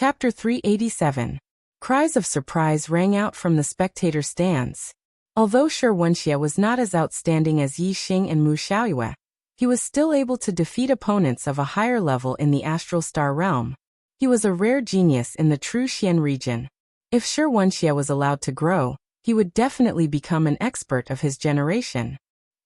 Chapter 387. Cries of surprise rang out from the spectator stands. Although Shi Wenxie was not as outstanding as Yi Xing and Mu Xiaoyue, he was still able to defeat opponents of a higher level in the astral star realm. He was a rare genius in the true Xian region. If Shi Wenxie was allowed to grow, he would definitely become an expert of his generation.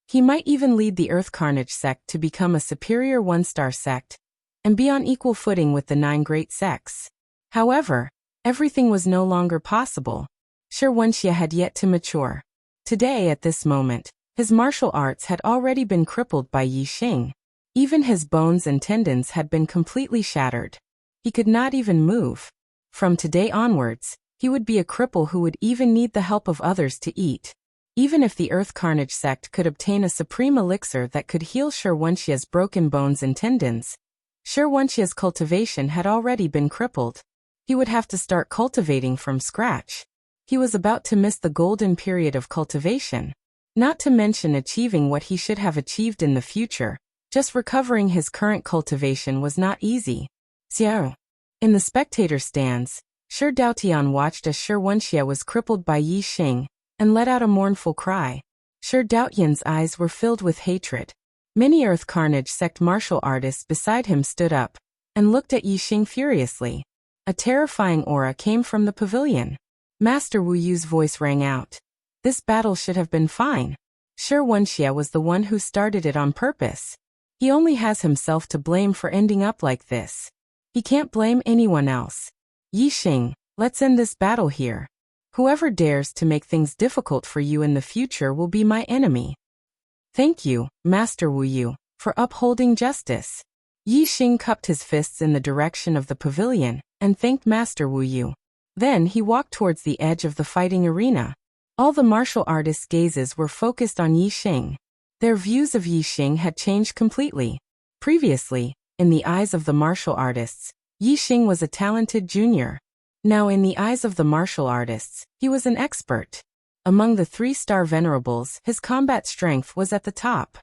He might even lead the Earth Carnage sect to become a superior one-star sect, and be on equal footing with the 9 great sects. However, everything was no longer possible. Shi Wenxie had yet to mature. Today, at this moment, his martial arts had already been crippled by Yi Xing. Even his bones and tendons had been completely shattered. He could not even move. From today onwards, he would be a cripple who would even need the help of others to eat. Even if the Earth Carnage sect could obtain a supreme elixir that could heal Shi Wenxie's broken bones and tendons, Shi Wenxie's cultivation had already been crippled. He would have to start cultivating from scratch. He was about to miss the golden period of cultivation. Not to mention achieving what he should have achieved in the future. Just recovering his current cultivation was not easy. Xiao. In the spectator stands, Shi Daotian watched as Shi Wenxie was crippled by Yi Xing, and let out a mournful cry. Shi Daotian's eyes were filled with hatred. Many Earth Carnage sect martial artists beside him stood up, and looked at Yi Xing furiously. A terrifying aura came from the pavilion. Master Wu Yu's voice rang out. This battle should have been fine. Shi Wenxie was the one who started it on purpose. He only has himself to blame for ending up like this. He can't blame anyone else. Yi Xing, let's end this battle here. Whoever dares to make things difficult for you in the future will be my enemy. Thank you, Master Wu Yu, for upholding justice. Yi Xing cupped his fists in the direction of the pavilion, and thanked Master Wu Yu. Then he walked towards the edge of the fighting arena. All the martial artists' gazes were focused on Yi Xing. Their views of Yi Xing had changed completely. Previously, in the eyes of the martial artists, Yi Xing was a talented junior. Now in the eyes of the martial artists, he was an expert. Among the 3-star venerables, his combat strength was at the top.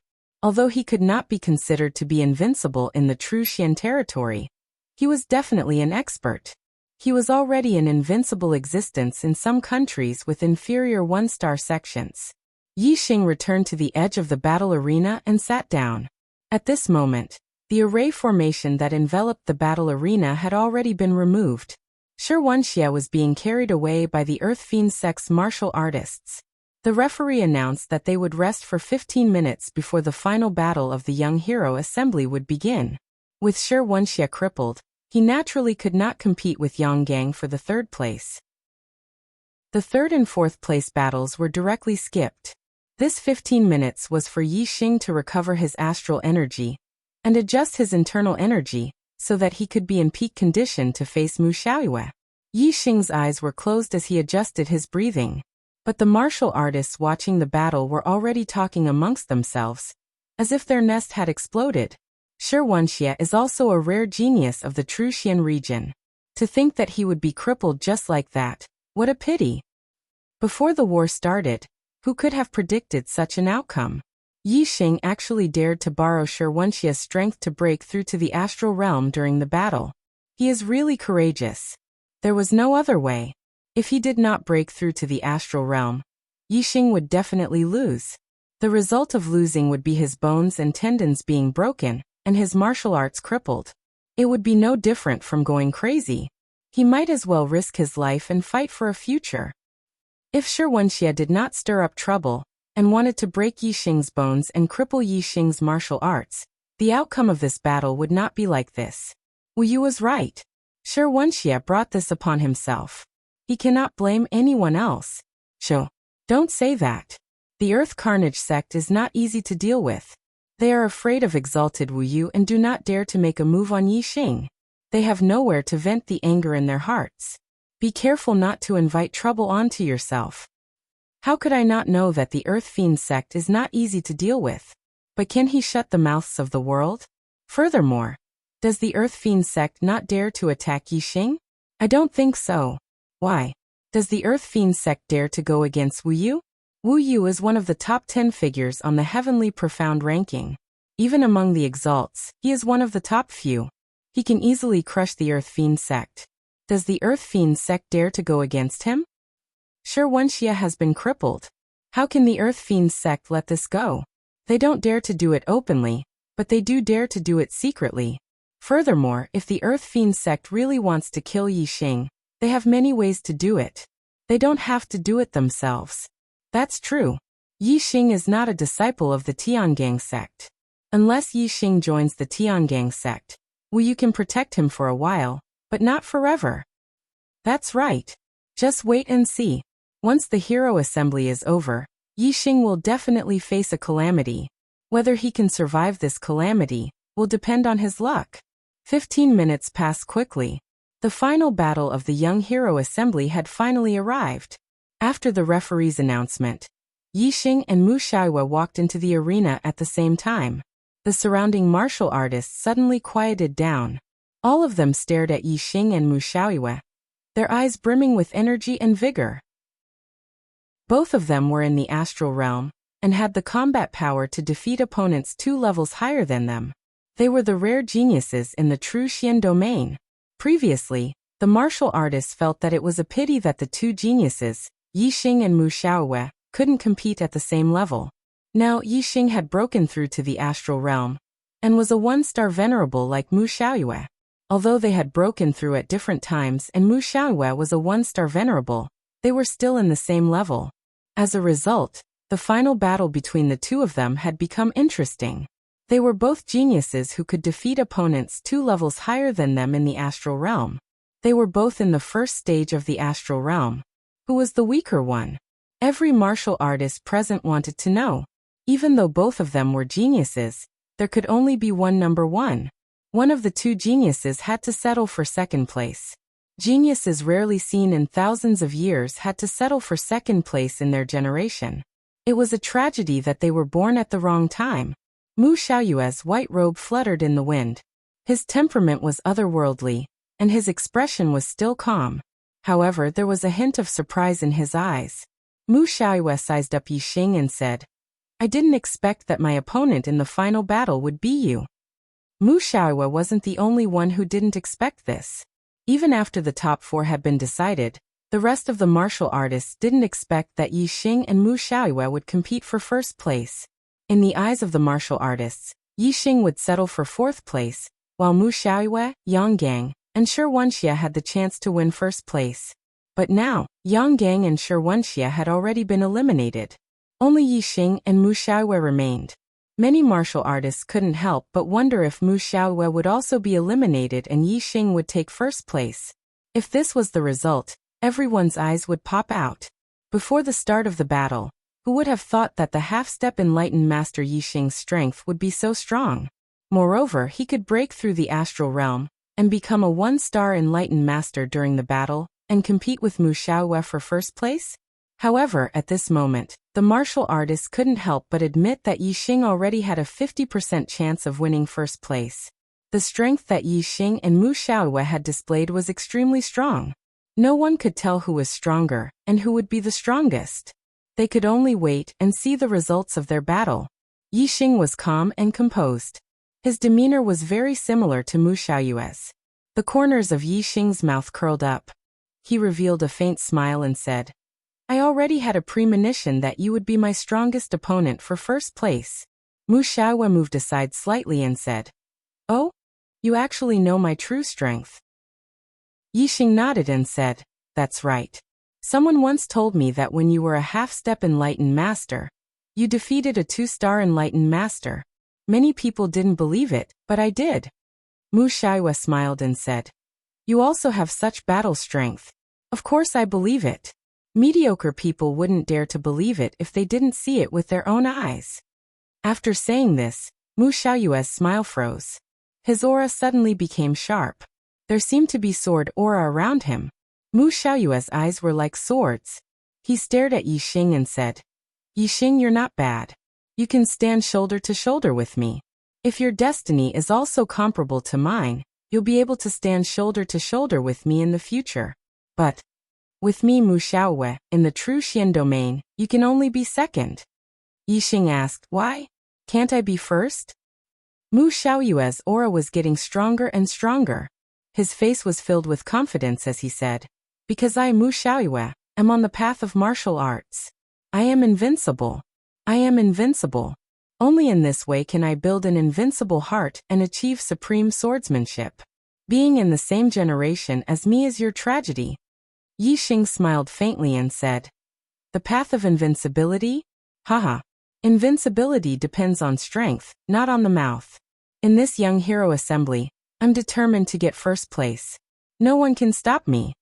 Although he could not be considered to be invincible in the true Xian territory, he was definitely an expert. He was already an invincible existence in some countries with inferior 1-star sections. Yi Xing returned to the edge of the battle arena and sat down. At this moment, the array formation that enveloped the battle arena had already been removed. Shi Wenxie was being carried away by the Earth Fiend sect's martial artists. The referee announced that they would rest for 15 minutes before the final battle of the Young Hero Assembly would begin. With Shi Wenxie crippled, he naturally could not compete with Yang Gang for the 3rd place. The 3rd and 4th place battles were directly skipped. This 15 minutes was for Yi Xing to recover his astral energy and adjust his internal energy so that he could be in peak condition to face Mu Xiaoyue. Yi Xing's eyes were closed as he adjusted his breathing. But the martial artists watching the battle were already talking amongst themselves, as if their nest had exploded. Shi Wenxie is also a rare genius of the true Xian region. To think that he would be crippled just like that, what a pity. Before the war started, who could have predicted such an outcome? Yi Xing actually dared to borrow Shi Wenxie's strength to break through to the astral realm during the battle. He is really courageous. There was no other way. If he did not break through to the astral realm, Yi Xing would definitely lose. The result of losing would be his bones and tendons being broken, and his martial arts crippled. It would be no different from going crazy. He might as well risk his life and fight for a future. If Shi Wenxie did not stir up trouble, and wanted to break Yi Xing's bones and cripple Yi Xing's martial arts, the outcome of this battle would not be like this. Wu Yu was right. Shi Wenxie brought this upon himself. He cannot blame anyone else. Sho, don't say that. The Earth Carnage sect is not easy to deal with. They are afraid of exalted Wu Yu and do not dare to make a move on Yi Xing. They have nowhere to vent the anger in their hearts. Be careful not to invite trouble onto yourself. How could I not know that the Earth Fiend sect is not easy to deal with? But can he shut the mouths of the world? Furthermore, does the Earth Fiend sect not dare to attack Yi Xing? I don't think so. Why? Does the Earth Fiend sect dare to go against Wu Yu? Wu Yu is one of the top 10 figures on the Heavenly Profound ranking. Even among the exalts, he is one of the top few. He can easily crush the Earth Fiend sect. Does the Earth Fiend sect dare to go against him? Sure, Wenxia has been crippled. How can the Earth Fiend sect let this go? They don't dare to do it openly, but they do dare to do it secretly. Furthermore, if the Earth Fiend sect really wants to kill Yi Xing, they have many ways to do it. They don't have to do it themselves. That's true. Yi Xing is not a disciple of the Tiangang sect. Unless Yi Xing joins the Tiangang sect, you can protect him for a while, but not forever. That's right. Just wait and see. Once the hero assembly is over, Yi Xing will definitely face a calamity. Whether he can survive this calamity will depend on his luck. 15 minutes pass quickly. The final battle of the young hero assembly had finally arrived. After the referee's announcement, Yi Xing and Mu Xiaoyue walked into the arena at the same time. The surrounding martial artists suddenly quieted down. All of them stared at Yi Xing and Mu Xiaoyue, their eyes brimming with energy and vigor. Both of them were in the astral realm and had the combat power to defeat opponents 2 levels higher than them. They were the rare geniuses in the true Xian domain. Previously, the martial artists felt that it was a pity that the 2 geniuses, Yi Xing and Mu Xiaoyue, couldn't compete at the same level. Now Yi Xing had broken through to the astral realm and was a 1-star venerable like Mu Xiaoyue. Although they had broken through at different times and Mu Xiaoyue was a 1-star venerable, they were still in the same level. As a result, the final battle between the 2 of them had become interesting. They were both geniuses who could defeat opponents 2 levels higher than them in the astral realm. They were both in the first stage of the astral realm. Who was the weaker one? Every martial artist present wanted to know. Even though both of them were geniuses, there could only be one number 1. One of the 2 geniuses had to settle for second place. Geniuses rarely seen in thousands of years had to settle for second place in their generation. It was a tragedy that they were born at the wrong time. Mu Xiaoyue's white robe fluttered in the wind. His temperament was otherworldly, and his expression was still calm. However, there was a hint of surprise in his eyes. Mu Xiaoyue sized up Yi Xing and said, "I didn't expect that my opponent in the final battle would be you." Mu Xiaoyue wasn't the only one who didn't expect this. Even after the top 4 had been decided, the rest of the martial artists didn't expect that Yi Xing and Mu Xiaoyue would compete for first place. In the eyes of the martial artists, Yi Xing would settle for 4th place, while Mu Xiaoyue, Yang Gang, and Shi Wenxia had the chance to win first place. But now, Yang Gang and Shi Wenxia had already been eliminated. Only Yi Xing and Mu Xiaoyue remained. Many martial artists couldn't help but wonder if Mu Xiaoyue would also be eliminated and Yi Xing would take first place. If this was the result, everyone's eyes would pop out. Before the start of the battle, who would have thought that the half-step enlightened master Yi Xing's strength would be so strong? Moreover, he could break through the astral realm and become a 1-star enlightened master during the battle and compete with Mu Xiaoyue for first place? However, at this moment, the martial artists couldn't help but admit that Yi Xing already had a 50% chance of winning first place. The strength that Yi Xing and Mu Xiaoyue had displayed was extremely strong. No one could tell who was stronger and who would be the strongest. They could only wait and see the results of their battle. Yi Xing was calm and composed. His demeanor was very similar to Mu Xiaoyue's. The corners of Yi Xing's mouth curled up. He revealed a faint smile and said, "I already had a premonition that you would be my strongest opponent for first place." Mu Xiaoyue moved aside slightly and said, "Oh? You actually know my true strength?" Yi Xing nodded and said, "That's right. Someone once told me that when you were a half-step enlightened master, you defeated a 2-star enlightened master. Many people didn't believe it, but I did." Mu Xiaoyue smiled and said, "You also have such battle strength. Of course I believe it. Mediocre people wouldn't dare to believe it if they didn't see it with their own eyes." After saying this, Mu Xiaoyue's smile froze. His aura suddenly became sharp. There seemed to be sword aura around him. Mu Xiaoyue's eyes were like swords. He stared at Yi Xing and said, "Yi Xing, you're not bad. You can stand shoulder to shoulder with me. If your destiny is also comparable to mine, you'll be able to stand shoulder to shoulder with me in the future. But with me, Mu Xiaoyue, in the true Xian domain, you can only be second." Yi Xing asked, "Why? Can't I be first?" Mu Xiaoyue's aura was getting stronger and stronger. His face was filled with confidence as he said, "Because I, Mu Xiaoyue, am on the path of martial arts. I am invincible. I am invincible. Only in this way can I build an invincible heart and achieve supreme swordsmanship. Being in the same generation as me is your tragedy." Yi Xing smiled faintly and said, "The path of invincibility? Haha. Invincibility depends on strength, not on the mouth. In this young hero assembly, I'm determined to get first place. No one can stop me."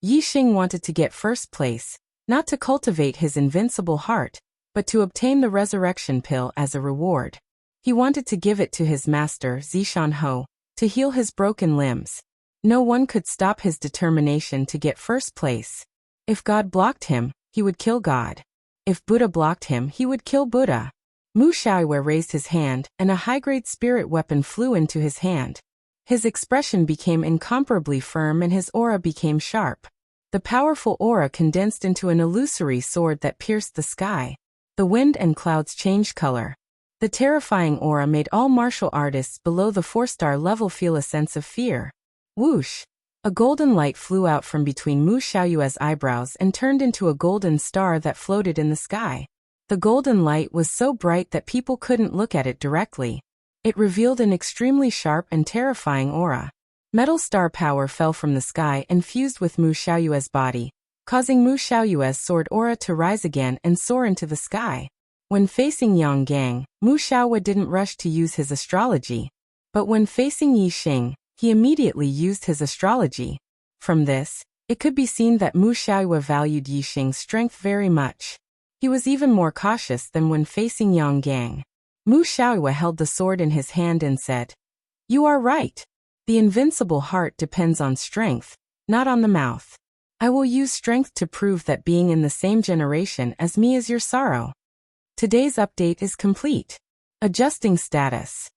Yi Xing wanted to get first place, not to cultivate his invincible heart, but to obtain the resurrection pill as a reward. He wanted to give it to his master Zishan Ho, to heal his broken limbs. No one could stop his determination to get first place. If God blocked him, he would kill God. If Buddha blocked him, he would kill Buddha. Mu Xiaoyue raised his hand, and a high-grade spirit weapon flew into his hand. His expression became incomparably firm and his aura became sharp. The powerful aura condensed into an illusory sword that pierced the sky. The wind and clouds changed color. The terrifying aura made all martial artists below the 4-star level feel a sense of fear. Whoosh! A golden light flew out from between Mu Xiaoyue's eyebrows and turned into a golden star that floated in the sky. The golden light was so bright that people couldn't look at it directly. It revealed an extremely sharp and terrifying aura. Metal star power fell from the sky and fused with Mu Xiaoyue's body, causing Mu Xiaoyue's sword aura to rise again and soar into the sky. When facing Yang Gang, Mu Xiaoyue didn't rush to use his astrology. But when facing Yi Xing, he immediately used his astrology. From this, it could be seen that Mu Xiaoyue valued Yi Xing's strength very much. He was even more cautious than when facing Yang Gang. Mu Xiaoyue held the sword in his hand and said, "You are right. The invincible heart depends on strength, not on the mouth. I will use strength to prove that being in the same generation as me is your sorrow." Today's update is complete. Adjusting status.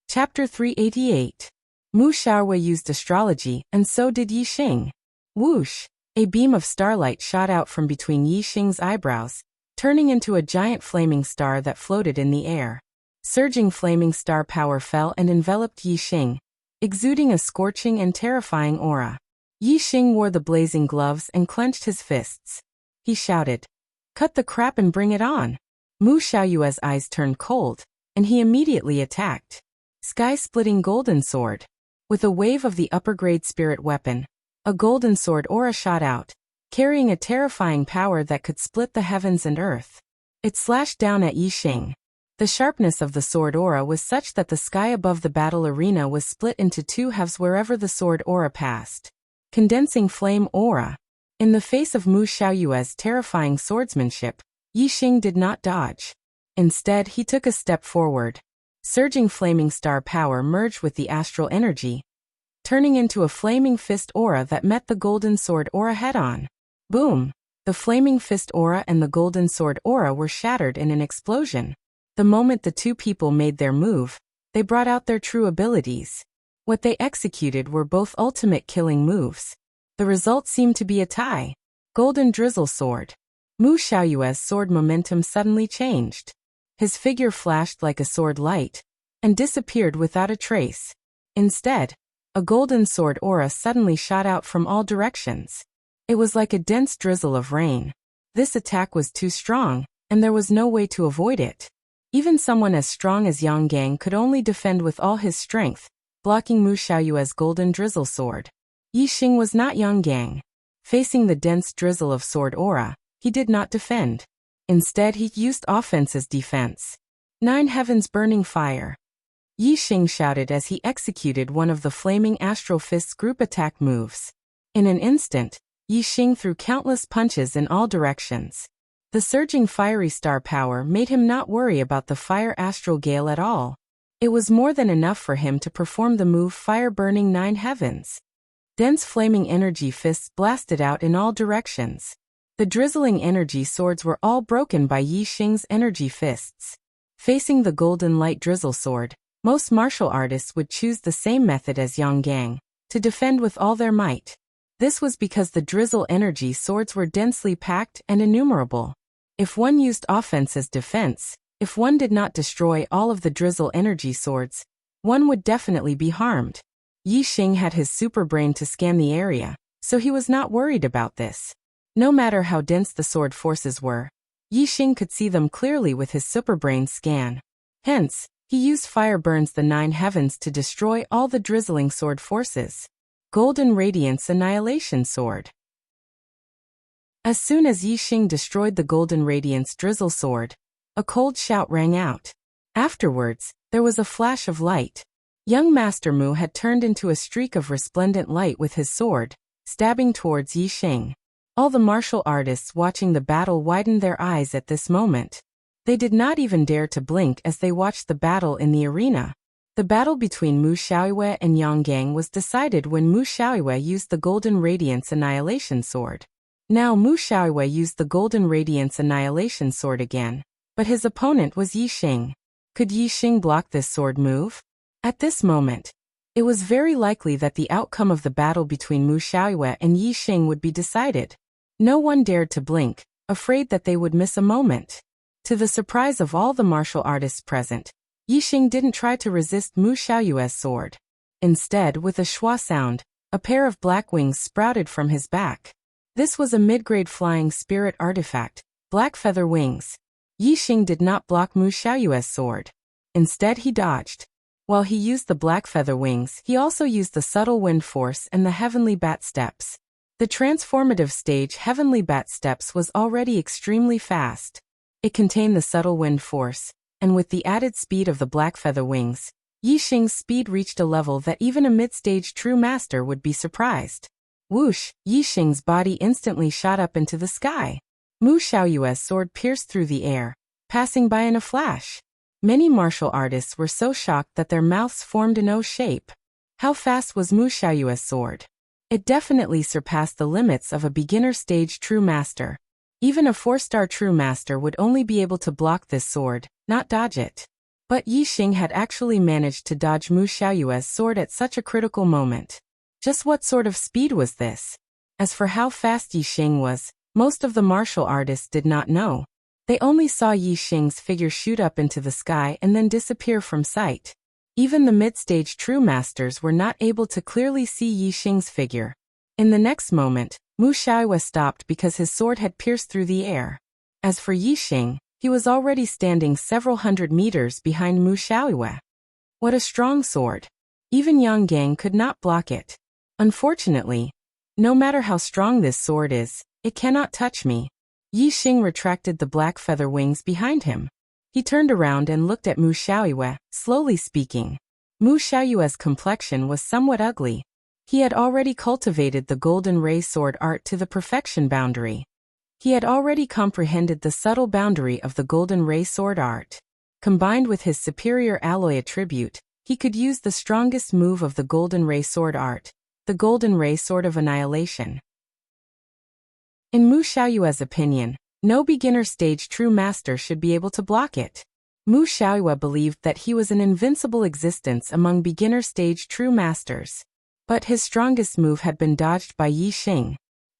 Chapter 388. Mu Xiaoyue used astrology, and so did Yi Xing. Whoosh! A beam of starlight shot out from between Yi Xing's eyebrows, turning into a giant flaming star that floated in the air. Surging flaming star power fell and enveloped Yi Xing, exuding a scorching and terrifying aura. Yi Xing wore the blazing gloves and clenched his fists. He shouted, "Cut the crap and bring it on!" Mu Xiaoyue's eyes turned cold, and he immediately attacked. Sky-splitting golden sword. With a wave of the upper-grade spirit weapon, a golden sword aura shot out, carrying a terrifying power that could split the heavens and earth. It slashed down at Yi Xing. The sharpness of the sword aura was such that the sky above the battle arena was split into two halves wherever the sword aura passed. Condensing flame aura. In the face of Mu Xiaoyue's terrifying swordsmanship, Yi Xing did not dodge. Instead, he took a step forward. Surging flaming star power merged with the astral energy, turning into a flaming fist aura that met the golden sword aura head-on. Boom! The flaming fist aura and the golden sword aura were shattered in an explosion. The moment the two people made their move, they brought out their true abilities. What they executed were both ultimate killing moves. The result seemed to be a tie. Golden drizzle sword. Mu Xiaoyue's sword momentum suddenly changed. His figure flashed like a sword light, and disappeared without a trace. Instead, a golden sword aura suddenly shot out from all directions. It was like a dense drizzle of rain. This attack was too strong, and there was no way to avoid it. Even someone as strong as Yang Gang could only defend with all his strength, blocking Mu Xiaoyue's golden drizzle sword. Yi Xing was not Yang Gang. Facing the dense drizzle of sword aura, he did not defend. Instead, he used offense as defense. 9 heavens burning fire. Yi Xing shouted as he executed one of the flaming astral fist's group attack moves. In an instant, Yi Xing threw countless punches in all directions. The surging fiery star power made him not worry about the fire astral gale at all. It was more than enough for him to perform the move fire burning 9 heavens. Dense flaming energy fists blasted out in all directions. The drizzling energy swords were all broken by Yi Xing's energy fists. Facing the golden light drizzle sword, most martial artists would choose the same method as Yang Gang, to defend with all their might. This was because the drizzle energy swords were densely packed and innumerable. If one used offense as defense, if one did not destroy all of the drizzle energy swords, one would definitely be harmed. Yi Xing had his super brain to scan the area, so he was not worried about this. No matter how dense the sword forces were, Yi Xing could see them clearly with his superbrain scan. Hence, he used Fire Burns the Nine Heavens to destroy all the drizzling sword forces. Golden Radiance Annihilation Sword. As soon as Yi Xing destroyed the Golden Radiance Drizzle Sword, a cold shout rang out. Afterwards, there was a flash of light. Young Master Mu had turned into a streak of resplendent light with his sword, stabbing towards Yi Xing. All the martial artists watching the battle widened their eyes at this moment. They did not even dare to blink as they watched the battle in the arena. The battle between Mu Xiaoyue and Yang Gang was decided when Mu Xiaoyue used the Golden Radiance Annihilation Sword. Now Mu Xiaoyue used the Golden Radiance Annihilation Sword again, but his opponent was Yi Xing. Could Yi Xing block this sword move? At this moment, it was very likely that the outcome of the battle between Mu Xiaoyue and Yi Xing would be decided. No one dared to blink, afraid that they would miss a moment. To the surprise of all the martial artists present, Yi Xing didn't try to resist Mu Xiaoyue's sword. Instead, with a schwa sound, a pair of black wings sprouted from his back. This was a mid-grade flying spirit artifact, black feather wings. Yi Xing did not block Mu Xiaoyue's sword. Instead, he dodged. While he used the black feather wings, he also used the subtle wind force and the heavenly bat steps. The transformative stage Heavenly Bat Steps was already extremely fast. It contained the subtle wind force, and with the added speed of the black feather wings, Yi Xing's speed reached a level that even a mid-stage true master would be surprised. Whoosh! Yi Xing's body instantly shot up into the sky. Mu Xiaoyue's sword pierced through the air, passing by in a flash. Many martial artists were so shocked that their mouths formed an O shape. How fast was Mu Xiaoyue's sword? It definitely surpassed the limits of a beginner-stage true master. Even a 4-star true master would only be able to block this sword, not dodge it. But Yi Xing had actually managed to dodge Mu Xiaoyue's sword at such a critical moment. Just what sort of speed was this? As for how fast Yi Xing was, most of the martial artists did not know. They only saw Yi Xing's figure shoot up into the sky and then disappear from sight. Even the mid-stage true masters were not able to clearly see Yi Xing's figure. In the next moment, Mu Xiaoyue stopped because his sword had pierced through the air. As for Yi Xing, he was already standing several hundred meters behind Mu Xiaoyue. What a strong sword! Even Yang Gang could not block it. Unfortunately, no matter how strong this sword is, it cannot touch me. Yi Xing retracted the black feather wings behind him. He turned around and looked at Mu Xiaoyue, slowly speaking. Mu Xiaoyue's complexion was somewhat ugly. He had already cultivated the golden ray sword art to the perfection boundary. He had already comprehended the subtle boundary of the golden ray sword art. Combined with his superior alloy attribute, he could use the strongest move of the golden ray sword art, the golden ray sword of annihilation. In Mu Xiaoyue's opinion, no beginner-stage true master should be able to block it. Mu Xiaoyue believed that he was an invincible existence among beginner-stage true masters. But his strongest move had been dodged by Yi Xing.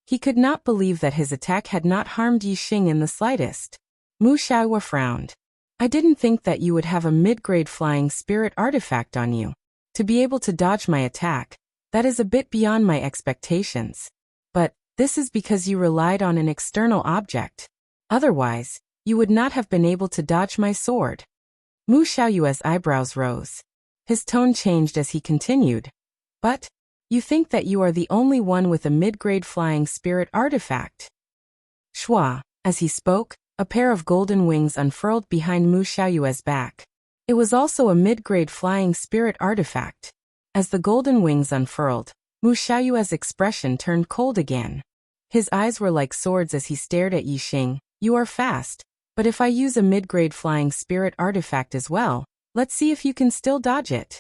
He could not believe that his attack had not harmed Yi Xing in the slightest. Mu Xiaoyue frowned. I didn't think that you would have a mid-grade flying spirit artifact on you. To be able to dodge my attack, that is a bit beyond my expectations. But this is because you relied on an external object. Otherwise, you would not have been able to dodge my sword. Mu Xiaoyue's eyebrows rose. His tone changed as he continued. But, you think that you are the only one with a mid-grade flying spirit artifact. Schwa, as he spoke, a pair of golden wings unfurled behind Mu Xiaoyue's back. It was also a mid-grade flying spirit artifact. As the golden wings unfurled, Mu Xiaoyue's expression turned cold again. His eyes were like swords as he stared at Yi Xing. You are fast, but if I use a mid-grade flying spirit artifact as well, let's see if you can still dodge it.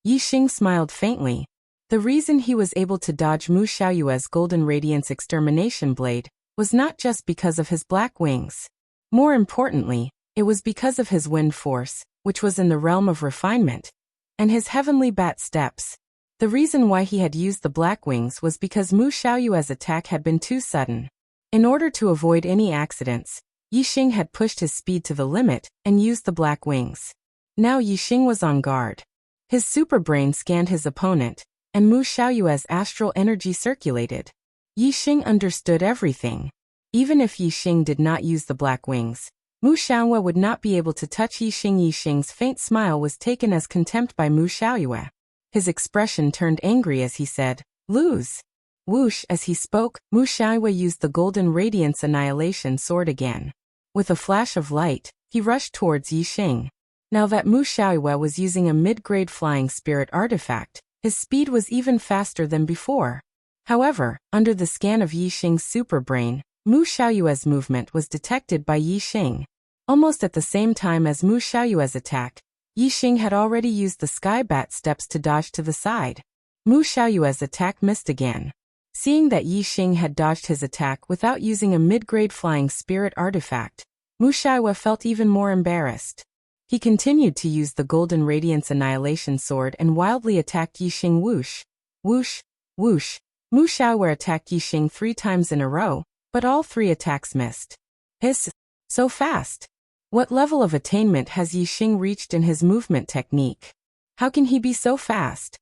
Yi Xing smiled faintly. The reason he was able to dodge Mu Xiaoyue's Golden Radiance Extermination Blade was not just because of his black wings. More importantly, it was because of his wind force, which was in the realm of refinement, and his heavenly bat steps. The reason why he had used the black wings was because Mu Xiaoyue's attack had been too sudden. In order to avoid any accidents, Yi Xing had pushed his speed to the limit and used the black wings. Now Yi Xing was on guard. His superbrain scanned his opponent, and Mu Xiaoyue's astral energy circulated. Yi Xing understood everything. Even if Yi Xing did not use the black wings, Mu Xiaoyue would not be able to touch Yi Xing. Yi Xing's faint smile was taken as contempt by Mu Xiaoyue. His expression turned angry as he said, "Lose." Whoosh! As he spoke, Mu Xiaoyue used the golden radiance annihilation sword again. With a flash of light, he rushed towards Yi Xing. Now that Mu Xiaoyue was using a mid-grade flying spirit artifact, his speed was even faster than before. However, under the scan of Yi Xing's superbrain, Mu Xiaoyue's movement was detected by Yi Xing. Almost at the same time as Mu Xiaoyue's attack, Yi Xing had already used the sky bat steps to dodge to the side. Mu Xiaoyue's attack missed again. Seeing that Yi Xing had dodged his attack without using a mid-grade flying spirit artifact, Mu Xiaoyue felt even more embarrassed. He continued to use the golden radiance annihilation sword and wildly attacked Yi Xing. Whoosh! Whoosh! Whoosh! Mu Xiaoyue attacked Yi Xing 3 times in a row, but all 3 attacks missed. Hiss! So fast! What level of attainment has Yi Xing reached in his movement technique? How can he be so fast?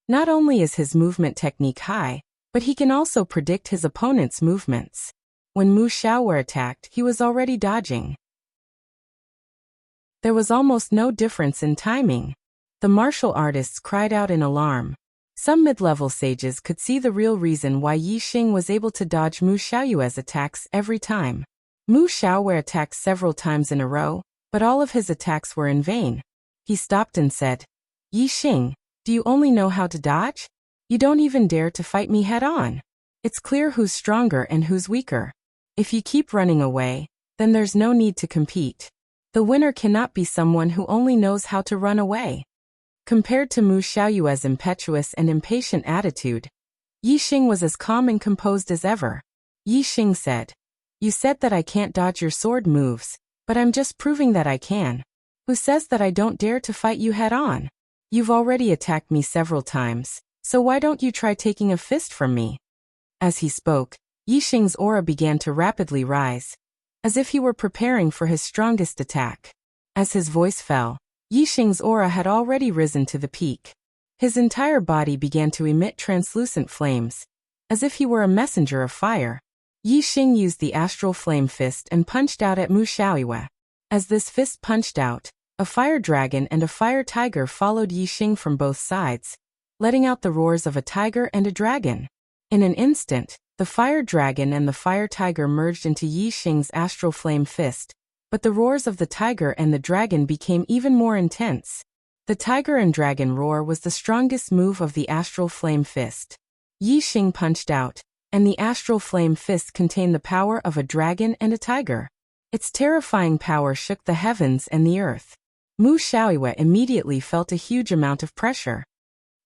Not only is his movement technique high, but he can also predict his opponent's movements. When Mu Xiaoyue attacked, he was already dodging. There was almost no difference in timing. The martial artists cried out in alarm. Some mid-level sages could see the real reason why Yi Xing was able to dodge Mu Xiaoyue's attacks every time. Mu Xiaoyue attacked several times in a row, but all of his attacks were in vain. He stopped and said, "Yi Xing, do you only know how to dodge? You don't even dare to fight me head-on. It's clear who's stronger and who's weaker. If you keep running away, then there's no need to compete. The winner cannot be someone who only knows how to run away." Compared to Mu Xiaoyue's impetuous and impatient attitude, Yi Xing was as calm and composed as ever. Yi Xing said, "You said that I can't dodge your sword moves, but I'm just proving that I can. Who says that I don't dare to fight you head-on? You've already attacked me several times, so why don't you try taking a fist from me?" As he spoke, Yi Xing's aura began to rapidly rise, as if he were preparing for his strongest attack. As his voice fell, Yi Xing's aura had already risen to the peak. His entire body began to emit translucent flames, as if he were a messenger of fire. Yi Xing used the astral flame fist and punched out at Mu Xiaoyue. As this fist punched out, a fire dragon and a fire tiger followed Yi Xing from both sides, letting out the roars of a tiger and a dragon. In an instant, the fire dragon and the fire tiger merged into Yi Xing's astral flame fist, but the roars of the tiger and the dragon became even more intense. The tiger and dragon roar was the strongest move of the astral flame fist. Yi Xing punched out, and the astral flame fist contained the power of a dragon and a tiger. Its terrifying power shook the heavens and the earth. Mu Xiaoyue immediately felt a huge amount of pressure.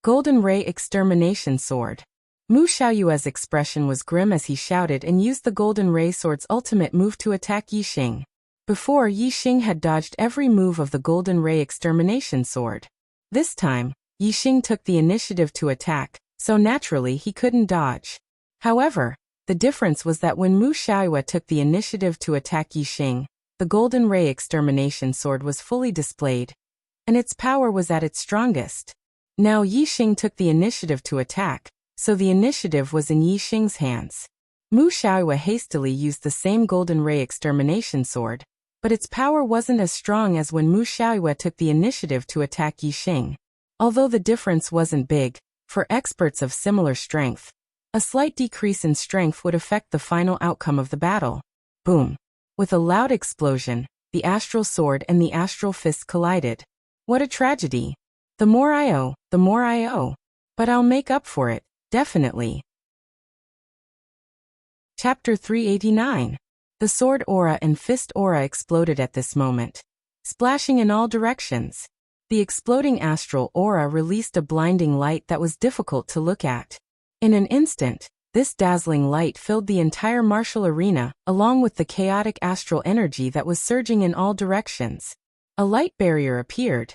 Golden Ray Extermination Sword. Mu Xiaoyue's expression was grim as he shouted and used the Golden Ray Sword's ultimate move to attack Yi Xing. Before, Yi Xing had dodged every move of the Golden Ray Extermination Sword. This time, Yi Xing took the initiative to attack, so naturally he couldn't dodge. However, the difference was that when Mu Xiaoyue took the initiative to attack Yi Xing, the Golden Ray Extermination Sword was fully displayed, and its power was at its strongest. Now Yi Xing took the initiative to attack, so the initiative was in Yi Xing's hands. Mu Xiaoyue hastily used the same Golden Ray Extermination Sword, but its power wasn't as strong as when Mu Xiaoyue took the initiative to attack Yi Xing. Although the difference wasn't big, for experts of similar strength, a slight decrease in strength would affect the final outcome of the battle. Boom! With a loud explosion, the astral sword and the astral fist collided. What a tragedy! The more I owe, the more I owe. But I'll make up for it, definitely. Chapter 389. The sword aura and fist aura exploded at this moment, splashing in all directions. The exploding astral aura released a blinding light that was difficult to look at. In an instant, this dazzling light filled the entire martial arena, along with the chaotic astral energy that was surging in all directions. A light barrier appeared,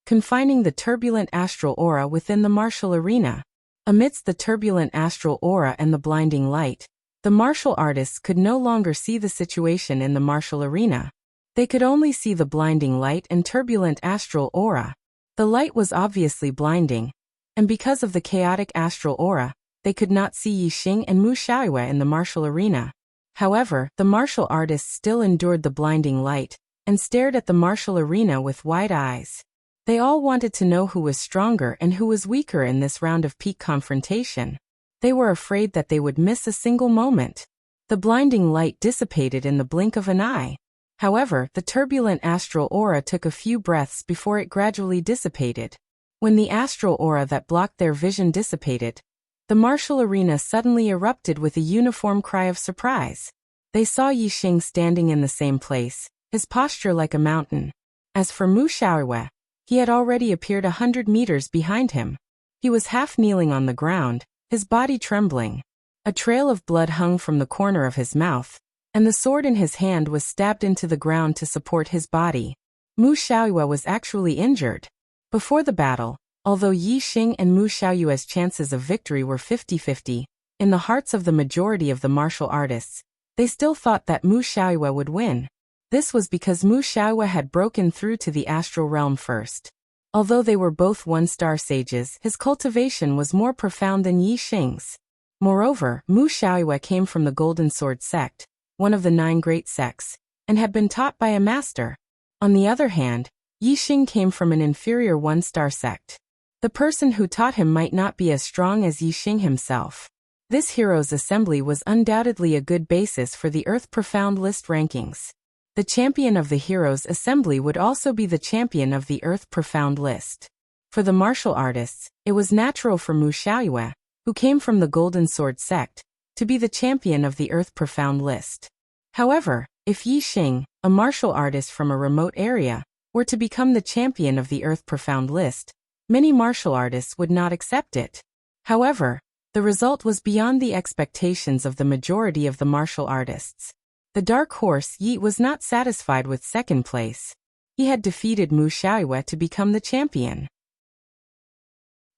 confining the turbulent astral aura within the martial arena. Amidst the turbulent astral aura and the blinding light, the martial artists could no longer see the situation in the martial arena. They could only see the blinding light and turbulent astral aura. The light was obviously blinding, and because of the chaotic astral aura, they could not see Yixing and Mu Xiaoyue in the martial arena. However, the martial artists still endured the blinding light and stared at the martial arena with wide eyes. They all wanted to know who was stronger and who was weaker in this round of peak confrontation. They were afraid that they would miss a single moment. The blinding light dissipated in the blink of an eye. However, the turbulent astral aura took a few breaths before it gradually dissipated. When the astral aura that blocked their vision dissipated, the martial arena suddenly erupted with a uniform cry of surprise. They saw Yixing standing in the same place, his posture like a mountain. As for Mu Xiaoyue, he had already appeared 100 meters behind him. He was half kneeling on the ground, his body trembling. A trail of blood hung from the corner of his mouth, and the sword in his hand was stabbed into the ground to support his body. Mu Xiaoyue was actually injured. Before the battle, although Yixing and Mu Xiaoyue's chances of victory were 50-50, in the hearts of the majority of the martial artists, they still thought that Mu Xiaoyue would win. This was because Mu Xiaoyue had broken through to the astral realm first. Although they were both one-star sages, his cultivation was more profound than Yixing's. Moreover, Mu Xiaoyue came from the Golden Sword sect, one of the 9 great sects, and had been taught by a master. On the other hand, Yixing came from an inferior one-star sect. The person who taught him might not be as strong as Yixing himself. This hero's assembly was undoubtedly a good basis for the Earth Profound List rankings. The champion of the hero's assembly would also be the champion of the Earth Profound List. For the martial artists, it was natural for Mu Xiaoyue, who came from the Golden Sword sect, to be the champion of the Earth Profound List. However, if Yixing, a martial artist from a remote area, were to become the champion of the Earth Profound List, many martial artists would not accept it. However, the result was beyond the expectations of the majority of the martial artists. The dark horse Yi was not satisfied with second place. He had defeated Mu Xiaoyue to become the champion.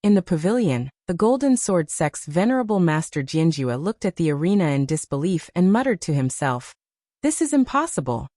In the pavilion, the Golden Sword sect's venerable master Jianjue looked at the arena in disbelief and muttered to himself, "This is impossible."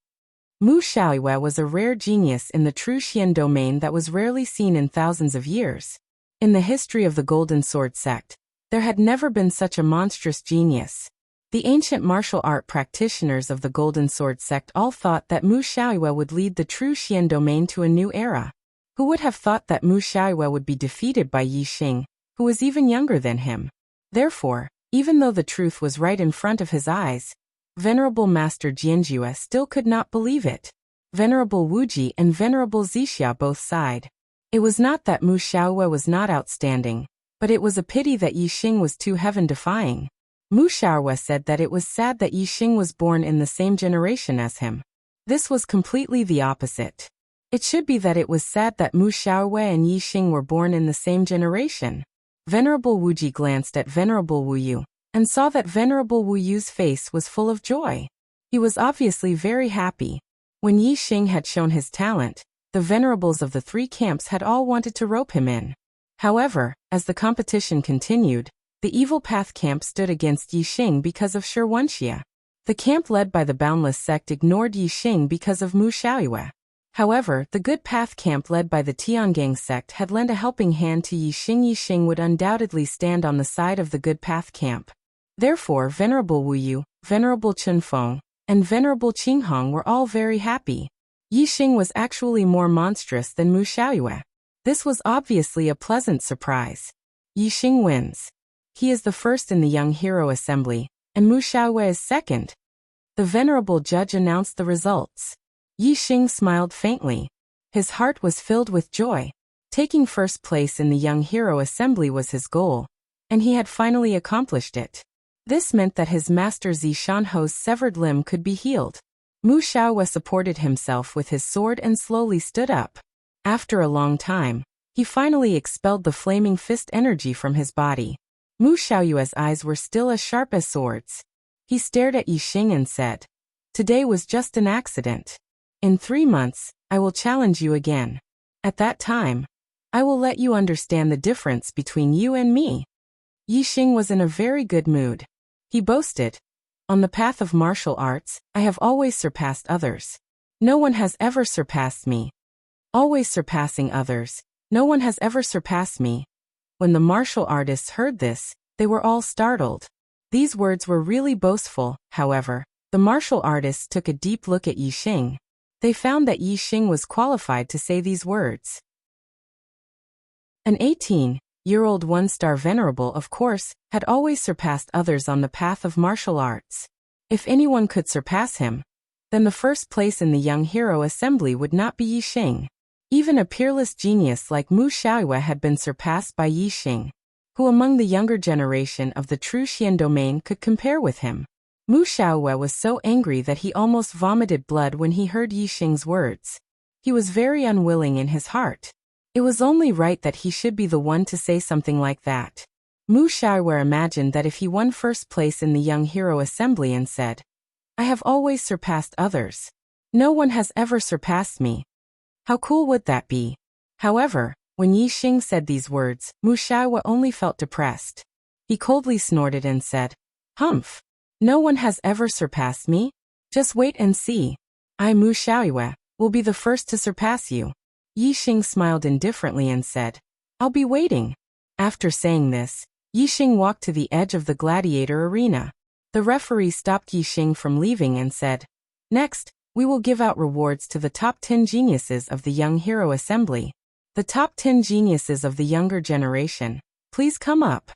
Mu Xiaoyue was a rare genius in the true Xian domain that was rarely seen in thousands of years. In the history of the Golden Sword sect, there had never been such a monstrous genius. The ancient martial art practitioners of the Golden Sword sect all thought that Mu Xiaoyue would lead the true Xian domain to a new era. Who would have thought that Mu Xiaoyue would be defeated by Yixing, who was even younger than him? Therefore, even though the truth was right in front of his eyes, Venerable Master Jianjue still could not believe it. Venerable Wuji and Venerable Zixia both sighed. It was not that Mu Xiaoyue was not outstanding, but it was a pity that Yixing was too heaven-defying. Mu Xiaoyue said that it was sad that Yixing was born in the same generation as him. This was completely the opposite. It should be that it was sad that Mu Xiaoyue and Yixing were born in the same generation. Venerable Wuji glanced at Venerable Wu Yu, and saw that Venerable Wu Yu's face was full of joy. He was obviously very happy. When Yixing had shown his talent, the venerables of the 3 camps had all wanted to rope him in. However, as the competition continued, the Evil Path camp stood against Yixing because of Shirwanxia. The camp led by the Boundless sect ignored Yixing because of Mu Xiaoyue. However, the Good Path camp led by the Tiangang sect had lent a helping hand to Yixing. Yixing would undoubtedly stand on the side of the Good Path camp. Therefore, Venerable Wu Yu, Venerable Chunfeng, and Venerable Qinghong were all very happy. Yixing was actually more monstrous than Mu Xiaoyue. This was obviously a pleasant surprise. Yixing wins. He is the first in the Young Hero Assembly, and Mu Xiaoyue is second. The Venerable Judge announced the results. Yixing smiled faintly. His heart was filled with joy. Taking first place in the Young Hero Assembly was his goal, and he had finally accomplished it. This meant that his master Zishanho's severed limb could be healed. Mu Xiaoyue supported himself with his sword and slowly stood up. After a long time, he finally expelled the flaming fist energy from his body. Mu Xiaoyue's eyes were still as sharp as swords. He stared at Yixing and said, "Today was just an accident. In 3 months, I will challenge you again. At that time, I will let you understand the difference between you and me." Yixing was in a very good mood. He boasted, "On the path of martial arts, I have always surpassed others. No one has ever surpassed me." Always surpassing others, No one has ever surpassed me. When the martial artists heard this, they were all startled. These words were really boastful, however. The martial artists took a deep look at Yi Xing. They found that Yi Xing was qualified to say these words. An 18-year-old one-star venerable, of course, had always surpassed others on the path of martial arts. If anyone could surpass him, then the first place in the young hero assembly would not be Yi Xing. Even a peerless genius like Mu Xiaoyue had been surpassed by Yi Xing. Who among the younger generation of the true Xian domain could compare with him? Mu Xiaoyue was so angry that he almost vomited blood when he heard Yi Xing's words. He was very unwilling in his heart. It was only right that he should be the one to say something like that. Mu Xiaoyue imagined that if he won first place in the young hero assembly and said, "I have always surpassed others. No one has ever surpassed me. How cool would that be?" However, when Yi Xing said these words, Mu Xiaoyue only felt depressed. He coldly snorted and said, "Humph! No one has ever surpassed me? Just wait and see. I, Mu Xiaoyue, will be the first to surpass you." Yi Xing smiled indifferently and said, "I'll be waiting." After saying this, Yi Xing walked to the edge of the gladiator arena. The referee stopped Yi Xing from leaving and said, "Next, we will give out rewards to the top 10 geniuses of the young hero assembly. The top 10 geniuses of the younger generation, please come up."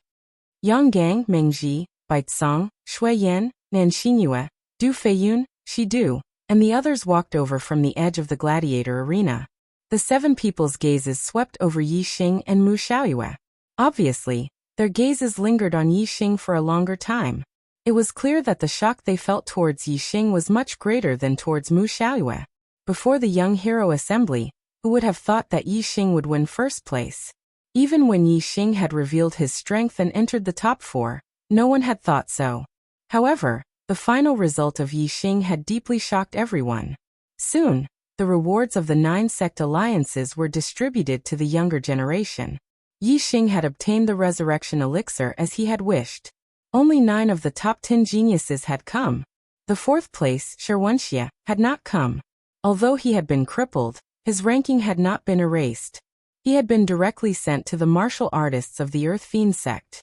Yang Gang, Meng Ji, Baizong, Shui Yan, Nan Xinyue, Du Feiyun, Shi Du, and the others walked over from the edge of the gladiator arena. The 7 people's gazes swept over Yi Xing and Mu Xiaoyue. Obviously, their gazes lingered on Yi Xing for a longer time. It was clear that the shock they felt towards Yi Xing was much greater than towards Mu Xiaoyue. Before the young hero assembly, who would have thought that Yi Xing would win first place? Even when Yi Xing had revealed his strength and entered the top 4, no one had thought so. However, the final result of Yi Xing had deeply shocked everyone. Soon, the rewards of the 9 sect alliances were distributed to the younger generation. Yi Xing had obtained the resurrection elixir as he had wished. Only 9 of the top 10 geniuses had come. The 4th place, Wenxia, had not come. Although he had been crippled, his ranking had not been erased. He had been directly sent to the martial artists of the Earth Fiend sect.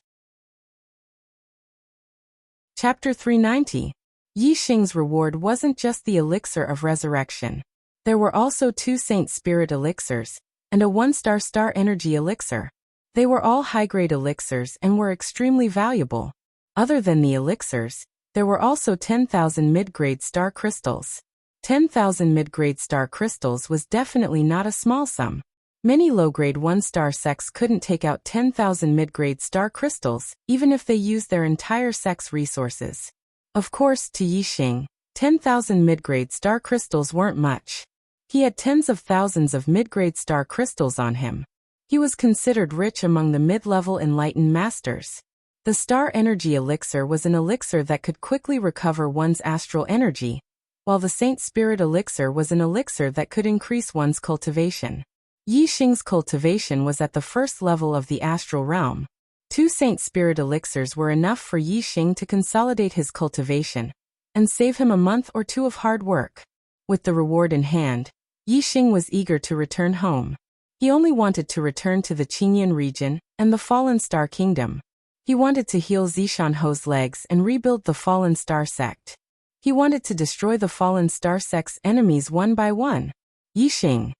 Chapter 390. Yi Xing's reward wasn't just the elixir of resurrection. There were also 2 Saint Spirit elixirs, and a 1-star star energy elixir. They were all high-grade elixirs and were extremely valuable. Other than the elixirs, there were also 10,000 mid-grade star crystals. 10,000 mid-grade star crystals was definitely not a small sum. Many low-grade 1-star sects couldn't take out 10,000 mid-grade star crystals, even if they used their entire sect's resources. Of course, to Yi Xing, 10,000 mid-grade star crystals weren't much. He had tens of thousands of mid-grade star crystals on him. He was considered rich among the mid-level enlightened masters. The star energy elixir was an elixir that could quickly recover one's astral energy, while the Saint Spirit elixir was an elixir that could increase one's cultivation. Yi Xing's cultivation was at the first level of the astral realm. 2 Saint Spirit elixirs were enough for Yi Xing to consolidate his cultivation and save him a month or 2 of hard work. With the reward in hand, Yi Xing was eager to return home. He only wanted to return to the Qingyan region and the Fallen Star Kingdom. He wanted to heal Zishan Ho's legs and rebuild the Fallen Star sect. He wanted to destroy the Fallen Star sect's enemies one by one. Yi Xing.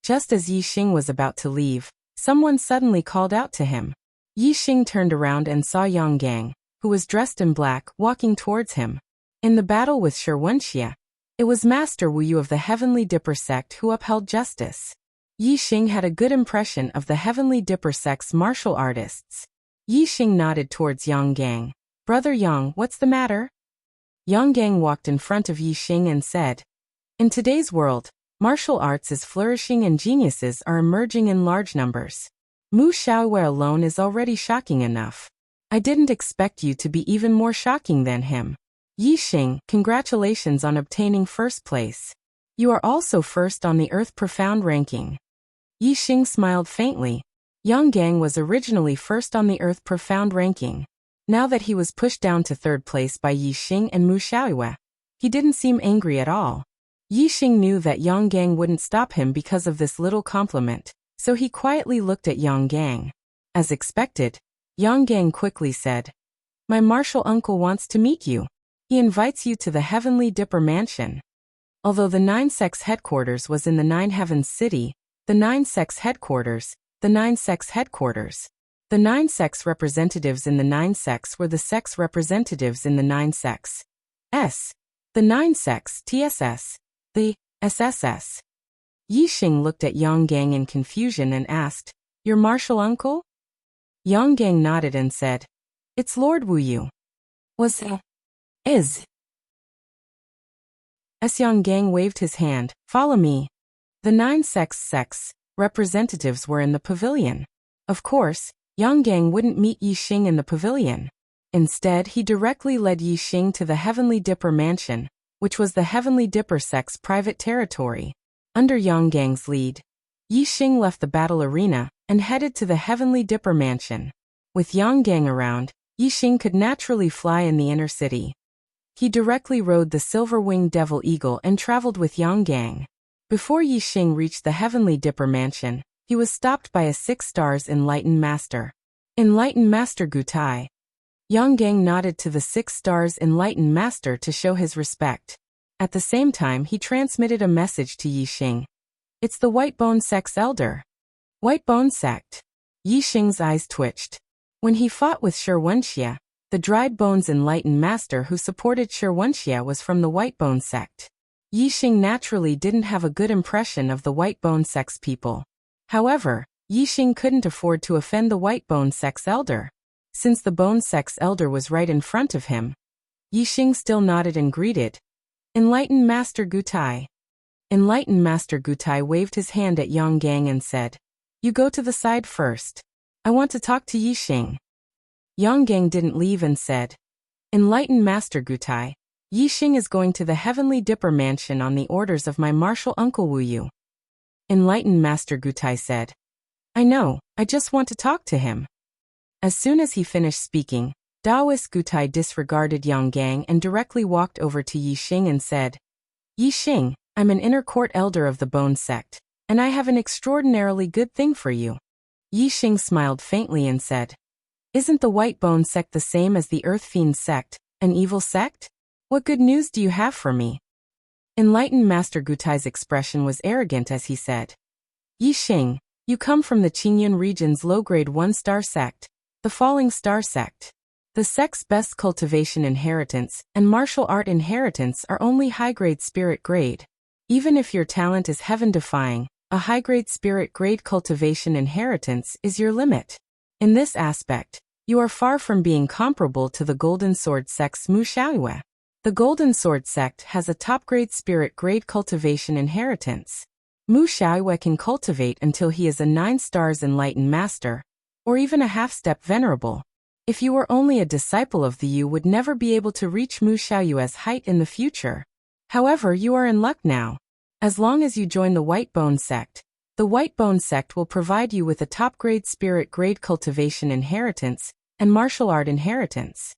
Just as Yi Xing was about to leave, someone suddenly called out to him. Yi Xing turned around and saw Yang Gang, who was dressed in black, walking towards him. In the battle with Wenxia, it was Master Wu Yu of the Heavenly Dipper sect who upheld justice. Yi Xing had a good impression of the Heavenly Dipper sect's martial artists. Yi Xing nodded towards Yang Gang. "Brother Yang, what's the matter?" Yang Gang walked in front of Yi Xing and said, "In today's world, martial arts is flourishing and geniuses are emerging in large numbers. Mu Xiaoyue alone is already shocking enough. I didn't expect you to be even more shocking than him. Yi Xing, congratulations on obtaining first place. You are also first on the Earth Profound ranking." Yi Xing smiled faintly. Yang Gang was originally first on the Earth Profound ranking. Now that he was pushed down to 3rd place by Yi Xing and Mu Xiaoyue, he didn't seem angry at all. Yi Xing knew that Yang Gang wouldn't stop him because of this little compliment, so he quietly looked at Yang Gang. As expected, Yang Gang quickly said, "My martial uncle wants to meet you. He invites you to the Heavenly Dipper Mansion." Although the Nine Sects headquarters was in the Nine Heavens City, the Nine Sects headquarters, the Nine Sects headquarters. The Nine Sects representatives in the Nine Sects were the Sects representatives in the Nine Sects. The Nine Sects TSS, the SSS. Yixing looked at Yang Gang in confusion and asked, "Your martial uncle?" Yang Gang nodded and said, "It's Lord Wu Yu." Is. As Yang Gang waved his hand, "Follow me." The Nine Sects representatives were in the pavilion. Of course, Yang Gang wouldn't meet Yixing in the pavilion. Instead, he directly led Yixing to the Heavenly Dipper Mansion, which was the Heavenly Dipper sect's private territory. Under Yang Gang's lead, Yixing left the battle arena and headed to the Heavenly Dipper Mansion. With Yang Gang around, Yixing could naturally fly in the inner city. He directly rode the silver-winged Devil Eagle and traveled with Yang Gang. Before Yixing reached the Heavenly Dipper Mansion, he was stopped by a 6 stars Enlightened Master. Enlightened Master Gutai. Yang Gang nodded to the 6 stars Enlightened Master to show his respect. At the same time, he transmitted a message to Yixing. "It's the White Bone Sect's elder." White Bone Sect. Yixing's eyes twitched. When he fought with Shi Wenxia, the Dried Bones Enlightened Master who supported Shi Wenxia was from the White Bone Sect. Yixing naturally didn't have a good impression of the White Bone Sect's people. However, Yixing couldn't afford to offend the White Bone Sect's elder. Since the Bone Sect's elder was right in front of him, Yixing still nodded and greeted, "Enlightened Master Gutai." Enlightened Master Gutai waved his hand at Yang Gang and said, "You go to the side first. I want to talk to Yixing." Yang Gang didn't leave and said, "Enlightened Master Gutai, Yixing is going to the Heavenly Dipper Mansion on the orders of my martial uncle Wu Yu." Enlightened Master Gutai said, "I know, I just want to talk to him." As soon as he finished speaking, Taoist Gutai disregarded Yang Gang and directly walked over to Yixing and said, "Yixing, I'm an inner court elder of the Bone Sect, and I have an extraordinarily good thing for you." Yixing smiled faintly and said, "Isn't the White Bone Sect the same as the Earth Fiend Sect, an evil sect? What good news do you have for me?" Enlightened Master Gutai's expression was arrogant as he said, "Yixing, you come from the Qingyun region's low-grade 1-star sect, the Falling Star Sect. The sect's best cultivation inheritance and martial art inheritance are only high-grade spirit grade. Even if your talent is heaven-defying, a high-grade spirit grade cultivation inheritance is your limit. In this aspect, you are far from being comparable to the Golden Sword Sect's Mu Xiaoyue. The Golden Sword Sect has a top-grade spirit grade cultivation inheritance. Mu Xiaoyue can cultivate until he is a 9 stars Enlightened Master, or even a half-step Venerable. If you were only a disciple of the you would never be able to reach Mu Xiaoyue's height in the future. However, you are in luck now. As long as you join the White Bone Sect, the White Bone Sect will provide you with a top-grade spirit grade cultivation inheritance and martial art inheritance.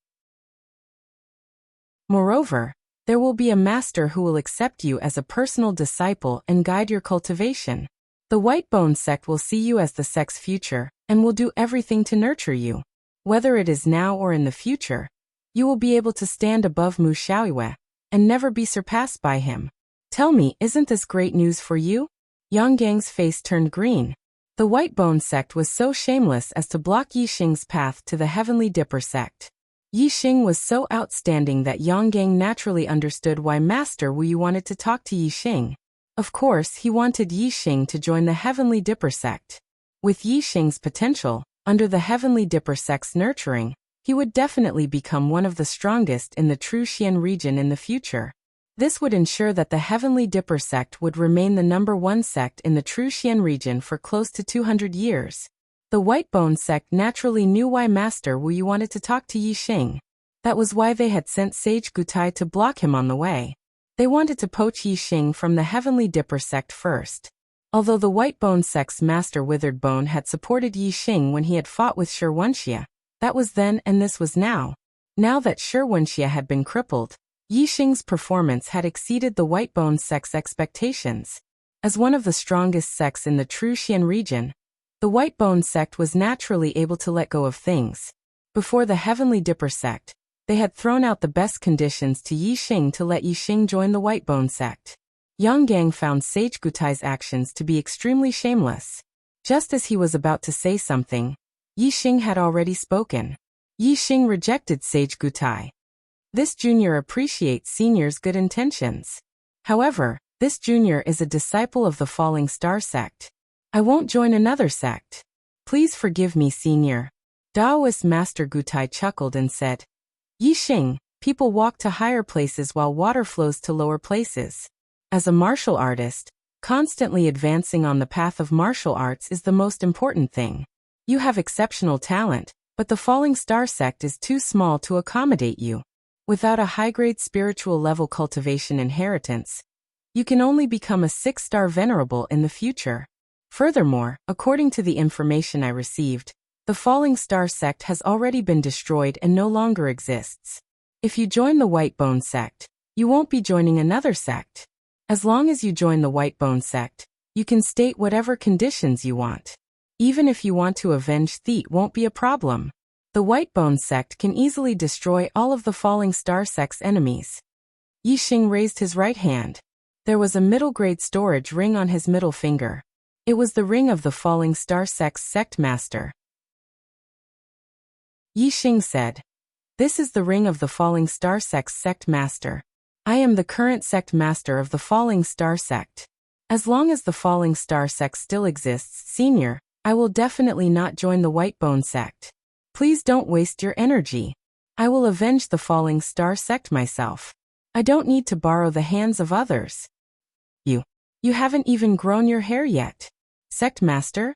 Moreover, there will be a master who will accept you as a personal disciple and guide your cultivation. The White Bone Sect will see you as the sect's future and will do everything to nurture you. Whether it is now or in the future, you will be able to stand above Mu Xiaoyue and never be surpassed by him. Tell me, isn't this great news for you?" Yang Gang's face turned green. The White Bone Sect was so shameless as to block Yixing's path to the Heavenly Dipper Sect. Yixing was so outstanding that Yang Gang naturally understood why Master Wu Yu wanted to talk to Yixing. Of course, he wanted Yixing to join the Heavenly Dipper Sect. With Yixing's potential, under the Heavenly Dipper Sect's nurturing, he would definitely become one of the strongest in the True Xian region in the future. This would ensure that the Heavenly Dipper Sect would remain the #1 sect in the True Xian region for close to 200 years. The White Bone Sect naturally knew why Master Wu Yu wanted to talk to Yixing. That was why they had sent Sage Gutai to block him on the way. They wanted to poach Yixing from the Heavenly Dipper Sect first. Although the White Bone Sect's Master Withered Bone had supported Yixing when he had fought with Shi Wenxia, that was then and this was now. Now that Shi Wenxia had been crippled, Yixing's performance had exceeded the White Bone Sect's expectations. As one of the strongest sects in the true Xian region, the White Bone sect was naturally able to let go of things. Before the Heavenly Dipper sect, they had thrown out the best conditions to Yi Xing to let Yi Xing join the White Bone sect. Yang Gang found Sage Gutai's actions to be extremely shameless. Just as he was about to say something, Yi Xing had already spoken. Yi Xing rejected Sage Gutai. This junior appreciates senior's good intentions. However, this junior is a disciple of the Falling Star sect. I won't join another sect. Please forgive me, senior. Taoist Master Gutai chuckled and said, Yi Xing, people walk to higher places while water flows to lower places. As a martial artist, constantly advancing on the path of martial arts is the most important thing. You have exceptional talent, but the Falling Star sect is too small to accommodate you. Without a high-grade spiritual level cultivation inheritance, you can only become a 6-star venerable in the future. Furthermore, according to the information I received, the Falling Star sect has already been destroyed and no longer exists. If you join the White Bone sect, you won't be joining another sect. As long as you join the White Bone sect, you can state whatever conditions you want. Even if you want to avenge Theet won't be a problem. The White Bone sect can easily destroy all of the Falling Star sect's enemies. Yi Xing raised his right hand. There was a middle-grade storage ring on his middle finger. It was the ring of the Falling Star sect's sect master. Yi Xing said, This is the ring of the Falling Star sect's sect master. I am the current sect master of the Falling Star sect. As long as the Falling Star sect still exists, senior, I will definitely not join the White Bone sect. Please don't waste your energy. I will avenge the Falling Star sect myself. I don't need to borrow the hands of others. You haven't even grown your hair yet. Sect master?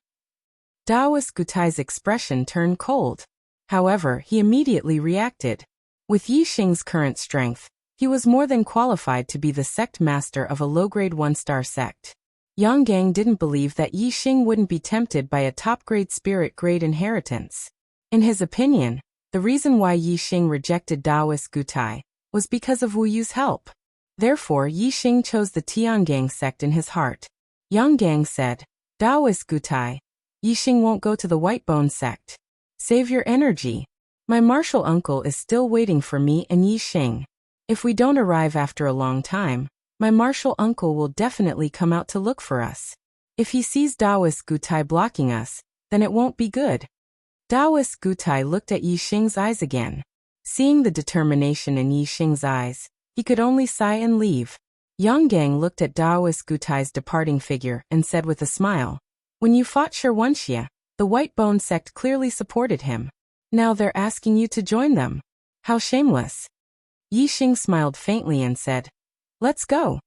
Taoist Gutai's expression turned cold. However, he immediately reacted. With Yi Xing's current strength, he was more than qualified to be the sect master of a low-grade 1-star sect. Yang Gang didn't believe that Yi Xing wouldn't be tempted by a top-grade spirit grade inheritance. In his opinion, the reason why Yi Xing rejected Taoist Gutai was because of Wu Yu's help. Therefore, Yi Xing chose the Tiangang sect in his heart. Yang Gang said, Taoist Gutai, Yi Xing won't go to the White Bone sect. Save your energy. My martial uncle is still waiting for me and Yi Xing. If we don't arrive after a long time, my martial uncle will definitely come out to look for us. If he sees Taoist Gutai blocking us, then it won't be good. Taoist Gutai looked at Yi Xing's eyes again. Seeing the determination in Yi Xing's eyes, he could only sigh and leave. Yang Gang looked at Taoist Gutai's departing figure and said with a smile, When you fought Shirwanxia, the White Bone sect clearly supported him. Now they're asking you to join them. How shameless. Yi Xing smiled faintly and said, Let's go.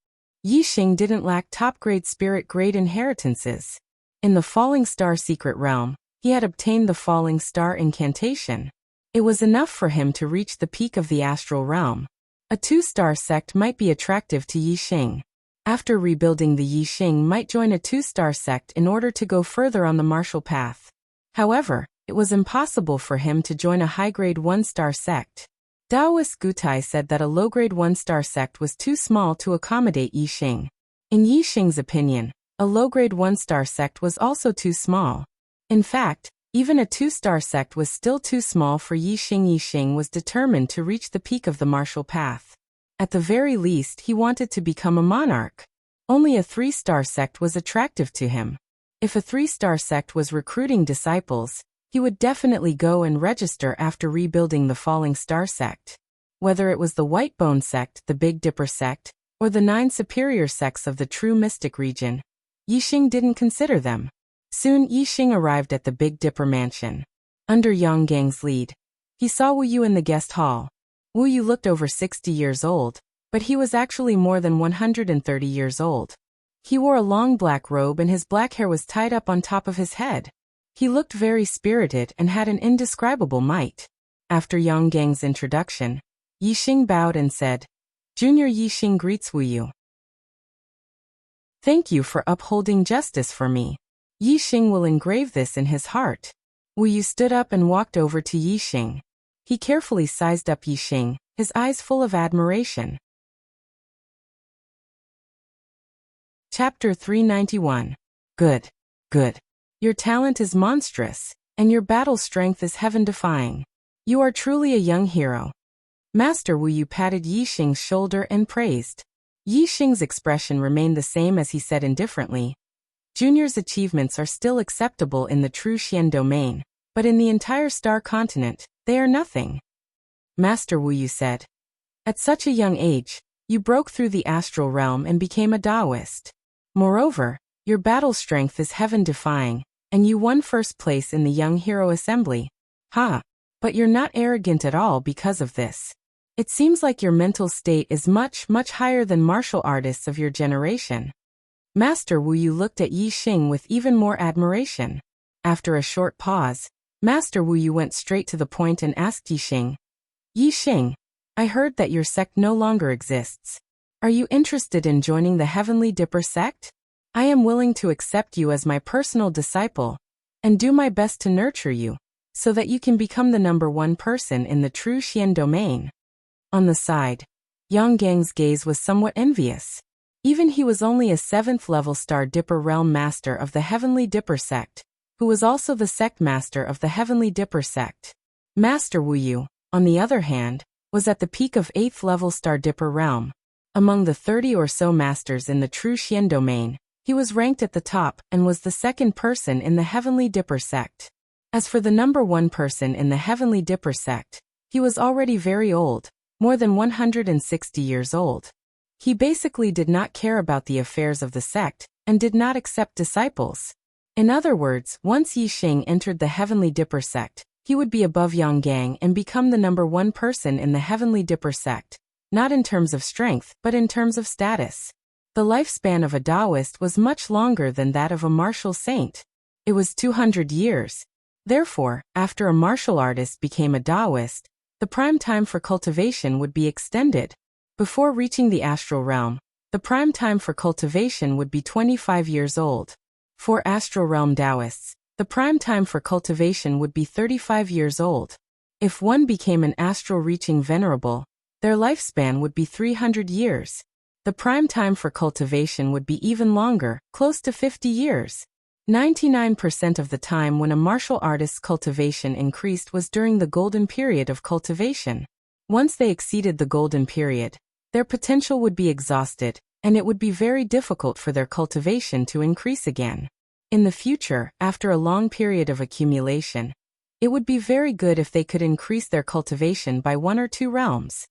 Yi Xing didn't lack top-grade spirit grade inheritances. In the Falling Star secret realm, he had obtained the Falling Star incantation. It was enough for him to reach the peak of the astral realm. A 2-star sect might be attractive to Yi Xing. After rebuilding, the Yi Xing might join a 2-star sect in order to go further on the martial path. However, it was impossible for him to join a high-grade 1-star sect. Taoist Gutai said that a low-grade 1-star sect was too small to accommodate Yi Xing. In Yi Xing's opinion, a low-grade 1-star sect was also too small. In fact, even a 2-star sect was still too small for Yi Xing. Yi Xing was determined to reach the peak of the martial path. At the very least, he wanted to become a monarch. Only a 3-star sect was attractive to him. If a 3-star sect was recruiting disciples, he would definitely go and register after rebuilding the Falling Star sect. Whether it was the White Bone sect, the Big Dipper sect, or the 9 superior sects of the true mystic region, Yi Xing didn't consider them. Soon Yi Xing arrived at the Big Dipper mansion. Under Yang Gang's lead, he saw Wu Yu in the guest hall. Wu Yu looked over 60 years old, but he was actually more than 130 years old. He wore a long black robe and his black hair was tied up on top of his head. He looked very spirited and had an indescribable might. After Yang Gang's introduction, Yi Xing bowed and said, Junior Yi Xing greets Wu Yu. Thank you for upholding justice for me. Yi Xing will engrave this in his heart. Wu Yu stood up and walked over to Yi Xing. He carefully sized up Yi Xing, his eyes full of admiration. Chapter 391. Good. Good. Your talent is monstrous, and your battle strength is heaven-defying. You are truly a young hero. Master Wu Yu patted Yi Xing's shoulder and praised. Yi Xing's expression remained the same as he said indifferently, Junior's achievements are still acceptable in the true Xian domain, but in the entire star continent, they are nothing. Master Wu Yu said. At such a young age, you broke through the astral realm and became a Taoist. Moreover, your battle strength is heaven-defying, and you won first place in the Young Hero Assembly. But you're not arrogant at all because of this. It seems like your mental state is much, much higher than martial artists of your generation. Master Wu Yu looked at Yi Xing with even more admiration. After a short pause, Master Wu Yu went straight to the point and asked Yi Xing, Yi Xing, I heard that your sect no longer exists. Are you interested in joining the Heavenly Dipper sect? I am willing to accept you as my personal disciple, and do my best to nurture you, so that you can become the #1 person in the true Xian domain. On the side, Yang Gang's gaze was somewhat envious. Even he was only a 7th level Star Dipper Realm Master of the Heavenly Dipper sect, who was also the sect master of the Heavenly Dipper sect. Master Wu Yu, on the other hand, was at the peak of 8th level Star Dipper Realm. Among the 30 or so masters in the true Xian domain, he was ranked at the top and was the second person in the Heavenly Dipper sect. As for the #1 person in the Heavenly Dipper sect, he was already very old, more than 160 years old. He basically did not care about the affairs of the sect, and did not accept disciples. In other words, once Yi Xing entered the Heavenly Dipper sect, he would be above Yang Gang and become the #1 person in the Heavenly Dipper sect, not in terms of strength, but in terms of status. The lifespan of a Taoist was much longer than that of a martial saint. It was 200 years. Therefore, after a martial artist became a Taoist, the prime time for cultivation would be extended. Before reaching the astral realm, the prime time for cultivation would be 25 years old. For astral realm Taoists, the prime time for cultivation would be 35 years old. If one became an astral reaching venerable, their lifespan would be 300 years. The prime time for cultivation would be even longer, close to 50 years. 99% of the time when a martial artist's cultivation increased was during the golden period of cultivation. Once they exceeded the golden period, their potential would be exhausted, and it would be very difficult for their cultivation to increase again. In the future, after a long period of accumulation, it would be very good if they could increase their cultivation by 1 or 2 realms.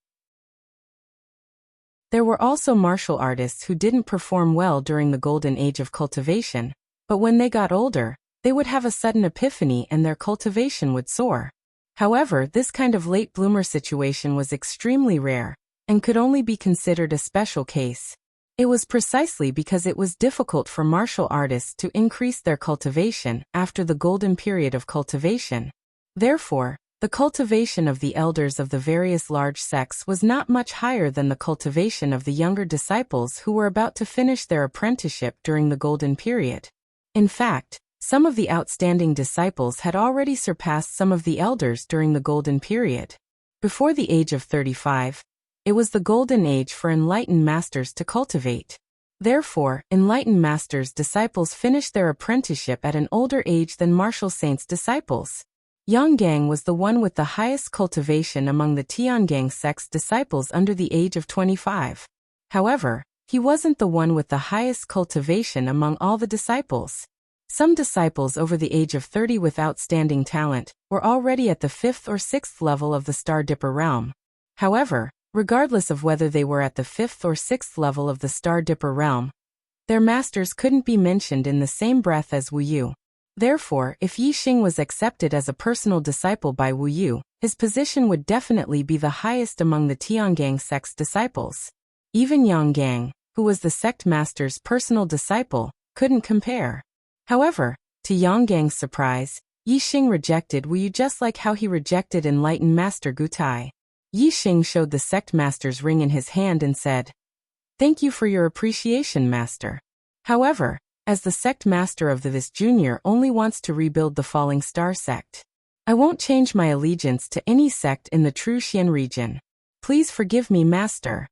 There were also martial artists who didn't perform well during the golden age of cultivation, but when they got older, they would have a sudden epiphany and their cultivation would soar. However, this kind of late bloomer situation was extremely rare, and could only be considered a special case. It was precisely because it was difficult for martial artists to increase their cultivation after the golden period of cultivation. Therefore, the cultivation of the elders of the various large sects was not much higher than the cultivation of the younger disciples who were about to finish their apprenticeship during the golden period. In fact, some of the outstanding disciples had already surpassed some of the elders during the golden period. Before the age of 35, it was the golden age for enlightened masters to cultivate. Therefore, enlightened masters' disciples finished their apprenticeship at an older age than martial saints' disciples. Yang Gang was the one with the highest cultivation among the Tiangang sect's disciples under the age of 25. However, he wasn't the one with the highest cultivation among all the disciples. Some disciples over the age of 30 with outstanding talent were already at the 5th or 6th level of the Star Dipper realm. However, regardless of whether they were at the 5th or 6th level of the Star Dipper realm, their masters couldn't be mentioned in the same breath as Wu Yu. Therefore, if Yi Xing was accepted as a personal disciple by Wu Yu, his position would definitely be the highest among the Tiangang sect's disciples. Even Yang Gang, who was the sect master's personal disciple, couldn't compare. However, to Yang Gang's surprise, Yi Xing rejected Wu Yu just like how he rejected enlightened Master Gu Tai. Yi Xing showed the sect master's ring in his hand and said, "Thank you for your appreciation, master. However, as the sect master of this junior only wants to rebuild the Falling Star sect, I won't change my allegiance to any sect in the true Xian region. Please forgive me, master."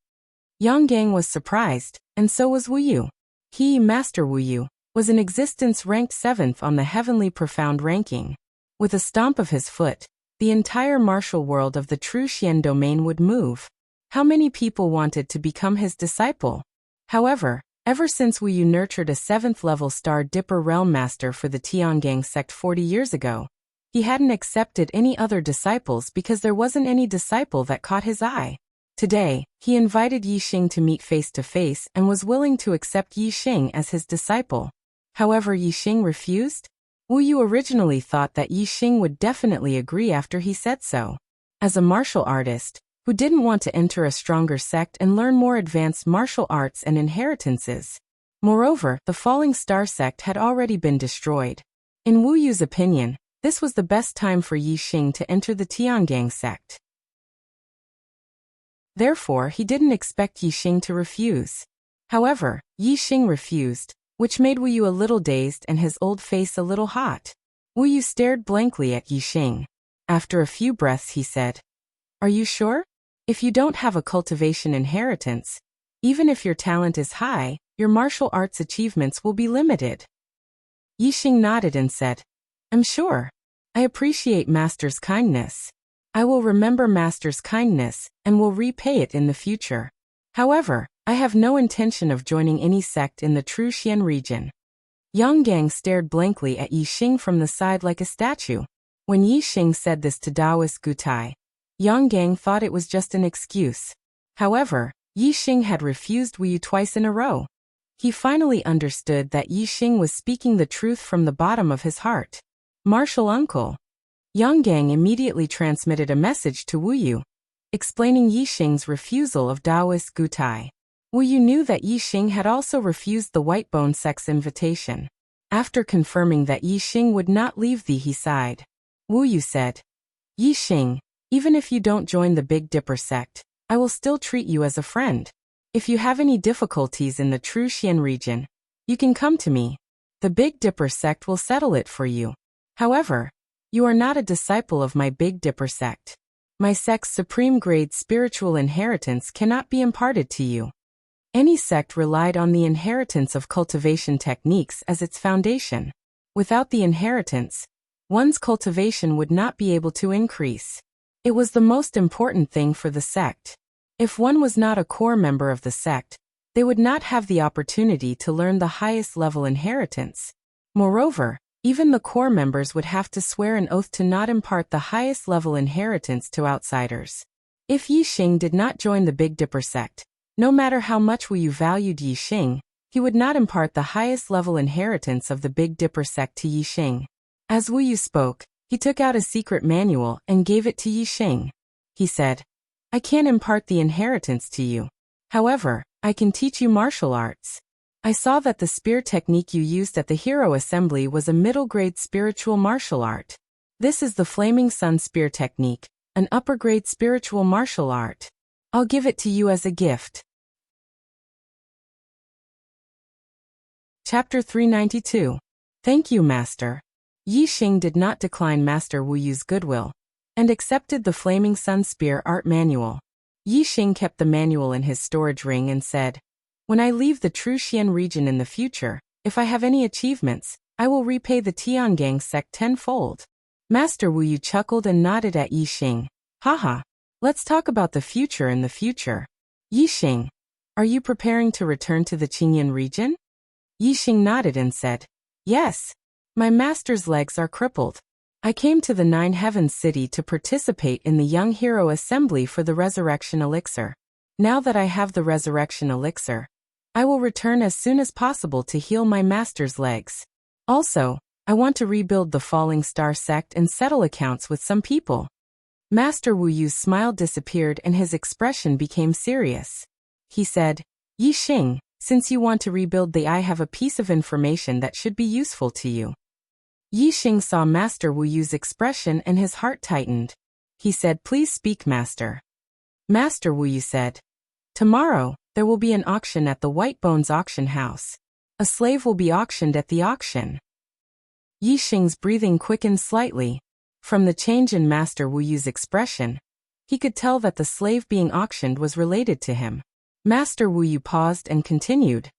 Yang Gang was surprised, and so was Wu Yu. He, Master Wu Yu, was in existence ranked 7th on the heavenly profound ranking. With a stomp of his foot, the entire martial world of the true Xian domain would move. How many people wanted to become his disciple? However, ever since Wu Yu nurtured a 7th-level Star Dipper Realm Master for the Tiangang sect 40 years ago, he hadn't accepted any other disciples because there wasn't any disciple that caught his eye. Today, he invited Yi Xing to meet face-to-face and was willing to accept Yi Xing as his disciple. However, Yi Xing refused. Wu Yu originally thought that Yi Xing would definitely agree after he said so. As a martial artist, who didn't want to enter a stronger sect and learn more advanced martial arts and inheritances. Moreover, the Falling Star sect had already been destroyed. In Wu Yu's opinion, this was the best time for Yi Xing to enter the Tiangang sect. Therefore, he didn't expect Yi Xing to refuse. However, Yi Xing refused, which made Wu Yu a little dazed and his old face a little hot. Wu Yu stared blankly at Yi Xing. After a few breaths he said, "Are you sure? If you don't have a cultivation inheritance, even if your talent is high, your martial arts achievements will be limited." Yi Xing nodded and said, "I'm sure. I appreciate Master's kindness. I will remember Master's kindness and will repay it in the future. However, I have no intention of joining any sect in the true Xian region." Yang Gang stared blankly at Yi Xing from the side like a statue. When Yi Xing said this to Taoist Gutai, Yang Gang thought it was just an excuse. However, Yi Xing had refused Wu Yu twice in a row. He finally understood that Yi Xing was speaking the truth from the bottom of his heart. "Martial uncle." Yang Gang immediately transmitted a message to Wu Yu, explaining Yi Xing's refusal of Taoist Gutai. Wu Yu knew that Yi Xing had also refused the Whitebone sect's invitation. After confirming that Yi Xing would not leave he sighed. Wu Yu said, "Yi Xing, even if you don't join the Big Dipper sect, I will still treat you as a friend. If you have any difficulties in the true Xian region, you can come to me. The Big Dipper sect will settle it for you. However, you are not a disciple of my Big Dipper sect. My sect's supreme grade spiritual inheritance cannot be imparted to you." Any sect relied on the inheritance of cultivation techniques as its foundation. Without the inheritance, one's cultivation would not be able to increase. It was the most important thing for the sect. If one was not a core member of the sect, they would not have the opportunity to learn the highest level inheritance. Moreover, even the core members would have to swear an oath to not impart the highest level inheritance to outsiders. If Yi Xing did not join the Big Dipper sect, no matter how much Wu Yu valued Yi Xing, he would not impart the highest level inheritance of the Big Dipper sect to Yi Xing. As Wu Yu spoke, he took out a secret manual and gave it to Yi Xing. He said, "I can't impart the inheritance to you. However, I can teach you martial arts. I saw that the spear technique you used at the Hero Assembly was a middle-grade spiritual martial art. This is the Flaming Sun Spear technique, an upper-grade spiritual martial art. I'll give it to you as a gift." Chapter 392. Thank you, Master. Yi Xing did not decline Master Wu Yu's goodwill, and accepted the Flaming Sun Spear art manual. Yi Xing kept the manual in his storage ring and said, "When I leave the true Xian region in the future, if I have any achievements, I will repay the Tiangang sect tenfold." Master Wu Yu chuckled and nodded at Yi Xing. "Haha, let's talk about the future in the future. Yi Xing, are you preparing to return to the Qingyan region?" Yi Xing nodded and said, "Yes. My master's legs are crippled. I came to the Nine Heavens city to participate in the Young Hero Assembly for the Resurrection Elixir. Now that I have the Resurrection Elixir, I will return as soon as possible to heal my master's legs. Also, I want to rebuild the Falling Star sect and settle accounts with some people." Master Wu Yu's smile disappeared and his expression became serious. He said, "Yi Xing, since you want to rebuild I have a piece of information that should be useful to you." Yi Xing saw Master Wu Yu's expression and his heart tightened. He said, "Please speak, Master." Master Wu Yu said, "Tomorrow, there will be an auction at the White Bones auction house. A slave will be auctioned at the auction." Yi Xing's breathing quickened slightly. From the change in Master Wu Yu's expression, he could tell that the slave being auctioned was related to him. Master Wu Yu paused and continued,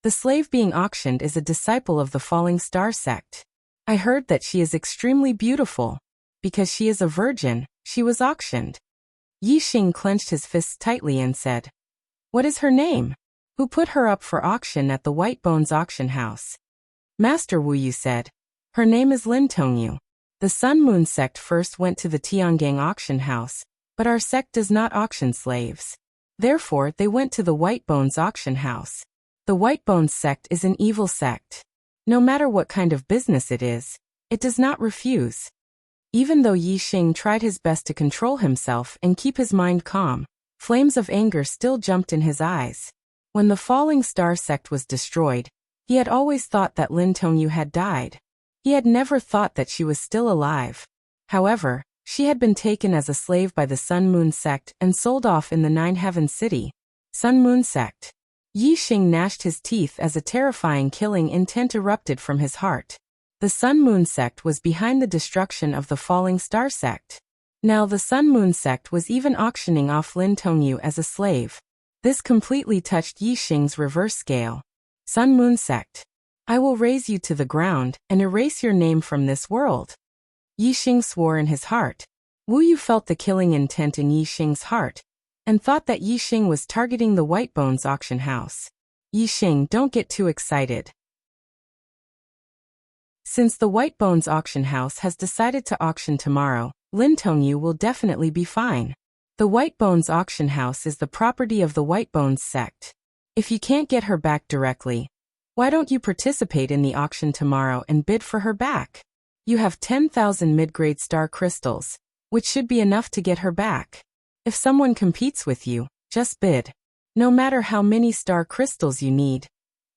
The slave being auctioned is a disciple of the Falling Star sect. I heard that she is extremely beautiful. Because she is a virgin, she was auctioned. Yi Xing clenched his fists tightly and said, "What is her name? Who put her up for auction at the White Bones auction house?" Master Wu Yu said, "Her name is Lin Tongyu. The Sun Moon sect first went to the Tiangang auction house, but our sect does not auction slaves. Therefore, they went to the White Bones auction house. The White Bones sect is an evil sect. No matter what kind of business it is, it does not refuse." Even though Yi Xing tried his best to control himself and keep his mind calm, flames of anger still jumped in his eyes. When the Falling Star sect was destroyed, he had always thought that Lin Tongyu had died. He had never thought that she was still alive. However, she had been taken as a slave by the Sun Moon sect and sold off in the Nine Heaven City. Sun Moon sect. Yi Xing gnashed his teeth as a terrifying killing intent erupted from his heart. The Sun Moon sect was behind the destruction of the Falling Star sect. Now the Sun Moon sect was even auctioning off Lin Tongyu as a slave. This completely touched Yi Xing's reverse scale. Sun Moon sect. I will raze you to the ground and erase your name from this world. Yi Xing swore in his heart. Wu Yu felt the killing intent in Yi Xing's heart, and thought that Yi Xing was targeting the White Bones auction house. Yi Xing, don't get too excited. Since the White Bones auction house has decided to auction tomorrow, Lin Tongyu will definitely be fine. The White Bones auction house is the property of the White Bones sect. If you can't get her back directly, why don't you participate in the auction tomorrow and bid for her back? You have 10,000 mid-grade star crystals, which should be enough to get her back. If someone competes with you, just bid. No matter how many star crystals you need,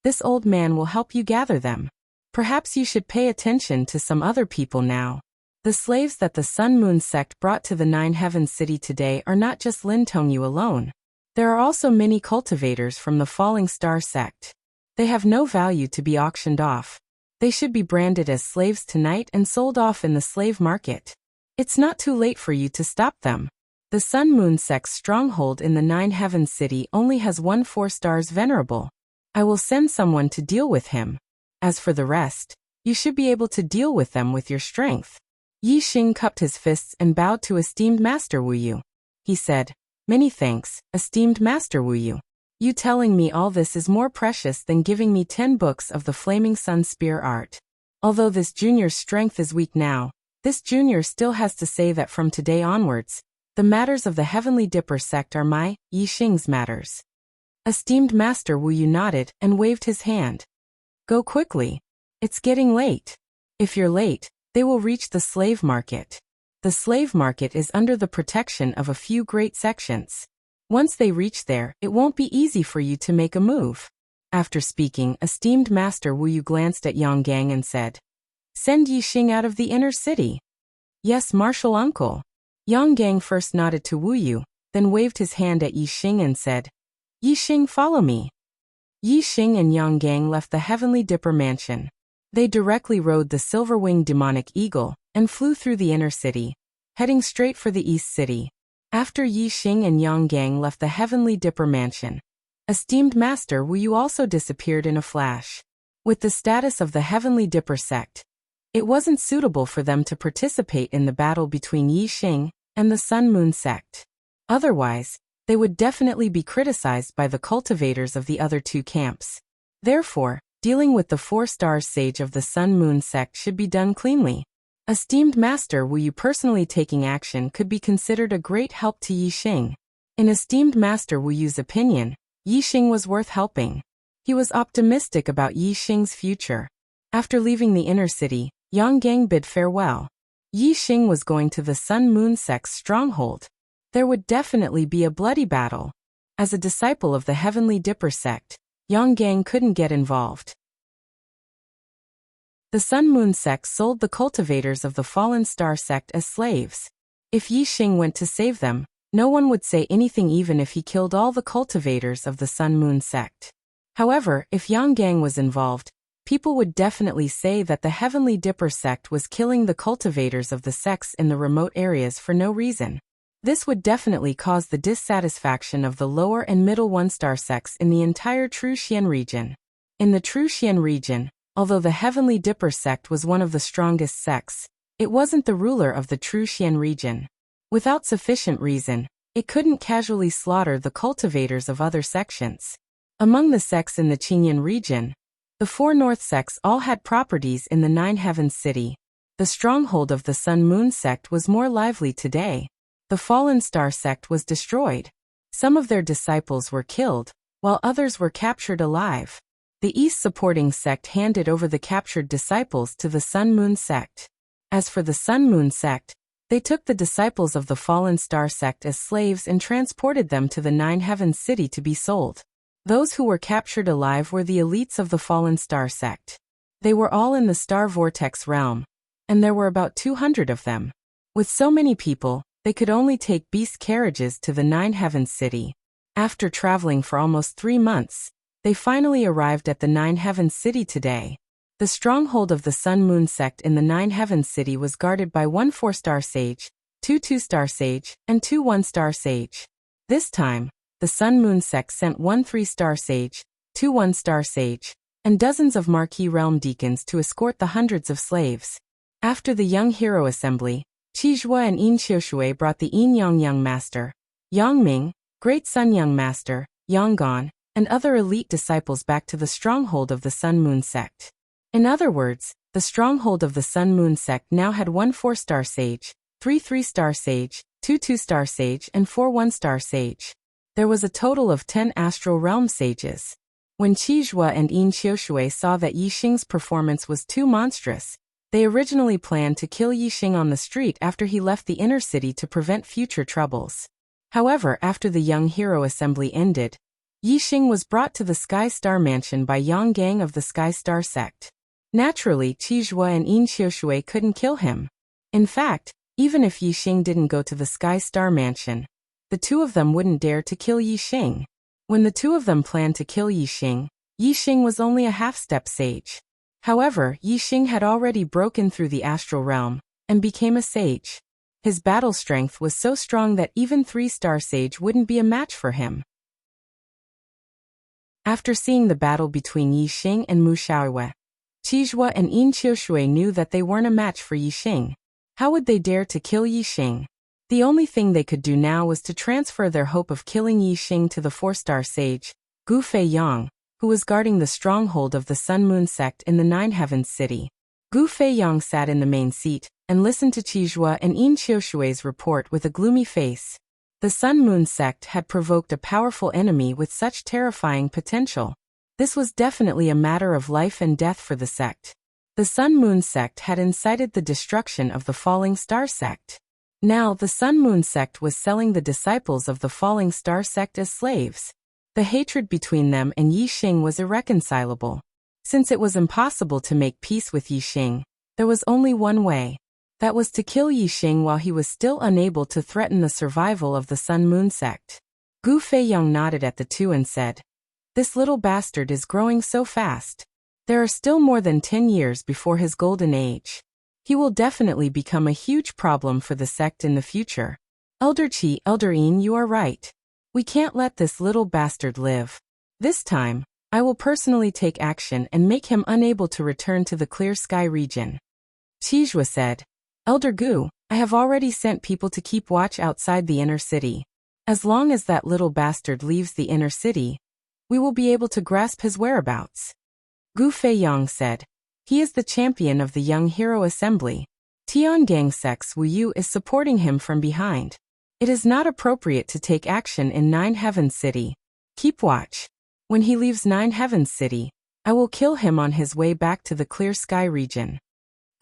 this old man will help you gather them. Perhaps you should pay attention to some other people now. The slaves that the Sun Moon sect brought to the Nine Heaven City today are not just Lin Tongyu alone. There are also many cultivators from the Falling Star sect. They have no value to be auctioned off. They should be branded as slaves tonight and sold off in the slave market. It's not too late for you to stop them. The Sun Moon sect's stronghold in the Nine Heaven City only has 1 4-stars venerable. I will send someone to deal with him. As for the rest, you should be able to deal with them with your strength. Yi Xing cupped his fists and bowed to esteemed Master Wu Yu. He said, "Many thanks, esteemed Master Wu Yu. You telling me all this is more precious than giving me 10 books of the Flaming Sun Spear art. Although this junior's strength is weak now, this junior still has to say that from today onwards, the matters of the Heavenly Dipper sect are my, Yi Xing's matters." Esteemed Master Wu Yu nodded and waved his hand. "Go quickly. It's getting late. If you're late, they will reach the slave market. The slave market is under the protection of a few great sections. Once they reach there, it won't be easy for you to make a move." After speaking, esteemed Master Wu Yu glanced at Yang Gang and said, "Send Yi Xing out of the inner city." "Yes, martial uncle." Yang Gang first nodded to Wu Yu, then waved his hand at Yi Xing and said, "Yi Xing, follow me." Yi Xing and Yang Gang left the Heavenly Dipper mansion. They directly rode the silver-winged demonic eagle and flew through the inner city, heading straight for the East City. After Yi Xing and Yang Gang left the Heavenly Dipper mansion, esteemed Master Wu Yu also disappeared in a flash. With the status of the Heavenly Dipper sect, it wasn't suitable for them to participate in the battle between Yi Xing and the Sun Moon sect. Otherwise, they would definitely be criticized by the cultivators of the other two camps. Therefore, dealing with the 4-stars sage of the Sun Moon sect should be done cleanly. Esteemed Master Wu Yu personally taking action could be considered a great help to Yi Xing. In esteemed Master Wu Yu's opinion, Yi Xing was worth helping. He was optimistic about Yi Xing's future. After leaving the inner city, Yang Gang bid farewell. Yi Xing was going to the Sun Moon sect's stronghold. There would definitely be a bloody battle. As a disciple of the Heavenly Dipper sect, Yang Gang couldn't get involved. The Sun Moon sect sold the cultivators of the Fallen Star sect as slaves. If Yi Xing went to save them, no one would say anything even if he killed all the cultivators of the Sun Moon sect. However, if Yang Gang was involved, people would definitely say that the Heavenly Dipper sect was killing the cultivators of the sects in the remote areas for no reason. This would definitely cause the dissatisfaction of the lower and middle 1-star sects in the entire True Xian region. In the Truxian region, although the Heavenly Dipper sect was one of the strongest sects, it wasn't the ruler of the Truxian region. Without sufficient reason, it couldn't casually slaughter the cultivators of other sections. Among the sects in the Qinyan region, the 4 North sects all had properties in the 9 Heavens city. The stronghold of the Sun-Moon sect was more lively today. The Fallen Star sect was destroyed. Some of their disciples were killed, while others were captured alive. The East supporting sect handed over the captured disciples to the Sun-Moon sect. As for the Sun-Moon sect, they took the disciples of the Fallen Star sect as slaves and transported them to the 9 Heavens city to be sold. Those who were captured alive were the elites of the Fallen Star sect. They were all in the Star Vortex realm, and there were about 200 of them. With so many people, they could only take beast carriages to the 9 Heavens city. After traveling for almost 3 months, they finally arrived at the 9 Heavens city today. The stronghold of the Sun-Moon sect in the 9 Heavens city was guarded by 1 4-star sage, 2 2-star sage, and 2 1-star sage. This time, the Sun-Moon sect sent 1 3-star sage, 2 1-star sage, and dozens of marquee realm deacons to escort the hundreds of slaves. After the Young Hero Assembly, Qizhua and Yin Xiushui brought the Yin Yang Young Master, Yang Ming, Great Sun Young Master, Yang Gon, and other elite disciples back to the stronghold of the Sun-Moon sect. In other words, the stronghold of the Sun-Moon sect now had 1 4-star sage, 3 3-star sage, 2 2-star sage, and 4 1-star sage. There was a total of 10 astral realm sages. When Qizhua and Yin Xiushui saw that Yixing's performance was too monstrous, they originally planned to kill Yixing on the street after he left the inner city to prevent future troubles. However, after the Young Hero Assembly ended, Yixing was brought to the Sky Star Mansion by Yang Gang of the Sky Star sect. Naturally, Qizhua and Yin Xiushui couldn't kill him. In fact, even if Yixing didn't go to the Sky Star Mansion, the two of them wouldn't dare to kill Yixing. When the two of them planned to kill Yixing, Yixing was only a half-step sage. However, Yixing had already broken through the astral realm and became a sage. His battle strength was so strong that even 3-star sage wouldn't be a match for him. After seeing the battle between Yixing and Mu Xiaoyue, Qizhua and Yin Xiushui knew that they weren't a match for Yixing. How would they dare to kill Yixing? The only thing they could do now was to transfer their hope of killing Yixing to the 4-star sage, Gu Feiyang, who was guarding the stronghold of the Sun-Moon sect in the 9 Heavens city. Gu Feiyang sat in the main seat and listened to Qizhua and Yin Xiushui's report with a gloomy face. The Sun-Moon sect had provoked a powerful enemy with such terrifying potential. This was definitely a matter of life and death for the sect. The Sun-Moon sect had incited the destruction of the Falling Star sect. Now the Sun-Moon sect was selling the disciples of the Falling Star sect as slaves. The hatred between them and Yixing was irreconcilable. Since it was impossible to make peace with Yixing, there was only one way. That was to kill Yixing while he was still unable to threaten the survival of the Sun-Moon sect. Gu Feiyang nodded at the two and said, "This little bastard is growing so fast. There are still more than 10 years before his golden age. He will definitely become a huge problem for the sect in the future. Elder Qi, Elder Yin, you are right. We can't let this little bastard live. This time, I will personally take action and make him unable to return to the Clear Sky region." Qizhua said, "Elder Gu, I have already sent people to keep watch outside the inner city. As long as that little bastard leaves the inner city, we will be able to grasp his whereabouts." Gu Feiyang said, "He is the champion of the Young Hero Assembly. Tiangang Sect's Wu Yu is supporting him from behind. It is not appropriate to take action in 9 Heavens City. Keep watch. When he leaves 9 Heavens City, I will kill him on his way back to the Clear Sky region."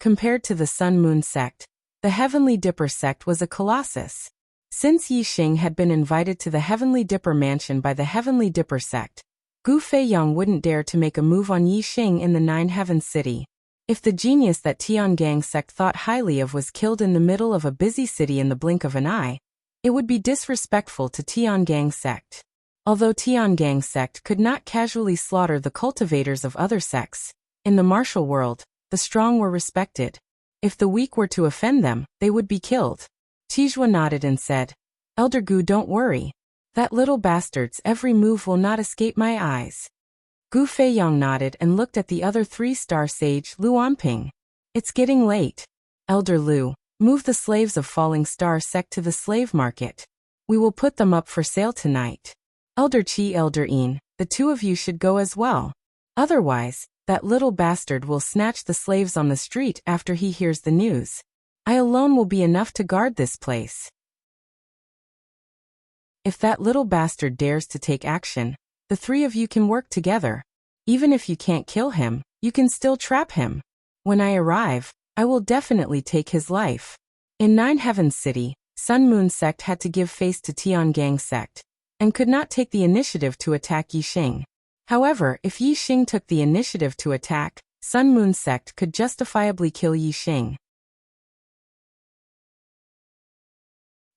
Compared to the Sun-Moon sect, the Heavenly Dipper sect was a colossus. Since Yixing had been invited to the Heavenly Dipper mansion by the Heavenly Dipper sect, Gu Feiyang wouldn't dare to make a move on Yixing in the 9 Heavens city. If the genius that Tiangang sect thought highly of was killed in the middle of a busy city in the blink of an eye, it would be disrespectful to Tiangang sect. Although Tiangang sect could not casually slaughter the cultivators of other sects, in the martial world, the strong were respected. If the weak were to offend them, they would be killed. Qizhua nodded and said, "Elder Gu, don't worry. That little bastard's every move will not escape my eyes." Gu Feiyang nodded and looked at the other three-star sage Lu Anping. It's getting late. Elder Lu, move the slaves of Falling Star sect to the slave market. We will put them up for sale tonight. Elder Qi, Elder Yin, the two of you should go as well. Otherwise, that little bastard will snatch the slaves on the street after he hears the news. I alone will be enough to guard this place. If that little bastard dares to take action, the three of you can work together. Even if you can't kill him, you can still trap him. When I arrive, I will definitely take his life. In Nine Heavens City, Sun Moon sect had to give face to Tiangang sect, and could not take the initiative to attack Yixing. However, if Yixing took the initiative to attack, Sun Moon sect could justifiably kill Yixing.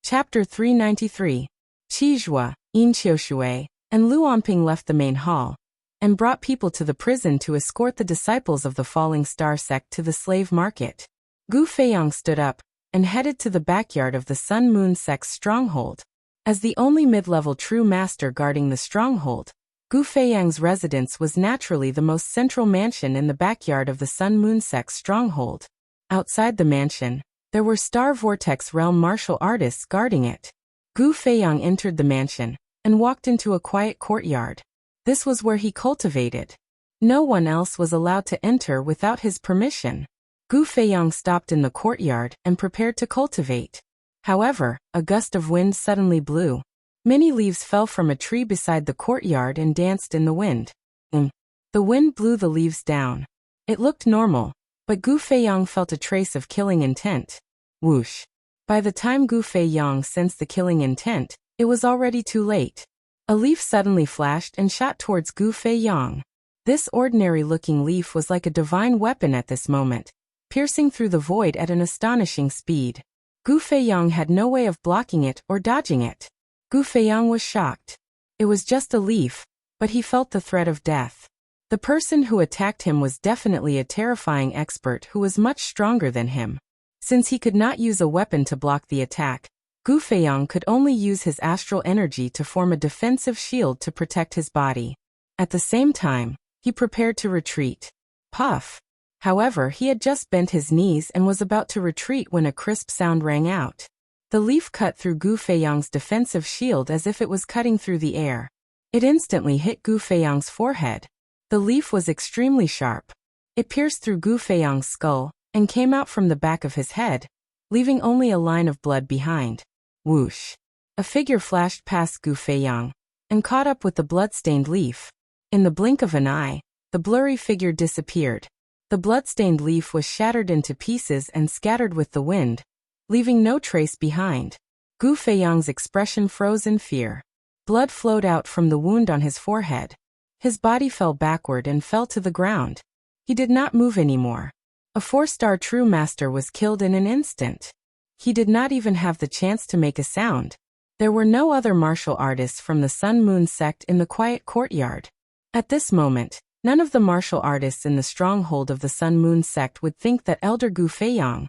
Chapter 393. Qizhua, Yin Qiushui, and Lu Anping left the main hall, and brought people to the prison to escort the disciples of the Falling Star sect to the slave market. Gu Feiyang stood up, and headed to the backyard of the Sun Moon sect's stronghold. As the only mid-level true master guarding the stronghold, Gu Feiyang's residence was naturally the most central mansion in the backyard of the Sun Moon sect's stronghold. Outside the mansion, there were Star Vortex Realm martial artists guarding it. Gu Feiyang entered the mansion, and walked into a quiet courtyard. This was where he cultivated. No one else was allowed to enter without his permission. Gu Feiyang stopped in the courtyard and prepared to cultivate. However, a gust of wind suddenly blew. Many leaves fell from a tree beside the courtyard and danced in the wind. The wind blew the leaves down. It looked normal, but Gu Feiyang felt a trace of killing intent. Whoosh! By the time Gu Feiyang sensed the killing intent, it was already too late. A leaf suddenly flashed and shot towards Gu Feiyang. This ordinary-looking leaf was like a divine weapon at this moment, piercing through the void at an astonishing speed. Gu Feiyang had no way of blocking it or dodging it. Gu Feiyang was shocked. It was just a leaf, but he felt the threat of death. The person who attacked him was definitely a terrifying expert who was much stronger than him. Since he could not use a weapon to block the attack, Gu Feiyang could only use his astral energy to form a defensive shield to protect his body. At the same time, he prepared to retreat. Puff! However, he had just bent his knees and was about to retreat when a crisp sound rang out. The leaf cut through Gu Feiyang's defensive shield as if it was cutting through the air. It instantly hit Gu Feiyang's forehead. The leaf was extremely sharp. It pierced through Gu Feiyang's skull, and came out from the back of his head, leaving only a line of blood behind. Whoosh! A figure flashed past Gu Feiyang, and caught up with the blood-stained leaf. In the blink of an eye, the blurry figure disappeared. The blood-stained leaf was shattered into pieces and scattered with the wind, leaving no trace behind. Gu Feiyang's expression froze in fear. Blood flowed out from the wound on his forehead. His body fell backward and fell to the ground. He did not move anymore. A 4-star true master was killed in an instant. He did not even have the chance to make a sound. There were no other martial artists from the Sun Moon sect in the quiet courtyard. At this moment, none of the martial artists in the stronghold of the Sun Moon sect would think that Elder Gu Feiyang,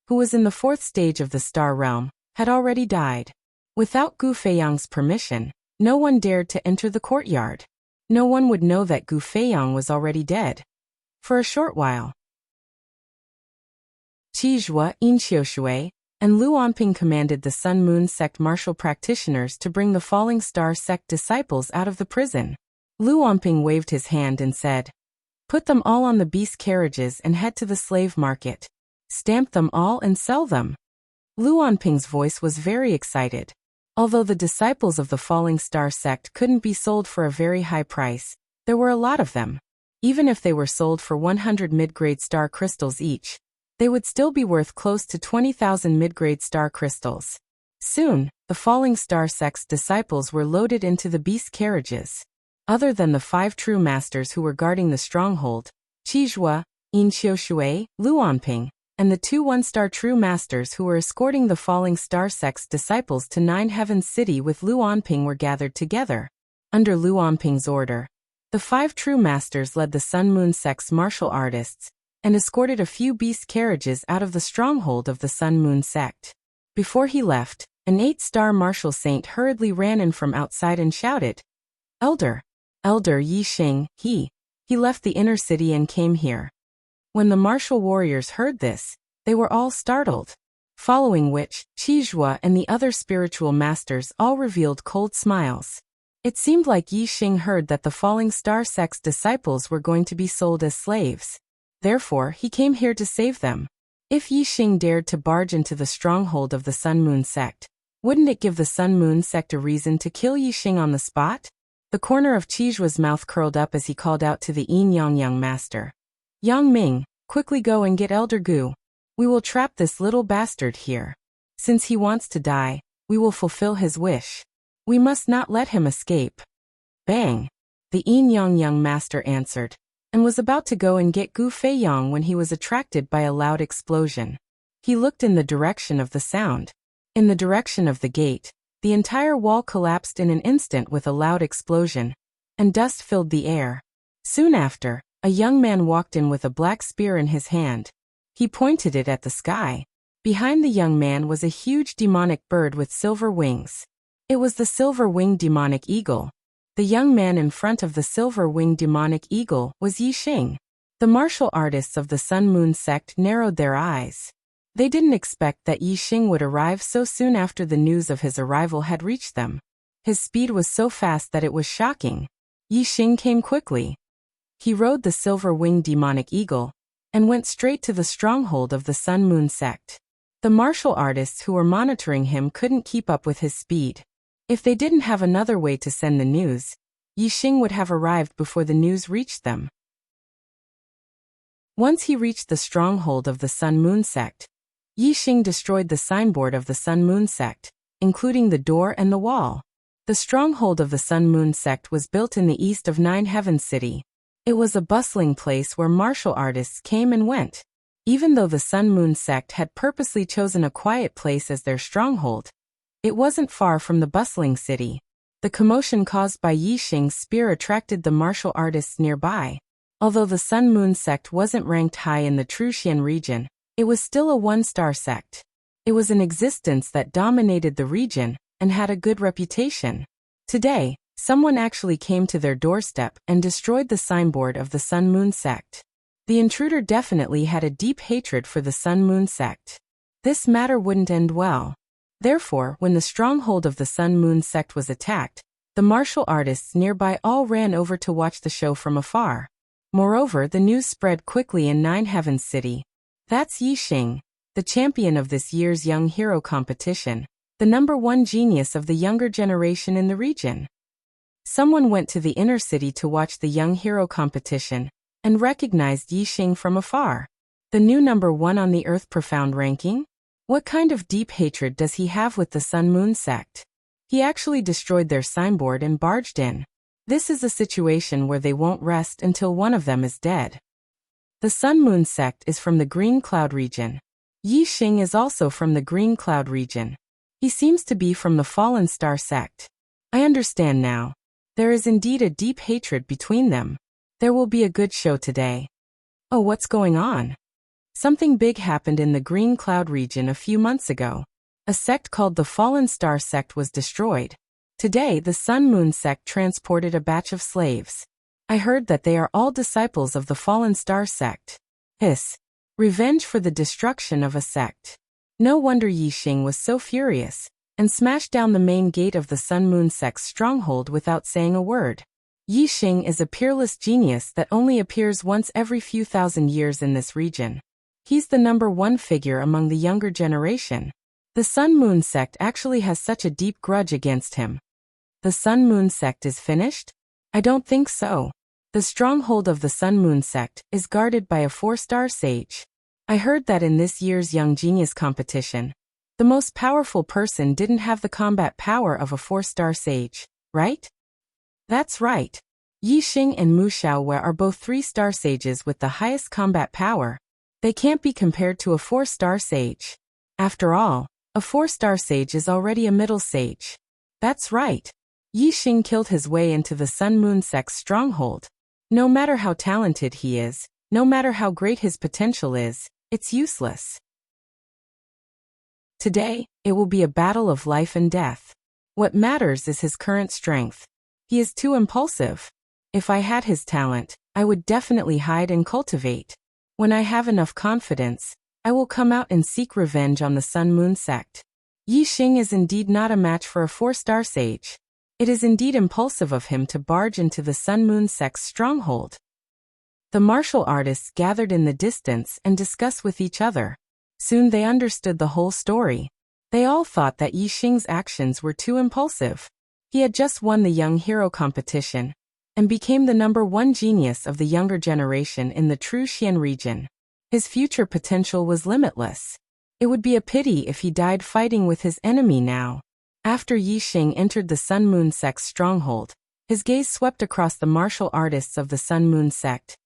who was in the 4th stage of the Star Realm, had already died. Without Gu Feiyang's permission, no one dared to enter the courtyard. No one would know that Gu Feiyang was already dead. For a short while, Qizhua, Yin Qiushui, and Lu Anping commanded the Sun Moon sect martial practitioners to bring the Falling Star sect disciples out of the prison. Lu Anping waved his hand and said, "Put them all on the beast carriages and head to the slave market. Stamp them all and sell them." Lu Anping's voice was very excited. Although the disciples of the Falling Star sect couldn't be sold for a very high price, there were a lot of them. Even if they were sold for 100 mid-grade star crystals each, they would still be worth close to 20,000 mid-grade star crystals. Soon, the Falling Star sect's disciples were loaded into the beast carriages. Other than the 5 true masters who were guarding the stronghold, Qizhua, Yin Qiushui, Lu Anping, and the 2 1-star true masters who were escorting the Falling Star sect's disciples to Nine Heavens City with Lu Anping were gathered together. Under Lu Anping's order, the 5 true masters led the Sun Moon sect's martial artists, and escorted a few beast carriages out of the stronghold of the Sun Moon sect. Before he left, an 8-star martial saint hurriedly ran in from outside and shouted, "Elder, Elder Yi Xing, he left the inner city and came here. When the martial warriors heard this, they were all startled. Following which, Qizhua and the other spiritual masters all revealed cold smiles. It seemed like Yi Xing heard that the Falling Star sect's disciples were going to be sold as slaves. Therefore, he came here to save them. If Yi Xing dared to barge into the stronghold of the Sun Moon sect, wouldn't it give the Sun Moon sect a reason to kill Yi Xing on the spot? The corner of Qizhua's mouth curled up as he called out to the Yin Yang Yang master. Yang Ming, quickly go and get Elder Gu. We will trap this little bastard here. Since he wants to die, we will fulfill his wish. We must not let him escape. Bang! The Yin Yang Yang master answered, and was about to go and get Gu Feiyang when he was attracted by a loud explosion. He looked in the direction of the sound. In the direction of the gate, the entire wall collapsed in an instant with a loud explosion, and dust filled the air. Soon after, a young man walked in with a black spear in his hand. He pointed it at the sky. Behind the young man was a huge demonic bird with silver wings. It was the silver-winged demonic eagle. The young man in front of the silver-winged demonic eagle was Yi Xing. The martial artists of the Sun Moon sect narrowed their eyes. They didn't expect that Yi Xing would arrive so soon after the news of his arrival had reached them. His speed was so fast that it was shocking. Yi Xing came quickly. He rode the silver-winged demonic eagle and went straight to the stronghold of the Sun Moon sect. The martial artists who were monitoring him couldn't keep up with his speed. If they didn't have another way to send the news, Yi Xing would have arrived before the news reached them. Once he reached the stronghold of the Sun Moon sect, Yi Xing destroyed the signboard of the Sun Moon sect, including the door and the wall. The stronghold of the Sun Moon sect was built in the east of Nine Heavens City. It was a bustling place where martial artists came and went. Even though the Sun Moon sect had purposely chosen a quiet place as their stronghold, it wasn't far from the bustling city. The commotion caused by Yi Xing's spear attracted the martial artists nearby. Although the Sun Moon sect wasn't ranked high in the Truxian region, it was still a one-star sect. It was an existence that dominated the region and had a good reputation. Today, someone actually came to their doorstep and destroyed the signboard of the Sun Moon sect. The intruder definitely had a deep hatred for the Sun Moon sect. This matter wouldn't end well. Therefore, when the stronghold of the Sun Moon sect was attacked, the martial artists nearby all ran over to watch the show from afar. Moreover, the news spread quickly in Nine Heavens City. That's Yi Xing, the champion of this year's Young Hero competition, the #1 genius of the younger generation in the region. Someone went to the inner city to watch the Young Hero competition and recognized Yi Xing from afar. The new #1 on the Earth Profound ranking? What kind of deep hatred does he have with the Sun Moon sect? He actually destroyed their signboard and barged in. This is a situation where they won't rest until one of them is dead. The Sun Moon sect is from the Green Cloud region. Yi Xing is also from the Green Cloud region. He seems to be from the Fallen Star sect. I understand now. There is indeed a deep hatred between them. There will be a good show today. Oh, what's going on? Something big happened in the Green Cloud region a few months ago. A sect called the Fallen Star sect was destroyed. Today, the Sun Moon sect transported a batch of slaves. I heard that they are all disciples of the Fallen Star sect. Revenge for the destruction of a sect. No wonder Yi Xing was so furious, and smashed down the main gate of the Sun Moon sect's stronghold without saying a word. Yi Xing is a peerless genius that only appears once every few thousand years in this region. He's the #1 figure among the younger generation. The Sun Moon sect actually has such a deep grudge against him. The Sun Moon sect is finished? I don't think so. The stronghold of the Sun Moon sect is guarded by a 4-star sage. I heard that in this year's Young Genius competition, the most powerful person didn't have the combat power of a 4-star sage, right? That's right. Yi Xing and Mu Xiaowei are both 3-star sages with the highest combat power. They can't be compared to a 4-star sage. After all, a 4-star sage is already a middle sage. That's right. Yi Xing killed his way into the Sun Moon sect's stronghold. No matter how talented he is, no matter how great his potential is, it's useless. Today, it will be a battle of life and death. What matters is his current strength. He is too impulsive. If I had his talent, I would definitely hide and cultivate. When I have enough confidence, I will come out and seek revenge on the Sun Moon sect. Yi Xing is indeed not a match for a 4-star sage. It is indeed impulsive of him to barge into the Sun Moon sect's stronghold. The martial artists gathered in the distance and discussed with each other. Soon they understood the whole story. They all thought that Yi Xing's actions were too impulsive. He had just won the Young Hero competition and became the #1 genius of the younger generation in the True Xian region. His future potential was limitless. It would be a pity if he died fighting with his enemy now. After Yi Xing entered the Sun Moon sect's stronghold, his gaze swept across the martial artists of the Sun Moon sect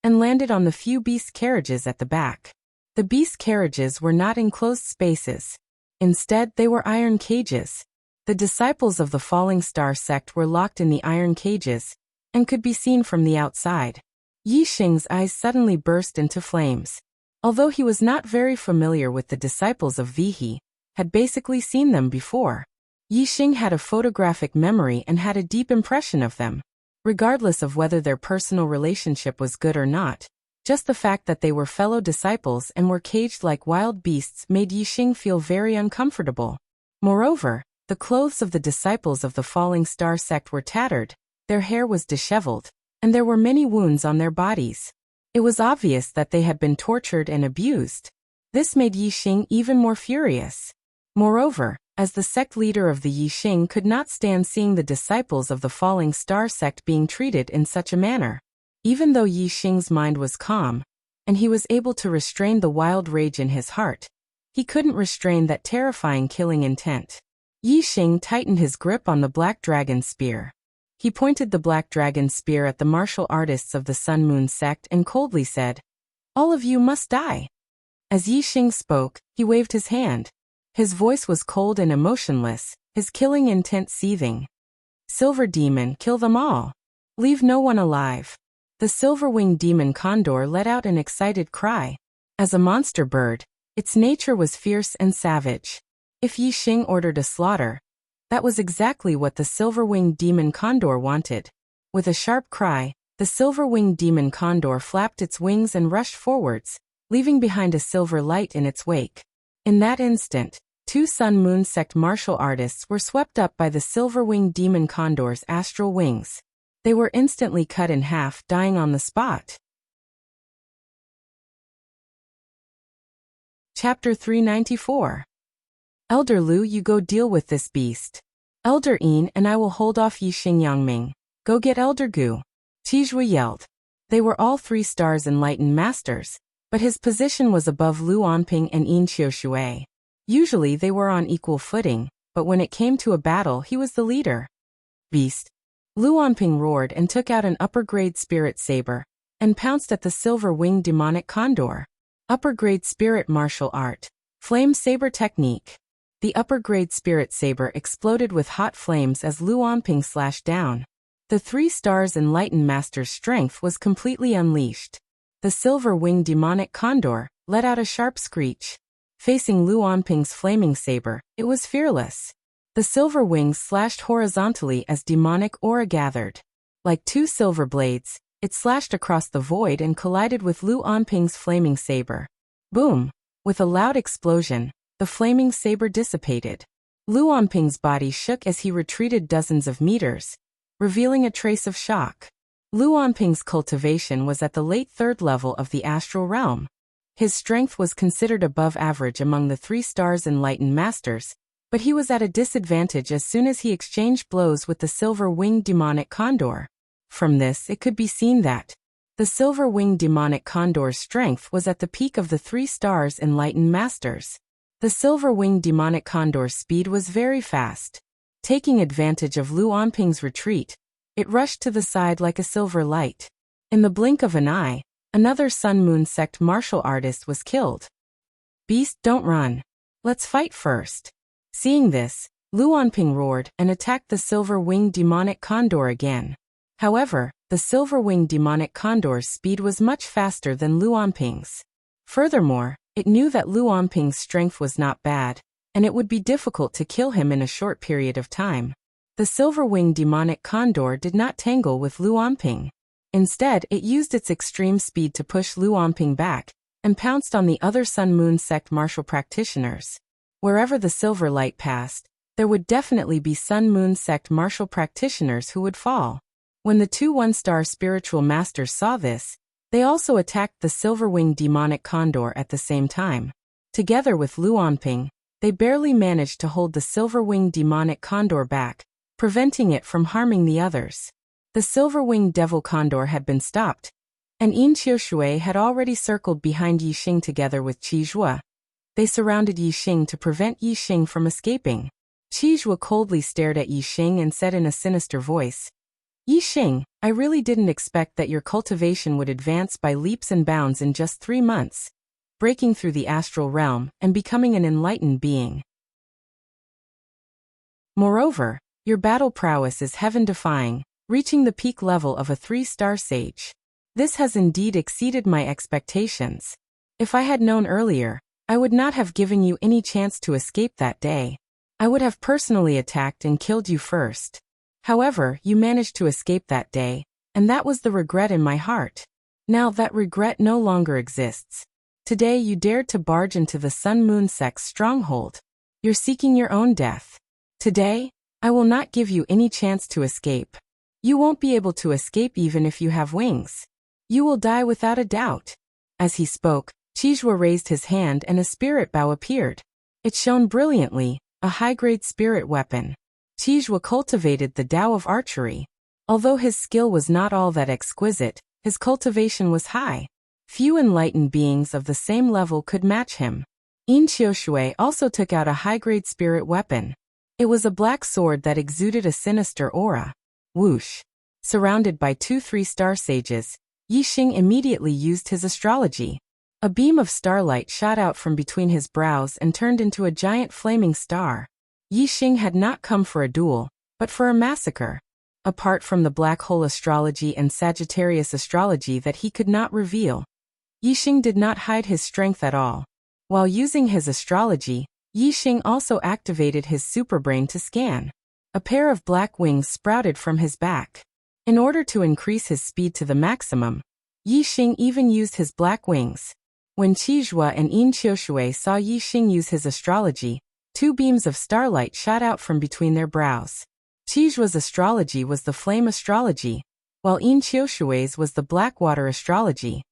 and landed on the few beast carriages at the back. The beast carriages were not enclosed spaces. Instead, they were iron cages. The disciples of the Falling Star sect were locked in the iron cages and could be seen from the outside. Yi Xing's eyes suddenly burst into flames. Although he was not very familiar with the disciples of Vihi, had basically seen them before. Yi Xing had a photographic memory and had a deep impression of them. Regardless of whether their personal relationship was good or not, just the fact that they were fellow disciples and were caged like wild beasts made Yi Xing feel very uncomfortable. Moreover, the clothes of the disciples of the Falling Star sect were tattered, their hair was disheveled, and there were many wounds on their bodies. It was obvious that they had been tortured and abused. This made Yi Xing even more furious. Moreover, as the sect leader of the Yi Xing could not stand seeing the disciples of the Falling Star sect being treated in such a manner. Even though Yi Xing's mind was calm, and he was able to restrain the wild rage in his heart, he couldn't restrain that terrifying killing intent. Yi Xing tightened his grip on the Black Dragon Spear. He pointed the Black Dragon Spear at the martial artists of the Sun Moon sect and coldly said, "All of you must die." As Yi Xing spoke, he waved his hand. His voice was cold and emotionless, his killing intent seething. "Silver Demon, kill them all. Leave no one alive." The silver-winged demon condor let out an excited cry. As a monster bird, its nature was fierce and savage. If Yi Xing ordered a slaughter, that was exactly what the silver-winged demon condor wanted. With a sharp cry, the silver-winged demon condor flapped its wings and rushed forwards, leaving behind a silver light in its wake. In that instant, 2 Sun Moon sect martial artists were swept up by the silver-winged demon condor's astral wings. They were instantly cut in half, dying on the spot. Chapter 394. Elder Lu, you go deal with this beast. Elder Yin and I will hold off Yi Xing Yangming. Go get Elder Gu. Tizhui yelled. They were all 3 stars enlightened masters, but his position was above Lu Onping and Yin Qiushui. Usually they were on equal footing, but when it came to a battle he was the leader. Beast. Lu Onping roared and took out an upper-grade spirit saber, and pounced at the silver-winged demonic condor. Upper-grade spirit martial art. Flame saber technique. The upper-grade spirit saber exploded with hot flames as Lu Onping slashed down. The 3 stars enlightened master's strength was completely unleashed. The silver-winged demonic condor let out a sharp screech. Facing Lu Onping's flaming saber, it was fearless. The silver wings slashed horizontally as demonic aura gathered. Like 2 silver blades, it slashed across the void and collided with Lu Onping's flaming saber. Boom! With a loud explosion, the flaming saber dissipated. Lu Onping's body shook as he retreated dozens of meters, revealing a trace of shock. Lu Onping's cultivation was at the late 3rd level of the astral realm. His strength was considered above average among the 3 stars enlightened masters, but he was at a disadvantage as soon as he exchanged blows with the silver-winged demonic condor. From this it could be seen that the silver-winged demonic condor's strength was at the peak of the 3 stars enlightened masters. The silver-winged demonic condor's speed was very fast. Taking advantage of Lu Onping's retreat, it rushed to the side like a silver light. In the blink of an eye, another Sun Moon sect martial artist was killed. Beast, don't run. Let's fight first. Seeing this, Lu Onping roared and attacked the silver-winged demonic condor again. However, the silver-winged demonic condor's speed was much faster than Lu Onping's. Furthermore, it knew that Lu Onping's strength was not bad, and it would be difficult to kill him in a short period of time. The silver-winged demonic condor did not tangle with Lu Onping. Instead, it used its extreme speed to push Lu Onping back and pounced on the other Sun Moon sect martial practitioners. Wherever the silver light passed, there would definitely be Sun Moon sect martial practitioners who would fall. When the two one-star spiritual masters saw this, they also attacked the silver-winged demonic condor at the same time. Together with Lu Onping, they barely managed to hold the silver-winged demonic condor back, preventing it from harming the others. The silver-winged devil condor had been stopped, and Yin Qiushui had already circled behind Yixing together with Qizhua. They surrounded Yixing to prevent Yixing from escaping. Qizhua coldly stared at Yixing and said in a sinister voice, "Yixing, I really didn't expect that your cultivation would advance by leaps and bounds in just 3 months, breaking through the astral realm and becoming an enlightened being. Moreover, your battle prowess is heaven-defying, reaching the peak level of a 3-star sage. This has indeed exceeded my expectations. If I had known earlier, I would not have given you any chance to escape that day. I would have personally attacked and killed you first. However, you managed to escape that day, and that was the regret in my heart. Now that regret no longer exists. Today you dared to barge into the Sun Moon sect's stronghold. You're seeking your own death. Today, I will not give you any chance to escape. You won't be able to escape even if you have wings. You will die without a doubt." As he spoke, Qizhua raised his hand and a spirit bow appeared. It shone brilliantly, a high-grade spirit weapon. Qizhua cultivated the Tao of archery. Although his skill was not all that exquisite, his cultivation was high. Few enlightened beings of the same level could match him. Yin Qiushui also took out a high-grade spirit weapon. It was a black sword that exuded a sinister aura. Whoosh! Surrounded by 2 3-star sages, Yixing immediately used his astrology. A beam of starlight shot out from between his brows and turned into a giant flaming star. Yixing had not come for a duel, but for a massacre. Apart from the black hole astrology and Sagittarius astrology that he could not reveal, Yixing did not hide his strength at all. While using his astrology, Yixing also activated his superbrain to scan. A pair of black wings sprouted from his back. In order to increase his speed to the maximum, Yixing even used his black wings. When Qizhua and Yin Qiushui saw Yixing use his astrology, 2 beams of starlight shot out from between their brows. Qizhua's astrology was the flame astrology, while Yin Qiushui's was the black water astrology.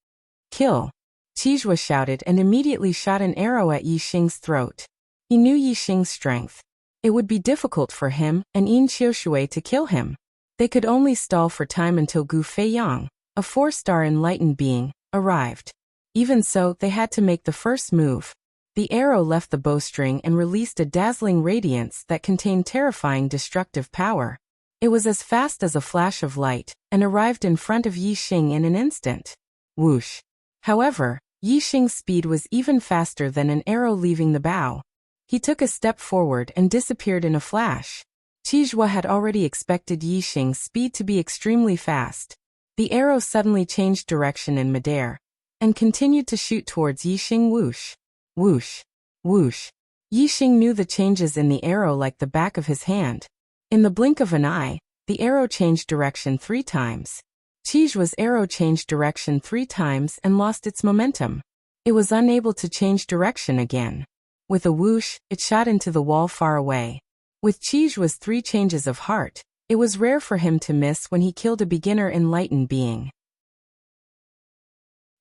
"Kill!" Qizhua shouted and immediately shot an arrow at Yixing's throat. He knew Yixing's strength. It would be difficult for him and Yin Qiushui to kill him. They could only stall for time until Gu Feiyang, a 4-star enlightened being, arrived. Even so, they had to make the first move. The arrow left the bowstring and released a dazzling radiance that contained terrifying destructive power. It was as fast as a flash of light, and arrived in front of Yixing in an instant. Whoosh! However, Yixing's speed was even faster than an arrow leaving the bow. He took a step forward and disappeared in a flash. Qizhua had already expected Yixing's speed to be extremely fast. The arrow suddenly changed direction in midair, and continued to shoot towards Yixing. Whoosh! Whoosh! Whoosh! Yixing knew the changes in the arrow like the back of his hand. In the blink of an eye, the arrow changed direction 3 times. Qizhua's arrow changed direction 3 times and lost its momentum. It was unable to change direction again. With a whoosh, it shot into the wall far away. With Qizhua's 3 changes of heart, it was rare for him to miss when he killed a beginner enlightened being.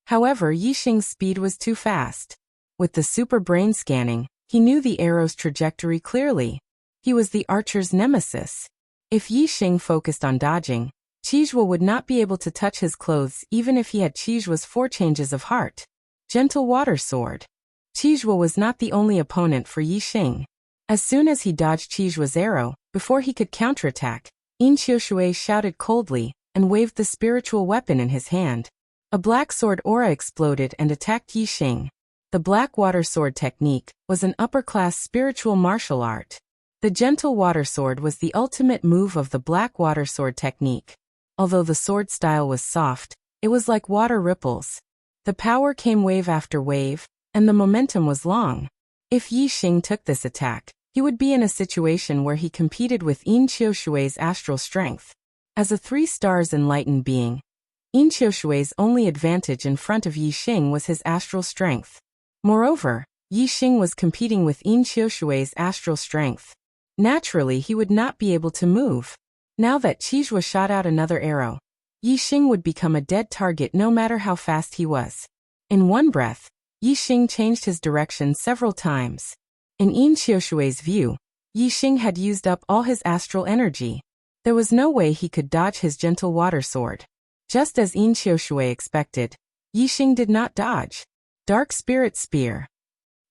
However, Yixing's speed was too fast. With the super brain scanning, he knew the arrow's trajectory clearly. He was the archer's nemesis. If Yixing focused on dodging, Qizhua would not be able to touch his clothes even if he had Qizhua's 4 changes of heart. Gentle water sword. Qizhua was not the only opponent for Yixing. As soon as he dodged Qizhua's arrow, before he could counterattack, Yin Qiushui shouted coldly and waved the spiritual weapon in his hand. A black sword aura exploded and attacked Yixing. The black water sword technique was an upper-class spiritual martial art. The gentle water sword was the ultimate move of the black water sword technique. Although the sword style was soft, it was like water ripples. The power came wave after wave, and the momentum was long. If Yixing took this attack, he would be in a situation where he competed with Yin Qiushui's astral strength. As a 3 stars enlightened being, Yin Qiushui's only advantage in front of Yi Xing was his astral strength. Moreover, Yi Xing was competing with Yin Qiushui's astral strength. Naturally, he would not be able to move. Now that Qizhua shot out another arrow, Yi Xing would become a dead target no matter how fast he was. In one breath, Yi Xing changed his direction several times. In Yin Qiushui's view, Yi Xing had used up all his astral energy. There was no way he could dodge his gentle water sword. Just as Yin Qiushui expected, Yi Xing did not dodge. Dark Spirit Spear.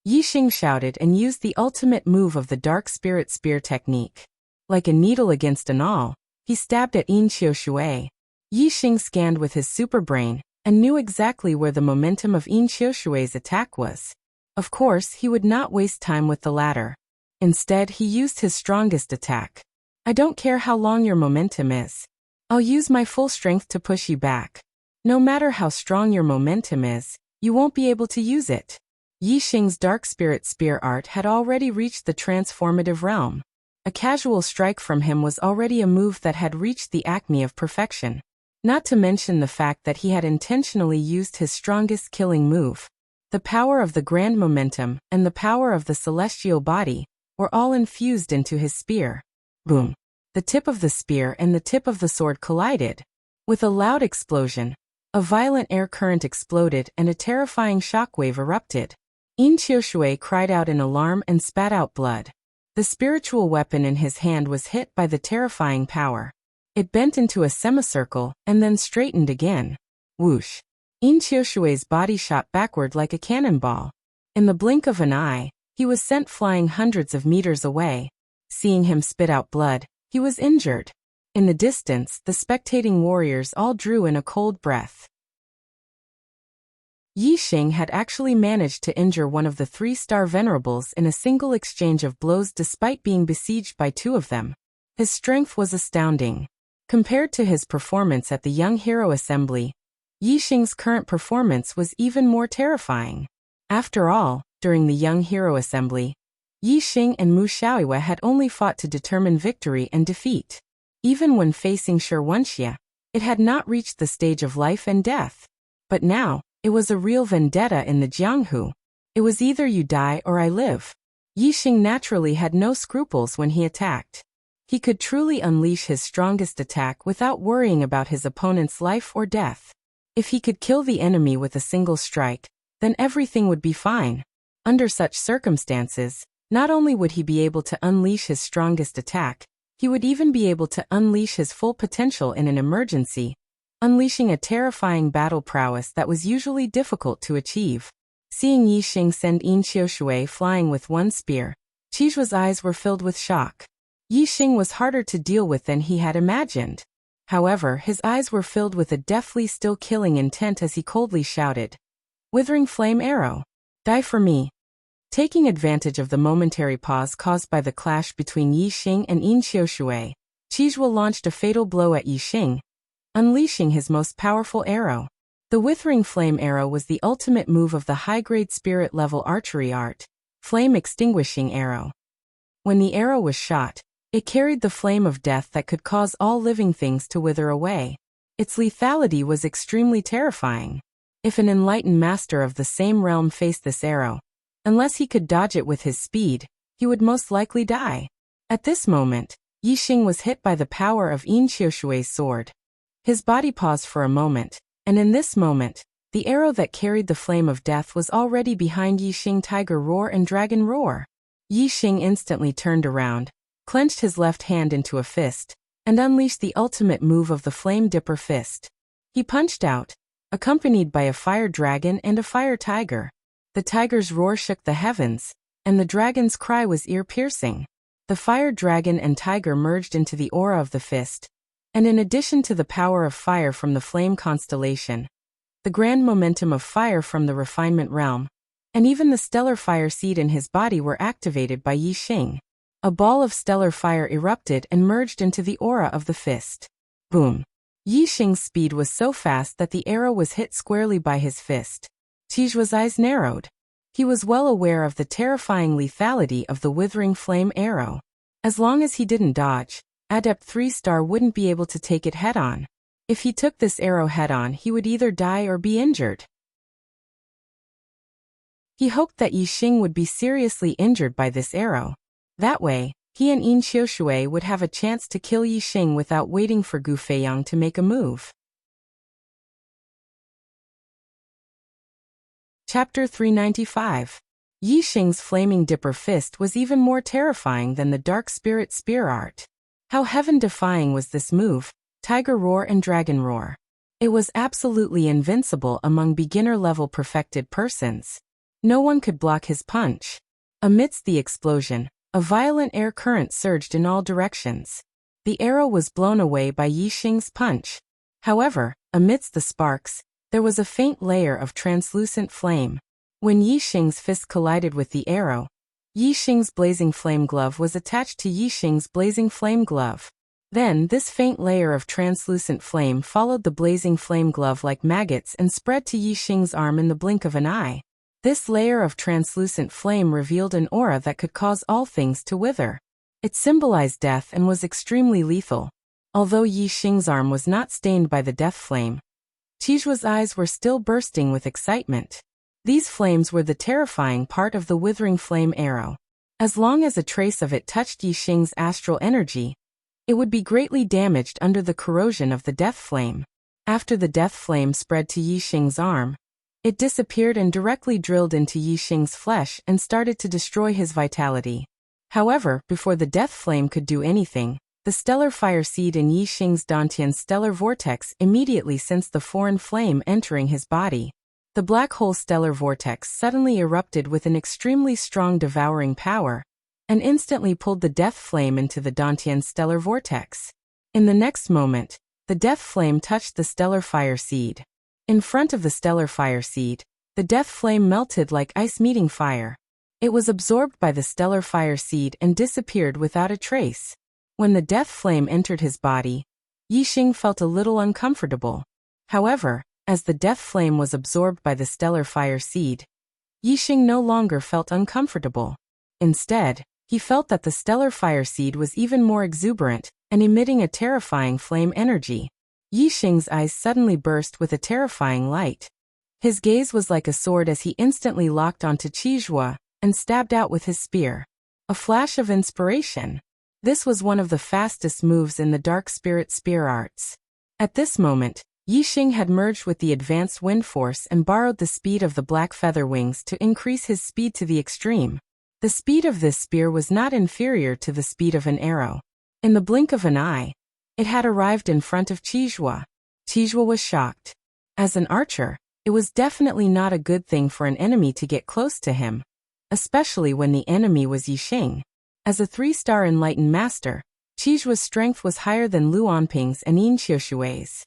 Yi Xing shouted and used the ultimate move of the Dark Spirit Spear technique. Like a needle against an awl, he stabbed at Yin Qiushui. Yi Xing scanned with his super brain and knew exactly where the momentum of Yin Qiushui's attack was. Of course, he would not waste time with the latter. Instead, he used his strongest attack. I don't care how long your momentum is. I'll use my full strength to push you back. No matter how strong your momentum is, you won't be able to use it. Yi Xing's Dark Spirit Spear art had already reached the transformative realm. A casual strike from him was already a move that had reached the acme of perfection. Not to mention the fact that he had intentionally used his strongest killing move. The power of the grand momentum and the power of the celestial body were all infused into his spear. Boom! The tip of the spear and the tip of the sword collided. With a loud explosion, a violent air current exploded and a terrifying shockwave erupted. Yin Qiushui cried out in alarm and spat out blood. The spiritual weapon in his hand was hit by the terrifying power. It bent into a semicircle and then straightened again. Whoosh! Yin Qiushui's body shot backward like a cannonball. In the blink of an eye, he was sent flying hundreds of meters away. Seeing him spit out blood, he was injured. In the distance, the spectating warriors all drew in a cold breath. Yi Xing had actually managed to injure one of the 3-star venerables in a single exchange of blows despite being besieged by 2 of them. His strength was astounding. Compared to his performance at the Young Hero Assembly, Yi Xing's current performance was even more terrifying. After all, during the Young Hero Assembly, Yi Xing and Mu Xiaoyue had only fought to determine victory and defeat. Even when facing Shi Wenxia, it had not reached the stage of life and death. But now, it was a real vendetta in the Jianghu. It was either you die or I live. Yi Xing naturally had no scruples when he attacked. He could truly unleash his strongest attack without worrying about his opponent's life or death. If he could kill the enemy with a single strike, then everything would be fine. Under such circumstances, not only would he be able to unleash his strongest attack, he would even be able to unleash his full potential in an emergency, unleashing a terrifying battle prowess that was usually difficult to achieve. Seeing Yi Xing send Yin Qiushui flying with one spear, Qizhua's eyes were filled with shock. Yi Xing was harder to deal with than he had imagined. However, his eyes were filled with a deathly still killing intent as he coldly shouted, "Withering Flame Arrow! Die for me!" Taking advantage of the momentary pause caused by the clash between Yi Xing and Yin Qiushui, Qizhua launched a fatal blow at Yi Xing, unleashing his most powerful arrow. The Withering Flame Arrow was the ultimate move of the high-grade spirit-level archery art, Flame Extinguishing Arrow. When the arrow was shot, it carried the flame of death that could cause all living things to wither away. Its lethality was extremely terrifying. If an enlightened master of the same realm faced this arrow, unless he could dodge it with his speed, he would most likely die. At this moment, Yi Xing was hit by the power of Yin Qiushui's sword. His body paused for a moment, and in this moment, the arrow that carried the flame of death was already behind Yi Xing. Tiger Roar and Dragon Roar. Yi Xing instantly turned around, clenched his left hand into a fist, and unleashed the ultimate move of the Flame Dipper Fist. He punched out, accompanied by a fire dragon and a fire tiger. The tiger's roar shook the heavens, and the dragon's cry was ear-piercing. The fire dragon and tiger merged into the aura of the fist, and in addition to the power of fire from the flame constellation, the grand momentum of fire from the refinement realm, and even the stellar fire seed in his body were activated by Yi Xing. A ball of stellar fire erupted and merged into the aura of the fist. Boom! Yi Xing's speed was so fast that the arrow was hit squarely by his fist. Qizhua's eyes narrowed. He was well aware of the terrifying lethality of the withering flame arrow. As long as he didn't dodge, Adept 3-star wouldn't be able to take it head-on. If he took this arrow head-on, he would either die or be injured. He hoped that Yi Xing would be seriously injured by this arrow. That way, he and Yin Xiushui would have a chance to kill Yi Xing without waiting for Gu Feiyang to make a move. Chapter 395. Yi Xing's flaming dipper fist was even more terrifying than the dark spirit spear art. How heaven-defying was this move, Tiger Roar and Dragon Roar. It was absolutely invincible among beginner-level perfected persons. No one could block his punch. Amidst the explosion, a violent air current surged in all directions. The arrow was blown away by Yi Xing's punch. However, amidst the sparks, there was a faint layer of translucent flame. When Yi Xing's fist collided with the arrow, Yi Xing's blazing flame glove was attached to Yi Xing's blazing flame glove. Then this faint layer of translucent flame followed the blazing flame glove like maggots and spread to Yi Xing's arm in the blink of an eye. This layer of translucent flame revealed an aura that could cause all things to wither. It symbolized death and was extremely lethal. Although Yi Xing's arm was not stained by the death flame, Qijue's eyes were still bursting with excitement. These flames were the terrifying part of the withering flame arrow. As long as a trace of it touched Yi Xing's astral energy, it would be greatly damaged under the corrosion of the death flame. After the death flame spread to Yi Xing's arm, it disappeared and directly drilled into Yi Xing's flesh and started to destroy his vitality. However, before the death flame could do anything, the stellar fire seed in Yi Xing's Dantian's stellar vortex immediately sensed the foreign flame entering his body. The black hole stellar vortex suddenly erupted with an extremely strong devouring power, and instantly pulled the death flame into the Dantian stellar vortex. In the next moment, the death flame touched the stellar fire seed. In front of the stellar fire seed, the death flame melted like ice meeting fire. It was absorbed by the stellar fire seed and disappeared without a trace. When the death flame entered his body, Yi Xing felt a little uncomfortable. However, as the death flame was absorbed by the stellar fire seed, Yi Xing no longer felt uncomfortable. Instead, he felt that the stellar fire seed was even more exuberant and emitting a terrifying flame energy. Yi Xing's eyes suddenly burst with a terrifying light. His gaze was like a sword as he instantly locked onto Qijue and stabbed out with his spear. A flash of inspiration. This was one of the fastest moves in the dark spirit spear arts. At this moment, Yi Xing had merged with the advanced wind force and borrowed the speed of the black feather wings to increase his speed to the extreme. The speed of this spear was not inferior to the speed of an arrow. In the blink of an eye, it had arrived in front of Qijue. Qijue was shocked. As an archer, it was definitely not a good thing for an enemy to get close to him, especially when the enemy was Yi Xing. As a 3-star enlightened master, Qijue's strength was higher than Lu Onping's and Yin Xiushui's.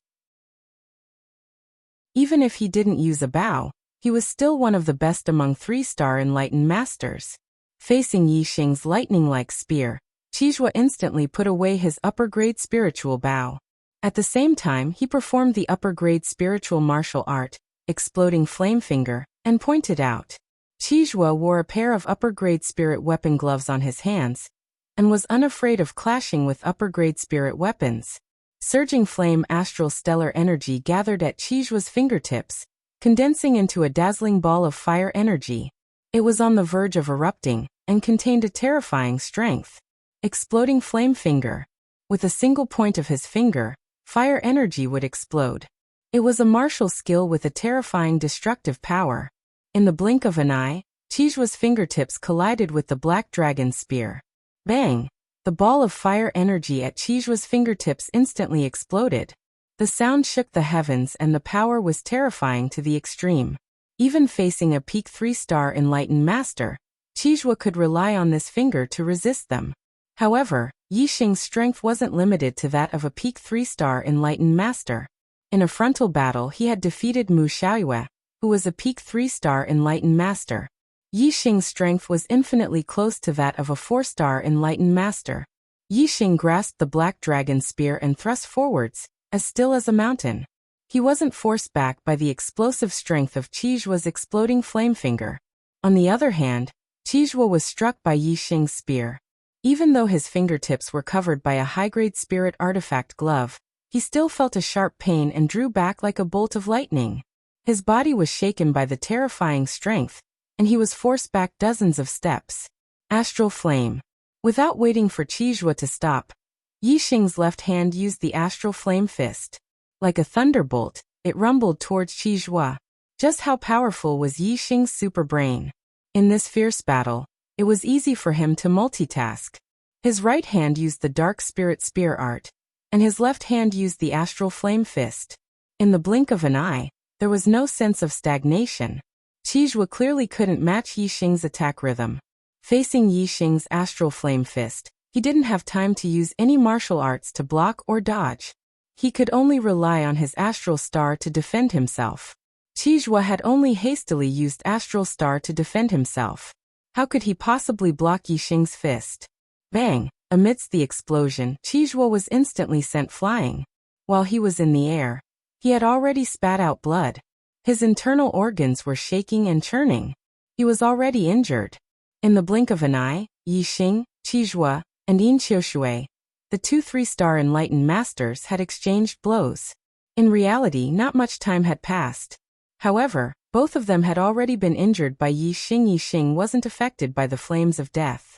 Even if he didn't use a bow, he was still one of the best among 3-star enlightened masters. Facing Yi Xing's lightning-like spear, Qijue instantly put away his upper-grade spiritual bow. At the same time, he performed the upper-grade spiritual martial art, Exploding Flame Finger, and pointed out. Qijue wore a pair of upper-grade spirit weapon gloves on his hands, and was unafraid of clashing with upper-grade spirit weapons. Surging flame astral stellar energy gathered at Qijue's fingertips, condensing into a dazzling ball of fire energy. It was on the verge of erupting, and contained a terrifying strength. Exploding Flame Finger. With a single point of his finger, fire energy would explode. It was a martial skill with a terrifying destructive power. In the blink of an eye, Qijue's fingertips collided with the black dragon spear. Bang! The ball of fire energy at Qijue's fingertips instantly exploded. The sound shook the heavens and the power was terrifying to the extreme. Even facing a peak 3-star enlightened master, Qijue could rely on this finger to resist them. However, Yi Xing's strength wasn't limited to that of a peak 3-star enlightened master. In a frontal battle he had defeated Mu Xiaoyue, who was a peak 3-star enlightened master. Yi Xing's strength was infinitely close to that of a 4-star enlightened master. Yi Xing grasped the black dragon spear and thrust forwards, as still as a mountain. He wasn't forced back by the explosive strength of Qijue's exploding flame finger. On the other hand, Qizhuo was struck by Yi Xing's spear. Even though his fingertips were covered by a high-grade spirit artifact glove, he still felt a sharp pain and drew back like a bolt of lightning. His body was shaken by the terrifying strength, and he was forced back dozens of steps. Astral Flame. Without waiting for Qizhuo to stop, Yi Xing's left hand used the Astral Flame fist. Like a thunderbolt, it rumbled towards Qizhuo. Just how powerful was Yi Xing's super brain? In this fierce battle, it was easy for him to multitask. His right hand used the Dark Spirit Spear art, and his left hand used the Astral Flame fist. In the blink of an eye, there was no sense of stagnation. Qizhuo clearly couldn't match Yi Xing's attack rhythm. Facing Yi Xing's Astral Flame fist, he didn't have time to use any martial arts to block or dodge. He could only rely on his Astral Star to defend himself. Qizhuo had only hastily used Astral Star to defend himself. How could he possibly block Yi Xing's fist? Bang! Amidst the explosion, Qizhuo was instantly sent flying. While he was in the air, he had already spat out blood. His internal organs were shaking and churning. He was already injured. In the blink of an eye, Yi Xing, Qizhuo, and Yin Qiushui, the two 3-star enlightened masters, had exchanged blows. In reality, not much time had passed. However, both of them had already been injured by Yi Xing. Yi Xing wasn't affected by the flames of death.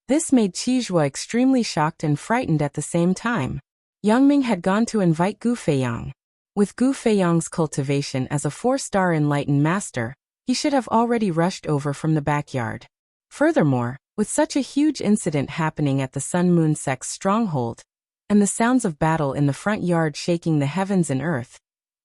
This made Qizhuo extremely shocked and frightened at the same time. Yangming had gone to invite Gu Feiyang. With Gu Feiyang's cultivation as a 4-star enlightened master, he should have already rushed over from the backyard. Furthermore, with such a huge incident happening at the Sun Moon sect's stronghold, and the sounds of battle in the front yard shaking the heavens and earth,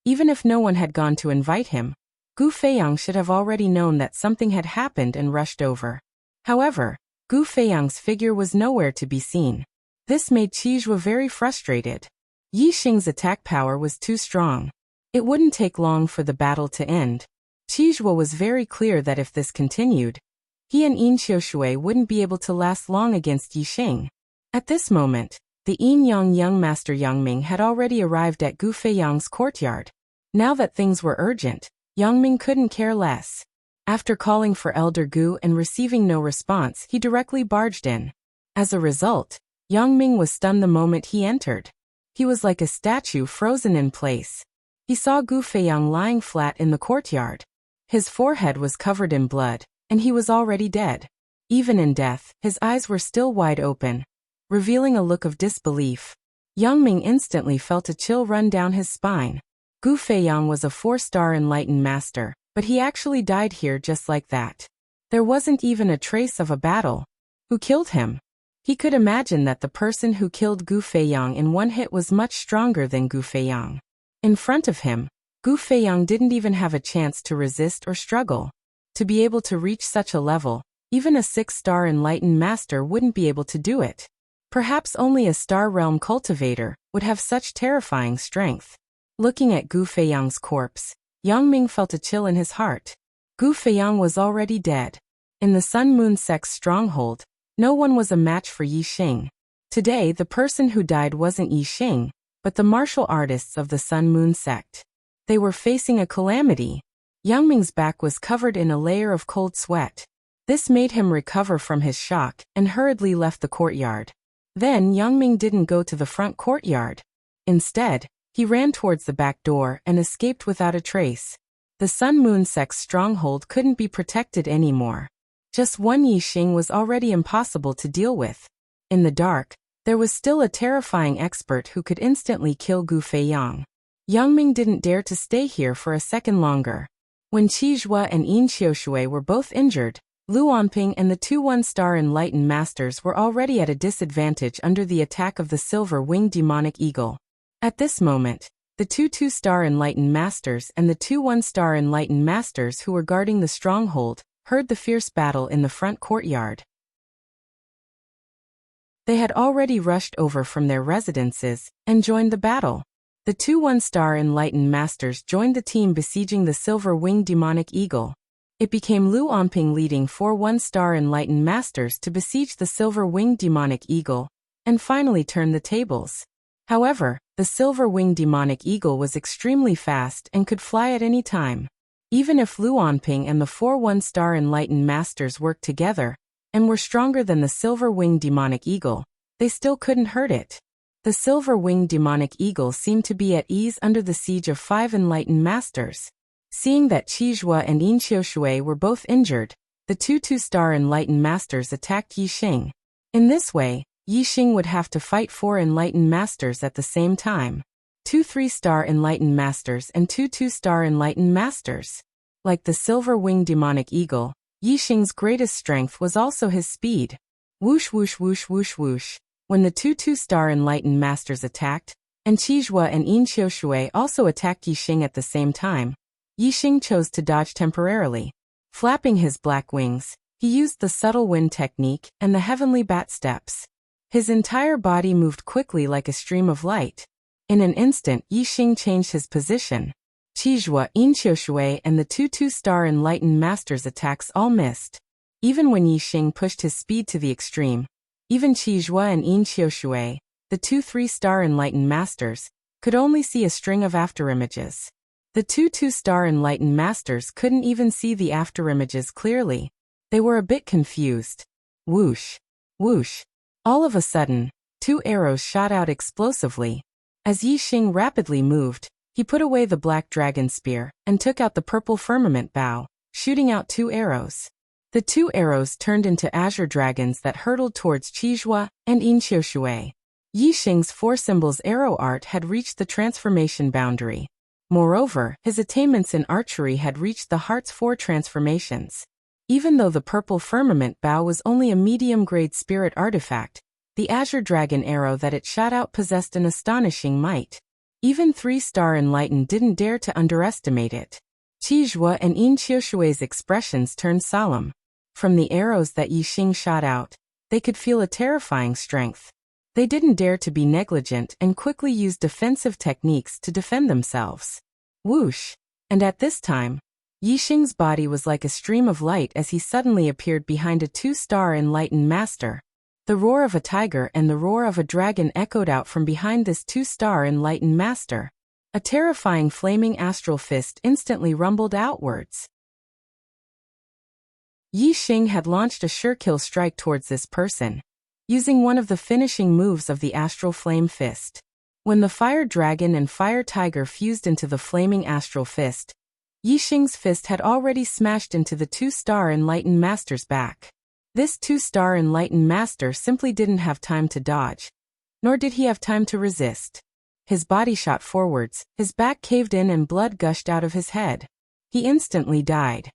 even if no one had gone to invite him, Gu Feiyang should have already known that something had happened and rushed over. However, Gu Feiyang's figure was nowhere to be seen. This made Qizhuo very frustrated. Yi Xing's attack power was too strong. It wouldn't take long for the battle to end. Qizhuo was very clear that if this continued, he and Yin Qiushui wouldn't be able to last long against Yi Xing. At this moment, the Yin Yang young master Yangming had already arrived at Gu Feiyang's courtyard. Now that things were urgent, Yangming couldn't care less. After calling for Elder Gu and receiving no response, he directly barged in. As a result, Yangming was stunned the moment he entered. He was like a statue frozen in place. He saw Gu Feiyang lying flat in the courtyard. His forehead was covered in blood, and he was already dead. Even in death, his eyes were still wide open, revealing a look of disbelief. Yangming instantly felt a chill run down his spine. Gu Feiyang was a 4-star enlightened master, but he actually died here just like that. There wasn't even a trace of a battle. Who killed him? He could imagine that the person who killed Gu Feiyang in one hit was much stronger than Gu Feiyang. In front of him, Gu Feiyang didn't even have a chance to resist or struggle. To be able to reach such a level, even a 6-star enlightened master wouldn't be able to do it. Perhaps only a Star Realm cultivator would have such terrifying strength. Looking at Gu Feiyang's corpse, Yangming felt a chill in his heart. Gu Feiyang was already dead. In the Sun Moon sect's stronghold, no one was a match for Yi Xing. Today, the person who died wasn't Yi Xing, but the martial artists of the Sun Moon sect. They were facing a calamity. Yangming's back was covered in a layer of cold sweat. This made him recover from his shock and hurriedly left the courtyard. Then Yangming didn't go to the front courtyard. Instead, he ran towards the back door and escaped without a trace. The Sun Moon sect's stronghold couldn't be protected anymore. Just one Yi Xing was already impossible to deal with. In the dark, there was still a terrifying expert who could instantly kill Gu Feiyang. Yangming didn't dare to stay here for a second longer. When Qizhuo and Yin Qiushui were both injured, Lu Onping and the 2 1-star enlightened masters were already at a disadvantage under the attack of the silver-winged demonic eagle. At this moment, the 2 2-star enlightened masters and the 2 1-star enlightened masters who were guarding the stronghold heard the fierce battle in the front courtyard. They had already rushed over from their residences and joined the battle. The 2 1-star enlightened masters joined the team besieging the silver-winged demonic eagle. It became Lu Onping leading 4 1-star enlightened masters to besiege the silver-winged demonic eagle, and finally turn the tables. However, the silver-winged demonic eagle was extremely fast and could fly at any time. Even if Luanping and the 4 one-star enlightened masters worked together and were stronger than the silver-winged demonic eagle, they still couldn't hurt it. The silver-winged demonic eagle seemed to be at ease under the siege of 5 enlightened masters. Seeing that Qizhua and Yin Qiushui were both injured, the 2 two-star enlightened masters attacked Yixing. In this way, Yixing would have to fight 4 enlightened masters at the same time. 2 3-star enlightened masters and 2 2-star enlightened masters. Like the silver-winged demonic eagle, Yixing's greatest strength was also his speed. Whoosh whoosh whoosh whoosh whoosh. When the 2 2-star enlightened masters attacked, and Qizhua and Yin Qiushui also attacked Yixing at the same time, Yixing chose to dodge temporarily. Flapping his black wings, he used the subtle wind technique and the heavenly bat steps. His entire body moved quickly like a stream of light. In an instant, Yixing changed his position. Qizhua, Yin Qiushui and the 2 2-star enlightened masters' attacks all missed. Even when Yixing pushed his speed to the extreme, even Qizhua and Yin Qiushui, the 2 3-star enlightened masters, could only see a string of afterimages. The 2 2-star enlightened masters couldn't even see the afterimages clearly. They were a bit confused. Whoosh! Whoosh! All of a sudden, 2 arrows shot out explosively. As Yixing rapidly moved, he put away the black dragon spear and took out the purple firmament bow, shooting out 2 arrows. The 2 arrows turned into azure dragons that hurtled towards Qizhua and Yin Qiushui. Yixing's 4 symbols arrow art had reached the transformation boundary. Moreover, his attainments in archery had reached the heart's 4 transformations. Even though the purple firmament bow was only a medium-grade spirit artifact, the azure dragon arrow that it shot out possessed an astonishing might. Even 3-star enlightened didn't dare to underestimate it. Qizhua and Yin Qiushui's expressions turned solemn. From the arrows that Yixing shot out, they could feel a terrifying strength. They didn't dare to be negligent and quickly used defensive techniques to defend themselves. Whoosh! And at this time, Yixing's body was like a stream of light as he suddenly appeared behind a 2-star enlightened master. The roar of a tiger and the roar of a dragon echoed out from behind this 2-star enlightened master. A terrifying flaming astral fist instantly rumbled outwards. Yixing had launched a sure-kill strike towards this person, using one of the finishing moves of the astral flame fist. When the fire dragon and fire tiger fused into the flaming astral fist, Yixing's fist had already smashed into the 2-star enlightened master's back. This 2-star enlightened master simply didn't have time to dodge, nor did he have time to resist. His body shot forwards, his back caved in and blood gushed out of his head. He instantly died.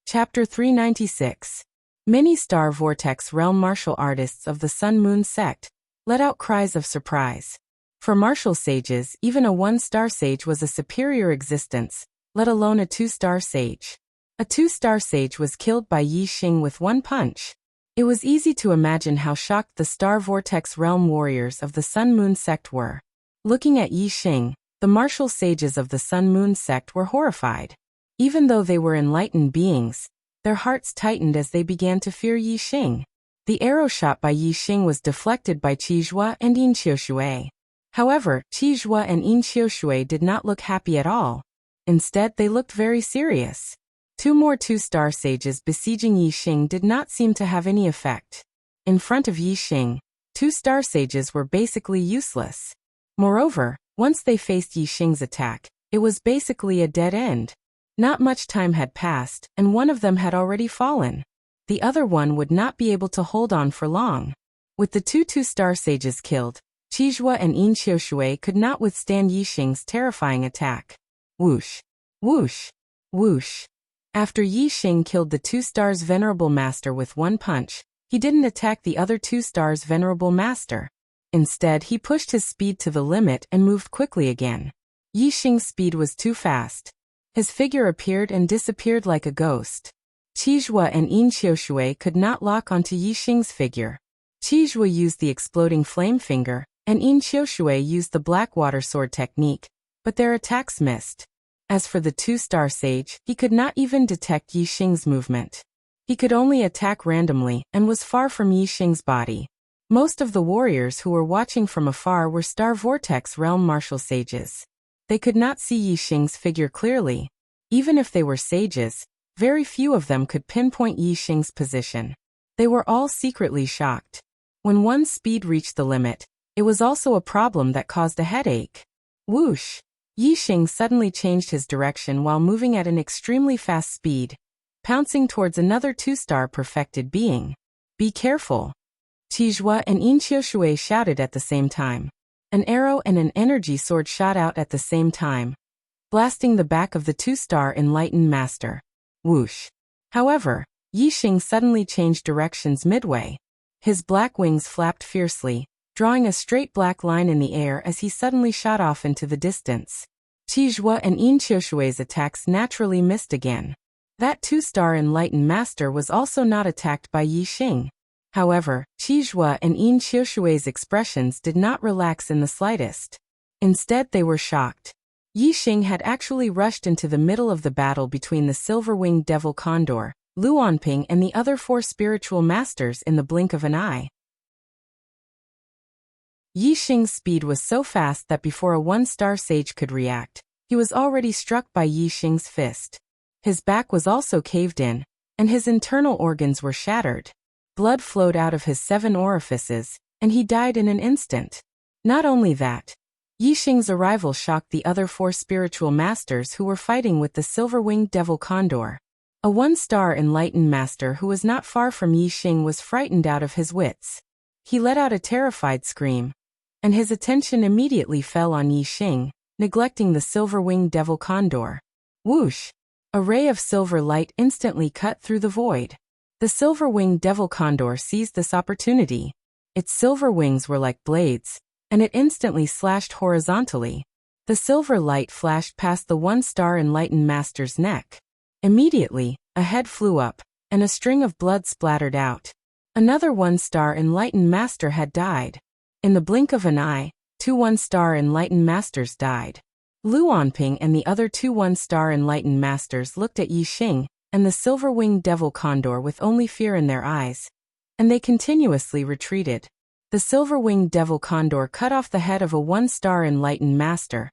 Chapter 396. Many Star Vortex Realm martial artists of the Sun Moon sect let out cries of surprise. For martial sages, even a 1-star sage was a superior existence, let alone a 2-star sage. A 2-star sage was killed by Yixing with 1 punch. It was easy to imagine how shocked the Star Vortex Realm warriors of the Sun Moon sect were. Looking at Yixing, the martial sages of the Sun Moon sect were horrified. Even though they were enlightened beings, their hearts tightened as they began to fear Yixing. The arrow shot by Yixing was deflected by Qizhua and Yin Qiushui. However, Qizhua and Yin Qiushui did not look happy at all. Instead, they looked very serious. 2 more 2-star sages besieging Yixing did not seem to have any effect. In front of Yixing, 2-star sages were basically useless. Moreover, once they faced Yixing's attack, it was basically a dead end. Not much time had passed, and one of them had already fallen. The other one would not be able to hold on for long. With the 2 2-star sages killed, Qizhua and Yin Qiushui could not withstand Yixing's terrifying attack. Whoosh! Whoosh! Whoosh! After Yixing killed the 2-star's venerable master with 1 punch, he didn't attack the other 2-star's venerable master. Instead, he pushed his speed to the limit and moved quickly again. Yixing's speed was too fast. His figure appeared and disappeared like a ghost. Qizhua and Yin Qiushui could not lock onto Yixing's figure. Qizhua used the exploding flame finger, and Yin Qiushui used the black water sword technique, but their attacks missed. As for the 2-star sage, he could not even detect Yixing's movement. He could only attack randomly and was far from Yixing's body. Most of the warriors who were watching from afar were Star Vortex Realm martial sages. They could not see Yi Xing's figure clearly. Even if they were sages, very few of them could pinpoint Yi Xing's position. They were all secretly shocked. When one's speed reached the limit, it was also a problem that caused a headache. Whoosh! Yi Xing suddenly changed his direction while moving at an extremely fast speed, pouncing towards another 2-star perfected being. Be careful! Qizhua and Yin shouted at the same time. An arrow and an energy sword shot out at the same time, blasting the back of the 2-star enlightened master. Whoosh! However, Yi Xing suddenly changed directions midway. His black wings flapped fiercely, drawing a straight black line in the air as he suddenly shot off into the distance. Qizhua and Yin attacks naturally missed again. That 2-star enlightened master was also not attacked by Yi Xing. However, Qizhua and Yin expressions did not relax in the slightest. Instead, they were shocked. Yi Xing had actually rushed into the middle of the battle between the silver-winged devil condor, Luanping, and the other 4 spiritual masters in the blink of an eye. Yi Xing's speed was so fast that before a 1-star sage could react, he was already struck by Yi Xing's fist. His back was also caved in, and his internal organs were shattered. Blood flowed out of his 7 orifices, and he died in an instant. Not only that, Yi Xing's arrival shocked the other 4 spiritual masters who were fighting with the silver-winged devil condor. A 1-star enlightened master who was not far from Yi Xing was frightened out of his wits. He let out a terrified scream, and his attention immediately fell on Yi Xing, neglecting the silver-winged devil condor. Whoosh! A ray of silver light instantly cut through the void. The silver-winged devil condor seized this opportunity. Its silver wings were like blades, and it instantly slashed horizontally. The silver light flashed past the 1-star enlightened master's neck. Immediately, a head flew up, and a string of blood splattered out. Another 1-star enlightened master had died. In the blink of an eye, 2 1-star enlightened masters died. Luanping and the other 2 1-star enlightened masters looked at Yi Xing and the silver-winged devil condor with only fear in their eyes, and they continuously retreated. The silver-winged devil condor cut off the head of a 1-star enlightened master,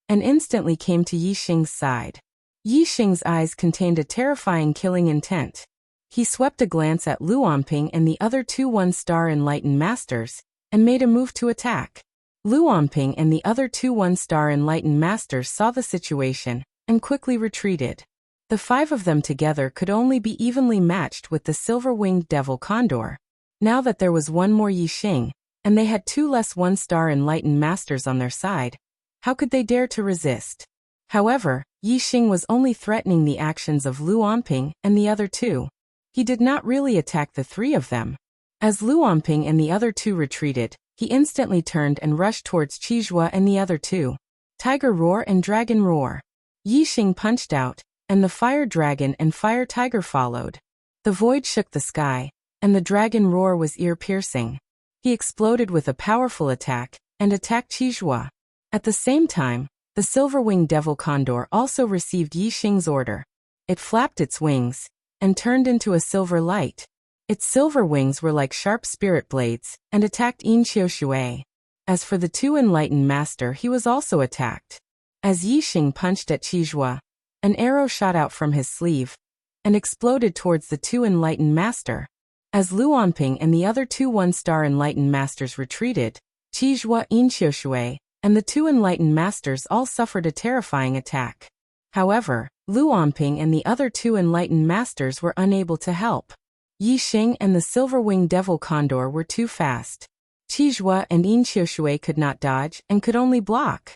and instantly came to Yi Xing's side. Yi Xing's eyes contained a terrifying killing intent. He swept a glance at Luanping and the other 2 1-star enlightened masters, and made a move to attack. Luanping and the other 2 1-star enlightened masters saw the situation, and quickly retreated. The 5 of them together could only be evenly matched with the silver-winged devil condor. Now that there was 1 more Yi Xing, and they had 2 less 1-star enlightened masters on their side, how could they dare to resist? However, Yi Xing was only threatening the actions of Luanping and the other 2. He did not really attack the 3 of them. As Luanping and the other 2 retreated, he instantly turned and rushed towards Qizhua and the other 2. Tiger Roar and Dragon Roar. Yi Xing punched out, and the Fire Dragon and Fire Tiger followed. The void shook the sky, and the Dragon Roar was ear-piercing. He exploded with a powerful attack, and attacked Qizhua. At the same time, the silver-winged devil condor also received Yi Xing's order. It flapped its wings, and turned into a silver light. Its silver wings were like sharp spirit blades, and attacked Yin Qiushui. As for the 2 enlightened master, he was also attacked. As Yi Xing punched at Qizhua, an arrow shot out from his sleeve, and exploded towards the 2 enlightened master. As Luanping and the other 2 1-star enlightened masters retreated, Qizhua, Yin Qiushui, and the 2 enlightened masters all suffered a terrifying attack. However, Luanping and the other 2 enlightened masters were unable to help. Yi Xing and the silver-winged devil condor were too fast. Qizhua and Yin Qiushui could not dodge and could only block.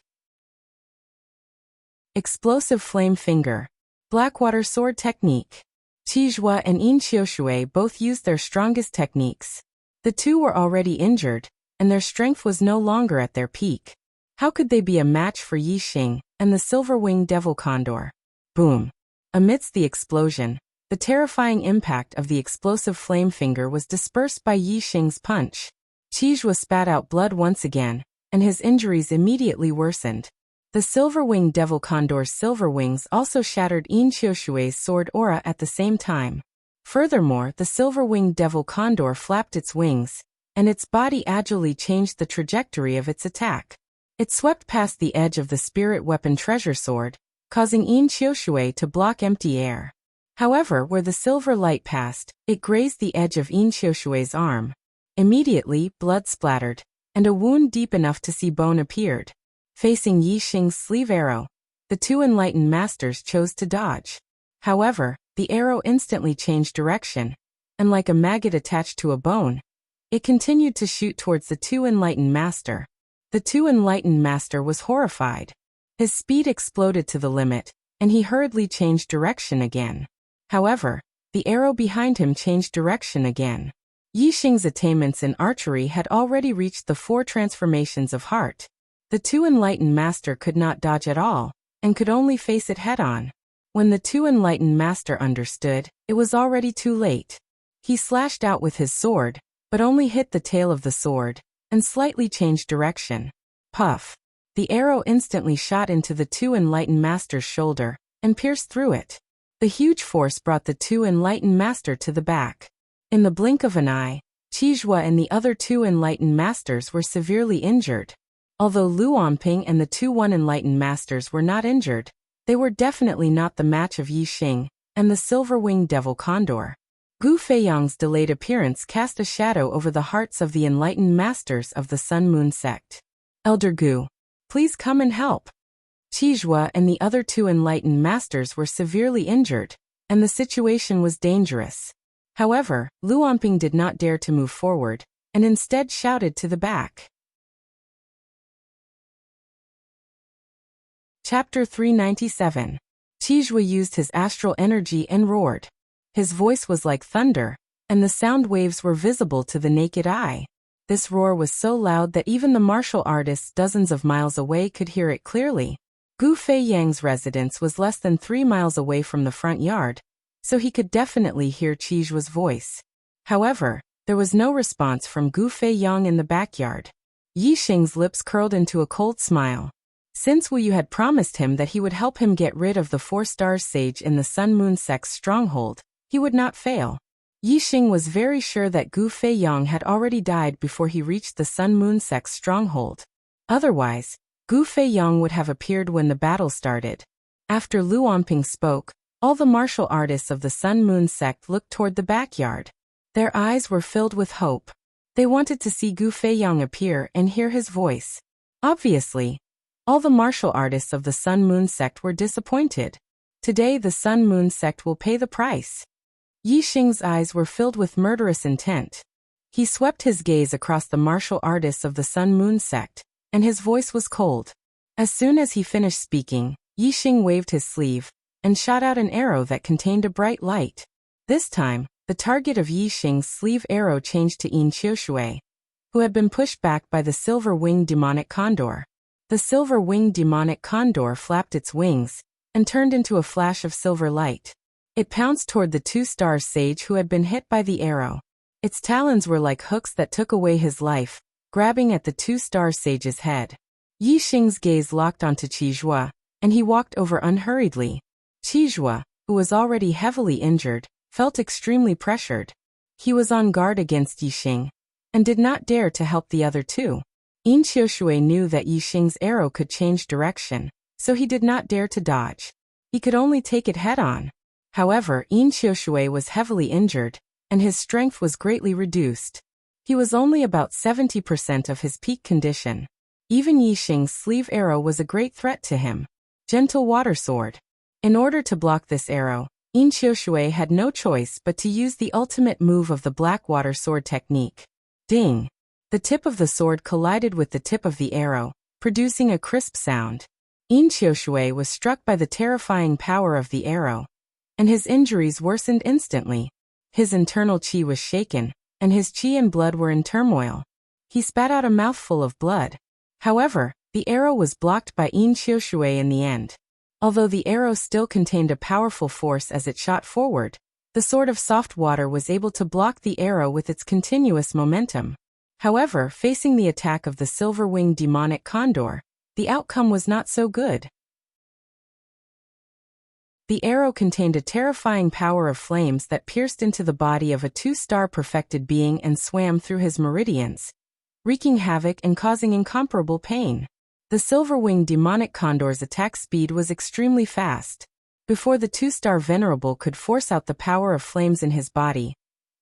Explosive Flame Finger. Blackwater Sword Technique. Qizhua and Yin Qiushui both used their strongest techniques. The 2 were already injured, and their strength was no longer at their peak. How could they be a match for Yi Xing and the silver-winged devil condor? Boom! Amidst the explosion, the terrifying impact of the explosive flame finger was dispersed by Yi Xing's punch. Qizhua spat out blood once again, and his injuries immediately worsened. The silver-winged devil condor's silver wings also shattered Yin Qiushui's sword aura at the same time. Furthermore, the silver-winged devil condor flapped its wings, and its body agilely changed the trajectory of its attack. It swept past the edge of the spirit weapon treasure sword, causing Yin Qiushui to block empty air. However, where the silver light passed, it grazed the edge of Yin Qiushui's arm. Immediately, blood splattered, and a wound deep enough to see bone appeared. Facing Yi Xing's sleeve arrow, the two enlightened masters chose to dodge. However, the arrow instantly changed direction, and like a maggot attached to a bone, it continued to shoot towards the two enlightened master. The two enlightened master was horrified. His speed exploded to the limit, and he hurriedly changed direction again. However, the arrow behind him changed direction again. Yi Xing's attainments in archery had already reached the 4 transformations of heart. The two enlightened master could not dodge at all, and could only face it head-on. When the two enlightened master understood, it was already too late. He slashed out with his sword, but only hit the tail of the sword, and slightly changed direction. Puff! The arrow instantly shot into the two enlightened master's shoulder, and pierced through it. The huge force brought the two enlightened master to the back. In the blink of an eye, Qizhua and the other two enlightened masters were severely injured. Although Lu Onping and the two enlightened masters were not injured, they were definitely not the match of Yi Xing and the silver-winged devil condor. Gu Feiyang's delayed appearance cast a shadow over the hearts of the enlightened masters of the Sun Moon sect. Elder Gu, please come and help. Qizhua and the other two enlightened masters were severely injured, and the situation was dangerous. However, Lu Onping did not dare to move forward, and instead shouted to the back. Chapter 397. Qizhua used his astral energy and roared. His voice was like thunder, and the sound waves were visible to the naked eye. This roar was so loud that even the martial artists dozens of miles away could hear it clearly. Gu Feiyang's residence was less than 3 miles away from the front yard, so he could definitely hear Qizhua's voice. However, there was no response from Gu Feiyang in the backyard. Yi Xing's lips curled into a cold smile. Since Wu Yu had promised him that he would help him get rid of the 4-star sage in the Sun Moon sect's stronghold, he would not fail. Yi Xing was very sure that Gu Feiyang had already died before he reached the Sun Moon sect's stronghold. Otherwise, Gu Feiyang would have appeared when the battle started. After Lu Onping spoke, all the martial artists of the Sun Moon sect looked toward the backyard. Their eyes were filled with hope. They wanted to see Gu Feiyang appear and hear his voice. Obviously, all the martial artists of the Sun Moon sect were disappointed. Today the Sun Moon sect will pay the price. Yi Xing's eyes were filled with murderous intent. He swept his gaze across the martial artists of the Sun Moon sect, and his voice was cold. As soon as he finished speaking, Yi Xing waved his sleeve, and shot out an arrow that contained a bright light. This time, the target of Yi Xing's sleeve arrow changed to Yin Qiushui, who had been pushed back by the silver-winged demonic condor. The silver-winged demonic condor flapped its wings, and turned into a flash of silver light. It pounced toward the 2-star sage who had been hit by the arrow. Its talons were like hooks that took away his life, grabbing at the 2-star sage's head. Yi Xing's gaze locked onto Qizhua, and he walked over unhurriedly. Qizhua, who was already heavily injured, felt extremely pressured. He was on guard against Yi Xing, and did not dare to help the other two. Yin Qiushui knew that Yi Xing's arrow could change direction, so he did not dare to dodge. He could only take it head-on. However, Yin Qiushui was heavily injured, and his strength was greatly reduced. He was only about 70% of his peak condition. Even Yi Xing's sleeve arrow was a great threat to him. Gentle water sword. In order to block this arrow, Yin Qiushui had no choice but to use the ultimate move of the black water sword technique. Ding! The tip of the sword collided with the tip of the arrow, producing a crisp sound. Yin Qiushui was struck by the terrifying power of the arrow, and his injuries worsened instantly. His internal qi was shaken, and his qi and blood were in turmoil. He spat out a mouthful of blood. However, the arrow was blocked by Yin Qiushui in the end. Although the arrow still contained a powerful force as it shot forward, the sword of soft water was able to block the arrow with its continuous momentum. However, facing the attack of the silver-winged demonic condor, the outcome was not so good. The arrow contained a terrifying power of flames that pierced into the body of a 2-star perfected being and swam through his meridians, wreaking havoc and causing incomparable pain. The silver-winged demonic condor's attack speed was extremely fast. Before the 2-star venerable could force out the power of flames in his body,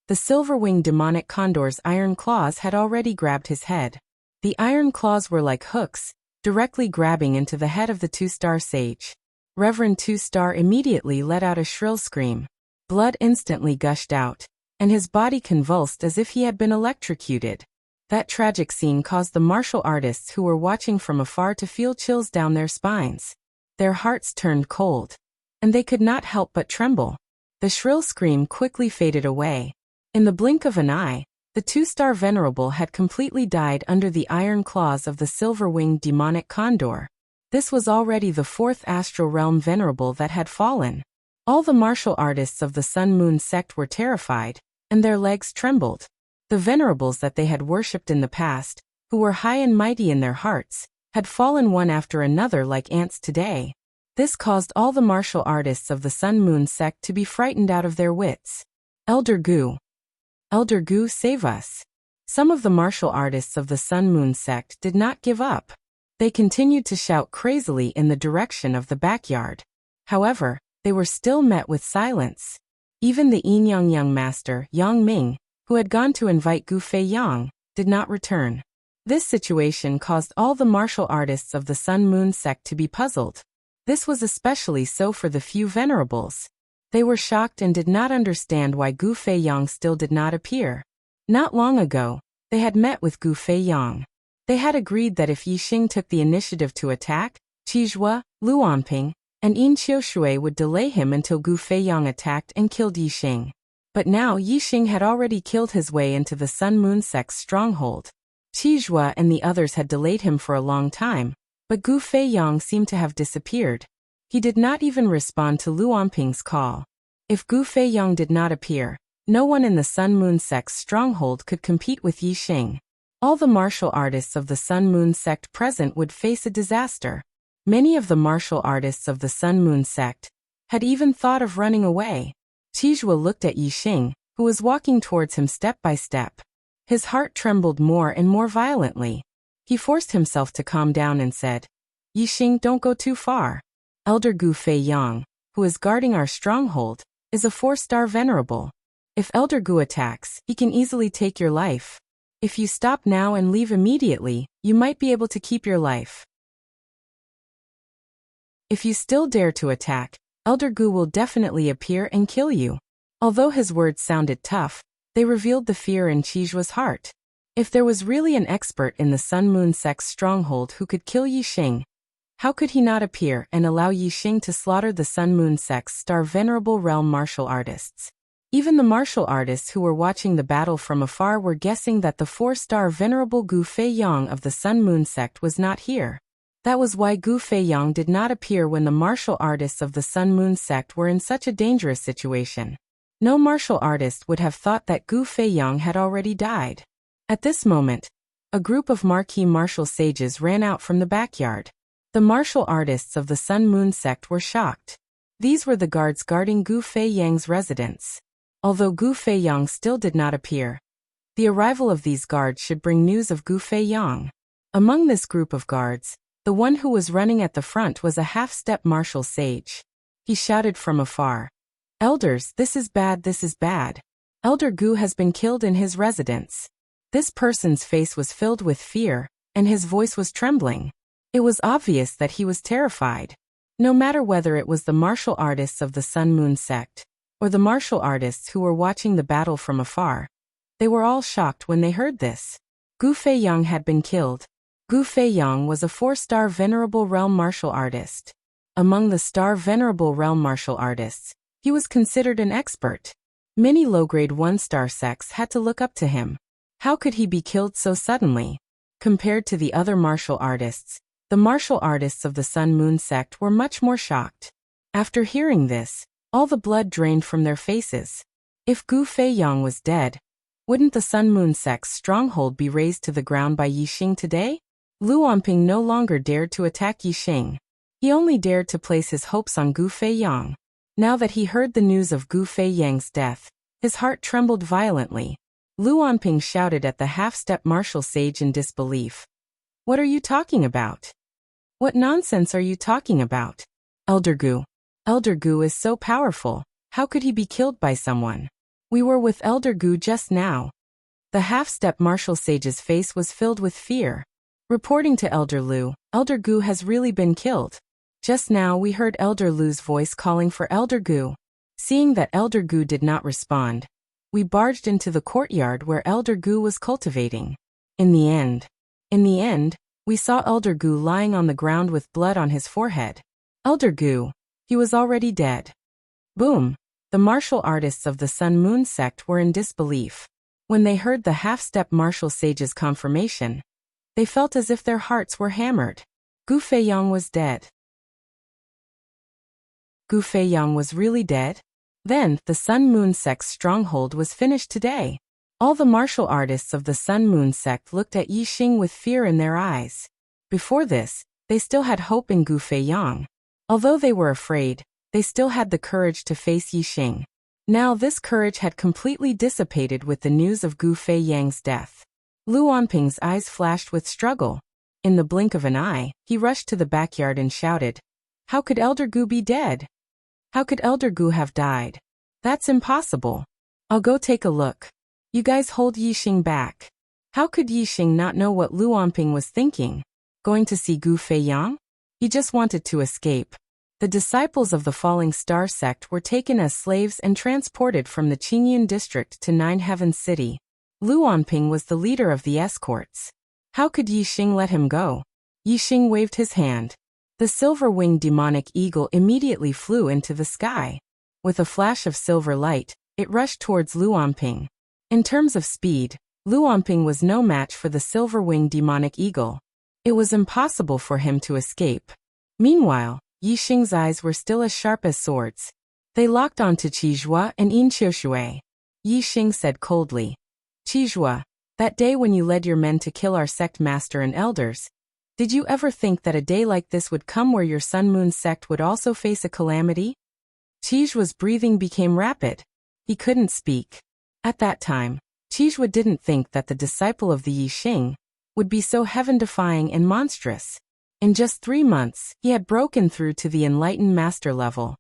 the silver-winged demonic condor's iron claws had already grabbed his head. The iron claws were like hooks, directly grabbing into the head of the 2-star sage. Reverend 2-star immediately let out a shrill scream. Blood instantly gushed out, and his body convulsed as if he had been electrocuted. That tragic scene caused the martial artists who were watching from afar to feel chills down their spines. Their hearts turned cold, and they could not help but tremble. The shrill scream quickly faded away. In the blink of an eye, the 2-star venerable had completely died under the iron claws of the silver-winged demonic condor. This was already the 4th astral realm venerable that had fallen. All the martial artists of the Sun-Moon sect were terrified, and their legs trembled. The venerables that they had worshipped in the past, who were high and mighty in their hearts, had fallen one after another like ants today. This caused all the martial artists of the Sun-Moon sect to be frightened out of their wits. Elder Gu. Elder Gu, save us. Some of the martial artists of the Sun-Moon sect did not give up. They continued to shout crazily in the direction of the backyard. However, they were still met with silence. Even the Yin Yang master, Yang Ming, who had gone to invite Gu Fei Yang, did not return. This situation caused all the martial artists of the Sun-Moon sect to be puzzled. This was especially so for the few venerables. They were shocked and did not understand why Gu Fei Yang still did not appear. Not long ago, they had met with Gu Fei Yang. They had agreed that if Yixing took the initiative to attack, Qizhua, Luanping, and Yin Qiushui would delay him until Gu Fei Yang attacked and killed Yixing. But now Yixing had already killed his way into the Sun-Moon sect's stronghold. Qizhua and the others had delayed him for a long time, but Gu Fei Yang seemed to have disappeared. He did not even respond to Luanping's call. If Gu Fei Yang did not appear, no one in the Sun-Moon sect's stronghold could compete with Yixing. All the martial artists of the Sun-Moon sect present would face a disaster. Many of the martial artists of the Sun-Moon sect had even thought of running away. Qizhua looked at Yixing, who was walking towards him step by step. His heart trembled more and more violently. He forced himself to calm down and said, "Yixing, don't go too far. Elder Gu Fei Yang, who is guarding our stronghold, is a 4-star venerable. If Elder Gu attacks, he can easily take your life. If you stop now and leave immediately, you might be able to keep your life. If you still dare to attack, Elder Gu will definitely appear and kill you." Although his words sounded tough, they revealed the fear in Qizhua's heart. If there was really an expert in the Sun-Moon sect's stronghold who could kill Yixing, how could he not appear and allow Yixing to slaughter the Sun-Moon sect's star venerable realm martial artists? Even the martial artists who were watching the battle from afar were guessing that the 4-star venerable Gu Fei Yang of the Sun-Moon sect was not here. That was why Gu Fei Yang did not appear when the martial artists of the Sun-Moon sect were in such a dangerous situation. No martial artist would have thought that Gu Fei Yang had already died. At this moment, a group of marquee martial sages ran out from the backyard. The martial artists of the Sun-Moon sect were shocked. These were the guards guarding Gu Fei Yang's residence. Although Gu Fei Yang still did not appear, the arrival of these guards should bring news of Gu Fei Yang. Among this group of guards, the one who was running at the front was a half-step martial sage. He shouted from afar, "Elders, this is bad, this is bad. Elder Gu has been killed in his residence." This person's face was filled with fear, and his voice was trembling. It was obvious that he was terrified. No matter whether it was the martial artists of the Sun-Moon sect, or the martial artists who were watching the battle from afar, they were all shocked when they heard this. Gu Fei Yang had been killed. Gu Fei Yang was a 4-star venerable realm martial artist. Among the star venerable realm martial artists, he was considered an expert. Many low-grade 1-star sects had to look up to him. How could he be killed so suddenly? Compared to the other martial artists, the martial artists of the Sun-Moon sect were much more shocked. After hearing this, all the blood drained from their faces. If Gu Fei Yang was dead, wouldn't the Sun-Moon sect's stronghold be razed to the ground by Yixing today? Luanping no longer dared to attack Yixing. He only dared to place his hopes on Gu Fei Yang. Now that he heard the news of Gu Feiyang's death, his heart trembled violently. Luan Ping shouted at the half-step martial sage in disbelief. What are you talking about? What nonsense are you talking about? Elder Gu. Elder Gu is so powerful. How could he be killed by someone? We were with Elder Gu just now. The half-step martial sage's face was filled with fear. Reporting to Elder Lu, Elder Gu has really been killed. Just now we heard Elder Lu's voice calling for Elder Gu. Seeing that Elder Gu did not respond, we barged into the courtyard where Elder Gu was cultivating. In the end, we saw Elder Gu lying on the ground with blood on his forehead. Elder Gu. He was already dead. Boom. The martial artists of the Sun Moon sect were in disbelief. When they heard the half-step martial sage's confirmation, they felt as if their hearts were hammered. Gu Feiyang was dead. Gu Feiyang was really dead? Then, the Sun Moon sect's stronghold was finished today. All the martial artists of the Sun Moon sect looked at Yi Xing with fear in their eyes. Before this, they still had hope in Gu Feiyang. Although they were afraid, they still had the courage to face Yi Xing. Now this courage had completely dissipated with the news of Gu Feiyang's death. Luan Ping's eyes flashed with struggle. In the blink of an eye, he rushed to the backyard and shouted, "How could Elder Gu be dead? How could Elder Gu have died? That's impossible. I'll go take a look. You guys hold Yi Xing back." How could Yi Xing not know what Luan Ping was thinking? Going to see Gu Feiyang? He just wanted to escape. The disciples of the Falling Star sect were taken as slaves and transported from the Qingyun district to Nine Heavens City. Luan Ping was the leader of the escorts. How could Yi Xing let him go? Yi Xing waved his hand. The silver-winged demonic eagle immediately flew into the sky. With a flash of silver light, it rushed towards Luan Ping. In terms of speed, Luan Ping was no match for the silver-winged demonic eagle. It was impossible for him to escape. Meanwhile, Yi Xing's eyes were still as sharp as swords. They locked onto Qizhua and Yin Qiushui. Yi Xing said coldly, "Qizhua, that day when you led your men to kill our sect master and elders, did you ever think that a day like this would come where your Sun Moon sect would also face a calamity?" Qijua's breathing became rapid. He couldn't speak. At that time, Qizhua didn't think that the disciple of the Yi Xing would be so heaven-defying and monstrous. In just 3 months, he had broken through to the enlightened master level.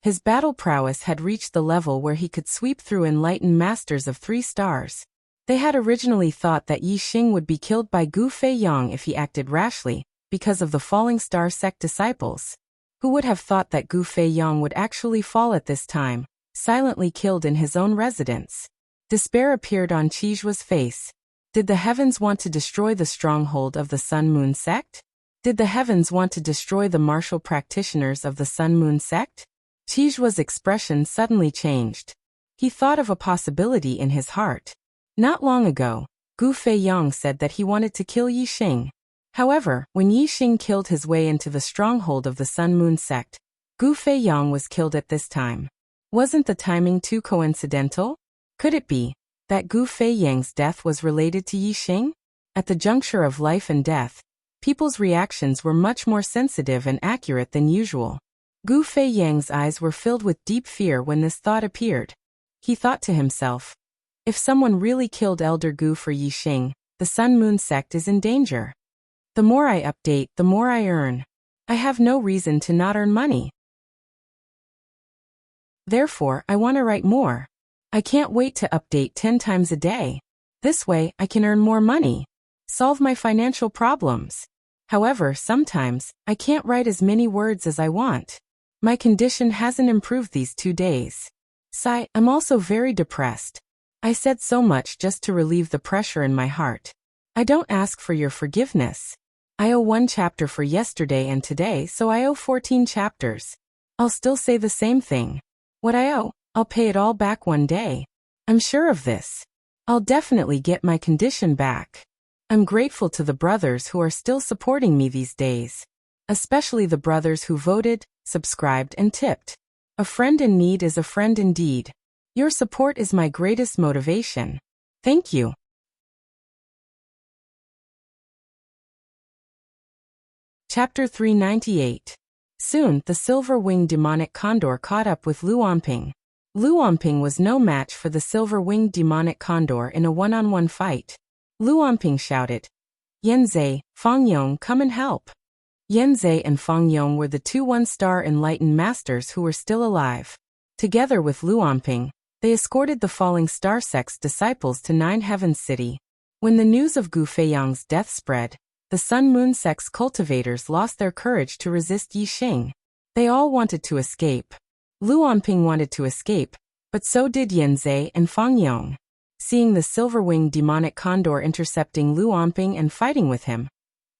His battle prowess had reached the level where he could sweep through enlightened masters of 3 stars. They had originally thought that Yi Xing would be killed by Gu Feiyang if he acted rashly, because of the Falling Star sect disciples. Who would have thought that Gu Feiyang would actually fall at this time, silently killed in his own residence? Despair appeared on Qijua's face. Did the heavens want to destroy the stronghold of the Sun Moon sect? Did the heavens want to destroy the martial practitioners of the Sun Moon sect? Qijua's expression suddenly changed. He thought of a possibility in his heart. Not long ago, Gu Feiyang said that he wanted to kill Yi Xing. However, when Yi Xing killed his way into the stronghold of the Sun Moon sect, Gu Feiyang was killed at this time. Wasn't the timing too coincidental? Could it be that Gu Feiyang's death was related to Yi Xing? At the juncture of life and death, people's reactions were much more sensitive and accurate than usual. Gu Feiyang's eyes were filled with deep fear when this thought appeared. He thought to himself, if someone really killed Elder Gu for Yi Xing, the Sun Moon sect is in danger. The more I update, the more I earn. I have no reason to not earn money. Therefore, I want to write more. I can't wait to update 10 times a day. This way, I can earn more money. Solve my financial problems. However, sometimes, I can't write as many words as I want. My condition hasn't improved these 2 days. Sigh, I'm also very depressed. I said so much just to relieve the pressure in my heart. I don't ask for your forgiveness. I owe 1 chapter for yesterday and today, so I owe 14 chapters. I'll still say the same thing. What I owe, I'll pay it all back one day. I'm sure of this. I'll definitely get my condition back. I'm grateful to the brothers who are still supporting me these days. Especially the brothers who voted, subscribed, and tipped. A friend in need is a friend indeed. Your support is my greatest motivation. Thank you. Chapter 398. Soon, the silver-winged demonic condor caught up with Luomping. Luomping was no match for the silver-winged demonic condor in a one-on-one fight. Luomping shouted, "Yanzai, Fangyong, come and help." Yanzai and Fangyong were the two one-star enlightened masters who were still alive. Together with Luomping, they escorted the falling star sect's disciples to Nine Heavens City. When the news of Gu Feiyang's death spread, the Sun-Moon sect's cultivators lost their courage to resist Yixing. They all wanted to escape. Luomping wanted to escape, but so did Yanzai and Fangyong. Seeing the silver-winged demonic condor intercepting Luomping and fighting with him,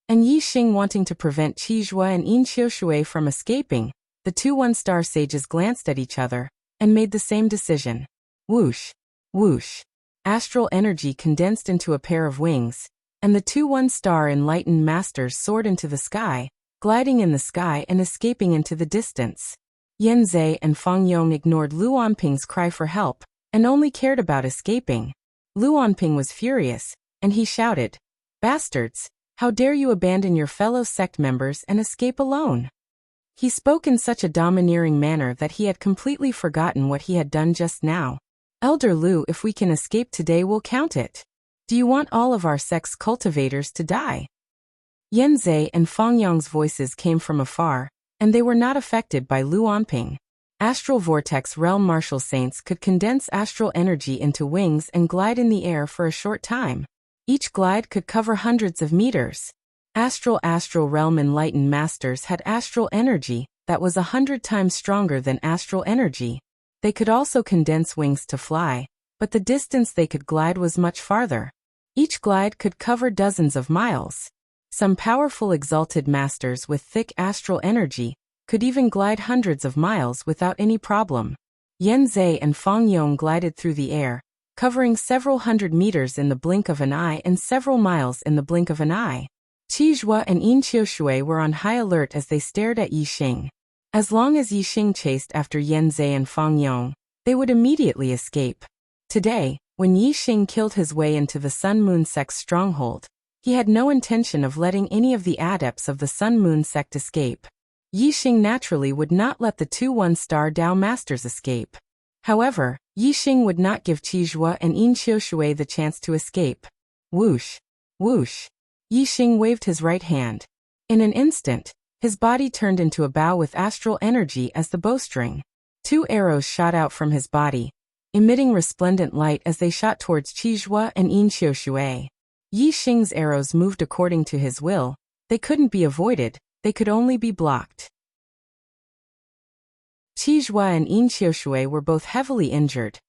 and Yixing wanting to prevent Qizhua and Yin Qiushui from escaping, the two one-star sages glanced at each other and made the same decision. Whoosh! Whoosh! Astral energy condensed into a pair of wings, and the two one-star enlightened masters soared into the sky, gliding in the sky and escaping into the distance. Yanzai and Fangyong ignored Luomping's cry for help and only cared about escaping. Luomping was furious, and he shouted, "Bastards! How dare you abandon your fellow sect members and escape alone?" He spoke in such a domineering manner that he had completely forgotten what he had done just now. "Elder Lu, if we can escape today, we'll count it. Do you want all of our sect's cultivators to die?" Yanzai and Fangyong's voices came from afar, and they were not affected by Luomping. Astral Vortex Realm Martial Saints could condense astral energy into wings and glide in the air for a short time. Each glide could cover hundreds of meters. Astral Realm Enlightened Masters had astral energy that was 100 times stronger than astral energy. They could also condense wings to fly, but the distance they could glide was much farther. Each glide could cover dozens of miles. Some powerful exalted masters with thick astral energy could even glide hundreds of miles without any problem. Yanzai and Fangyong glided through the air, covering several hundred meters in the blink of an eye and several miles in the blink of an eye. Qizhua and Yin Qiushui were on high alert as they stared at Yixing. As long as Yixing chased after Yanzai and Fangyong, they would immediately escape. Today, when Yixing killed his way into the Sun-Moon sect's stronghold, he had no intention of letting any of the adepts of the Sun-Moon sect escape. Yixing naturally would not let the two one-star Dao masters escape. However, Yixing would not give Qizhua and Yin Qiushui the chance to escape. Whoosh! Whoosh! Yixing waved his right hand. In an instant, his body turned into a bow with astral energy as the bowstring. Two arrows shot out from his body, emitting resplendent light as they shot towards Qizhua and Yin Qiushui. Yixing's arrows moved according to his will. They couldn't be avoided, they could only be blocked. Qizhua and Yin Qiushui were both heavily injured.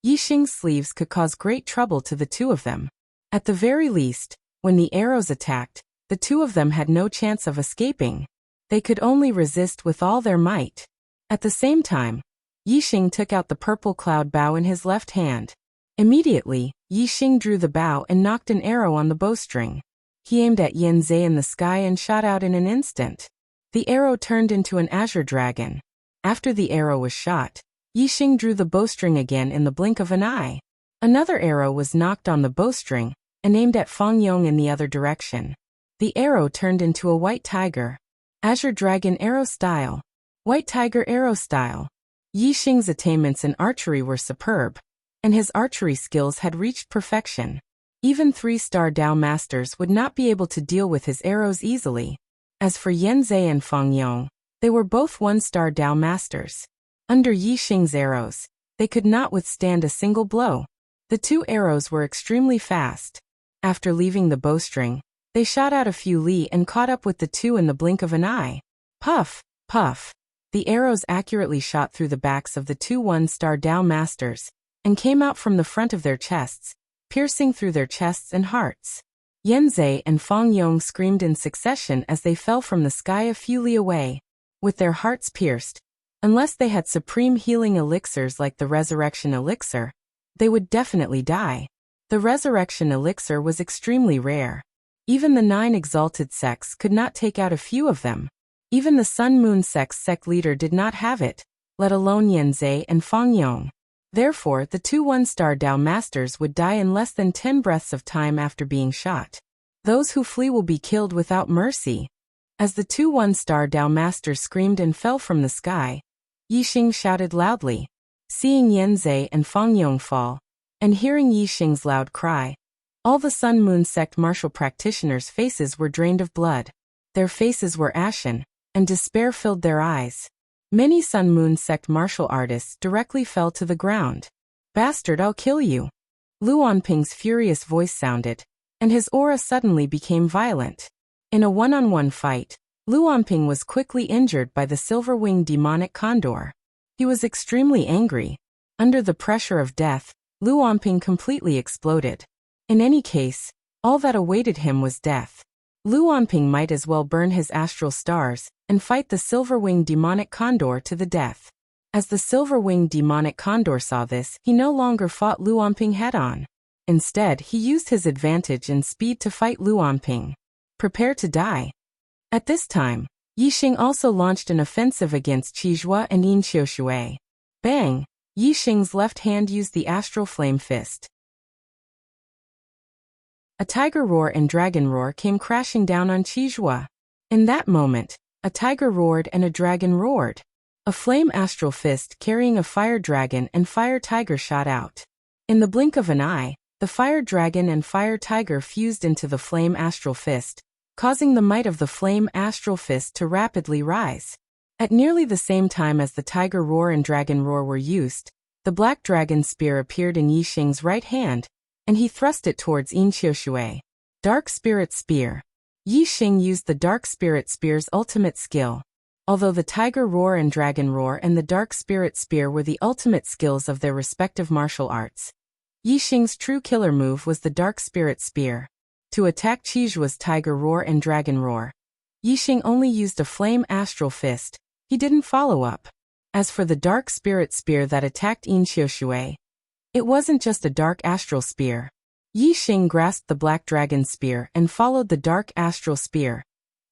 Yixing's sleeves could cause great trouble to the two of them. At the very least, when the arrows attacked, the two of them had no chance of escaping. They could only resist with all their might. At the same time, Yixing took out the purple cloud bow in his left hand. Immediately, Yixing drew the bow and knocked an arrow on the bowstring. He aimed at Yanzai in the sky and shot out in an instant. The arrow turned into an azure dragon. After the arrow was shot, Yixing drew the bowstring again in the blink of an eye. Another arrow was knocked on the bowstring and aimed at Fangyong in the other direction. The arrow turned into a white tiger. Azure Dragon Arrow Style. White Tiger Arrow Style. Yixing's attainments in archery were superb, and his archery skills had reached perfection. Even 3-star Dao masters would not be able to deal with his arrows easily. As for Yanzai and Fangyong, they were both 1-star Dao masters. Under Yixing's arrows, they could not withstand a single blow. The two arrows were extremely fast. After leaving the bowstring, they shot out a few li and caught up with the two in the blink of an eye. Puff, puff. The arrows accurately shot through the backs of the two 1-star Dao masters and came out from the front of their chests, piercing through their chests and hearts. Yanzai and Fangyong screamed in succession as they fell from the sky a few li away, with their hearts pierced. Unless they had supreme healing elixirs like the Resurrection Elixir, they would definitely die. The Resurrection Elixir was extremely rare. Even the 9 exalted sects could not take out a few of them. Even the Sun-Moon sect's sect leader did not have it, let alone Yanzai and Fangyong. Therefore, the two 1-star Dao masters would die in less than 10 breaths of time after being shot. Those who flee will be killed without mercy. As the two one-star Dao masters screamed and fell from the sky, Yixing shouted loudly. Seeing Yanzai and Fangyong fall, and hearing Yixing's loud cry, all the Sun Moon sect martial practitioners' faces were drained of blood. Their faces were ashen, and despair filled their eyes. Many Sun Moon sect martial artists directly fell to the ground. Bastard, I'll kill you. Luanping's furious voice sounded, and his aura suddenly became violent. In a one-on-one fight, Luanping was quickly injured by the silver-winged demonic condor. He was extremely angry. Under the pressure of death, Luanping completely exploded. In any case, all that awaited him was death. Luanping might as well burn his astral stars and fight the silver-winged demonic condor to the death. As the silver-winged demonic condor saw this, he no longer fought Luanping head-on. Instead, he used his advantage in speed to fight Luanping. Prepare to die. At this time, Yixing also launched an offensive against Qizhua and Yin Qiushui. Bang! Yixing's left hand used the astral flame fist. A tiger roar and dragon roar came crashing down on Qizhua. In that moment, a tiger roared and a dragon roared. A flame astral fist carrying a fire dragon and fire tiger shot out. In the blink of an eye, the fire dragon and fire tiger fused into the flame astral fist, causing the might of the flame astral fist to rapidly rise. At nearly the same time as the tiger roar and dragon roar were used, the black dragon spear appeared in Yixing's right hand, and he thrust it towards Yin Qiushui. Dark Spirit Spear. Yixing used the Dark Spirit Spear's ultimate skill. Although the Tiger Roar and Dragon Roar and the Dark Spirit Spear were the ultimate skills of their respective martial arts, Yixing's true killer move was the Dark Spirit Spear. To attack Qijua's Tiger Roar and Dragon Roar, Yixing only used a flame astral fist. He didn't follow up. As for the Dark Spirit Spear that attacked Yin Qiushui, it wasn't just a Dark Astral Spear. Yixing grasped the Black Dragon Spear and followed the Dark Astral Spear,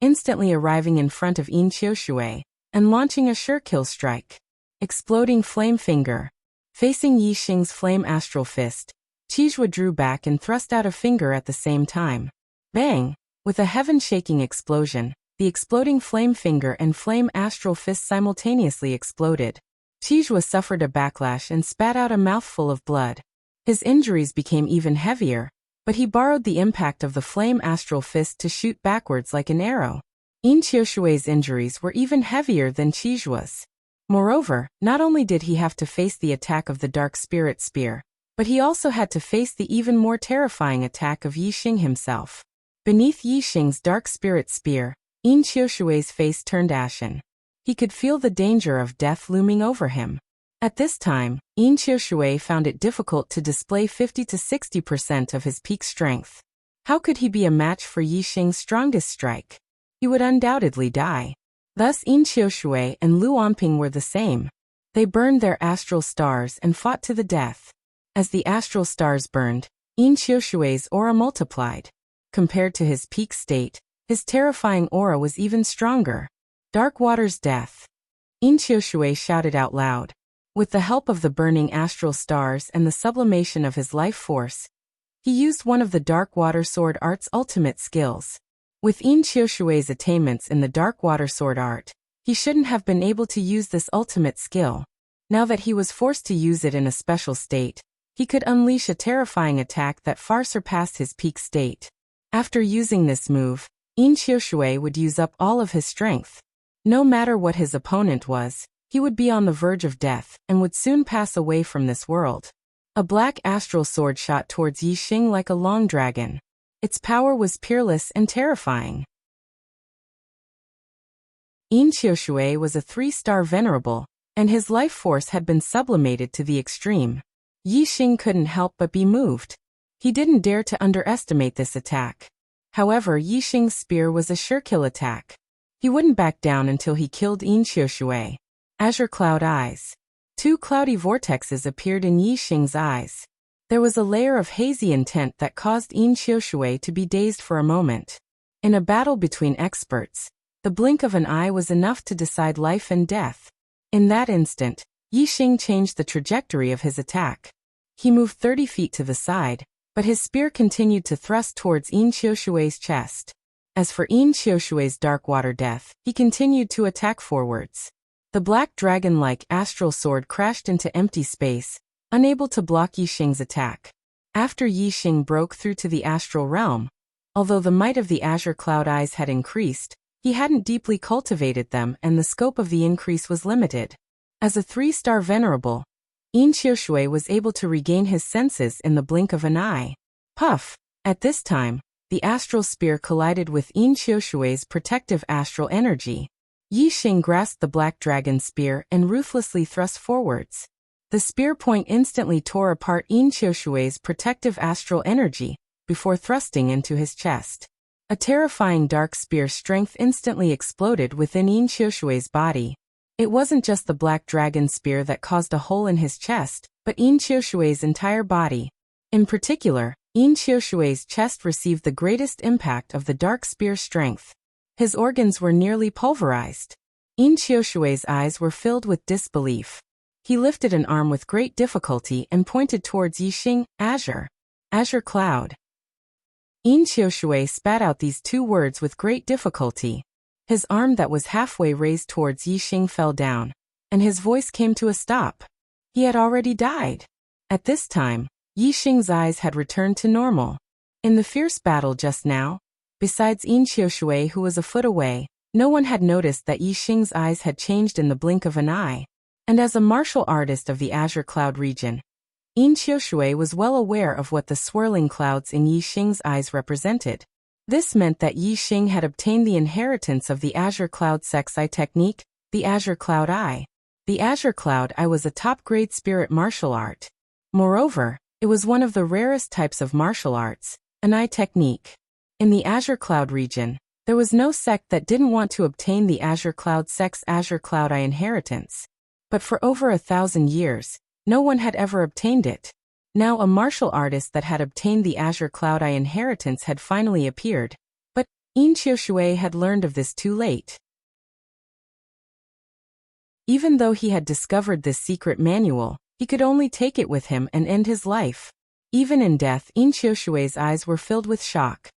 instantly arriving in front of Yin Qiushui and launching a sure kill strike. Exploding Flame Finger. Facing Yixing's Flame Astral Fist, Qizhua drew back and thrust out a finger at the same time. Bang! With a heaven-shaking explosion, the exploding Flame Finger and Flame Astral Fist simultaneously exploded. Qizhua suffered a backlash and spat out a mouthful of blood. His injuries became even heavier, but he borrowed the impact of the Flame Astral Fist to shoot backwards like an arrow. Yin Qiushui's injuries were even heavier than Qijua's. Moreover, not only did he have to face the attack of the Dark Spirit Spear, but he also had to face the even more terrifying attack of Yixing himself. Beneath Yixing's Dark Spirit Spear, Yin Qiushui's face turned ashen. He could feel the danger of death looming over him. At this time, Yin Qiushui found it difficult to display 50 to 60% of his peak strength. How could he be a match for Yixing's strongest strike? He would undoubtedly die. Thus Yin Qiushui and Luanping were the same. They burned their astral stars and fought to the death. As the astral stars burned, Yin Qiushui's aura multiplied. Compared to his peak state, his terrifying aura was even stronger. Dark Water's Death. Yin Qiushui shouted out loud. With the help of the burning astral stars and the sublimation of his life force, he used one of the Dark Water Sword Art's ultimate skills. With Yin Qiushui's attainments in the Dark Water Sword Art, he shouldn't have been able to use this ultimate skill. Now that he was forced to use it in a special state, he could unleash a terrifying attack that far surpassed his peak state. After using this move, Yin Qiushui would use up all of his strength. No matter what his opponent was, he would be on the verge of death and would soon pass away from this world. A black astral sword shot towards Yixing like a long dragon. Its power was peerless and terrifying. Yin Qiushui was a 3-star venerable, and his life force had been sublimated to the extreme. Yixing couldn't help but be moved. He didn't dare to underestimate this attack. However, Yixing's spear was a sure kill attack. He wouldn't back down until he killed Yin Qiushui. Azure Cloud Eyes. 2 cloudy vortexes appeared in Yixing's eyes. There was a layer of hazy intent that caused Yin Qiushui to be dazed for a moment. In a battle between experts, the blink of an eye was enough to decide life and death. In that instant, Yixing changed the trajectory of his attack. He moved 30 feet to the side, but his spear continued to thrust towards Yin Qiushui's chest. As for Yin Qiushui's dark water death, he continued to attack forwards. The black dragon-like astral sword crashed into empty space, unable to block Yi Xing's attack. After Yi Xing broke through to the astral realm, although the might of the azure cloud eyes had increased, he hadn't deeply cultivated them and the scope of the increase was limited. As a 3-star venerable, Yin Qiushui was able to regain his senses in the blink of an eye. Puff! At this time, the astral spear collided with Yin Qiushui's protective astral energy. Yi Xing grasped the black dragon spear and ruthlessly thrust forwards. The spear point instantly tore apart Yin Qiushui's protective astral energy before thrusting into his chest. A terrifying dark spear strength instantly exploded within Yin Qiushui's body. It wasn't just the black dragon spear that caused a hole in his chest, but Yin Qiushui's entire body. In particular, Yin Qiushui's chest received the greatest impact of the dark spear strength. His organs were nearly pulverized. Yin Qiushui's eyes were filled with disbelief. He lifted an arm with great difficulty and pointed towards Yi Xing, Azure. Azure cloud. Yin Qiushui spat out these 2 words with great difficulty. His arm that was halfway raised towards Yi Xing fell down, and his voice came to a stop. He had already died. At this time, Yi Xing's eyes had returned to normal. In the fierce battle just now, besides Yin Qiushui who was a foot away, no one had noticed that Yi Xing's eyes had changed in the blink of an eye. And as a martial artist of the Azure Cloud region, Yin Qiushui was well aware of what the swirling clouds in Yi Xing's eyes represented. This meant that Yi Xing had obtained the inheritance of the Azure Cloud Sexai technique, the Azure Cloud Eye. The Azure Cloud Eye was a top-grade spirit martial art. Moreover, it was one of the rarest types of martial arts, an eye technique. In the Azure Cloud region, there was no sect that didn't want to obtain the Azure Cloud Sect's Azure Cloud Eye inheritance. But for over 1,000 years, no one had ever obtained it. Now a martial artist that had obtained the Azure Cloud Eye inheritance had finally appeared. But Yin Qiushui had learned of this too late. Even though he had discovered this secret manual, he could only take it with him and end his life. Even in death, Yin Qiushui's eyes were filled with shock.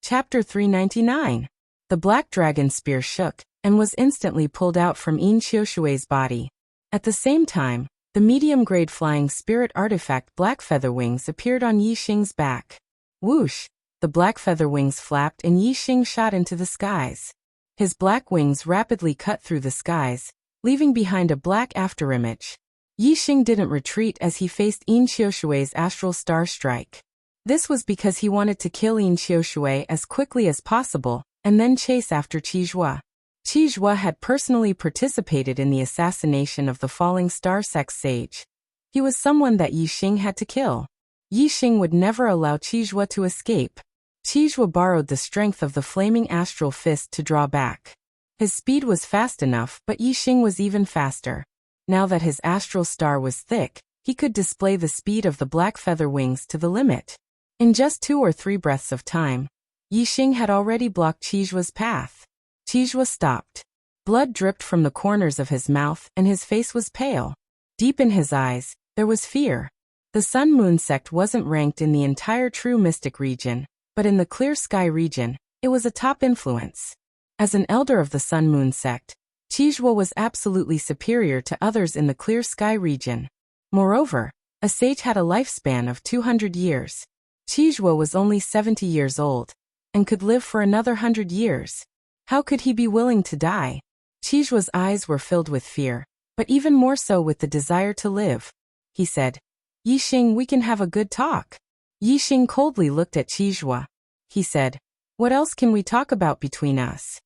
Chapter 399. The black dragon spear shook, and was instantly pulled out from Yin Qiushui's body. At the same time, the medium-grade flying spirit artifact black feather wings appeared on Yi Xing's back. Whoosh! The black feather wings flapped and Yi Xing shot into the skies. His black wings rapidly cut through the skies, leaving behind a black afterimage. Yi Xing didn't retreat as he faced Yin Qiushui's astral star strike. This was because he wanted to kill Yin Qiushui as quickly as possible, and then chase after Qizhua. Qizhua had personally participated in the assassination of the falling star sex sage. He was someone that Yi Xing had to kill. Yi Xing would never allow Qizhua to escape. Qizhua borrowed the strength of the flaming astral fist to draw back. His speed was fast enough, but Yi Xing was even faster. Now that his astral star was thick, he could display the speed of the black feather wings to the limit. In just 2 or 3 breaths of time, Yi Xing had already blocked Qizhua's path. Qizhua stopped. Blood dripped from the corners of his mouth and his face was pale. Deep in his eyes, there was fear. The Sun Moon sect wasn't ranked in the entire True Mystic region, but in the Clear Sky region, it was a top influence. As an elder of the Sun Moon sect, Qizhua was absolutely superior to others in the Clear Sky region. Moreover, a sage had a lifespan of 200 years. Qizhua was only 70 years old, and could live for another 100 years. How could he be willing to die? Qizhua's eyes were filled with fear, but even more so with the desire to live. He said, "Yi Xing, we can have a good talk." Yi Xing coldly looked at Qizhua. He said, "What else can we talk about between us?"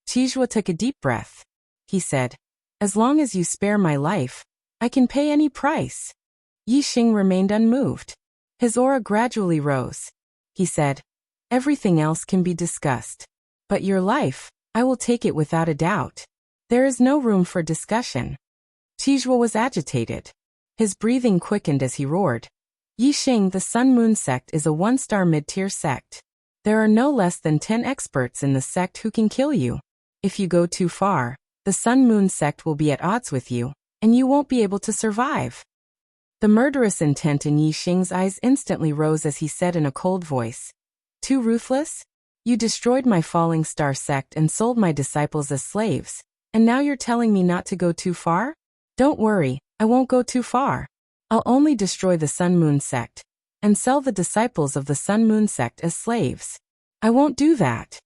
Qizhua took a deep breath. He said, "As long as you spare my life, I can pay any price." Yi Xing remained unmoved. His aura gradually rose. He said, "Everything else can be discussed. But your life, I will take it without a doubt. There is no room for discussion." Qizhua was agitated. His breathing quickened as he roared. "Yi Xing, the Sun Moon sect is a 1-star mid-tier sect. There are no less than 10 experts in the sect who can kill you. If you go too far, the Sun Moon sect will be at odds with you, and you won't be able to survive." The murderous intent in Yi Xing's eyes instantly rose as he said in a cold voice, "Too ruthless? You destroyed my falling star sect and sold my disciples as slaves, and now you're telling me not to go too far? Don't worry, I won't go too far. I'll only destroy the Sun Moon sect, and sell the disciples of the Sun Moon sect as slaves. I won't do that."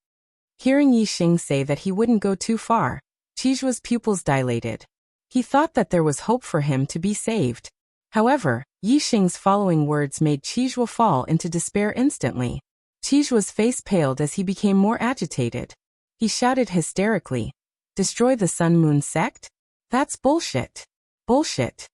Hearing Yi Xing say that he wouldn't go too far, Qijua's pupils dilated. He thought that there was hope for him to be saved. However, Yi Xing's following words made Qijua fall into despair instantly. Qijua's face paled as he became more agitated. He shouted hysterically, "Destroy the Sun Moon sect? That's bullshit. Bullshit.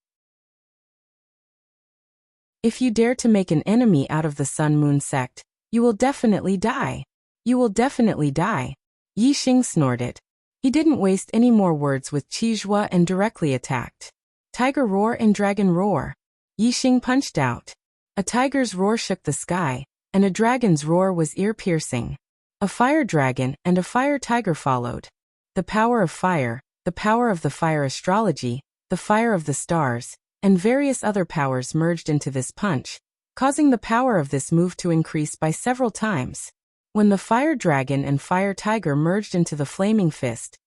If you dare to make an enemy out of the Sun Moon sect, you will definitely die. You will definitely die." Yi Xing snorted. He didn't waste any more words with Qijua and directly attacked. Tiger roar and dragon roar. Yi Xing punched out. A tiger's roar shook the sky, and a dragon's roar was ear-piercing. A fire dragon and a fire tiger followed. The power of fire, the power of the fire astrology, the fire of the stars, and various other powers merged into this punch, causing the power of this move to increase by several times. When the fire dragon and fire tiger merged into the flaming fist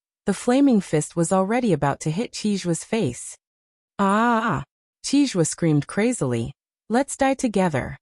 was already about to hit Qijua's face. "Ah!" Qijuo screamed crazily. "Let's die together."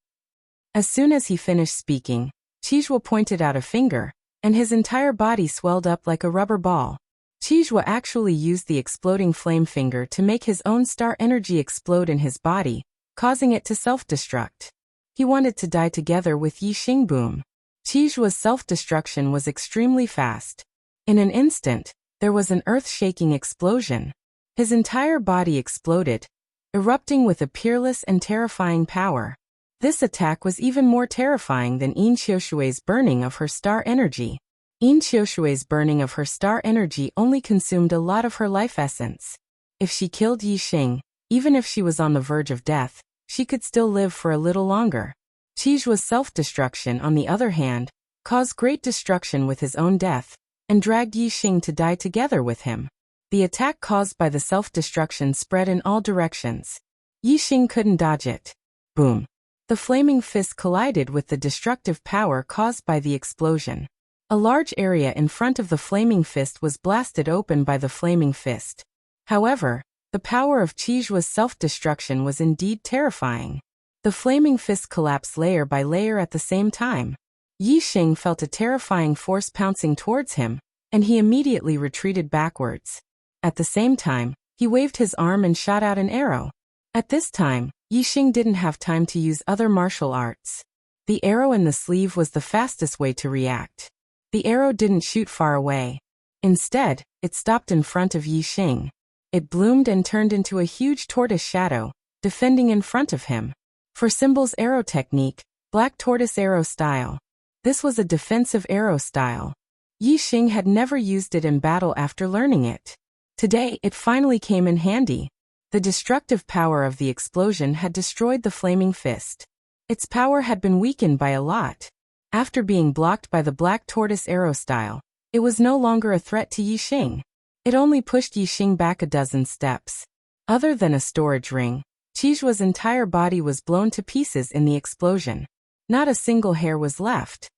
As soon as he finished speaking, Qijuo pointed out a finger, and his entire body swelled up like a rubber ball. Qijuo actually used the exploding flame finger to make his own star energy explode in his body, causing it to self-destruct. He wanted to die together with Yi Xing. Boom. Qijua's self-destruction was extremely fast. In an instant, there was an earth-shaking explosion. His entire body exploded, erupting with a peerless and terrifying power. This attack was even more terrifying than Yin Qiushui's burning of her star energy. Yin Qiushui's burning of her star energy only consumed a lot of her life essence. If she killed Yi Xing, even if she was on the verge of death, she could still live for a little longer. Qijua's self-destruction, on the other hand, caused great destruction with his own death, and dragged Yi Xing to die together with him. The attack caused by the self-destruction spread in all directions. Yi Xing couldn't dodge it. Boom. The flaming fist collided with the destructive power caused by the explosion. A large area in front of the flaming fist was blasted open by the flaming fist. However, the power of Qijua's self-destruction was indeed terrifying. The flaming fist collapsed layer by layer at the same time. Yi Xing felt a terrifying force pouncing towards him, and he immediately retreated backwards. At the same time, he waved his arm and shot out an arrow. At this time, Yi Xing didn't have time to use other martial arts. The arrow in the sleeve was the fastest way to react. The arrow didn't shoot far away. Instead, it stopped in front of Yi Xing. It bloomed and turned into a huge tortoise shadow, defending in front of him. For Symbol's arrow technique, Black Tortoise Arrow Style. This was a defensive arrow style. Yi Xing had never used it in battle after learning it. Today, it finally came in handy. The destructive power of the explosion had destroyed the flaming fist. Its power had been weakened by a lot. After being blocked by the Black Tortoise Arrow Style, it was no longer a threat to Yi Xing. It only pushed Yi Xing back a dozen steps. Other than a storage ring, Qijua's entire body was blown to pieces in the explosion. Not a single hair was left.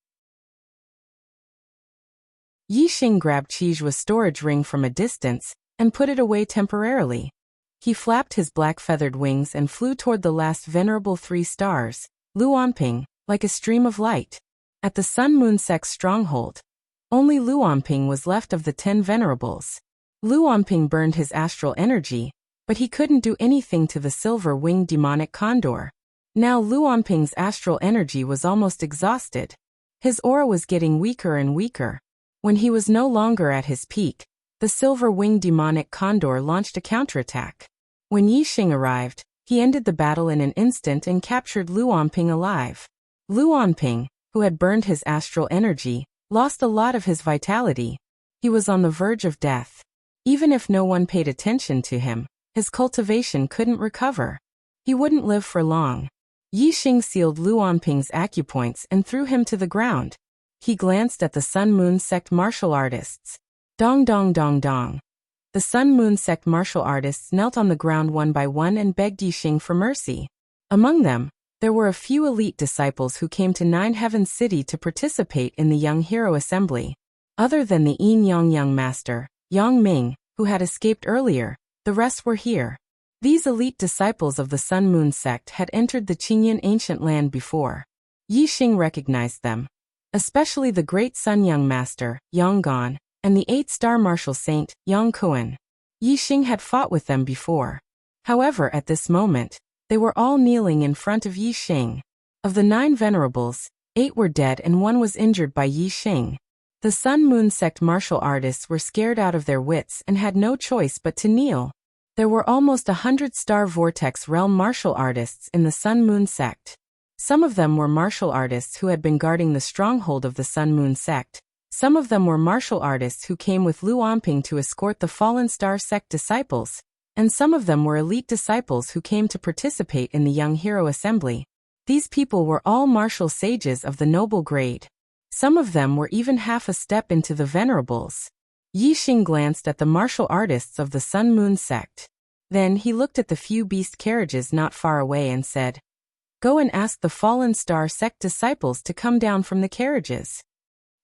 Yi Xing grabbed Qijua's storage ring from a distance and put it away temporarily. He flapped his black feathered wings and flew toward the last venerable 3 stars, Luanping, like a stream of light. At the Sun Moon Sect's stronghold, only Luanping was left of the 10 venerables. Luanping burned his astral energy, but he couldn't do anything to the silver-winged demonic condor. Now Luanping's astral energy was almost exhausted. His aura was getting weaker and weaker. When he was no longer at his peak, the silver-winged demonic condor launched a counterattack. When Yi Xing arrived, he ended the battle in an instant and captured Luanping alive. Luanping, who had burned his astral energy, lost a lot of his vitality. He was on the verge of death. Even if no one paid attention to him, his cultivation couldn't recover. He wouldn't live for long. Yi Xing sealed Luanping's acupoints and threw him to the ground. He glanced at the Sun Moon Sect martial artists. Dong dong dong dong. The Sun-Moon sect martial artists knelt on the ground one by one and begged Yixing for mercy. Among them, there were a few elite disciples who came to Nine Heavens City to participate in the Young Hero Assembly. Other than the Yin Yang Young Master, Yang Ming, who had escaped earlier, the rest were here. These elite disciples of the Sun-Moon sect had entered the Qingyan ancient land before. Yixing recognized them, especially the great Sun Young Master, Yang Gan, and the 8-star martial saint, Yang Kuan. Yixing had fought with them before. However, at this moment, they were all kneeling in front of Yixing. Of the 9 venerables, 8 were dead and 1 was injured by Yixing. The Sun-Moon sect martial artists were scared out of their wits and had no choice but to kneel. There were almost 100 star vortex realm martial artists in the Sun-Moon sect. Some of them were martial artists who had been guarding the stronghold of the Sun-Moon sect. Some of them were martial artists who came with Lu Anping to escort the fallen star sect disciples, and some of them were elite disciples who came to participate in the Young Hero Assembly. These people were all martial sages of the noble grade. Some of them were even half a step into the venerables. Yixing glanced at the martial artists of the Sun-Moon sect. Then he looked at the few beast carriages not far away and said, "Go and ask the fallen star sect disciples to come down from the carriages."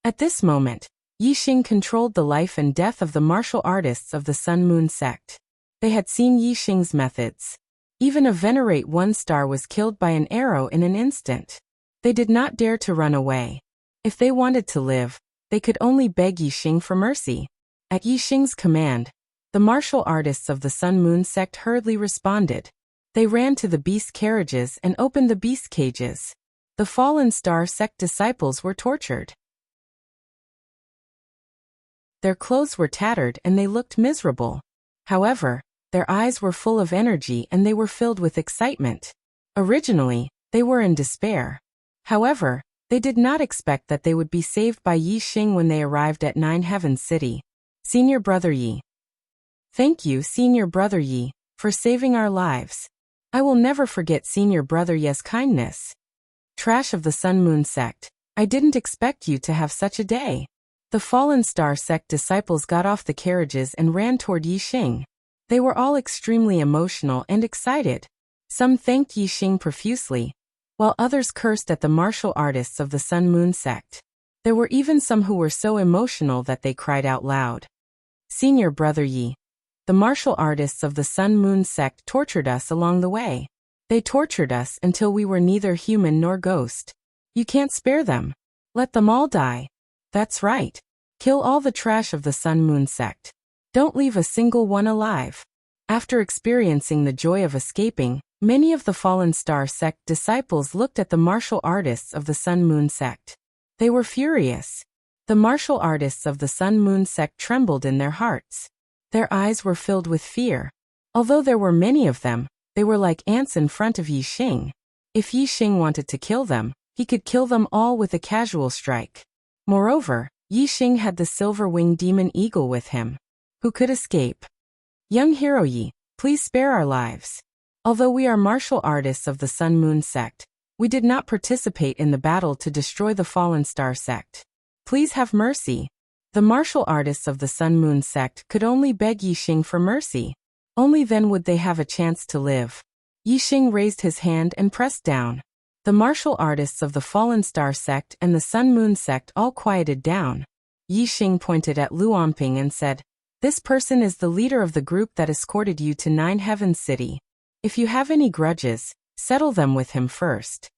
At this moment, Yixing controlled the life and death of the martial artists of the Sun-Moon sect. They had seen Yixing's methods. Even a venerate 1-star was killed by an arrow in an instant. They did not dare to run away. If they wanted to live, they could only beg Yixing for mercy. At Yixing's command, the martial artists of the Sun-Moon sect hurriedly responded. They ran to the beast carriages and opened the beast cages. The fallen star sect disciples were tortured. Their clothes were tattered and they looked miserable. However, their eyes were full of energy and they were filled with excitement. Originally, they were in despair. However, they did not expect that they would be saved by Yixing when they arrived at Nine Heavens City. Senior Brother Yi. Thank you, Senior Brother Yi, for saving our lives. I will never forget Senior Brother Yi's kindness. Trash of the Sun-Moon sect, I didn't expect you to have such a day. The fallen star sect disciples got off the carriages and ran toward Yixing. They were all extremely emotional and excited. Some thanked Yixing profusely, while others cursed at the martial artists of the Sun-Moon sect. There were even some who were so emotional that they cried out loud. Senior Brother Yi, the martial artists of the Sun-Moon sect tortured us along the way. They tortured us until we were neither human nor ghost. You can't spare them. Let them all die. That's right. Kill all the trash of the Sun-Moon sect. Don't leave a single one alive. After experiencing the joy of escaping, many of the fallen star sect disciples looked at the martial artists of the Sun-Moon sect. They were furious. The martial artists of the Sun-Moon sect trembled in their hearts. Their eyes were filled with fear. Although there were many of them, they were like ants in front of Yixing. If Yixing wanted to kill them, he could kill them all with a casual strike. Moreover, Yixing had the silver-winged demon eagle with him, who could escape. Young Hero Yi, please spare our lives. Although we are martial artists of the Sun-Moon sect, we did not participate in the battle to destroy the fallen star sect. Please have mercy. The martial artists of the Sun-Moon sect could only beg Yixing for mercy. Only then would they have a chance to live. Yixing raised his hand and pressed down. The martial artists of the fallen star sect and the Sun-Moon sect all quieted down. Yixing pointed at Lu Anping and said, "This person is the leader of the group that escorted you to Nine Heavens City. If you have any grudges, settle them with him first."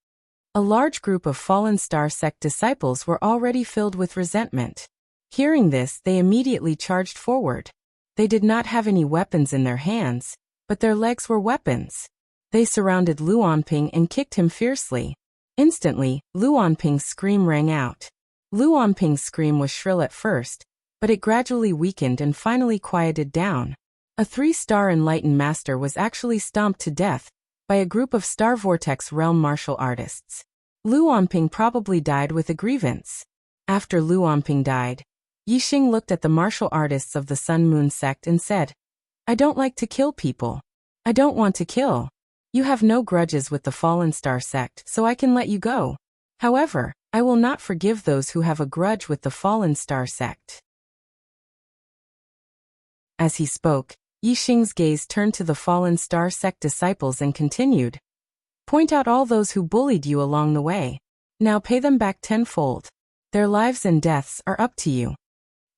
A large group of fallen star sect disciples were already filled with resentment. Hearing this, they immediately charged forward. They did not have any weapons in their hands, but their legs were weapons. They surrounded Lu Anping and kicked him fiercely. Instantly, Lu Anping's scream rang out. Lu Anping's scream was shrill at first, but it gradually weakened and finally quieted down. A 3-star enlightened master was actually stomped to death by a group of Star Vortex realm martial artists. Lu Anping probably died with a grievance. After Lu Anping died, Yixing looked at the martial artists of the Sun-Moon sect and said, "I don't like to kill people. I don't want to kill. You have no grudges with the fallen star sect, so I can let you go. However, I will not forgive those who have a grudge with the fallen star sect." As he spoke, Yi Xing's gaze turned to the fallen star sect disciples and continued. Point out all those who bullied you along the way. Now pay them back tenfold. Their lives and deaths are up to you.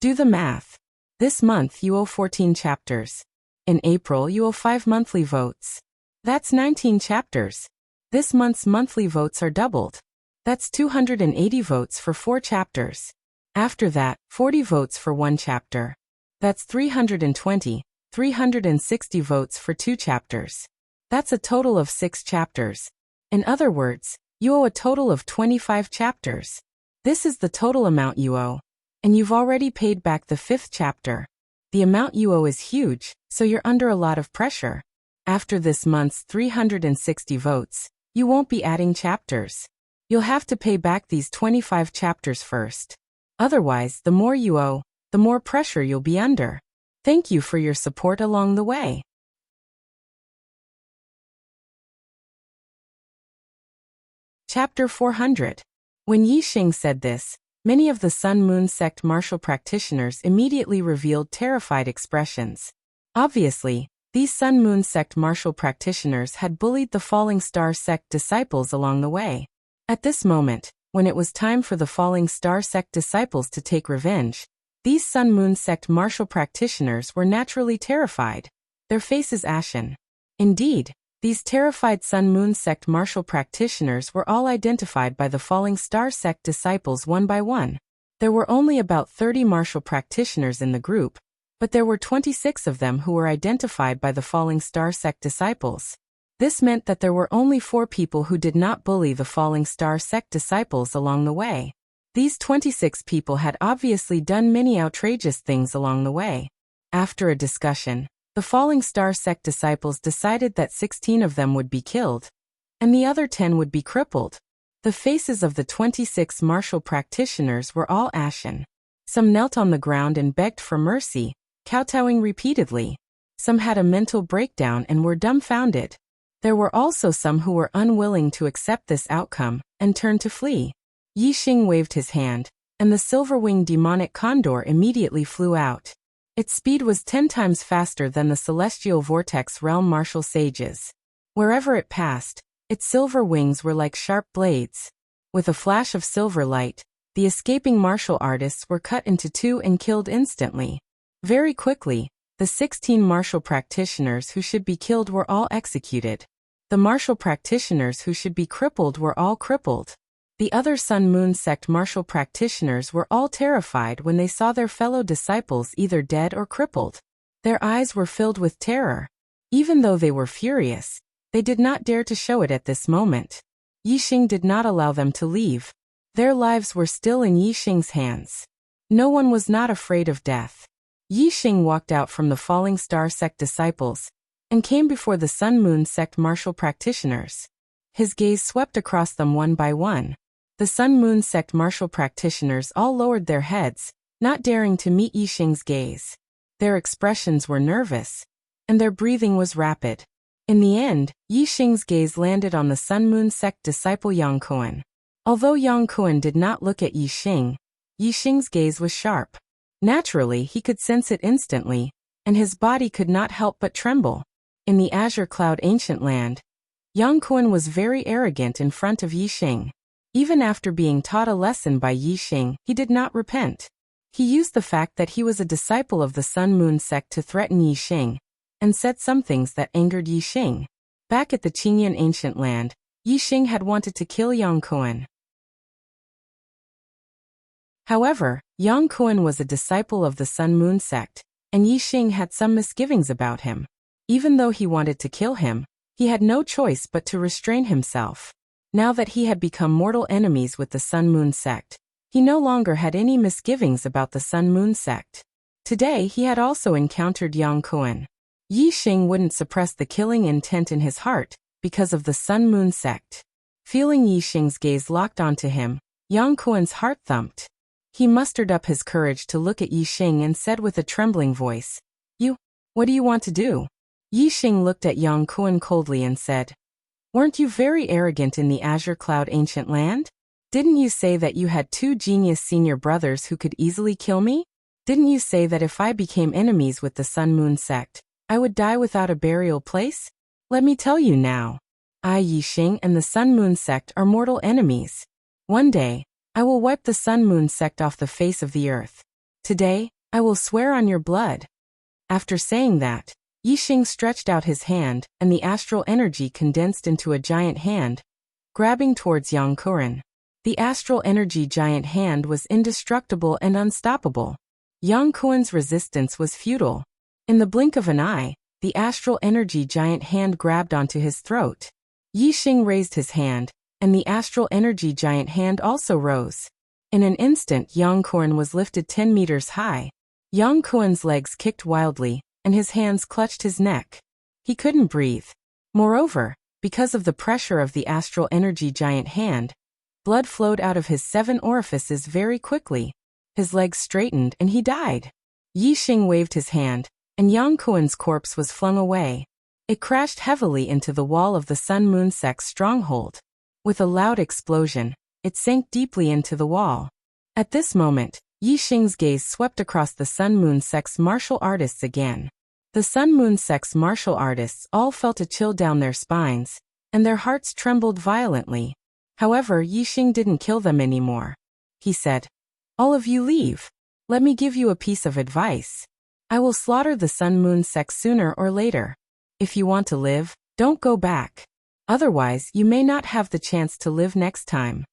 Do the math. This month you owe 14 chapters. In April you owe 5 monthly votes. That's 19 chapters. This month's monthly votes are doubled. That's 280 votes for 4 chapters. After that, 40 votes for 1 chapter. That's 320, 360 votes for 2 chapters. That's a total of 6 chapters. In other words, you owe a total of 25 chapters. This is the total amount you owe. And you've already paid back the 5th chapter. The amount you owe is huge, so you're under a lot of pressure. After this month's 360 votes, you won't be adding chapters. You'll have to pay back these 25 chapters first. Otherwise, the more you owe, the more pressure you'll be under. Thank you for your support along the way. Chapter 400. When Yi Xing said this, many of the Sun Moon sect martial practitioners immediately revealed terrified expressions. Obviously, these Sun Moon sect martial practitioners had bullied the Falling Star sect disciples along the way. At this moment, when it was time for the Falling Star sect disciples to take revenge, these Sun Moon sect martial practitioners were naturally terrified, their faces ashen. Indeed, these terrified Sun Moon sect martial practitioners were all identified by the Falling Star sect disciples one by one. There were only about 30 martial practitioners in the group, but there were 26 of them who were identified by the Falling Star sect disciples. This meant that there were only 4 people who did not bully the Falling Star sect disciples along the way. These 26 people had obviously done many outrageous things along the way. After a discussion, the Falling Star sect disciples decided that 16 of them would be killed, and the other 10 would be crippled. The faces of the 26 martial practitioners were all ashen. Some knelt on the ground and begged for mercy, kowtowing repeatedly. Some had a mental breakdown and were dumbfounded. There were also some who were unwilling to accept this outcome and turned to flee. Yi Xing waved his hand, and the silver-winged demonic condor immediately flew out. Its speed was 10 times faster than the celestial vortex realm martial sages. Wherever it passed, its silver wings were like sharp blades. With a flash of silver light, the escaping martial artists were cut into 2 and killed instantly. Very quickly, the 16 martial practitioners who should be killed were all executed. The martial practitioners who should be crippled were all crippled. The other Sun Moon sect martial practitioners were all terrified when they saw their fellow disciples either dead or crippled. Their eyes were filled with terror. Even though they were furious, they did not dare to show it at this moment. Yi Xing did not allow them to leave. Their lives were still in Yi Xing's hands. No one was not afraid of death. Yi Xing walked out from the Falling Star sect disciples and came before the Sun Moon sect martial practitioners. His gaze swept across them one by one. The Sun Moon sect martial practitioners all lowered their heads, not daring to meet Yi Xing's gaze. Their expressions were nervous, and their breathing was rapid. In the end, Yi Xing's gaze landed on the Sun Moon sect disciple Yang Kuan. Although Yang Kuan did not look at Yi Xing's gaze was sharp. Naturally, he could sense it instantly, and his body could not help but tremble. In the Azure Cloud Ancient Land, Yang Kuan was very arrogant in front of Yi Xing. Even after being taught a lesson by Yi Xing, he did not repent. He used the fact that he was a disciple of the Sun Moon sect to threaten Yi Xing, and said some things that angered Yi Xing. Back at the Qingyan Ancient Land, Yi Xing had wanted to kill Yang Kuan. However, Yang Kuan was a disciple of the Sun Moon sect, and Yi Xing had some misgivings about him. Even though he wanted to kill him, he had no choice but to restrain himself. Now that he had become mortal enemies with the Sun Moon sect, he no longer had any misgivings about the Sun Moon sect. Today he had also encountered Yang Kuan. Yi Xing wouldn't suppress the killing intent in his heart because of the Sun Moon sect. Feeling Yi Xing's gaze locked onto him, Yang Kuan's heart thumped. He mustered up his courage to look at Yi Xing and said with a trembling voice, What do you want to do?" Yi Xing looked at Yang Kuan coldly and said, "Weren't you very arrogant in the Azure Cloud Ancient Land? Didn't you say that you had 2 genius senior brothers who could easily kill me? Didn't you say that if I became enemies with the Sun Moon sect, I would die without a burial place? Let me tell you now. I, Yixing, and the Sun Moon sect are mortal enemies. One day, I will wipe the Sun Moon sect off the face of the earth. Today, I will swear on your blood. After saying that, Yixing stretched out his hand, and the astral energy condensed into a giant hand, grabbing towards Yang Kuren. The astral energy giant hand was indestructible and unstoppable. Yang Kuren's resistance was futile. In the blink of an eye, the astral energy giant hand grabbed onto his throat. Yixing raised his hand, and the astral energy giant hand also rose. In an instant, Yang Kuren was lifted 10 meters high. Yang Kuren's legs kicked wildly, and his hands clutched his neck. He couldn't breathe. Moreover, because of the pressure of the astral energy giant hand, blood flowed out of his 7 orifices very quickly. His legs straightened and he died. Yixing waved his hand, and Yang Kuren's corpse was flung away. It crashed heavily into the wall of the Sun Moon sect's stronghold. With a loud explosion, it sank deeply into the wall. At this moment, Yixing's gaze swept across the Sun Moon sect's martial artists again. The Sun Moon sect's martial artists all felt a chill down their spines, and their hearts trembled violently. However, Yixing didn't kill them anymore. He said, "All of you leave. Let me give you a piece of advice. I will slaughter the Sun Moon sect sooner or later. If you want to live, don't go back. Otherwise, you may not have the chance to live next time."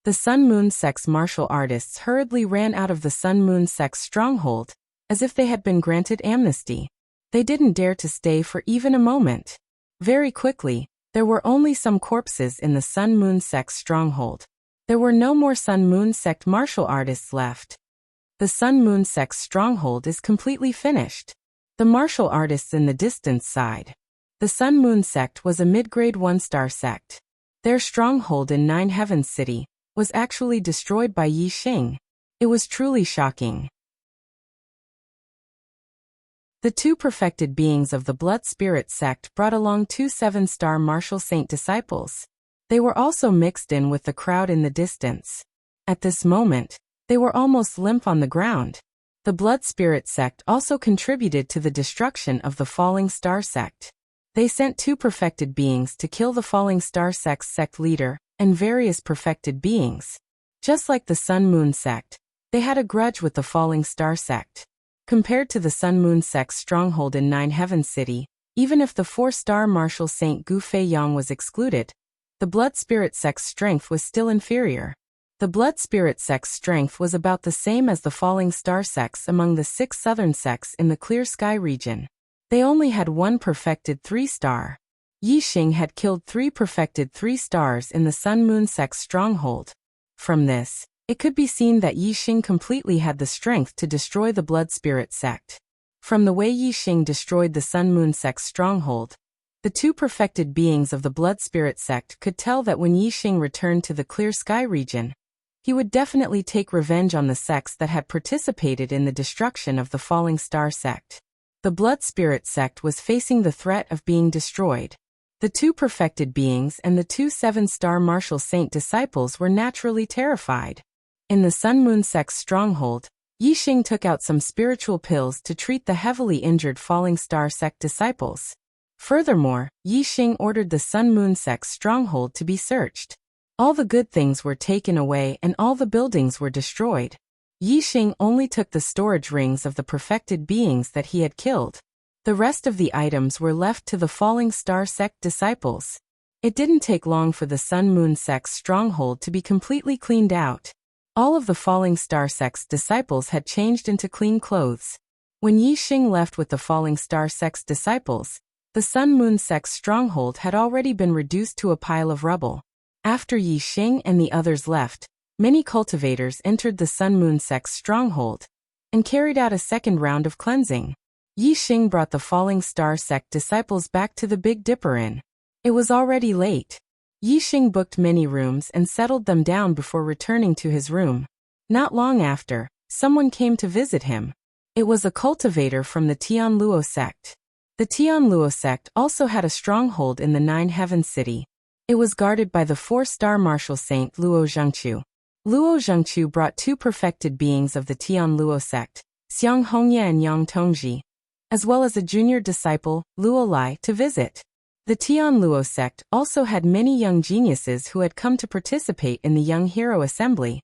The Sun Moon sect's martial artists hurriedly ran out of the Sun Moon sect's stronghold, as if they had been granted amnesty. They didn't dare to stay for even a moment. Very quickly, there were only some corpses in the Sun Moon sect's stronghold. There were no more Sun Moon sect martial artists left. The Sun Moon sect's stronghold is completely finished. The martial artists in the distance sighed. The Sun Moon sect was a mid-grade 1-star sect. Their stronghold in Nine Heavens City was actually destroyed by Yixing. It was truly shocking. The 2 perfected beings of the Blood Spirit sect brought along 2 7-star martial saint disciples. They were also mixed in with the crowd in the distance. At this moment, they were almost limp on the ground. The Blood Spirit sect also contributed to the destruction of the Falling Star sect. They sent 2 perfected beings to kill the Falling Star sect's sect leader and various perfected beings. Just like the Sun Moon sect, they had a grudge with the Falling Star sect. Compared to the Sun Moon sect's stronghold in Nine Heavens City, even if the 4-star martial saint Gu Fei Yang was excluded, the Blood Spirit sect's strength was still inferior. The Blood Spirit sect's strength was about the same as the Falling Star sects among the 6 southern sects in the Clear Sky region. They only had 1 perfected 3-star. Yixing had killed 3 perfected 3 stars in the Sun Moon sect's stronghold. From this, it could be seen that Yixing completely had the strength to destroy the Blood Spirit sect. From the way Yixing destroyed the Sun Moon sect's stronghold, the 2 perfected beings of the Blood Spirit sect could tell that when Yixing returned to the Clear Sky region, he would definitely take revenge on the sects that had participated in the destruction of the Falling Star sect. The Blood Spirit sect was facing the threat of being destroyed. The 2 perfected beings and the 2 7-star martial saint disciples were naturally terrified. In the Sun Moon sect's stronghold, Yixing took out some spiritual pills to treat the heavily injured Falling Star sect disciples. Furthermore, Yixing ordered the Sun Moon sect's stronghold to be searched. All the good things were taken away and all the buildings were destroyed. Yixing only took the storage rings of the perfected beings that he had killed. The rest of the items were left to the Falling Star sect disciples. It didn't take long for the Sun Moon sect's stronghold to be completely cleaned out. All of the Falling Star sect's disciples had changed into clean clothes. When Yixing left with the Falling Star sect's disciples, the Sun Moon sect's stronghold had already been reduced to a pile of rubble. After Yixing and the others left, many cultivators entered the Sun Moon sect's stronghold and carried out a second round of cleansing. Yixing brought the Falling Star sect disciples back to the Big Dipper Inn. It was already late. Yixing booked many rooms and settled them down before returning to his room. Not long after, someone came to visit him. It was a cultivator from the Tianluo sect. The Tianluo sect also had a stronghold in the Nine Heavens City. It was guarded by the 4-star martial saint Luo Zhengqiu. Luo Zhengqiu brought 2 perfected beings of the Tianluo sect, Xiang Hongye and Yang Tongji, as well as a junior disciple, Luo Lai, to visit. The Tian Luo sect also had many young geniuses who had come to participate in the Young Hero Assembly.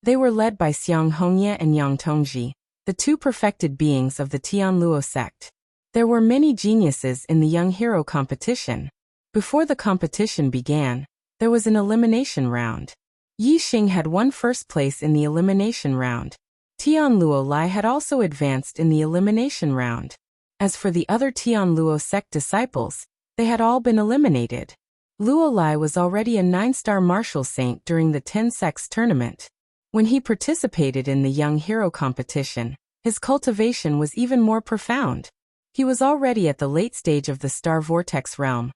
They were led by Xiang Hongye and Yang Tongji, the two perfected beings of the Tian Luo sect. There were many geniuses in the Young Hero competition. Before the competition began, there was an elimination round. Yi Xing had won first place in the elimination round. Tian Luo Lai had also advanced in the elimination round. As for the other Tian Luo sect disciples, they had all been eliminated. Luo Lai was already a 9-star martial saint during the 10 sects tournament. When he participated in the Young Hero competition, his cultivation was even more profound. He was already at the late stage of the Star Vortex realm,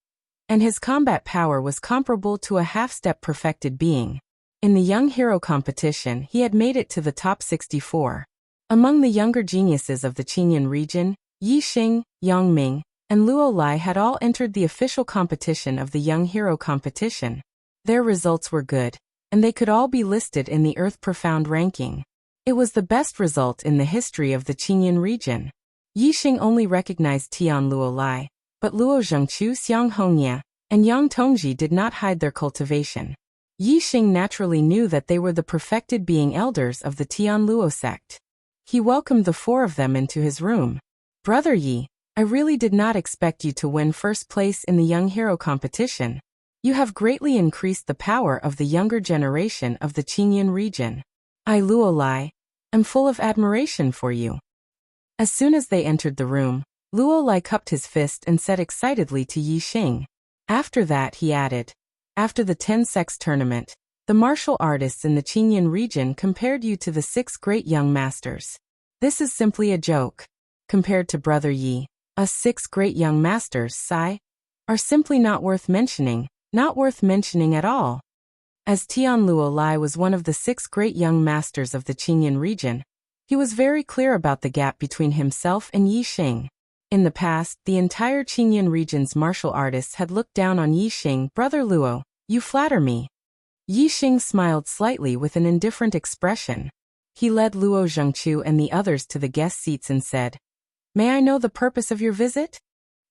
and his combat power was comparable to a half-step perfected being. In the Young Hero competition, he had made it to the top 64. Among the younger geniuses of the Qinyan region, Yi Xing, Yang Ming, and Luo Lai had all entered the official competition of the Young Hero competition. Their results were good, and they could all be listed in the Earth Profound ranking. It was the best result in the history of the Qinyan region. Yi Xing only recognized Tian Luo Lai, but Luo Zhengqiu, Xiang Hongye, and Yang Tongji did not hide their cultivation. Yi Xing naturally knew that they were the perfected being elders of the Tian Luo sect. He welcomed the 4 of them into his room. "Brother Yi, I really did not expect you to win first place in the Young Hero competition. You have greatly increased the power of the younger generation of the Qinyan region. I, Luo Lai, am full of admiration for you." As soon as they entered the room, Luo Lai cupped his fist and said excitedly to Yi Xing. After that he added, "After the 10 sects tournament, the martial artists in the Qinyan region compared you to the 6 great young masters. This is simply a joke. Compared to Brother Yi, us 6 great young masters, Sai, are simply not worth mentioning at all." As Tian Luo Lai was one of the 6 great young masters of the Qinyan region, he was very clear about the gap between himself and Yi Xing. In the past, the entire Qinyan region's martial artists had looked down on Yi Xing. "Brother Luo, you flatter me." Yi Xing smiled slightly with an indifferent expression. He led Luo Zhengqiu and the others to the guest seats and said, "May I know the purpose of your visit?"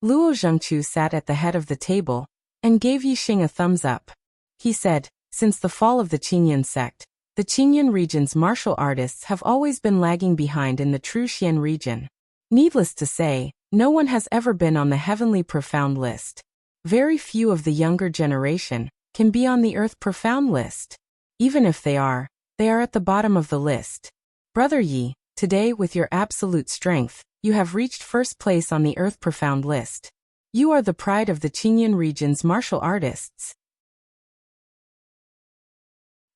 Luo Zhengqiu sat at the head of the table and gave Yi Xing a thumbs up. He said, "Since the fall of the Qinyan sect, the Qinyan region's martial artists have always been lagging behind in the true Xian region. Needless to say, no one has ever been on the Heavenly Profound list. Very few of the younger generation can be on the Earth Profound list. Even if they are at the bottom of the list. Brother Yi, today with your absolute strength, you have reached first place on the Earth Profound list. You are the pride of the Qinyan region's martial artists."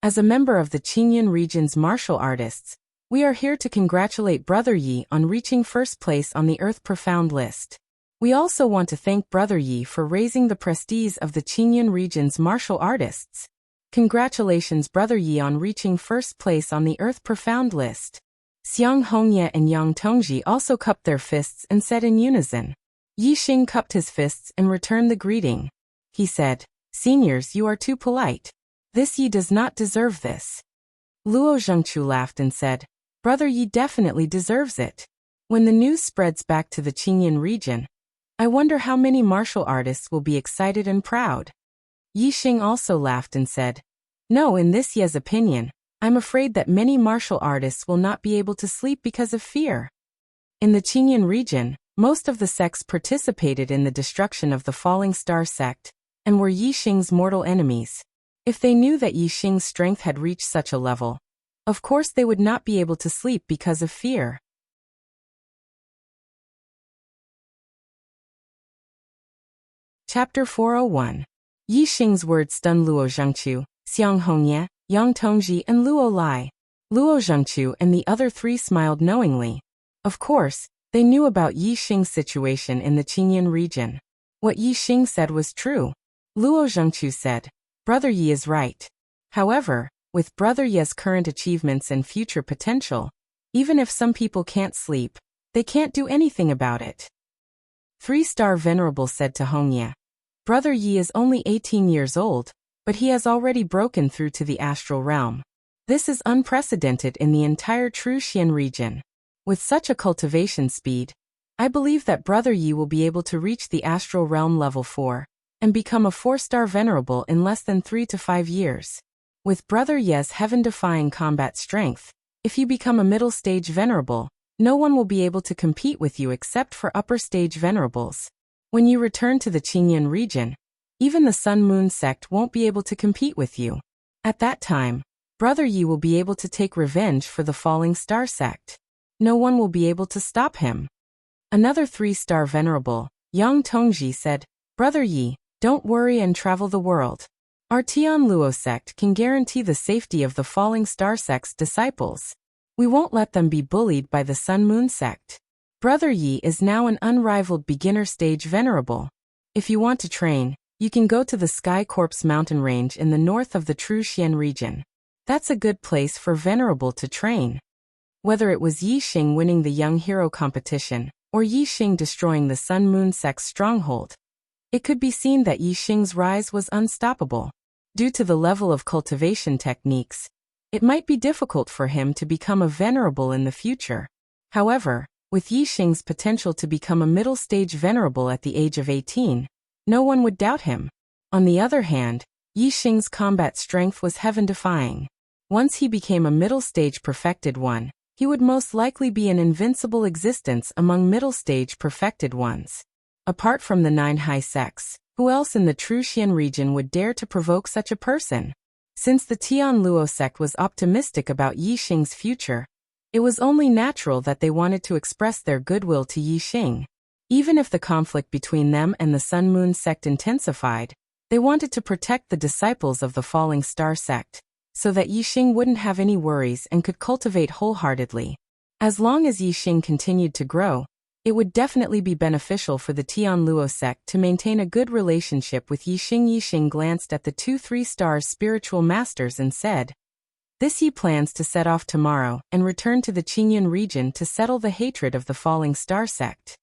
As a member of the Qinyan region's martial artists, we are here to congratulate Brother Yi on reaching first place on the Earth Profound list. We also want to thank Brother Yi for raising the prestige of the Qinyan region's martial artists. Congratulations Brother Yi on reaching first place on the Earth Profound list. Xiang Hongye and Yang Tongji also cupped their fists and said in unison. Yi Xing cupped his fists and returned the greeting. He said, "Seniors, you are too polite. This Yi does not deserve this." Luo Zhengqiu laughed and said, "Brother Yi definitely deserves it. When the news spreads back to the Qinyan region, I wonder how many martial artists will be excited and proud." Yi Xing also laughed and said, "No, in this Ye's opinion, I'm afraid that many martial artists will not be able to sleep because of fear." In the Qinyan region, most of the sects participated in the destruction of the Falling Star sect, and were Yi Xing's mortal enemies. If they knew that Yi Xing's strength had reached such a level, of course they would not be able to sleep because of fear. Chapter 401. Yi Xing's words stunned Luo Zhengqiu, Xiang Hongye, Yang Tongji and Luo Lai. Luo Zhengqiu and the other 3 smiled knowingly. Of course, they knew about Yi Xing's situation in the Qinyan region. What Yi Xing said was true. Luo Zhengqiu said, "Brother Yi is right. However, with Brother Yi's current achievements and future potential, even if some people can't sleep, they can't do anything about it." 3-star Venerable said to Hongye, "Brother Yi is only 18 years old, but he has already broken through to the astral realm. This is unprecedented in the entire Truxian region. With such a cultivation speed, I believe that Brother Yi will be able to reach the astral realm level 4 and become a 4-star venerable in less than 3 to 5 years. With Brother Ye's heaven-defying combat strength, if you become a middle-stage venerable, no one will be able to compete with you except for upper-stage venerables. When you return to the Qingyan region, even the Sun-Moon sect won't be able to compete with you. At that time, Brother Yi will be able to take revenge for the Falling Star sect. No one will be able to stop him. Another 3-star venerable, Yang Tongji, said, Brother Yi, don't worry and travel the world. Our Tian Luo sect can guarantee the safety of the Falling Star sect's disciples. We won't let them be bullied by the Sun-Moon sect. Brother Yi is now an unrivaled beginner-stage venerable. If you want to train, you can go to the Sky Corpse mountain range in the north of the Truxian region. That's a good place for venerable to train. Whether it was Yi Xing winning the Young Hero competition, or Yi Xing destroying the Sun-Moon sect's stronghold, it could be seen that Yi Xing's rise was unstoppable. Due to the level of cultivation techniques, it might be difficult for him to become a venerable in the future. However, with Yi Xing's potential to become a middle-stage venerable at the age of 18, no one would doubt him. On the other hand, Yi Xing's combat strength was heaven-defying. Once he became a middle-stage perfected one, he would most likely be an invincible existence among middle-stage perfected ones. Apart from the 9 high sects, who else in the Truxian region would dare to provoke such a person? Since the Tian Luo sect was optimistic about Yi Xing's future, it was only natural that they wanted to express their goodwill to Yi Xing. Even if the conflict between them and the Sun-Moon sect intensified, they wanted to protect the disciples of the Falling Star sect, so that Yi Xing wouldn't have any worries and could cultivate wholeheartedly. As long as Yi Xing continued to grow, it would definitely be beneficial for the Tian Luo sect to maintain a good relationship with Yi Xing. Yi Xing glanced at the 2 3-star spiritual masters and said, This Yi plans to set off tomorrow and return to the Qingyan region to settle the hatred of the Falling Star sect.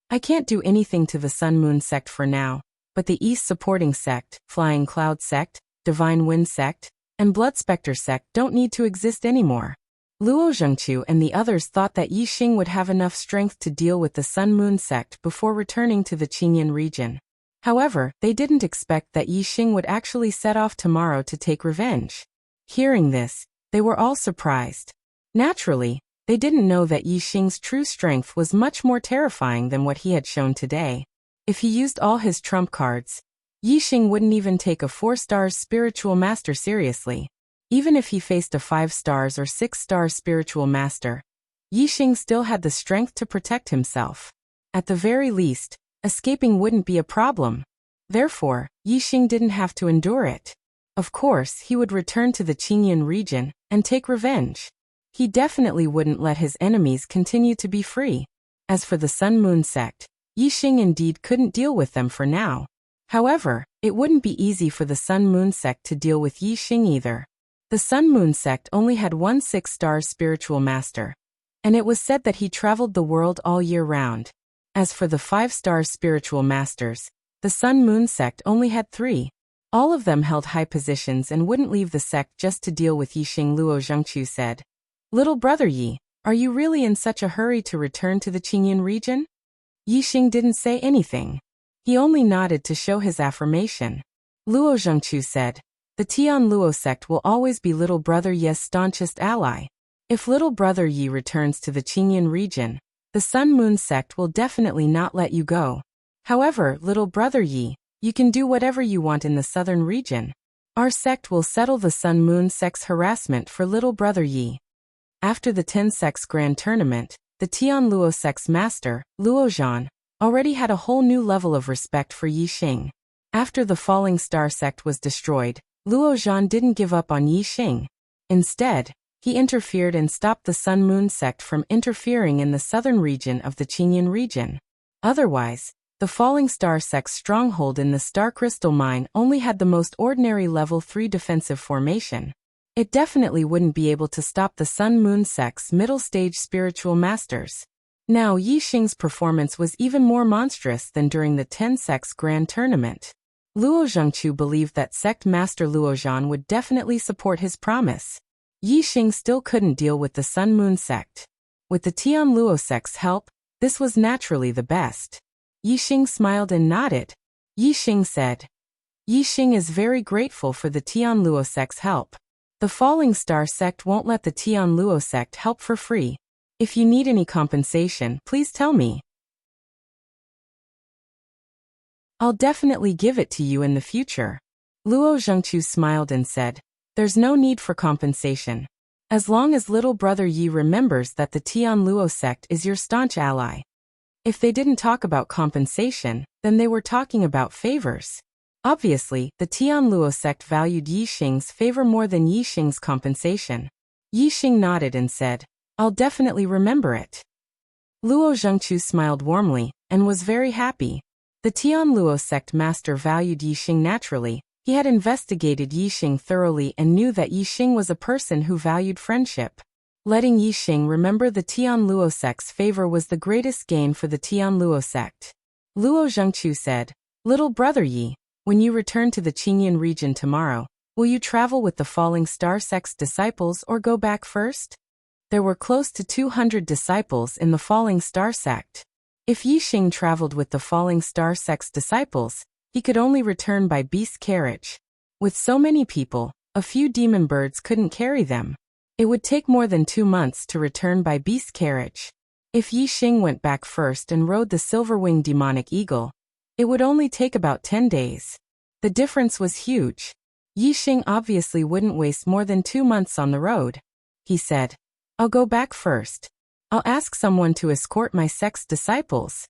I can't do anything to the Sun-Moon sect for now, but the East supporting sect, Flying Cloud sect, Divine Wind sect, and Blood Spectre sect don't need to exist anymore. Luo Zhengqiu and the others thought that Yi Xing would have enough strength to deal with the Sun-Moon sect before returning to the Qingyan region. However, they didn't expect that Yi Xing would actually set off tomorrow to take revenge. Hearing this, they were all surprised. Naturally, they didn't know that Yi Xing's true strength was much more terrifying than what he had shown today. If he used all his trump cards, Yi Xing wouldn't even take a 4-star spiritual master seriously. Even if he faced a 5 stars or 6-star spiritual master, Yi Xing still had the strength to protect himself. At the very least, escaping wouldn't be a problem. Therefore, Yi Xing didn't have to endure it. Of course, he would return to the Qingyan region and take revenge. He definitely wouldn't let his enemies continue to be free. As for the Sun-Moon sect, Yi Xing indeed couldn't deal with them for now. However, it wouldn't be easy for the Sun-Moon sect to deal with Yi Xing either. The Sun-Moon sect only had 1 6-star spiritual master, and it was said that he traveled the world all year round. As for the 5-star spiritual masters, the Sun-Moon sect only had 3. All of them held high positions and wouldn't leave the sect just to deal with Yi Xing. Luo Zhengqiu said, Little brother Yi, are you really in such a hurry to return to the Qingyan region? Yi Xing didn't say anything. He only nodded to show his affirmation. Luo Zhengqiu said, The Tian Luo sect will always be little brother Yi's staunchest ally. If little brother Yi returns to the Qingyan region, the Sun-Moon sect will definitely not let you go. However, little brother Yi, you can do whatever you want in the southern region. Our sect will settle the Sun-Moon sect's harassment for little brother Yi. After the 10 sects grand tournament, the Tian Luo sect's master, Luo Zhan, already had a whole new level of respect for Yi Xing. After the Falling Star sect was destroyed, Luo Zhan didn't give up on Yi Xing. Instead, he interfered and stopped the Sun-Moon sect from interfering in the southern region of the Qingyan region. Otherwise, the Falling Star sect's stronghold in the Star Crystal Mine only had the most ordinary level 3 defensive formation. It definitely wouldn't be able to stop the Sun-Moon sect's middle-stage spiritual masters. Now Yi Xing's performance was even more monstrous than during the 10 sects grand tournament. Luo Zhengqiu believed that sect master Luo Zhan would definitely support his promise. Yi Xing still couldn't deal with the Sun Moon sect. With the Tian Luo sect's help, this was naturally the best. Yi Xing smiled and nodded. Yi Xing said, Yi Xing is very grateful for the Tian Luo sect's help. The Falling Star sect won't let the Tian Luo sect help for free. If you need any compensation, please tell me. I'll definitely give it to you in the future. Luo Zhengqiu smiled and said, there's no need for compensation. As long as little brother Yi remembers that the Tian Luo sect is your staunch ally. If they didn't talk about compensation, then they were talking about favors. Obviously, the Tian Luo sect valued Yi Xing's favor more than Yi Xing's compensation. Yi Xing nodded and said, I'll definitely remember it. Luo Zhengqiu smiled warmly, and was very happy. The Tian Luo sect master valued Yi Xing naturally. He had investigated Yi Xing thoroughly and knew that Yi Xing was a person who valued friendship. Letting Yi Xing remember the Tian Luo sect's favor was the greatest gain for the Tian Luo sect. Luo Zhengqiu said, little brother Yi, when you return to the Qingyan region tomorrow, will you travel with the Falling Star sect's disciples or go back first? There were close to 200 disciples in the Falling Star sect. If Yi Xing traveled with the Falling Star sect's disciples, he could only return by beast carriage. With so many people, a few demon birds couldn't carry them. It would take more than 2 months to return by beast carriage. If Yi Xing went back first and rode the silver-winged demonic eagle, it would only take about 10 days. The difference was huge. Yi Xing obviously wouldn't waste more than 2 months on the road. He said, I'll go back first. I'll ask someone to escort my sect's disciples.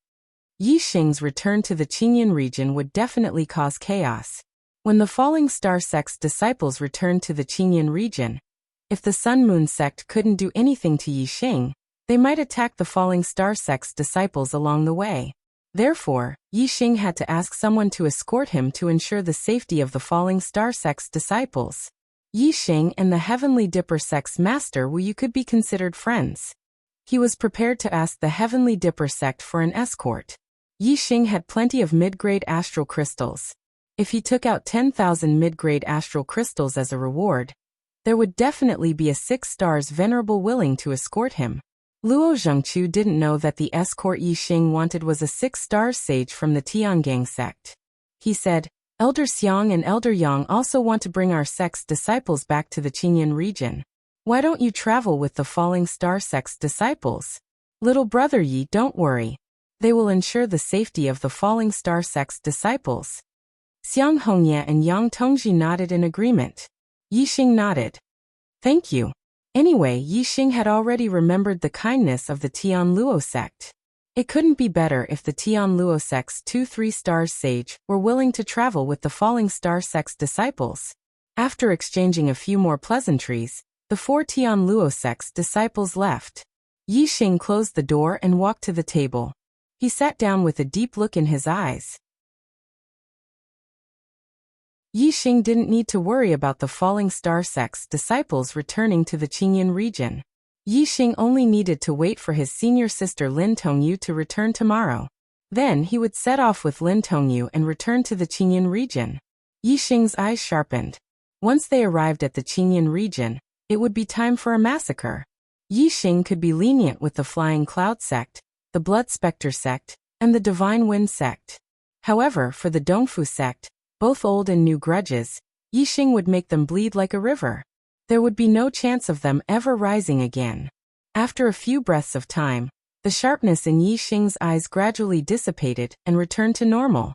Yi Xing's return to the Qingyan region would definitely cause chaos. When the Falling Star sect's disciples returned to the Qingyan region, if the Sun Moon sect couldn't do anything to Yi Xing, they might attack the Falling Star sect's disciples along the way. Therefore, Yi Xing had to ask someone to escort him to ensure the safety of the Falling Star sect's disciples. Yi Xing and the Heavenly Dipper sect's master Wu could be considered friends. He was prepared to ask the Heavenly Dipper sect for an escort. Yi Xing had plenty of mid-grade astral crystals. If he took out 10,000 mid-grade astral crystals as a reward, there would definitely be a 6 stars venerable willing to escort him. Luo Zhengqiu didn't know that the escort Yi Xing wanted was a 6 stars sage from the Tiangang sect. He said, Elder Xiang and Elder Yang also want to bring our sect's disciples back to the Qingyan region. Why don't you travel with the Falling Star sect's disciples? Little brother Yi, don't worry. They will ensure the safety of the Falling Star sect's disciples. Xiang Hongye and Yang Tongji nodded in agreement. Yi Xing nodded. Thank you. Anyway, Yi Xing had already remembered the kindness of the Tian Luo sect. It couldn't be better if the Tian Luo sect's 2 3-stars sage were willing to travel with the Falling Star sect's disciples. After exchanging a few more pleasantries, the 4 Tian Luo sect's disciples left. Yi Xing closed the door and walked to the table. He sat down with a deep look in his eyes. Yi Xing didn't need to worry about the Falling Star sect's disciples returning to the Qingyan region. Yi Xing only needed to wait for his senior sister Lin Tongyu to return tomorrow. Then he would set off with Lin Tongyu and return to the Qingyan region. Yi Xing's eyes sharpened. Once they arrived at the Qingyan region, it would be time for a massacre. Yi Xing could be lenient with the Flying Cloud sect, the Blood Spectre sect, and the Divine Wind sect. However, for the Dongfu sect, both old and new grudges, Yi Xing would make them bleed like a river. There would be no chance of them ever rising again. After a few breaths of time, the sharpness in Yi Xing's eyes gradually dissipated and returned to normal.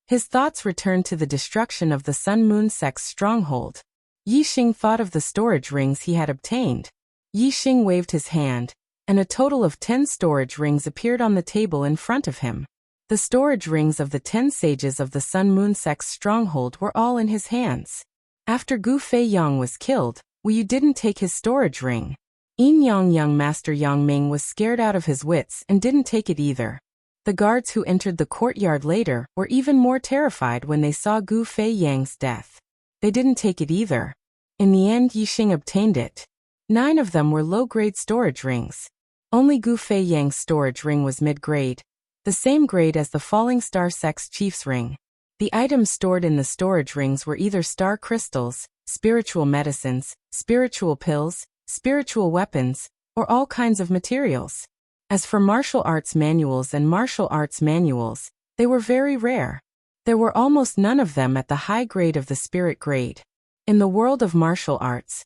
His thoughts returned to the destruction of the Sun Moon sect's stronghold. Yi Xing thought of the storage rings he had obtained. Yi Xing waved his hand, and a total of 10 storage rings appeared on the table in front of him. The storage rings of the 10 sages of the Sun Moon sect's stronghold were all in his hands. After Gu Fei Yang was killed, Wu didn't take his storage ring. Yin Yang Young Master Yang Ming was scared out of his wits and didn't take it either. The guards who entered the courtyard later were even more terrified when they saw Gu Fei Yang's death. They didn't take it either. In the end, Yi Xing obtained it. 9 of them were low-grade storage rings. Only Gu Fei Yang's storage ring was mid-grade, the same grade as the Falling Star sect's chief's ring. The items stored in the storage rings were either star crystals, spiritual medicines, spiritual pills, spiritual weapons, or all kinds of materials. As for martial arts manuals and martial arts manuals, they were very rare. There were almost none of them at the high grade of the spirit grade. In the world of martial arts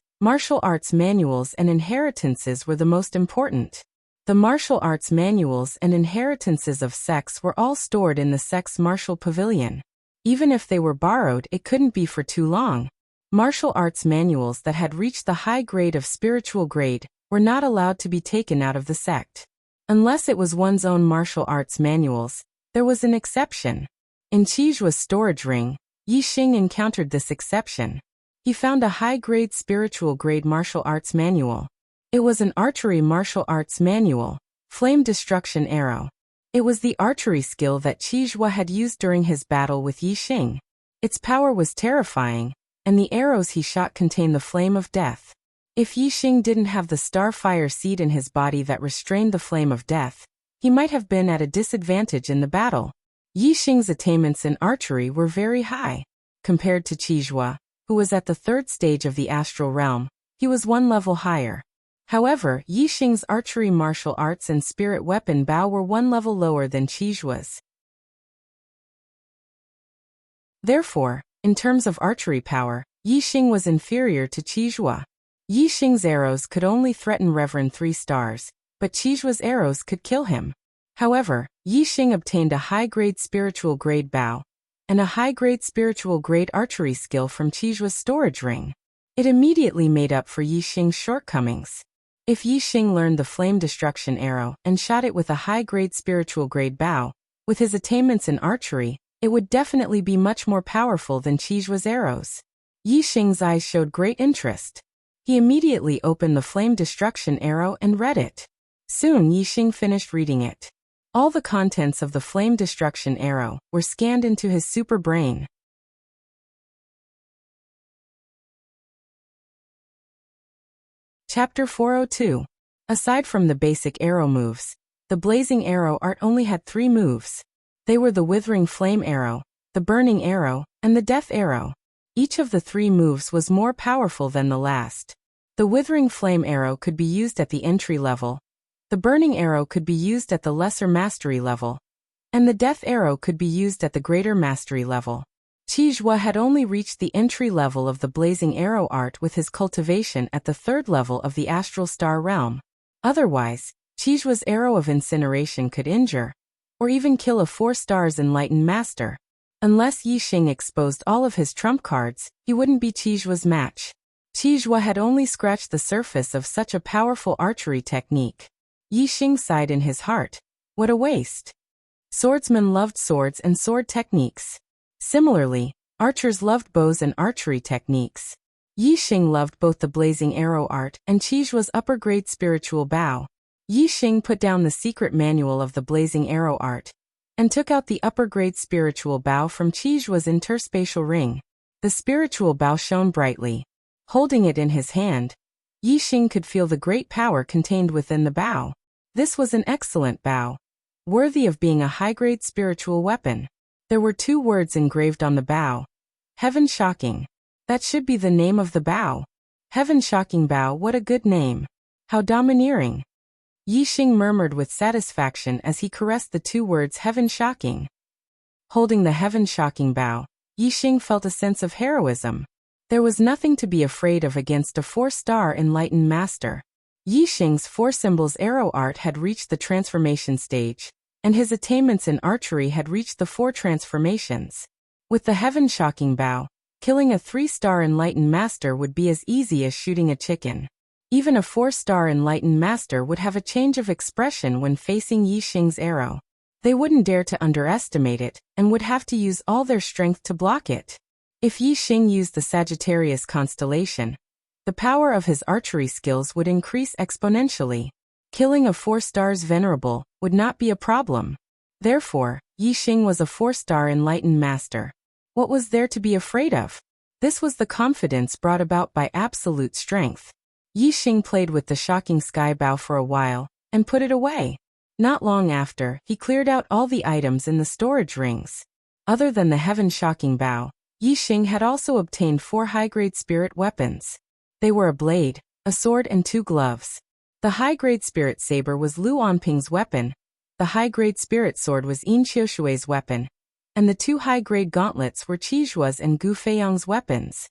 manuals and inheritances were the most important. The martial arts manuals and inheritances of sects were all stored in the sect's martial pavilion. Even if they were borrowed, it couldn't be for too long. Martial arts manuals that had reached the high grade of spiritual grade were not allowed to be taken out of the sect. Unless it was one's own martial arts manuals, there was an exception. In Qijua's storage ring, Yi Xing encountered this exception. He found a high-grade spiritual grade martial arts manual. It was an archery martial arts manual, Flame Destruction Arrow. It was the archery skill that Qijua had used during his battle with Yi Xing. Its power was terrifying, and the arrows he shot contained the flame of death. If Yi Xing didn't have the starfire seed in his body that restrained the flame of death, he might have been at a disadvantage in the battle. Yi Xing's attainments in archery were very high. Compared to Qijua, who was at the third stage of the astral realm, he was one level higher. However, Yi Xing's archery martial arts and spirit weapon Bao were one level lower than Qijua's. Therefore, in terms of archery power, Yi Xing was inferior to Qijua. Yi Xing's arrows could only threaten Reverend 3 stars, but Qijua's arrows could kill him. However, Yi Xing obtained a high-grade spiritual grade Bao and a high-grade spiritual grade archery skill from Qijua's storage ring. It immediately made up for Yi Xing's shortcomings. If Yi Xing learned the flame destruction arrow and shot it with a high-grade spiritual grade Bao, with his attainments in archery, it would definitely be much more powerful than Qijua's arrows. Yi Xing's eyes showed great interest. He immediately opened the flame destruction arrow and read it. Soon Yi Xing finished reading it. All the contents of the flame destruction arrow were scanned into his super brain. Chapter 402. Aside from the basic arrow moves, the blazing arrow art only had 3 moves. They were the withering flame arrow, the burning arrow, and the death arrow. Each of the 3 moves was more powerful than the last. The withering flame arrow could be used at the entry level. The burning arrow could be used at the lesser mastery level. And the death arrow could be used at the greater mastery level. Qijua had only reached the entry level of the blazing arrow art with his cultivation at the 3rd level of the astral star realm. Otherwise, Qijua's arrow of incineration could injure, or even kill a 4 stars enlightened master. Unless Yi Xing exposed all of his trump cards, he wouldn't be Qijua's match. Qijua had only scratched the surface of such a powerful archery technique. Yi Xing sighed in his heart. What a waste. Swordsmen loved swords and sword techniques. Similarly, archers loved bows and archery techniques. Yi Xing loved both the blazing arrow art and Qijua's upper-grade spiritual Bao. Yi Xing put down the secret manual of the blazing arrow art and took out the upper-grade spiritual Bao from Qijua's interspatial ring. The spiritual Bao shone brightly. Holding it in his hand, Yi Xing could feel the great power contained within the Bao. This was an excellent Bao, worthy of being a high-grade spiritual weapon. There were 2 words engraved on the Bao. Heaven Shocking. That should be the name of the Bao. Heaven Shocking Bao, what a good name. How domineering. Yi Xing murmured with satisfaction as he caressed the 2 words Heaven Shocking. Holding the Heaven Shocking Bao, Yi Xing felt a sense of heroism. There was nothing to be afraid of against a 4-star enlightened master. Yi Xing's 4 symbols arrow art had reached the transformation stage, and his attainments in archery had reached the 4 transformations. With the Heaven Shocking Bao, killing a 3-star enlightened master would be as easy as shooting a chicken. Even a 4-star enlightened master would have a change of expression when facing Yi Xing's arrow. They wouldn't dare to underestimate it, and would have to use all their strength to block it. If Yi Xing used the Sagittarius constellation, the power of his archery skills would increase exponentially. Killing a 4-star's venerable would not be a problem. Therefore, Yi Xing was a 4-star enlightened master. What was there to be afraid of? This was the confidence brought about by absolute strength. Yi Xing played with the shocking sky Bao for a while, and put it away. Not long after, he cleared out all the items in the storage rings. Other than the heaven-shocking bow, Yi Xing had also obtained 4 high-grade spirit weapons. They were a blade, a sword and 2 gloves. The high-grade spirit saber was Lu Onping's weapon, the high-grade spirit sword was Yin Qiushui's weapon, and the 2 high-grade gauntlets were Qizhua's and Gu Feiyong's weapons.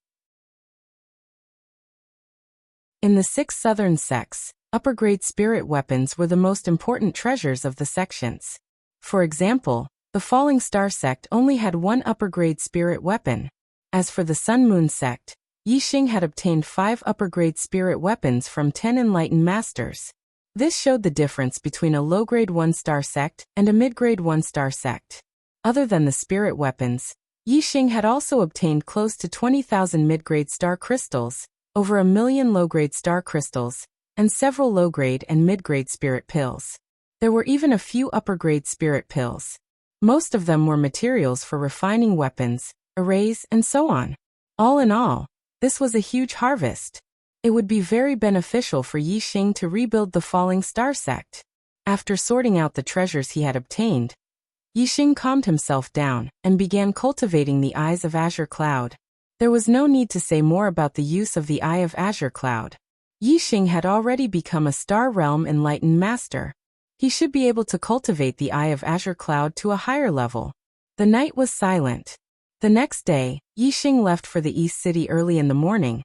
In the 6 southern sects, upper-grade spirit weapons were the most important treasures of the sections. For example, the Falling Star sect only had 1 upper-grade spirit weapon. As for the Sun Moon sect, Yi Xing had obtained 5 upper-grade spirit weapons from 10 enlightened masters. This showed the difference between a low-grade 1-star sect and a mid-grade 1-star sect. Other than the spirit weapons, Yi Xing had also obtained close to 20,000 mid-grade star crystals, over 1 million low-grade star crystals, and several low-grade and mid-grade spirit pills. There were even a few upper-grade spirit pills. Most of them were materials for refining weapons, arrays, and so on. All in all, this was a huge harvest. It would be very beneficial for Yi Xing to rebuild the Falling Star sect. After sorting out the treasures he had obtained, Yi Xing calmed himself down and began cultivating the Eyes of Azure Cloud. There was no need to say more about the use of the Eye of Azure Cloud. Yi Xing had already become a Star Realm Enlightened Master. He should be able to cultivate the Eye of Azure Cloud to a higher level. The night was silent. The next day, Yi Xing left for the East City early in the morning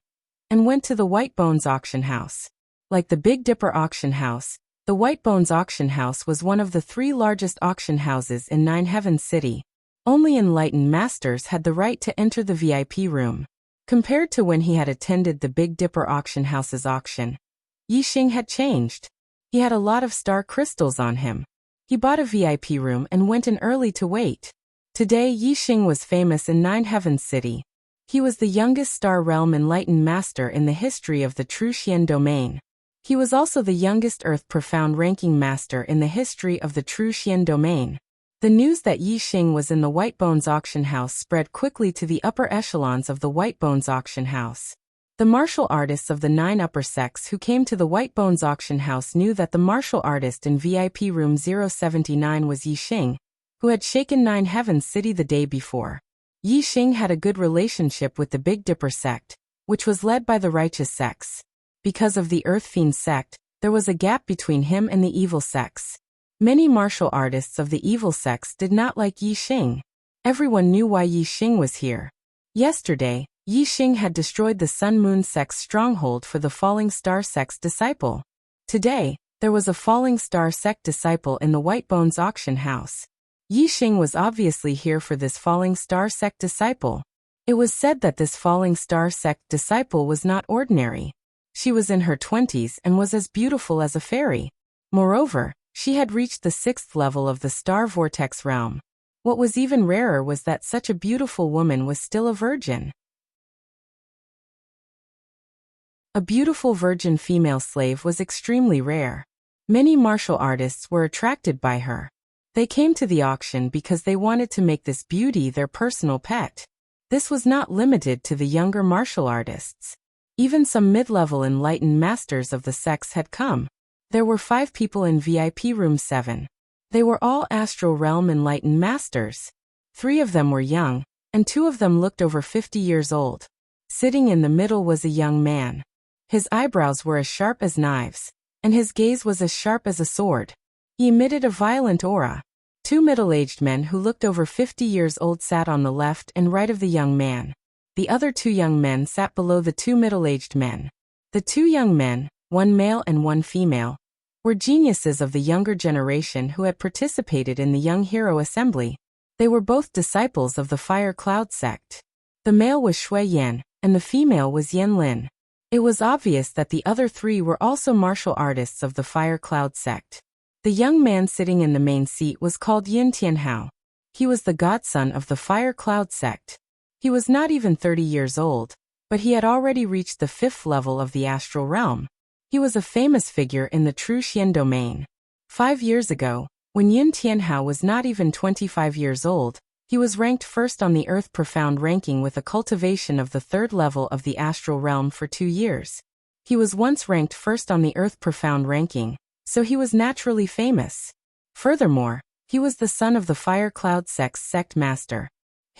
and went to the White Bones Auction House. Like the Big Dipper Auction House, the White Bones Auction House was one of the 3 largest auction houses in Nine Heavens City. Only enlightened masters had the right to enter the VIP room. Compared to when he had attended the Big Dipper Auction House's auction, Yi Xing had changed. He had a lot of star crystals on him. He bought a VIP room and went in early to wait. Today Yi Xing was famous in Nine Heavens City. He was the youngest Star Realm Enlightened Master in the history of the True Xian domain. He was also the youngest Earth Profound Ranking Master in the history of the True Xian domain. The news that Yi Xing was in the White Bones Auction House spread quickly to the upper echelons of the White Bones Auction House. The martial artists of the 9 upper sects who came to the White Bones Auction House knew that the martial artist in VIP room 079 was Yi Xing, who had shaken Nine Heavens City the day before. Yi Xing had a good relationship with the Big Dipper sect, which was led by the righteous sects. Because of the Earth Fiend sect, there was a gap between him and the evil sects. Many martial artists of the evil sects did not like Yi Xing. Everyone knew why Yi Xing was here. Yesterday, Yi Xing had destroyed the Sun Moon sect's stronghold for the Falling Star sect's disciple. Today, there was a Falling Star sect disciple in the White Bones Auction House. Yi Xing was obviously here for this Falling Star sect disciple. It was said that this Falling Star sect disciple was not ordinary. She was in her 20s and was as beautiful as a fairy. Moreover, she had reached the 6th level of the Star Vortex realm. What was even rarer was that such a beautiful woman was still a virgin. A beautiful virgin female slave was extremely rare. Many martial artists were attracted by her. They came to the auction because they wanted to make this beauty their personal pet. This was not limited to the younger martial artists. Even some mid-level enlightened masters of the sects had come. There were 5 people in VIP room 7. They were all Astral Realm enlightened masters. 3 of them were young, and 2 of them looked over 50 years old. Sitting in the middle was a young man. His eyebrows were as sharp as knives, and his gaze was as sharp as a sword. He emitted a violent aura. 2 middle-aged men who looked over 50 years old sat on the left and right of the young man. The other 2 young men sat below the 2 middle-aged men. The 2 young men, one male and one female, were geniuses of the younger generation who had participated in the Young Hero Assembly. They were both disciples of the Fire Cloud sect. The male was Shui Yan, and the female was Yan Lin. It was obvious that the other 3 were also martial artists of the Fire Cloud sect. The young man sitting in the main seat was called Yin Tianhao. He was the godson of the Fire Cloud sect. He was not even 30 years old, but he had already reached the 5th level of the astral realm. He was a famous figure in the True Xian domain. 5 years ago, when Yin Tianhao was not even 25 years old, he was ranked first on the Earth Profound ranking with a cultivation of the 3rd level of the astral realm for 2 years. He was once ranked first on the Earth Profound ranking, so he was naturally famous. Furthermore, he was the son of the Fire Cloud sect's sect master.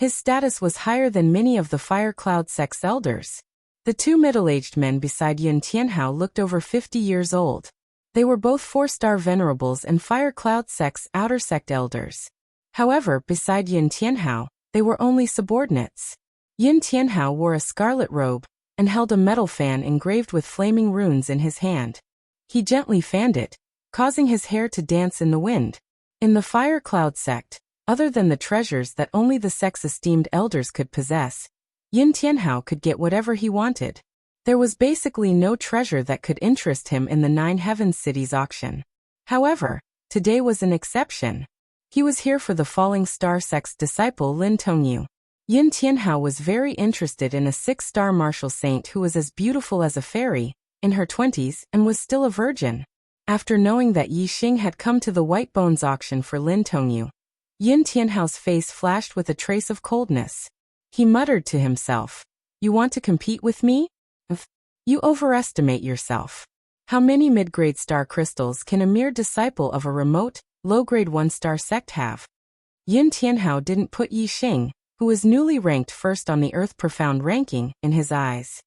His status was higher than many of the Fire Cloud sect's elders. The two middle-aged men beside Yun Tianhao looked over 50 years old. They were both 4-star venerables and Fire Cloud sect's outer sect elders. However, beside Yun Tianhao, they were only subordinates. Yun Tianhao wore a scarlet robe and held a metal fan engraved with flaming runes in his hand. He gently fanned it, causing his hair to dance in the wind. In the Fire Cloud sect, other than the treasures that only the sect's esteemed elders could possess, Yun Tianhao could get whatever he wanted. There was basically no treasure that could interest him in the 9 Heavens Cities auction. However, today was an exception. He was here for the Falling Star sect's disciple Lin Tongyu. Yun Tianhao was very interested in a 6-star martial saint who was as beautiful as a fairy, in her 20s, and was still a virgin. After knowing that Yi Xing had come to the White Bones auction for Lin Tongyu, Yun Tianhao's face flashed with a trace of coldness. He muttered to himself, "You want to compete with me? You overestimate yourself. How many mid-grade star crystals can a mere disciple of a remote, low-grade 1-star sect have?" Yun Tianhao didn't put Yi Xing, who was newly ranked first on the Earth Profound ranking, in his eyes.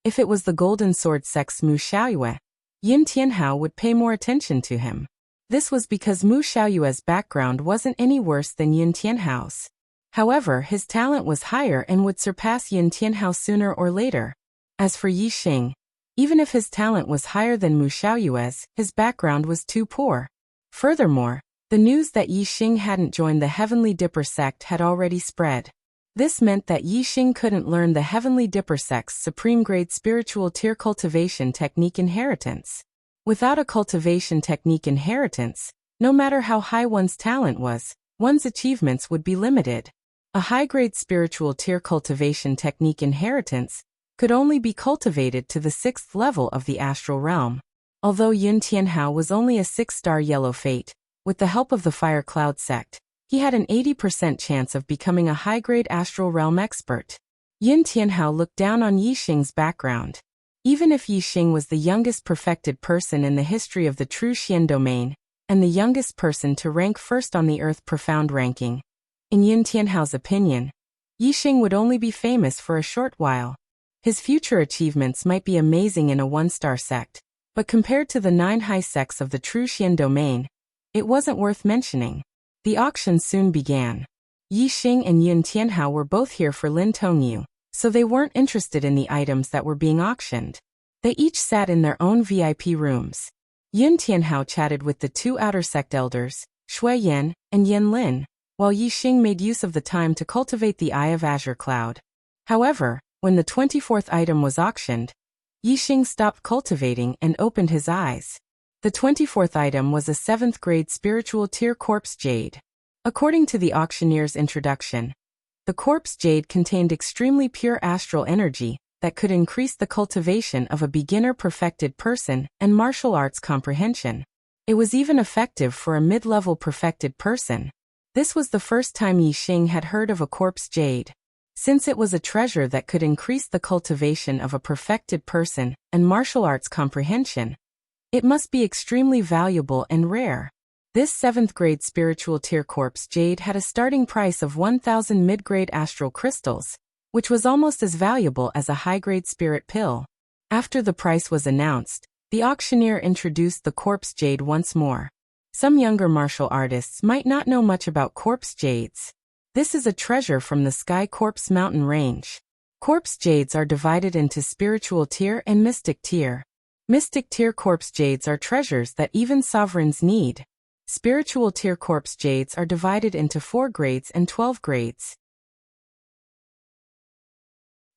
If it was the Golden Sword sect's Mu Xiaoyue, Yun Tianhao would pay more attention to him. This was because Mu Xiaoyue's background wasn't any worse than Yun Tianhao's. However, his talent was higher and would surpass Yun Tianhao sooner or later. As for Yi Xing, even if his talent was higher than Mu Xiaoyue's, his background was too poor. Furthermore, the news that Yi Xing hadn't joined the Heavenly Dipper sect had already spread. This meant that Yi Xing couldn't learn the Heavenly Dipper sect's supreme-grade spiritual tier cultivation technique inheritance. Without a cultivation technique inheritance, no matter how high one's talent was, one's achievements would be limited. A high-grade spiritual tier cultivation technique inheritance could only be cultivated to the 6th level of the astral realm. Although Yun Tianhao was only a 6-star yellow fate, with the help of the Fire Cloud sect, he had an 80% chance of becoming a high-grade astral realm expert. Yun Tianhao looked down on Yi Xing's background. Even if Yi Xing was the youngest perfected person in the history of the True Xian domain, and the youngest person to rank first on the Earth Profound ranking, in Yun Tianhao's opinion, Yi Xing would only be famous for a short while. His future achievements might be amazing in a 1-star sect, but compared to the 9 high sects of the True Xian domain, it wasn't worth mentioning. The auction soon began. Yi Xing and Yun Tianhao were both here for Lin Tongyu, so they weren't interested in the items that were being auctioned. They each sat in their own VIP rooms. Yun Tianhao chatted with the 2 outer sect elders, Shui Yan and Yan Lin, while Yi Xing made use of the time to cultivate the Eye of Azure Cloud. However, when the 24th item was auctioned, Yi Xing stopped cultivating and opened his eyes. The 24th item was a 7th-grade spiritual tier corpse jade. According to the auctioneer's introduction, the corpse jade contained extremely pure astral energy that could increase the cultivation of a beginner-perfected person and martial arts comprehension. It was even effective for a mid-level perfected person. This was the first time Yi Xing had heard of a corpse jade. Since it was a treasure that could increase the cultivation of a perfected person and martial arts comprehension, it must be extremely valuable and rare. This 7th-grade spiritual tier corpse jade had a starting price of 1,000 mid-grade astral crystals, which was almost as valuable as a high-grade spirit pill. After the price was announced, the auctioneer introduced the corpse jade once more. Some younger martial artists might not know much about corpse jades. This is a treasure from the Sky Corpse Mountain Range. Corpse jades are divided into spiritual tier and mystic tier. Mystic tier corpse jades are treasures that even sovereigns need. Spiritual tier corpse jades are divided into 4 grades and 12 grades.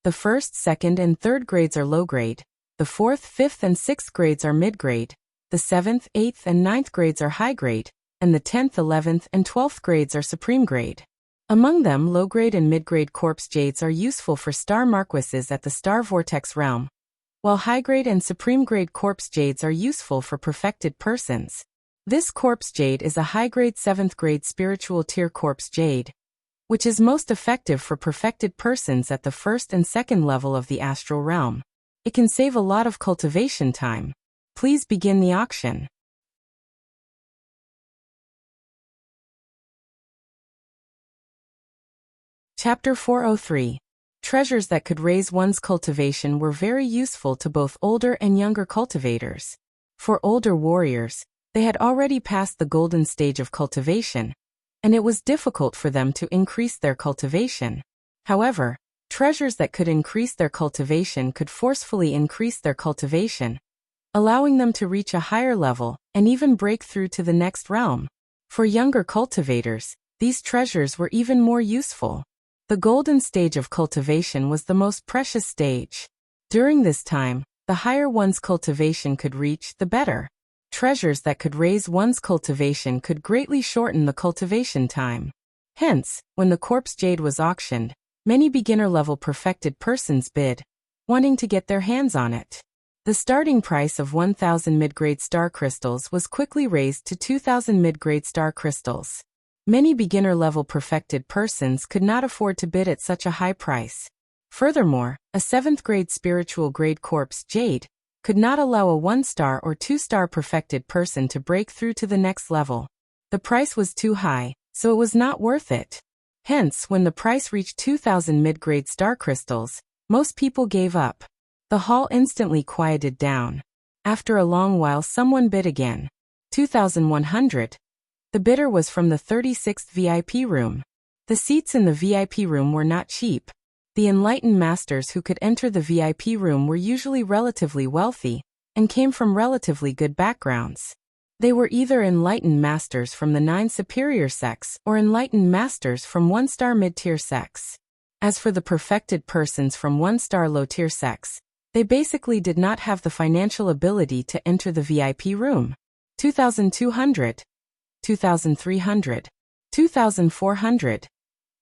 The 1st, 2nd, and 3rd grades are low grade. The 4th, 5th, and 6th grades are mid grade. The 7th, 8th, and 9th grades are high grade, and the 10th, 11th, and 12th grades are supreme grade. Among them, low grade and mid grade corpse jades are useful for star marquises at the Star Vortex realm, while high-grade and supreme-grade corpse jades are useful for perfected persons. This corpse jade is a high-grade 7th-grade spiritual tier corpse jade, which is most effective for perfected persons at the 1st and 2nd level of the astral realm. It can save a lot of cultivation time. Please begin the auction. Chapter 403. Treasures that could raise one's cultivation were very useful to both older and younger cultivators. For older warriors, they had already passed the golden stage of cultivation, and it was difficult for them to increase their cultivation. However, treasures that could increase their cultivation could forcefully increase their cultivation, allowing them to reach a higher level and even break through to the next realm. For younger cultivators, these treasures were even more useful. The golden stage of cultivation was the most precious stage. During this time, the higher one's cultivation could reach, the better. Treasures that could raise one's cultivation could greatly shorten the cultivation time. Hence, when the corpse jade was auctioned, many beginner-level perfected persons bid, wanting to get their hands on it. The starting price of 1,000 mid-grade star crystals was quickly raised to 2,000 mid-grade star crystals. Many beginner-level perfected persons could not afford to bid at such a high price. Furthermore, a 7th-grade spiritual grade corpse jade could not allow a 1-star or 2-star perfected person to break through to the next level. The price was too high, so it was not worth it. Hence, when the price reached 2,000 mid-grade star crystals, most people gave up. The hall instantly quieted down. After a long while someone bid again. 2,100. The bidder was from the 36th VIP room. The seats in the VIP room were not cheap. The enlightened masters who could enter the VIP room were usually relatively wealthy and came from relatively good backgrounds. They were either enlightened masters from the 9 superior sects or enlightened masters from 1-star mid-tier sects. As for the perfected persons from 1-star low-tier sects, they basically did not have the financial ability to enter the VIP room. 2,200. 2,300, 2,400,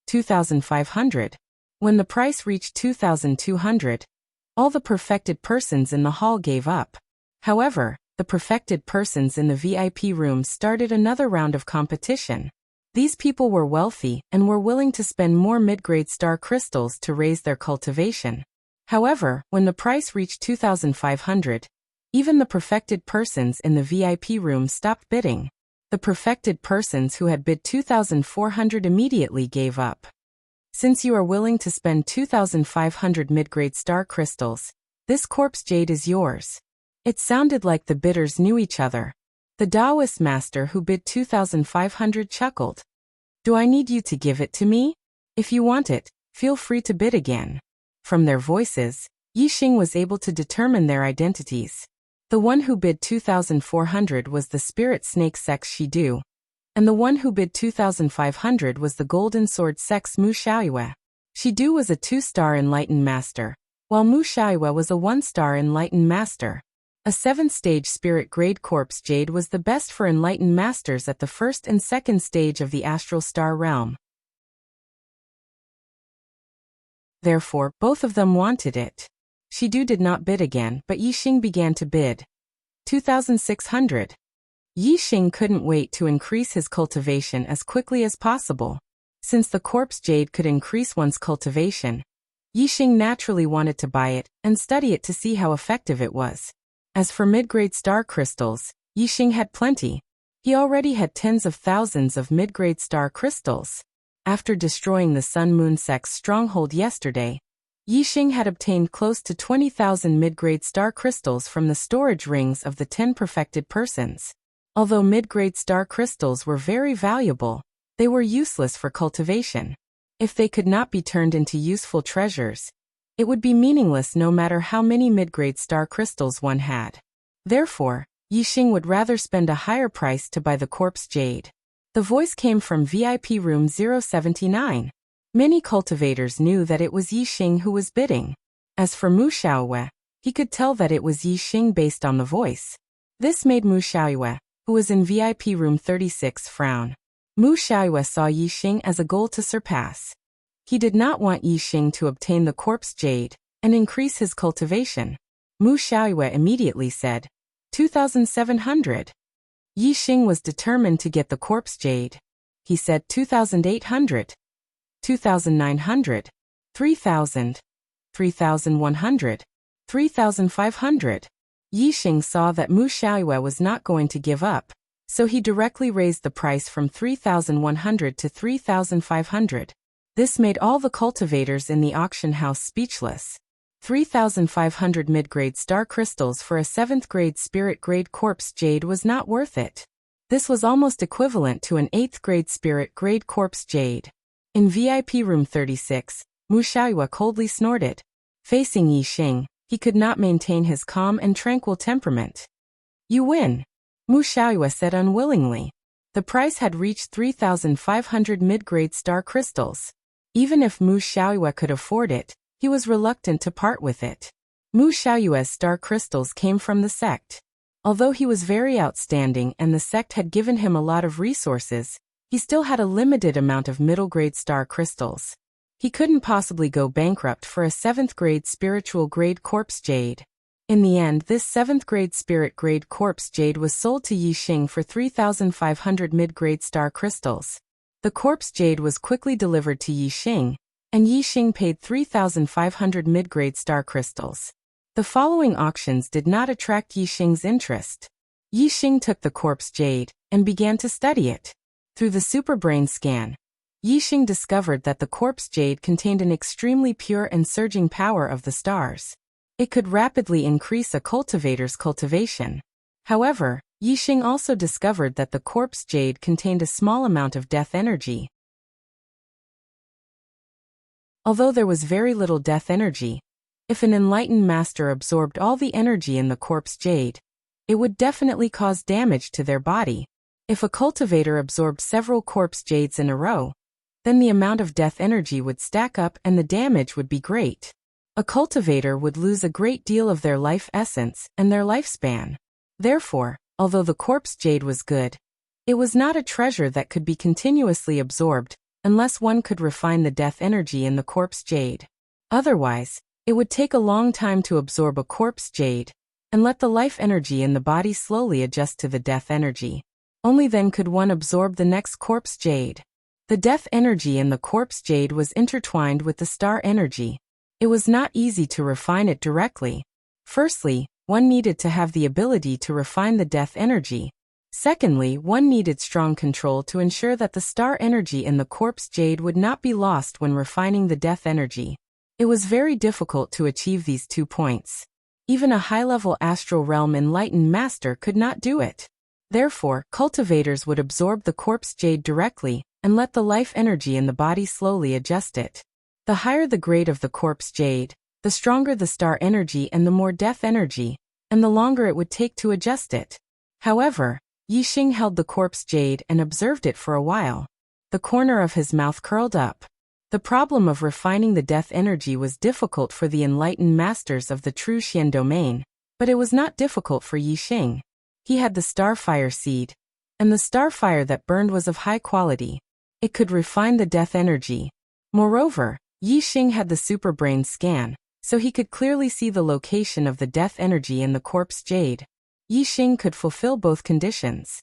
2,500. When the price reached 2,200, all the perfected persons in the hall gave up. However, the perfected persons in the VIP room started another round of competition. These people were wealthy and were willing to spend more mid-grade star crystals to raise their cultivation. However, when the price reached 2,500, even the perfected persons in the VIP room stopped bidding. The perfected persons who had bid 2,400 immediately gave up. Since you are willing to spend 2,500 mid-grade star crystals, this corpse jade is yours. It sounded like the bidders knew each other. The Taoist master who bid 2,500 chuckled. Do I need you to give it to me? If you want it, feel free to bid again. From their voices, Yixing was able to determine their identities. The one who bid 2,400 was the Spirit Snake Sex Shidu, and the one who bid 2,500 was the Golden Sword Sex Mu Xiaoyue. Shidu was a 2-star enlightened master, while Mu Xiaoyue was a 1-star enlightened master. A 7th-stage spirit grade corpse jade was the best for enlightened masters at the 1st and 2nd stage of the astral star realm. Therefore, both of them wanted it. Shidu did not bid again, but Yixing began to bid. 2,600. Yixing couldn't wait to increase his cultivation as quickly as possible. Since the corpse jade could increase one's cultivation, Yixing naturally wanted to buy it and study it to see how effective it was. As for mid-grade star crystals, Yixing had plenty. He already had tens of thousands of mid-grade star crystals. After destroying the Sun-Moon Sect's stronghold yesterday, Yixing had obtained close to 20,000 mid-grade star crystals from the storage rings of the 10 perfected persons. Although mid-grade star crystals were very valuable, they were useless for cultivation. If they could not be turned into useful treasures, it would be meaningless no matter how many mid-grade star crystals one had. Therefore, Yixing would rather spend a higher price to buy the corpse jade. The voice came from VIP room 079. Many cultivators knew that it was Yixing who was bidding. As for Mu Xiaoyue, he could tell that it was Yixing based on the voice. This made Mu Xiaoyue, who was in VIP room 36, frown. Mu Xiaoyue saw Yixing as a goal to surpass. He did not want Yixing to obtain the corpse jade and increase his cultivation. Mu Xiaoyue immediately said, 2,700. Yixing was determined to get the corpse jade. He said 2,800. 2,900, 3,000, 3,100, 3,500. Yixing saw that Mu Xiaoyue was not going to give up, so he directly raised the price from 3,100 to 3,500. This made all the cultivators in the auction house speechless. 3,500 mid-grade star crystals for a 7th grade spirit grade quartz jade was not worth it. This was almost equivalent to an 8th grade spirit grade quartz jade. In VIP room 36, Mu Xiaoyue coldly snorted. Facing Yi Xing, he could not maintain his calm and tranquil temperament. You win, Mu Xiaoyue said unwillingly. The price had reached 3,500 mid-grade star crystals. Even if Mu Xiaoyue could afford it, he was reluctant to part with it. Mu Xiaoyue's star crystals came from the sect. Although he was very outstanding and the sect had given him a lot of resources, he still had a limited amount of middle-grade star crystals. He couldn't possibly go bankrupt for a 7th grade spiritual grade quartz jade. In the end, this 7th grade spirit grade quartz jade was sold to Yi Xing for 3,500 mid-grade star crystals. The quartz jade was quickly delivered to Yi Xing, and Yi Xing paid 3,500 mid-grade star crystals. The following auctions did not attract Yi Xing's interest. Yi Xing took the quartz jade and began to study it. Through the superbrain scan, Yi Xing discovered that the quartz jade contained an extremely pure and surging power of the stars. It could rapidly increase a cultivator's cultivation. However, Yi Xing also discovered that the quartz jade contained a small amount of death energy. Although there was very little death energy, if an enlightened master absorbed all the energy in the quartz jade, it would definitely cause damage to their body. If a cultivator absorbed several quartz jades in a row, then the amount of death energy would stack up and the damage would be great. A cultivator would lose a great deal of their life essence and their lifespan. Therefore, although the quartz jade was good, it was not a treasure that could be continuously absorbed unless one could refine the death energy in the quartz jade. Otherwise, it would take a long time to absorb a quartz jade and let the life energy in the body slowly adjust to the death energy. Only then could one absorb the next quartz jade. The death energy in the quartz jade was intertwined with the star energy. It was not easy to refine it directly. Firstly, one needed to have the ability to refine the death energy. Secondly, one needed strong control to ensure that the star energy in the quartz jade would not be lost when refining the death energy. It was very difficult to achieve these 2 points. Even a high-level astral realm enlightened master could not do it. Therefore, cultivators would absorb the quartz jade directly and let the life energy in the body slowly adjust it. The higher the grade of the quartz jade, the stronger the star energy and the more death energy, and the longer it would take to adjust it. However, Yi Xing held the quartz jade and observed it for a while. The corner of his mouth curled up. The problem of refining the death energy was difficult for the enlightened masters of the true Xian domain, but it was not difficult for Yi Xing. He had the starfire seed, and the starfire that burned was of high quality. It could refine the death energy. Moreover, Yi Xing had the superbrain scan, so he could clearly see the location of the death energy in the quartz jade. Yi Xing could fulfill both conditions.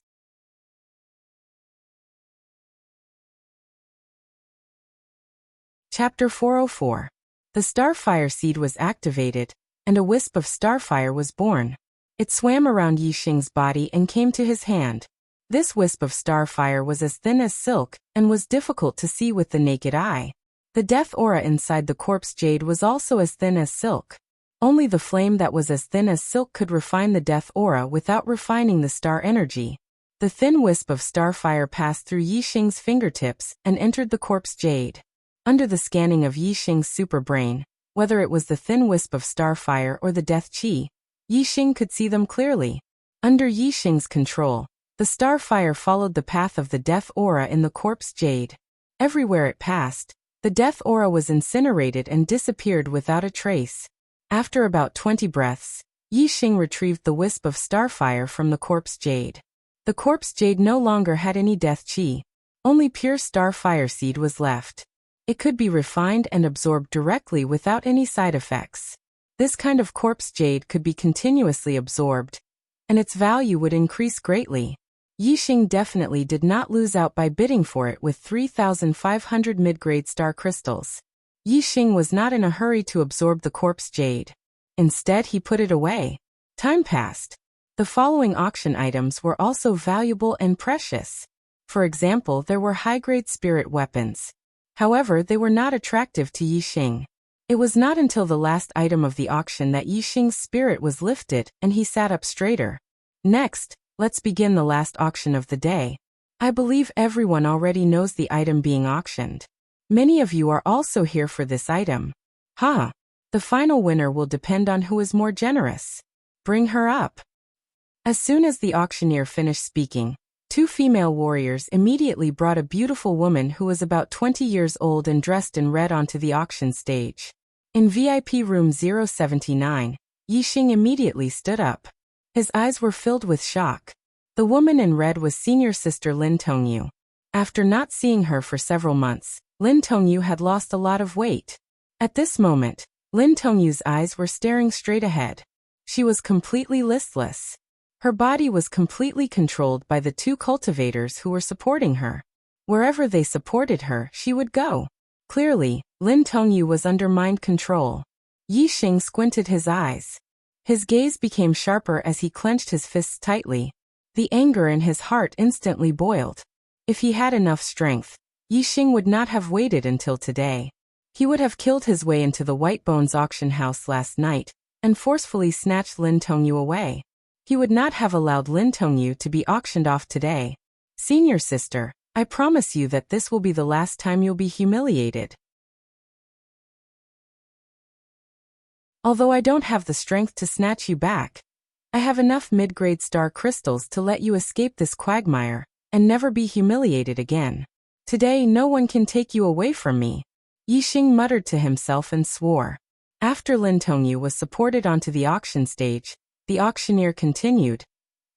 Chapter 404. The starfire seed was activated, and a wisp of starfire was born. It swam around Yi Xing's body and came to his hand. This wisp of starfire was as thin as silk and was difficult to see with the naked eye. The death aura inside the quartz jade was also as thin as silk. Only the flame that was as thin as silk could refine the death aura without refining the star energy. The thin wisp of starfire passed through Yi Xing's fingertips and entered the quartz jade. Under the scanning of Yi Xing's superbrain, whether it was the thin wisp of starfire or the death chi, Yi Xing could see them clearly. Under Yi Xing's control, the starfire followed the path of the death aura in the quartz jade. Everywhere it passed, the death aura was incinerated and disappeared without a trace. After about 20 breaths, Yi Xing retrieved the wisp of starfire from the quartz jade. The quartz jade no longer had any death chi. Only pure starfire seed was left. It could be refined and absorbed directly without any side effects. This kind of quartz jade could be continuously absorbed, and its value would increase greatly. Yi Xing definitely did not lose out by bidding for it with 3,500 mid-grade star crystals. Yi Xing was not in a hurry to absorb the quartz jade. Instead, he put it away. Time passed. The following auction items were also valuable and precious. For example, there were high-grade spirit weapons. However, they were not attractive to Yi Xing. It was not until the last item of the auction that Yi Xing's spirit was lifted and he sat up straighter. Next, let's begin the last auction of the day. I believe everyone already knows the item being auctioned. Many of you are also here for this item. The final winner will depend on who is more generous. Bring her up. As soon as the auctioneer finished speaking, two female warriors immediately brought a beautiful woman who was about 20 years old and dressed in red onto the auction stage. In VIP room 079, Yi Xing immediately stood up. His eyes were filled with shock. The woman in red was senior sister Lin Tongyu. After not seeing her for several months, Lin Tongyu had lost a lot of weight. At this moment, Lin Tongyu's eyes were staring straight ahead. She was completely listless. Her body was completely controlled by the two cultivators who were supporting her. Wherever they supported her, she would go. Clearly, Lin Tongyu was under mind control. Yi Xing squinted his eyes. His gaze became sharper as he clenched his fists tightly. The anger in his heart instantly boiled. If he had enough strength, Yi Xing would not have waited until today. He would have killed his way into the White Bones auction house last night and forcefully snatched Lin Tongyu away. He would not have allowed Lin Tongyu to be auctioned off today. Senior sister, I promise you that this will be the last time you'll be humiliated. Although I don't have the strength to snatch you back, I have enough mid-grade star crystals to let you escape this quagmire and never be humiliated again. Today no one can take you away from me. Yi Xing muttered to himself and swore. After Lin Tongyu was supported onto the auction stage, the auctioneer continued.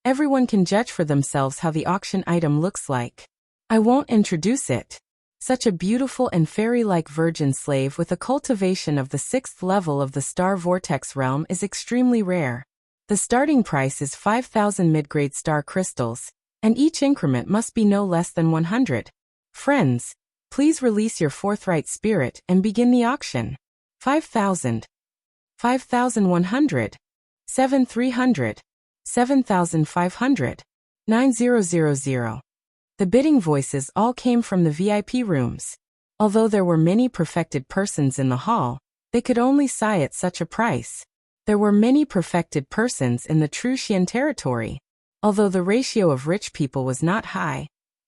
Everyone can judge for themselves how the auction item looks like. I won't introduce it. Such a beautiful and fairy-like virgin slave with a cultivation of the 6th level of the Star Vortex realm is extremely rare. The starting price is 5,000 mid-grade star crystals, and each increment must be no less than 100. Friends, please release your forthright spirit and begin the auction. 5,000. 5,100. 7,300. 7,500. 9,000. The bidding voices all came from the VIP rooms. Although there were many perfected persons in the hall, they could only sigh at such a price. There were many perfected persons in the True Xian territory. Although the ratio of rich people was not high,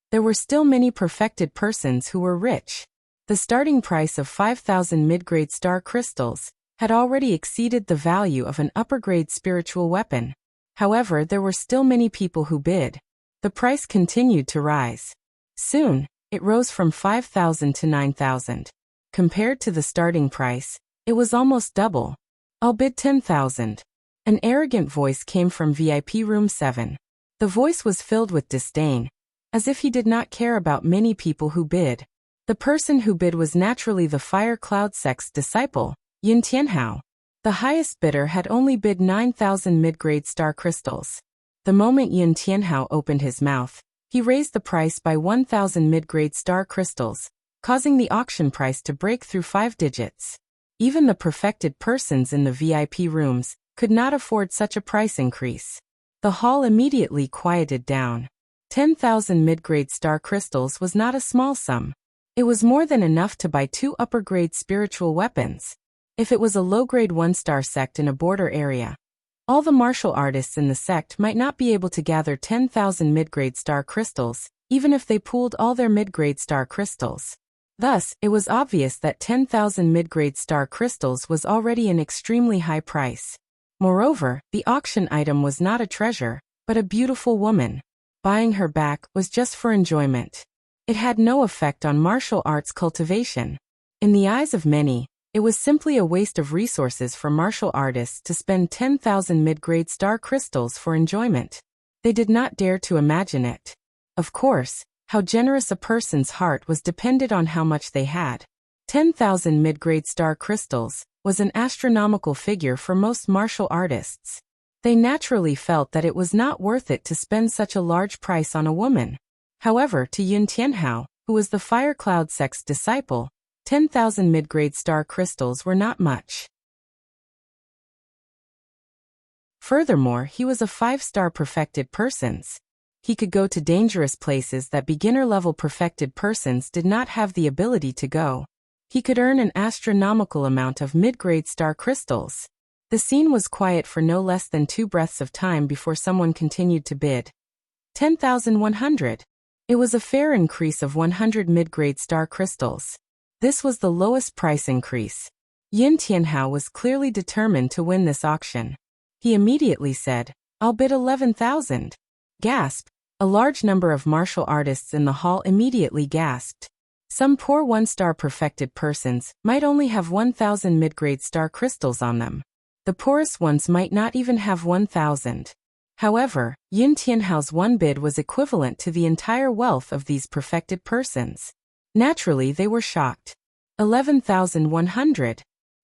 there were still many perfected persons who were rich. The starting price of 5,000 mid-grade star crystals had already exceeded the value of an upper-grade spiritual weapon. However, there were still many people who bid. The price continued to rise. Soon, it rose from 5,000 to 9,000. Compared to the starting price, it was almost double. I'll bid 10,000. An arrogant voice came from VIP room 7. The voice was filled with disdain, as if he did not care about many people who bid. The person who bid was naturally the Fire Cloud sect's disciple, Yun Tianhao. The highest bidder had only bid 9,000 mid-grade star crystals. The moment Yun Tianhao opened his mouth, he raised the price by 1,000 mid-grade star crystals, causing the auction price to break through 5 digits. Even the perfected persons in the VIP rooms could not afford such a price increase. The hall immediately quieted down. 10,000 mid-grade star crystals was not a small sum. It was more than enough to buy 2 upper-grade spiritual weapons. If it was a low-grade 1-star sect in a border area, all the martial artists in the sect might not be able to gather 10,000 mid-grade star crystals, even if they pooled all their mid-grade star crystals. Thus, it was obvious that 10,000 mid-grade star crystals was already an extremely high price. Moreover, the auction item was not a treasure, but a beautiful woman. Buying her back was just for enjoyment. It had no effect on martial arts cultivation. In the eyes of many, it was simply a waste of resources for martial artists to spend 10,000 mid-grade star crystals for enjoyment. They did not dare to imagine it. Of course, how generous a person's heart was depended on how much they had. 10,000 mid-grade star crystals was an astronomical figure for most martial artists. They naturally felt that it was not worth it to spend such a large price on a woman. However, to Yun Tianhao, who was the Fire Cloud sect's disciple, 10,000 mid-grade star crystals were not much. Furthermore, he was a 5-star perfected persons. He could go to dangerous places that beginner-level perfected persons did not have the ability to go. He could earn an astronomical amount of mid-grade star crystals. The scene was quiet for no less than 2 breaths of time before someone continued to bid. 10,100. It was a fair increase of 100 mid-grade star crystals. This was the lowest price increase. Yin Tianhao was clearly determined to win this auction. He immediately said, "I'll bid 11,000. Gasp! A large number of martial artists in the hall immediately gasped. Some poor 1-star perfected persons might only have 1,000 mid-grade star crystals on them. The poorest ones might not even have 1,000. However, Yin Tianhao's one bid was equivalent to the entire wealth of these perfected persons. Naturally, they were shocked. 11,100.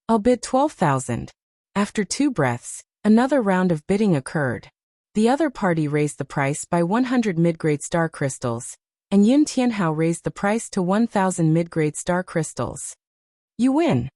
I'll bid 12,000. After 2 breaths, another round of bidding occurred. The other party raised the price by 100 mid-grade star crystals, and Yin Tianhao raised the price to 1,000 mid-grade star crystals. You win.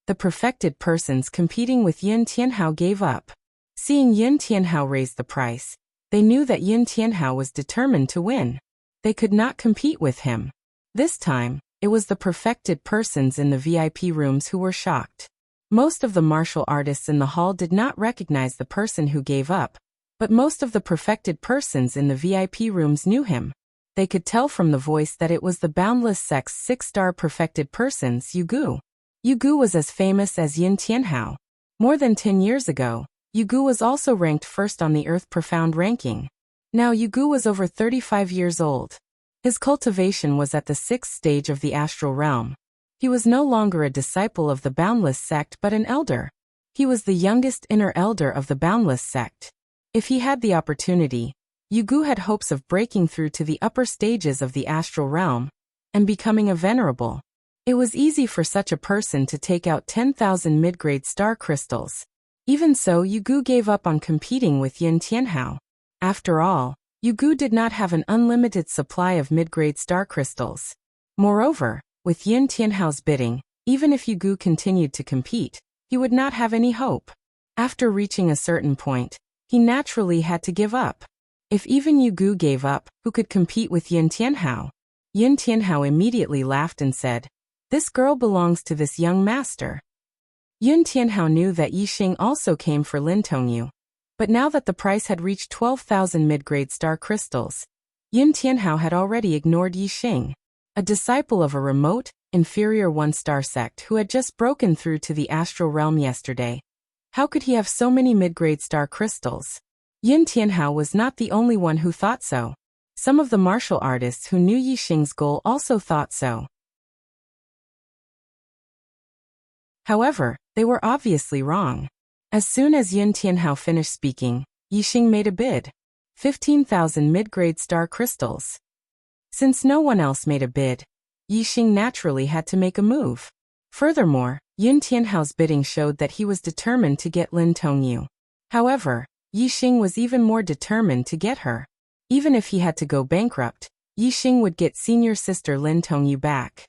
The perfected persons competing with Yin Tianhao gave up. Seeing Yin Tianhao raise the price, they knew that Yin Tianhao was determined to win. They could not compete with him. This time, it was the perfected persons in the VIP rooms who were shocked. Most of the martial artists in the hall did not recognize the person who gave up, but most of the perfected persons in the VIP rooms knew him. They could tell from the voice that it was the Boundless Sect's 6-star perfected persons, Yu Gu. Yu Gu was as famous as Yin Tianhao. More than 10 years ago, Yu Gu was also ranked first on the Earth Profound ranking. Now Yu Gu was over 35 years old. His cultivation was at the 6th stage of the astral realm. He was no longer a disciple of the Boundless Sect but an elder. He was the youngest inner elder of the Boundless Sect. If he had the opportunity, Yu Gu had hopes of breaking through to the upper stages of the astral realm and becoming a venerable. It was easy for such a person to take out 10,000 mid-grade star crystals. Even so, Yu Gu gave up on competing with Yin Tianhao. After all, Yu Gu did not have an unlimited supply of mid-grade star crystals. Moreover, with Yin Tianhao's bidding, even if Yu Gu continued to compete, he would not have any hope. After reaching a certain point, he naturally had to give up. If even Yu Gu gave up, who could compete with Yin Tianhao? Yin Tianhao immediately laughed and said, "This girl belongs to this young master." Yin Tianhao knew that Yixing also came for Lin Tongyu. But now that the price had reached 12,000 mid-grade star crystals, Yin Tianhao had already ignored Yixing, a disciple of a remote, inferior 1-star sect who had just broken through to the astral realm yesterday. How could he have so many mid-grade star crystals? Yin Tianhao was not the only one who thought so. Some of the martial artists who knew Yixing's goal also thought so. However, they were obviously wrong. As soon as Yin Tianhao finished speaking, Yixing made a bid. 15,000 mid-grade star crystals. Since no one else made a bid, Yixing naturally had to make a move. Furthermore, Yin Tianhao's bidding showed that he was determined to get Lin Tongyu. However, Yixing was even more determined to get her. Even if he had to go bankrupt, Yixing would get senior sister Lin Tongyu back.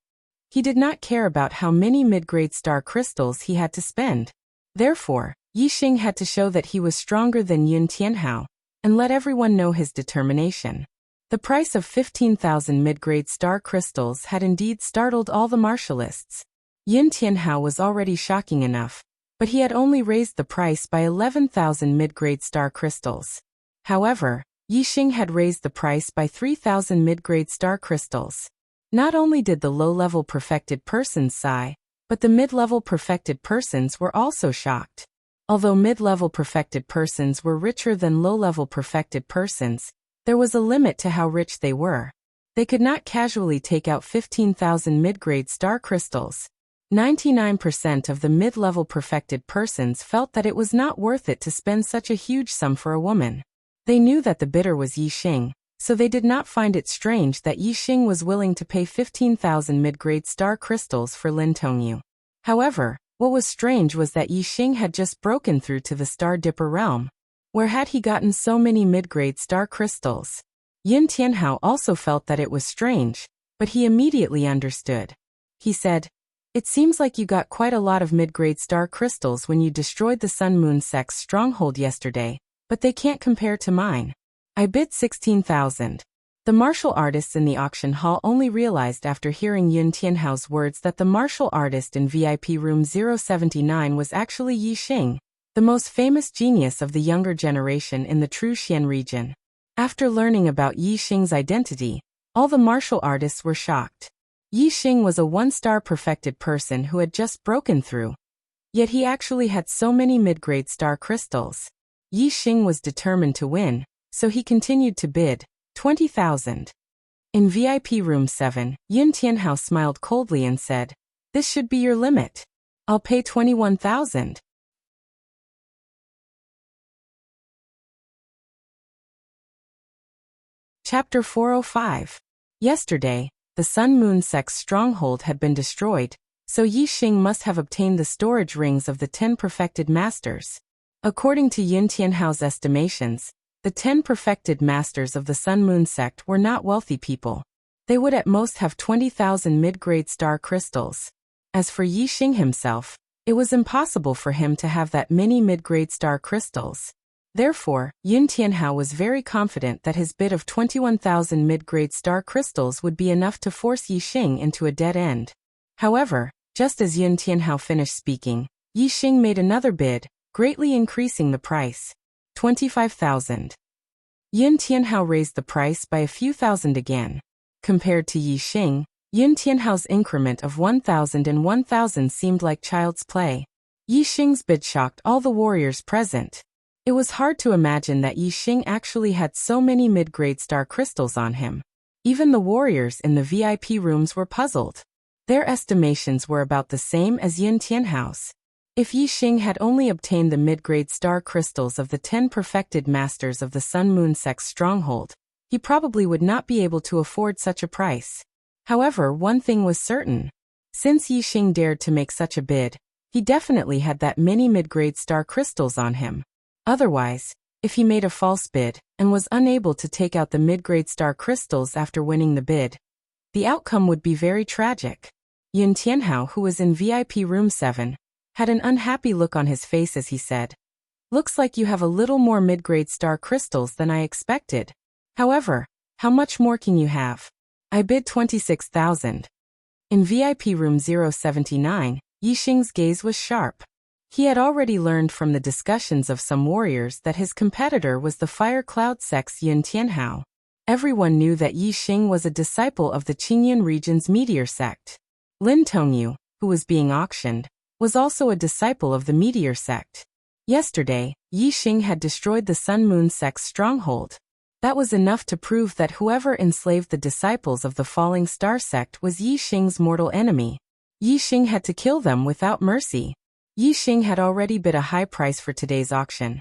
He did not care about how many mid-grade star crystals he had to spend. Therefore, Yixing had to show that he was stronger than Yin Tianhao, and let everyone know his determination. The price of 15,000 mid-grade star crystals had indeed startled all the martialists. Yin Tianhao was already shocking enough, but he had only raised the price by 11,000 mid-grade star crystals. However, Yixing had raised the price by 3,000 mid-grade star crystals. Not only did the low-level perfected persons sigh, but the mid-level perfected persons were also shocked. Although mid-level perfected persons were richer than low-level perfected persons, there was a limit to how rich they were. They could not casually take out 15,000 mid-grade star crystals. 99% of the mid-level perfected persons felt that it was not worth it to spend such a huge sum for a woman. They knew that the bidder was Yixing, so they did not find it strange that Yixing was willing to pay 15,000 mid-grade star crystals for Lin Tongyu. However, what was strange was that Yixing had just broken through to the Star Dipper realm. Where had he gotten so many mid-grade star crystals? Yin Tianhao also felt that it was strange, but he immediately understood. He said, "It seems like you got quite a lot of mid-grade star crystals when you destroyed the Sun Moon Sect's stronghold yesterday, but they can't compare to mine. I bid 16,000. The martial artists in the auction hall only realized after hearing Yun Tianhao's words that the martial artist in VIP room 079 was actually Yi Xing, the most famous genius of the younger generation in the True Xian region. After learning about Yi Xing's identity, all the martial artists were shocked. Yi Xing was a one-star perfected person who had just broken through. Yet he actually had so many mid-grade star crystals. Yi Xing was determined to win, so he continued to bid 20,000. In VIP room 7, Yun Tianhao smiled coldly and said, "This should be your limit. I'll pay 21,000. Chapter 405. Yesterday, the Sun-Moon sect's stronghold had been destroyed, so Yi Xing must have obtained the storage rings of the 10 perfected masters. According to Yun Tianhao's estimations, the 10 perfected masters of the Sun-Moon sect were not wealthy people. They would at most have 20,000 mid-grade star crystals. As for Yi Xing himself, it was impossible for him to have that many mid-grade star crystals. Therefore, Yun Tianhao was very confident that his bid of 21,000 mid-grade star crystals would be enough to force Yi Xing into a dead end. However, just as Yun Tianhao finished speaking, Yi Xing made another bid, greatly increasing the price. 25,000. Yun Tianhao raised the price by a few thousand again. Compared to Yi Xing, Yun Tianhao's increment of 1,000 and 1,000 seemed like child's play. Yi Xing's bid shocked all the warriors present. It was hard to imagine that Yi Xing actually had so many mid-grade star crystals on him. Even the warriors in the VIP rooms were puzzled. Their estimations were about the same as Yun Tianhao's. If Yi Xing had only obtained the mid-grade star crystals of the 10 perfected masters of the Sun-Moon sect's stronghold, he probably would not be able to afford such a price. However, one thing was certain. Since Yi Xing dared to make such a bid, he definitely had that many mid-grade star crystals on him. Otherwise, if he made a false bid and was unable to take out the mid-grade star crystals after winning the bid, the outcome would be very tragic. Yun Tianhao, who was in VIP room 7, had an unhappy look on his face as he said, "Looks like you have a little more mid-grade star crystals than I expected. However, how much more can you have?" I bid 26,000. In VIP room 079, Yi Xing's gaze was sharp. He had already learned from the discussions of some warriors that his competitor was the Fire Cloud sect's Yun Tianhao. Everyone knew that Yi Xing was a disciple of the Qingyun region's meteor sect. Lin Tongyu, who was being auctioned, was also a disciple of the meteor sect. Yesterday, Yi Xing had destroyed the Sun-Moon sect's stronghold. That was enough to prove that whoever enslaved the disciples of the Falling Star sect was Yi Xing's mortal enemy. Yi Xing had to kill them without mercy. Yi Xing had already bid a high price for today's auction.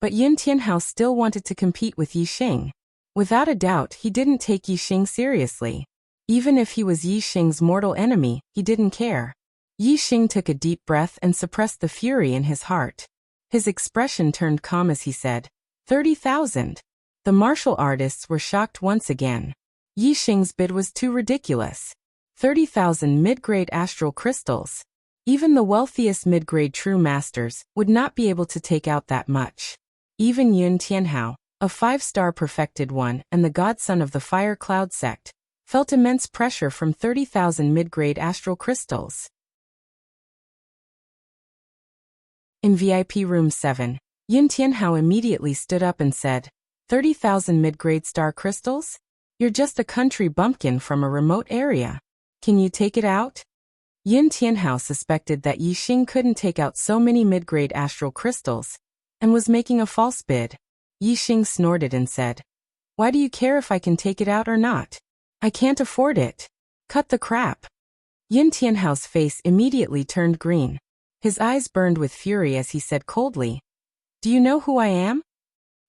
But Yun Tianhao still wanted to compete with Yi Xing. Without a doubt, he didn't take Yi Xing seriously. Even if he was Yi Xing's mortal enemy, he didn't care. Yi Xing took a deep breath and suppressed the fury in his heart. His expression turned calm as he said, 30,000. The martial artists were shocked once again. Yi Xing's bid was too ridiculous. 30,000 mid-grade astral crystals. Even the wealthiest mid-grade true masters would not be able to take out that much. Even Yun Tianhao, a 5-star perfected one and the godson of the Fire Cloud sect, felt immense pressure from 30,000 mid-grade astral crystals. In VIP room 7, Yun Tianhao immediately stood up and said, 30,000 mid-grade star crystals? You're just a country bumpkin from a remote area. Can you take it out? Yun Tianhao suspected that Yi Xing couldn't take out so many mid-grade astral crystals, and was making a false bid. Yi Xing snorted and said, "Why do you care if I can take it out or not? I can't afford it. Cut the crap." Yun Tianhao's face immediately turned green. His eyes burned with fury as he said coldly, "Do you know who I am?"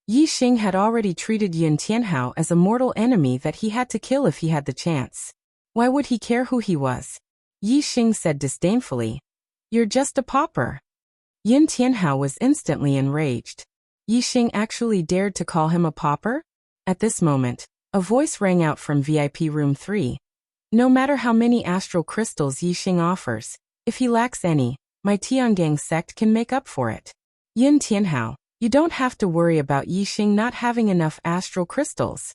Yi Xing had already treated Yun Tianhao as a mortal enemy that he had to kill if he had the chance. Why would he care who he was? Yi Xing said disdainfully, "You're just a pauper." Yun Tianhao was instantly enraged. Yi Xing actually dared to call him a pauper? At this moment, a voice rang out from VIP room 3. "No matter how many astral crystals Yi Xing offers, if he lacks any, my Tiangang sect can make up for it." Yun Tianhao, You don't have to worry about Yixing not having enough astral crystals.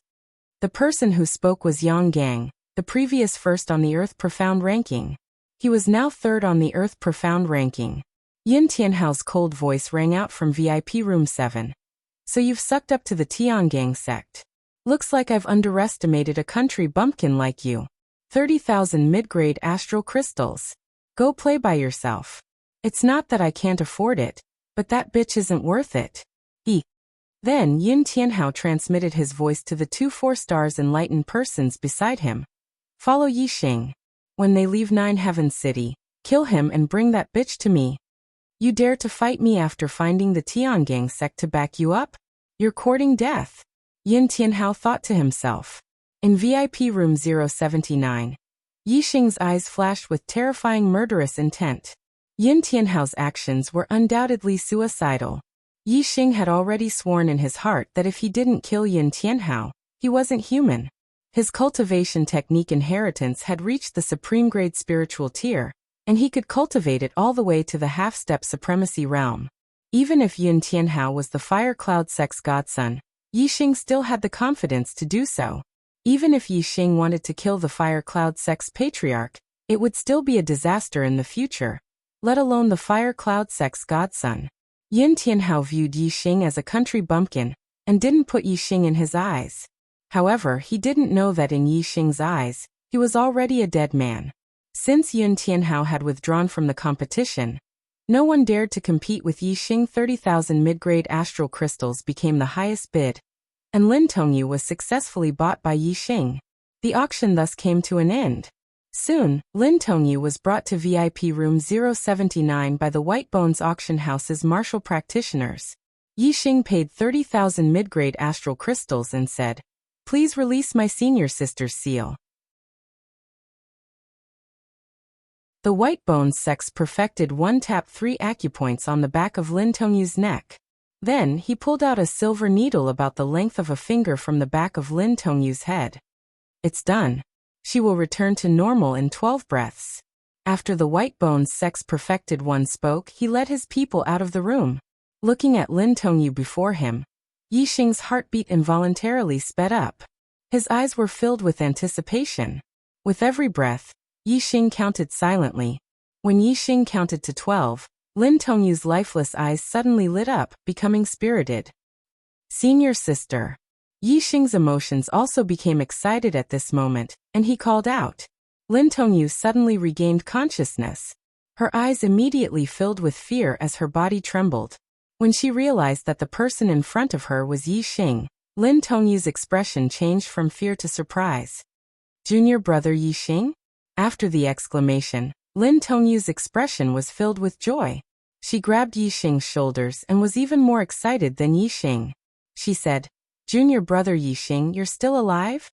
The person who spoke was Yang Gang, the previous first on the Earth Profound ranking. He was now third on the Earth Profound ranking. Yin Tianhao's cold voice rang out from VIP room 7. So you've sucked up to the Tiangang sect. Looks like I've underestimated a country bumpkin like you. 30,000 mid-grade astral crystals. Go play by yourself. It's not that I can't afford it, but that bitch isn't worth it. Then Yin Tianhao transmitted his voice to the 2 4-stars enlightened persons beside him. Follow Yixing. When they leave Nine Heaven City, kill him and bring that bitch to me. You dare to fight me after finding the Tiangang sect to back you up? You're courting death. Yin Tianhao thought to himself. In VIP room 079, Yixing's eyes flashed with terrifying murderous intent. Yin Tianhao's actions were undoubtedly suicidal. Yixing had already sworn in his heart that if he didn't kill Yin Tianhao, he wasn't human. His cultivation technique inheritance had reached the supreme grade spiritual tier, and he could cultivate it all the way to the half-step supremacy realm. Even if Yin Tianhao was the fire cloud sect's godson, Yixing still had the confidence to do so. Even if Yixing wanted to kill the fire cloud sect's patriarch, it would still be a disaster in the future, let alone the fire cloud sect's godson. Yin Tianhao viewed Yixing as a country bumpkin, and didn't put Yixing in his eyes. However, he didn't know that in Yixing's eyes, he was already a dead man. Since Yin Tianhao had withdrawn from the competition, no one dared to compete with Yixing. 30,000 mid-grade astral crystals became the highest bid, and Lin Tongyu was successfully bought by Yixing. The auction thus came to an end. Soon, Lin Tongyu was brought to VIP room 079 by the White Bones auction house's martial practitioners. Yixing paid 30,000 mid-grade astral crystals and said, "Please release my senior sister's seal." The White Bones sects perfected 1-tap-3 acupoints on the back of Lin Tongyu's neck. Then, he pulled out a silver needle about the length of a finger from the back of Lin Tongyu's head. It's done. She will return to normal in 12 breaths. After the White Bones sect's perfected one spoke, he led his people out of the room. Looking at Lin Tongyu before him, Yixing's heartbeat involuntarily sped up. His eyes were filled with anticipation. With every breath, Yixing counted silently. When Yixing counted to 12, Lin Tongyu's lifeless eyes suddenly lit up, becoming spirited. Senior sister. Yixing's emotions also became excited at this moment, and he called out. Lin Tongyu suddenly regained consciousness. Her eyes immediately filled with fear as her body trembled. When she realized that the person in front of her was Yixing, Lin Tongyu's expression changed from fear to surprise. Junior brother Yixing? After the exclamation, Lin Tongyu's expression was filled with joy. She grabbed Yixing's shoulders and was even more excited than Yixing. She said, "Junior brother Yixing, you're still alive?"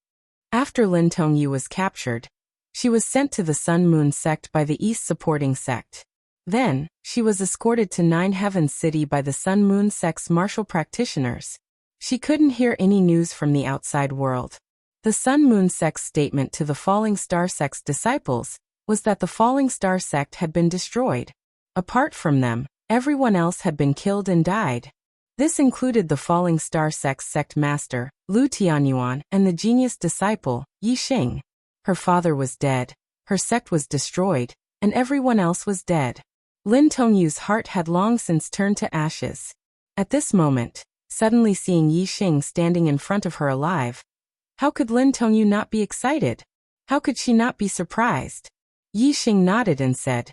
After Lin Tongyu was captured, she was sent to the Sun Moon sect by the East supporting sect. Then, she was escorted to Nine Heaven City by the Sun Moon sect's martial practitioners. She couldn't hear any news from the outside world. The Sun Moon sect's statement to the Falling Star sect's disciples was that the Falling Star sect had been destroyed. Apart from them, everyone else had been killed and died. This included the Falling Star sect's sect master, Lu Tianyuan, and the genius disciple, Yixing. Her father was dead, her sect was destroyed, and everyone else was dead. Lin Tongyu's heart had long since turned to ashes. At this moment, suddenly seeing Yixing standing in front of her alive, how could Lin Tongyu not be excited? How could she not be surprised? Yixing nodded and said,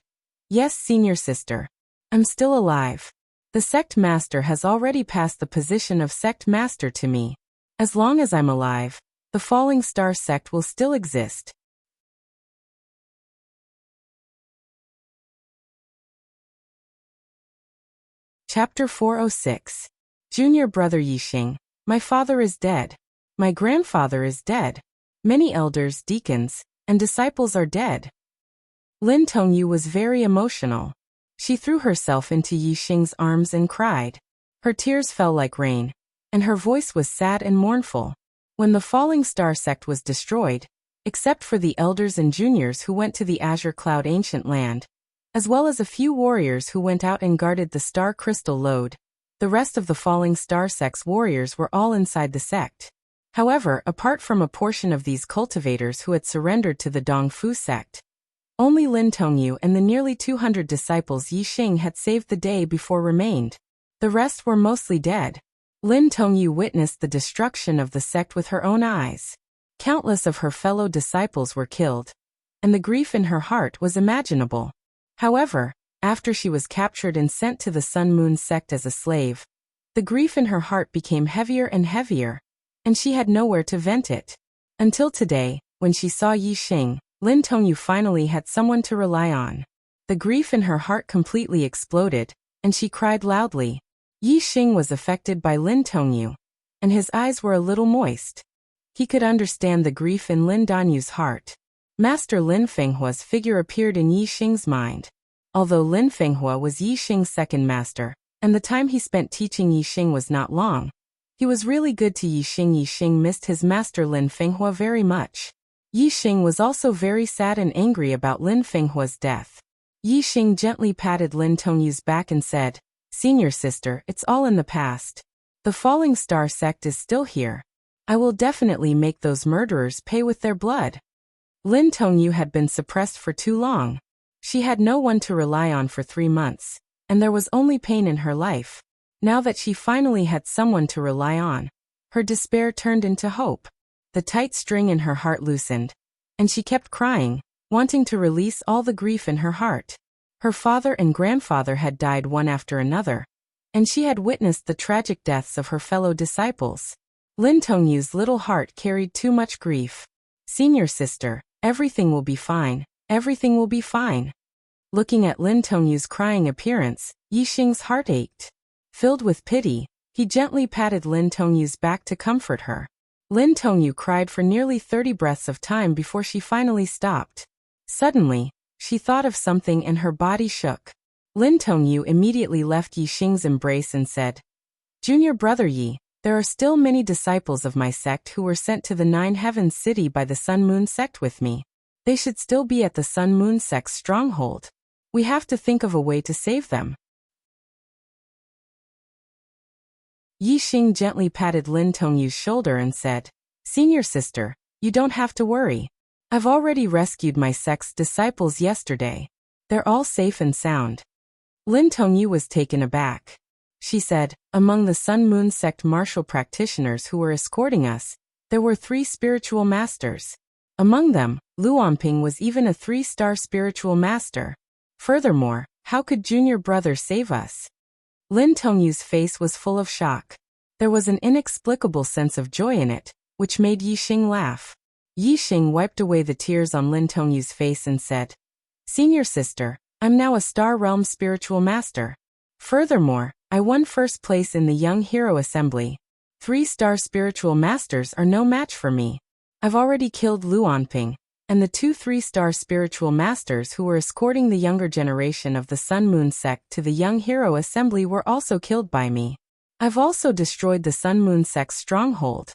"Yes, senior sister. I'm still alive. The sect master has already passed the position of sect master to me. As long as I'm alive, the Falling Star sect will still exist." Chapter 406. Junior brother Yixing, my father is dead. My grandfather is dead. Many elders, deacons, and disciples are dead. Lin Tongyu was very emotional. She threw herself into Yixing's arms and cried. Her tears fell like rain, and her voice was sad and mournful. When the Falling Star sect was destroyed, except for the elders and juniors who went to the Azure Cloud ancient land, as well as a few warriors who went out and guarded the Star Crystal Lode, The rest of the Falling Star sect's warriors were all inside the sect. However, apart from a portion of these cultivators who had surrendered to the Dongfu sect, only Lin Tongyu and the nearly 200 disciples Yi Xing had saved the day before remained. The rest were mostly dead. Lin Tongyu witnessed the destruction of the sect with her own eyes. Countless of her fellow disciples were killed, and the grief in her heart was imaginable. However, after she was captured and sent to the Sun Moon sect as a slave, the grief in her heart became heavier and heavier, and she had nowhere to vent it. Until today, when she saw Yi Xing, Lin Tongyu finally had someone to rely on. The grief in her heart completely exploded, and she cried loudly. Yi Xing was affected by Lin Tongyu, and his eyes were a little moist. He could understand the grief in Lin Danyu's heart. Master Lin Fenghua's figure appeared in Yi Xing's mind. Although Lin Fenghua was Yi Xing's second master, and the time he spent teaching Yi Xing was not long, he was really good to Yi Xing. Yi Xing missed his master Lin Fenghua very much. Yi Xing was also very sad and angry about Lin Fenghua's death. Yi Xing gently patted Lin Tongyu's back and said, "Senior sister, it's all in the past. The Falling Star sect is still here. I will definitely make those murderers pay with their blood." Lin Tongyu had been suppressed for too long. She had no one to rely on for 3 months, and there was only pain in her life. Now that she finally had someone to rely on, her despair turned into hope. The tight string in her heart loosened, and she kept crying, wanting to release all the grief in her heart. Her father and grandfather had died one after another, and she had witnessed the tragic deaths of her fellow disciples. Lin Tongyu's little heart carried too much grief. "Senior sister, everything will be fine. Everything will be fine." Looking at Lin Tongyu's crying appearance, Yi Xing's heart ached. Filled with pity, he gently patted Lin Tongyu's back to comfort her. Lin Tongyu cried for nearly 30 breaths of time before she finally stopped. Suddenly, she thought of something and her body shook. Lin Tongyu immediately left Yi Xing's embrace and said, "Junior brother Yi, there are still many disciples of my sect who were sent to the Nine Heavens city by the Sun Moon sect with me. They should still be at the Sun Moon sect's stronghold. We have to think of a way to save them." Yi Xing gently patted Lin Tongyu's shoulder and said, "Senior sister, you don't have to worry. I've already rescued my sect's disciples yesterday. They're all safe and sound." Lin Tongyu was taken aback. She said, "Among the Sun Moon sect martial practitioners who were escorting us, there were 3 spiritual masters. Among them, Luanping was even a 3-star spiritual master. Furthermore, how could junior brother save us?" Lin Tongyu's face was full of shock. There was an inexplicable sense of joy in it, which made Yi Xing laugh. Yi Xing wiped away the tears on Lin Tongyu's face and said, "Senior sister, I'm now a Star Realm spiritual master. Furthermore, I won first place in the Young Hero Assembly. 3-star spiritual masters are no match for me. I've already killed Luanping, and the 2 3-star spiritual masters who were escorting the younger generation of the Sun Moon sect to the Young Hero Assembly were also killed by me. I've also destroyed the Sun Moon sect's stronghold."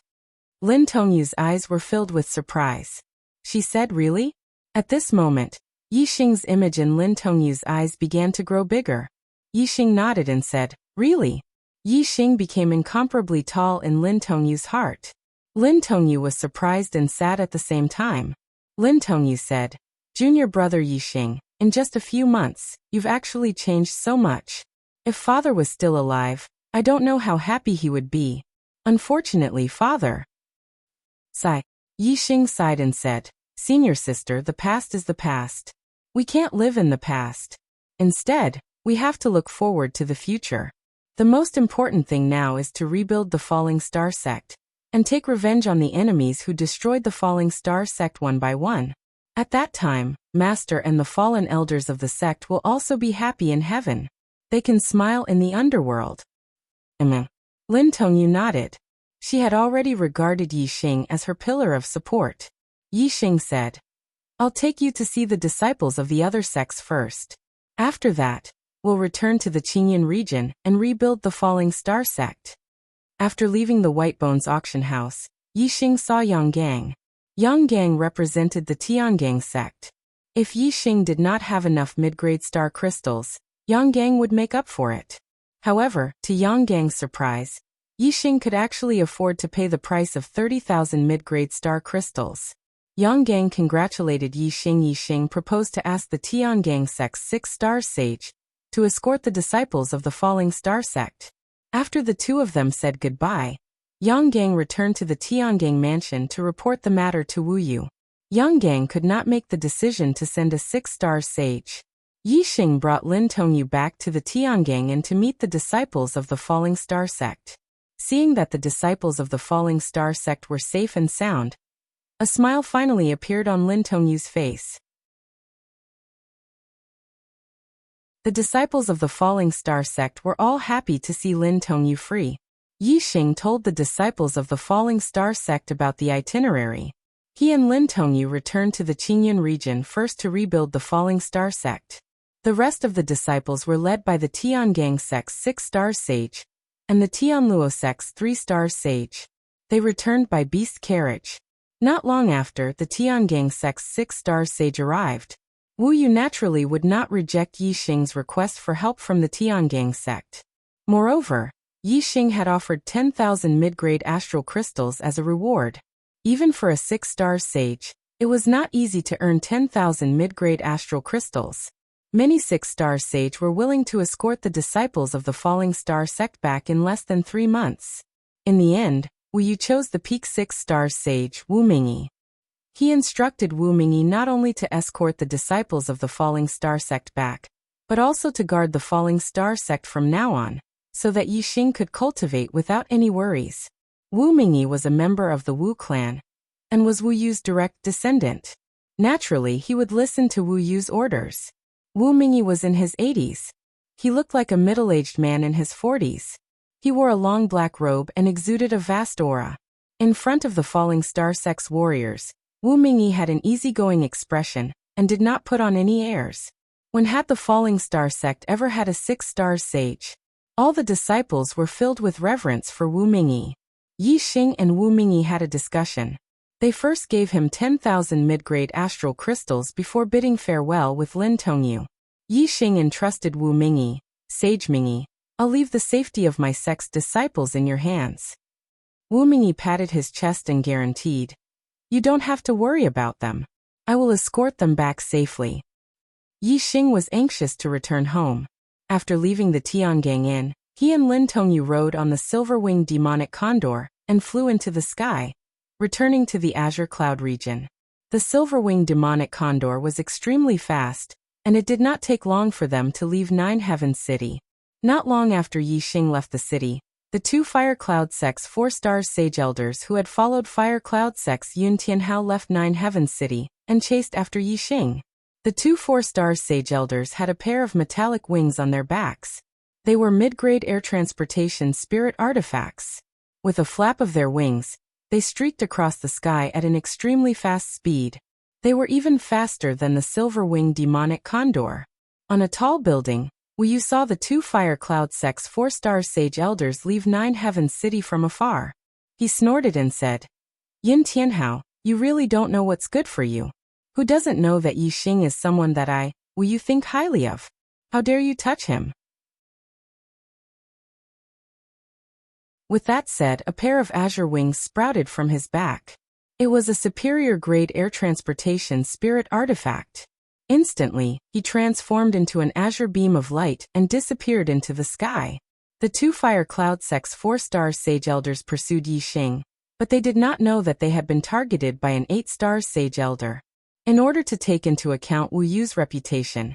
Lin Tongyu's eyes were filled with surprise. She said, "Really?" At this moment, Yi Xing's image in Lin Tongyu's eyes began to grow bigger. Yi Xing nodded and said, "Really?" Yi Xing became incomparably tall in Lin Tongyu's heart. Lin Tongyu was surprised and sad at the same time. Lin Tongyu said, "Junior brother Yi Xing, in just a few months, you've actually changed so much. If father was still alive, I don't know how happy he would be. Unfortunately, father." Sigh. Yi Xing sighed and said, "Senior sister, the past is the past. We can't live in the past. Instead, we have to look forward to the future. The most important thing now is to rebuild the Falling Star sect, and take revenge on the enemies who destroyed the Falling Star sect one by one. At that time, Master and the fallen elders of the sect will also be happy in heaven. They can smile in the underworld." Lin Tongyu nodded. She had already regarded Yi Xing as her pillar of support. Yi Xing said, "I'll take you to see the disciples of the other sects first. After that, we'll return to the Qingyan region and rebuild the Falling Star sect." After leaving the White Bones auction house, Yi Xing saw Yang Gang. Yang Gang represented the Tiangang sect. If Yi Xing did not have enough mid-grade star crystals, Yang Gang would make up for it. However, to Yang Gang's surprise, Yixing could actually afford to pay the price of 30,000 mid-grade star crystals. Yang Gang congratulated Yixing. Yixing proposed to ask the Tiangang sect's 6-star sage to escort the disciples of the falling star sect. After the two of them said goodbye, Yang Gang returned to the Tiangang mansion to report the matter to Wu Yu. Yang Gang could not make the decision to send a 6-star sage. Yixing brought Lin Tongyu back to the Tiangang and to meet the disciples of the falling star sect. Seeing that the disciples of the falling star sect were safe and sound, a smile finally appeared on Lin Tongyu's face. The disciples of the falling star sect were all happy to see Lin Tongyu free. Yixing told the disciples of the falling star sect about the itinerary. He and Lin Tongyu returned to the Qingyun region first to rebuild the falling star sect. The rest of the disciples were led by the Tiangang sect's 6-star sage and the Tianluo sect's 3-star sage. They returned by beast carriage. Not long after, the Tiangang sect's 6-star sage arrived. Wu Yu naturally would not reject Yixing's request for help from the Tiangang sect. Moreover, Yixing had offered 10,000 mid-grade astral crystals as a reward. Even for a 6-star sage, it was not easy to earn 10,000 mid-grade astral crystals. Many 6-star sage were willing to escort the disciples of the falling star sect back in less than 3 months. In the end, Wu Yu chose the peak 6-star sage, Wu Mingyi. He instructed Wu Mingyi not only to escort the disciples of the falling star sect back, but also to guard the falling star sect from now on, so that Yixing could cultivate without any worries. Wu Mingyi was a member of the Wu clan, and was Wu Yu's direct descendant. Naturally, he would listen to Wu Yu's orders. Wu Mingyi was in his 80s. He looked like a middle-aged man in his 40s. He wore a long black robe and exuded a vast aura. In front of the falling star sect's warriors, Wu Mingyi had an easygoing expression and did not put on any airs. When had the falling star sect ever had a 6-star sage? All the disciples were filled with reverence for Wu Mingyi. Yixing and Wu Mingyi had a discussion. They first gave him 10,000 mid-grade astral crystals before bidding farewell with Lin Tongyu. Yixing entrusted Wu Mingyi, "Sage Mingyi, I'll leave the safety of my sect's disciples in your hands." Wu Mingyi patted his chest and guaranteed, "You don't have to worry about them. I will escort them back safely." Yixing was anxious to return home. After leaving the Tiangang Inn, he and Lin Tongyu rode on the silver-winged demonic condor and flew into the sky, returning to the azure cloud region. The silver-winged demonic condor was extremely fast, and it did not take long for them to leave Nine Heavens City. Not long after Yixing left the city, the two Fire Cloud sect's 4-star sage elders who had followed Fire Cloud sect's Yun Tianhao left Nine Heavens City and chased after Yixing. The two 4-star sage elders had a pair of metallic wings on their backs. They were mid-grade air transportation spirit artifacts. With a flap of their wings, they streaked across the sky at an extremely fast speed. They were even faster than the silver-winged demonic condor. On a tall building, Wu Yu saw the two Fire Cloud sect's 4-star sage elders leave Nine Heavens City from afar. He snorted and said, "Yin Tianhao, you really don't know what's good for you. Who doesn't know that Yixing is someone that Wu Yu think highly of? How dare you touch him?" With that said, a pair of azure wings sprouted from his back. It was a superior grade air transportation spirit artifact. Instantly, he transformed into an azure beam of light and disappeared into the sky. The two Fire Cloud sect's 4-star sage elders pursued Yixing, but they did not know that they had been targeted by an 8-star sage elder. In order to take into account Wu Yu's reputation,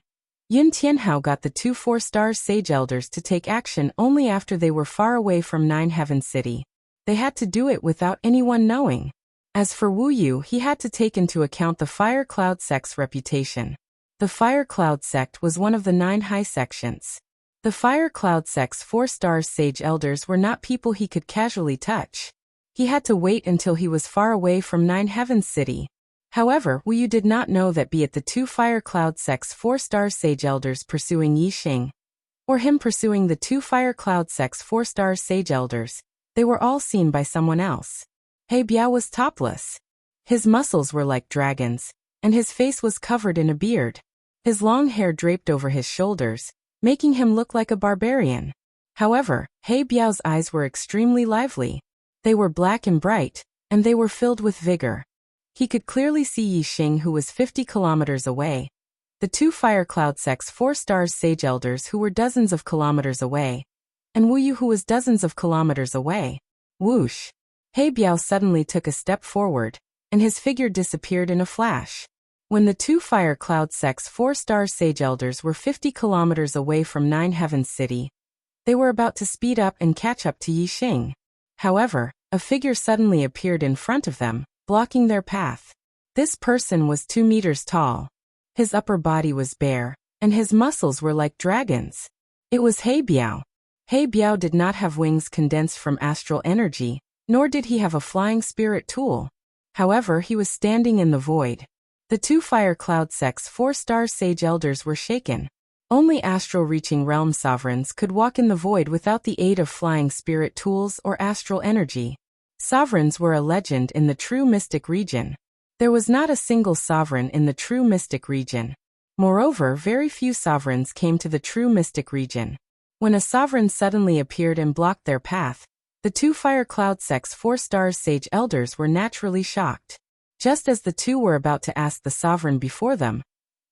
Yun Tianhao got the two 4-star sage elders to take action only after they were far away from Nine Heavens City. They had to do it without anyone knowing. As for Wu Yu, he had to take into account the Fire Cloud sect's reputation. The Fire Cloud sect was one of the 9 high sections. The Fire Cloud sect's 4-star sage elders were not people he could casually touch. He had to wait until he was far away from Nine Heavens City. However, Wu Yu did not know that be it the two Fire Cloud sect's 4-star sage elders pursuing Yixing, or him pursuing the two Fire Cloud sect's 4-star sage elders, they were all seen by someone else. He Biao was topless. His muscles were like dragons, and his face was covered in a beard. His long hair draped over his shoulders, making him look like a barbarian. However, He Biao's eyes were extremely lively. They were black and bright, and they were filled with vigor. He could clearly see Yi Xing, who was 50 kilometers away, the two Fire Cloud Sect's 4 stars sage elders who were dozens of kilometers away, and Wu Yu, who was dozens of kilometers away. Whoosh! He Biao suddenly took a step forward, and his figure disappeared in a flash. When the two Fire Cloud Sect's 4 stars sage elders were 50 kilometers away from Nine Heavens City, they were about to speed up and catch up to Yi Xing. However, a figure suddenly appeared in front of them, blocking their path. This person was 2 meters tall. His upper body was bare, and his muscles were like dragons. It was He Biao. He Biao did not have wings condensed from astral energy, nor did he have a flying spirit tool. However, he was standing in the void. The two Fire Cloud Sect's 4 star sage elders were shaken. Only astral-reaching realm sovereigns could walk in the void without the aid of flying spirit tools or astral energy. Sovereigns were a legend in the true mystic region. There was not a single sovereign in the true mystic region. Moreover, very few sovereigns came to the true mystic region. When a sovereign suddenly appeared and blocked their path, the two Fire Cloud Sect's 4 stars sage elders were naturally shocked. Just as the two were about to ask the sovereign before them,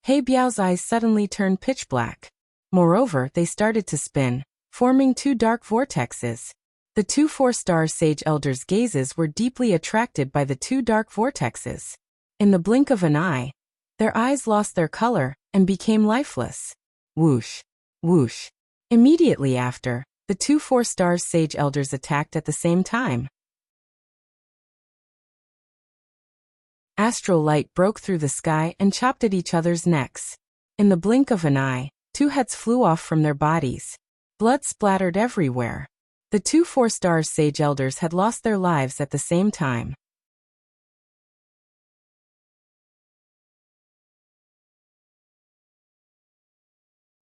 He Biao's eyes suddenly turned pitch black. Moreover, they started to spin, forming 2 dark vortexes. The two 4 star sage elders' gazes were deeply attracted by the 2 dark vortexes. In the blink of an eye, their eyes lost their color and became lifeless. Whoosh! Whoosh! Immediately after, the two 4 star sage elders attacked at the same time. Astral light broke through the sky and chopped at each other's necks. In the blink of an eye, 2 heads flew off from their bodies. Blood splattered everywhere. The two 4 star sage elders had lost their lives at the same time.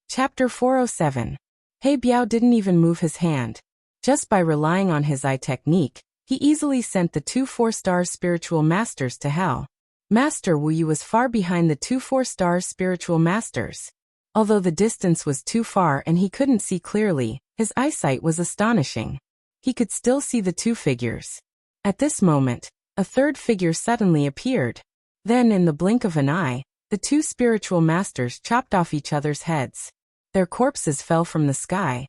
Chapter 407. He Biao didn't even move his hand. Just by relying on his eye technique, he easily sent the two 4 star spiritual masters to hell. Master Wu Yu was far behind the two 4 star spiritual masters. Although the distance was too far and he couldn't see clearly, his eyesight was astonishing. He could still see the 2 figures. At this moment, a third figure suddenly appeared. Then, in the blink of an eye, the 2 spiritual masters chopped off each other's heads. Their corpses fell from the sky.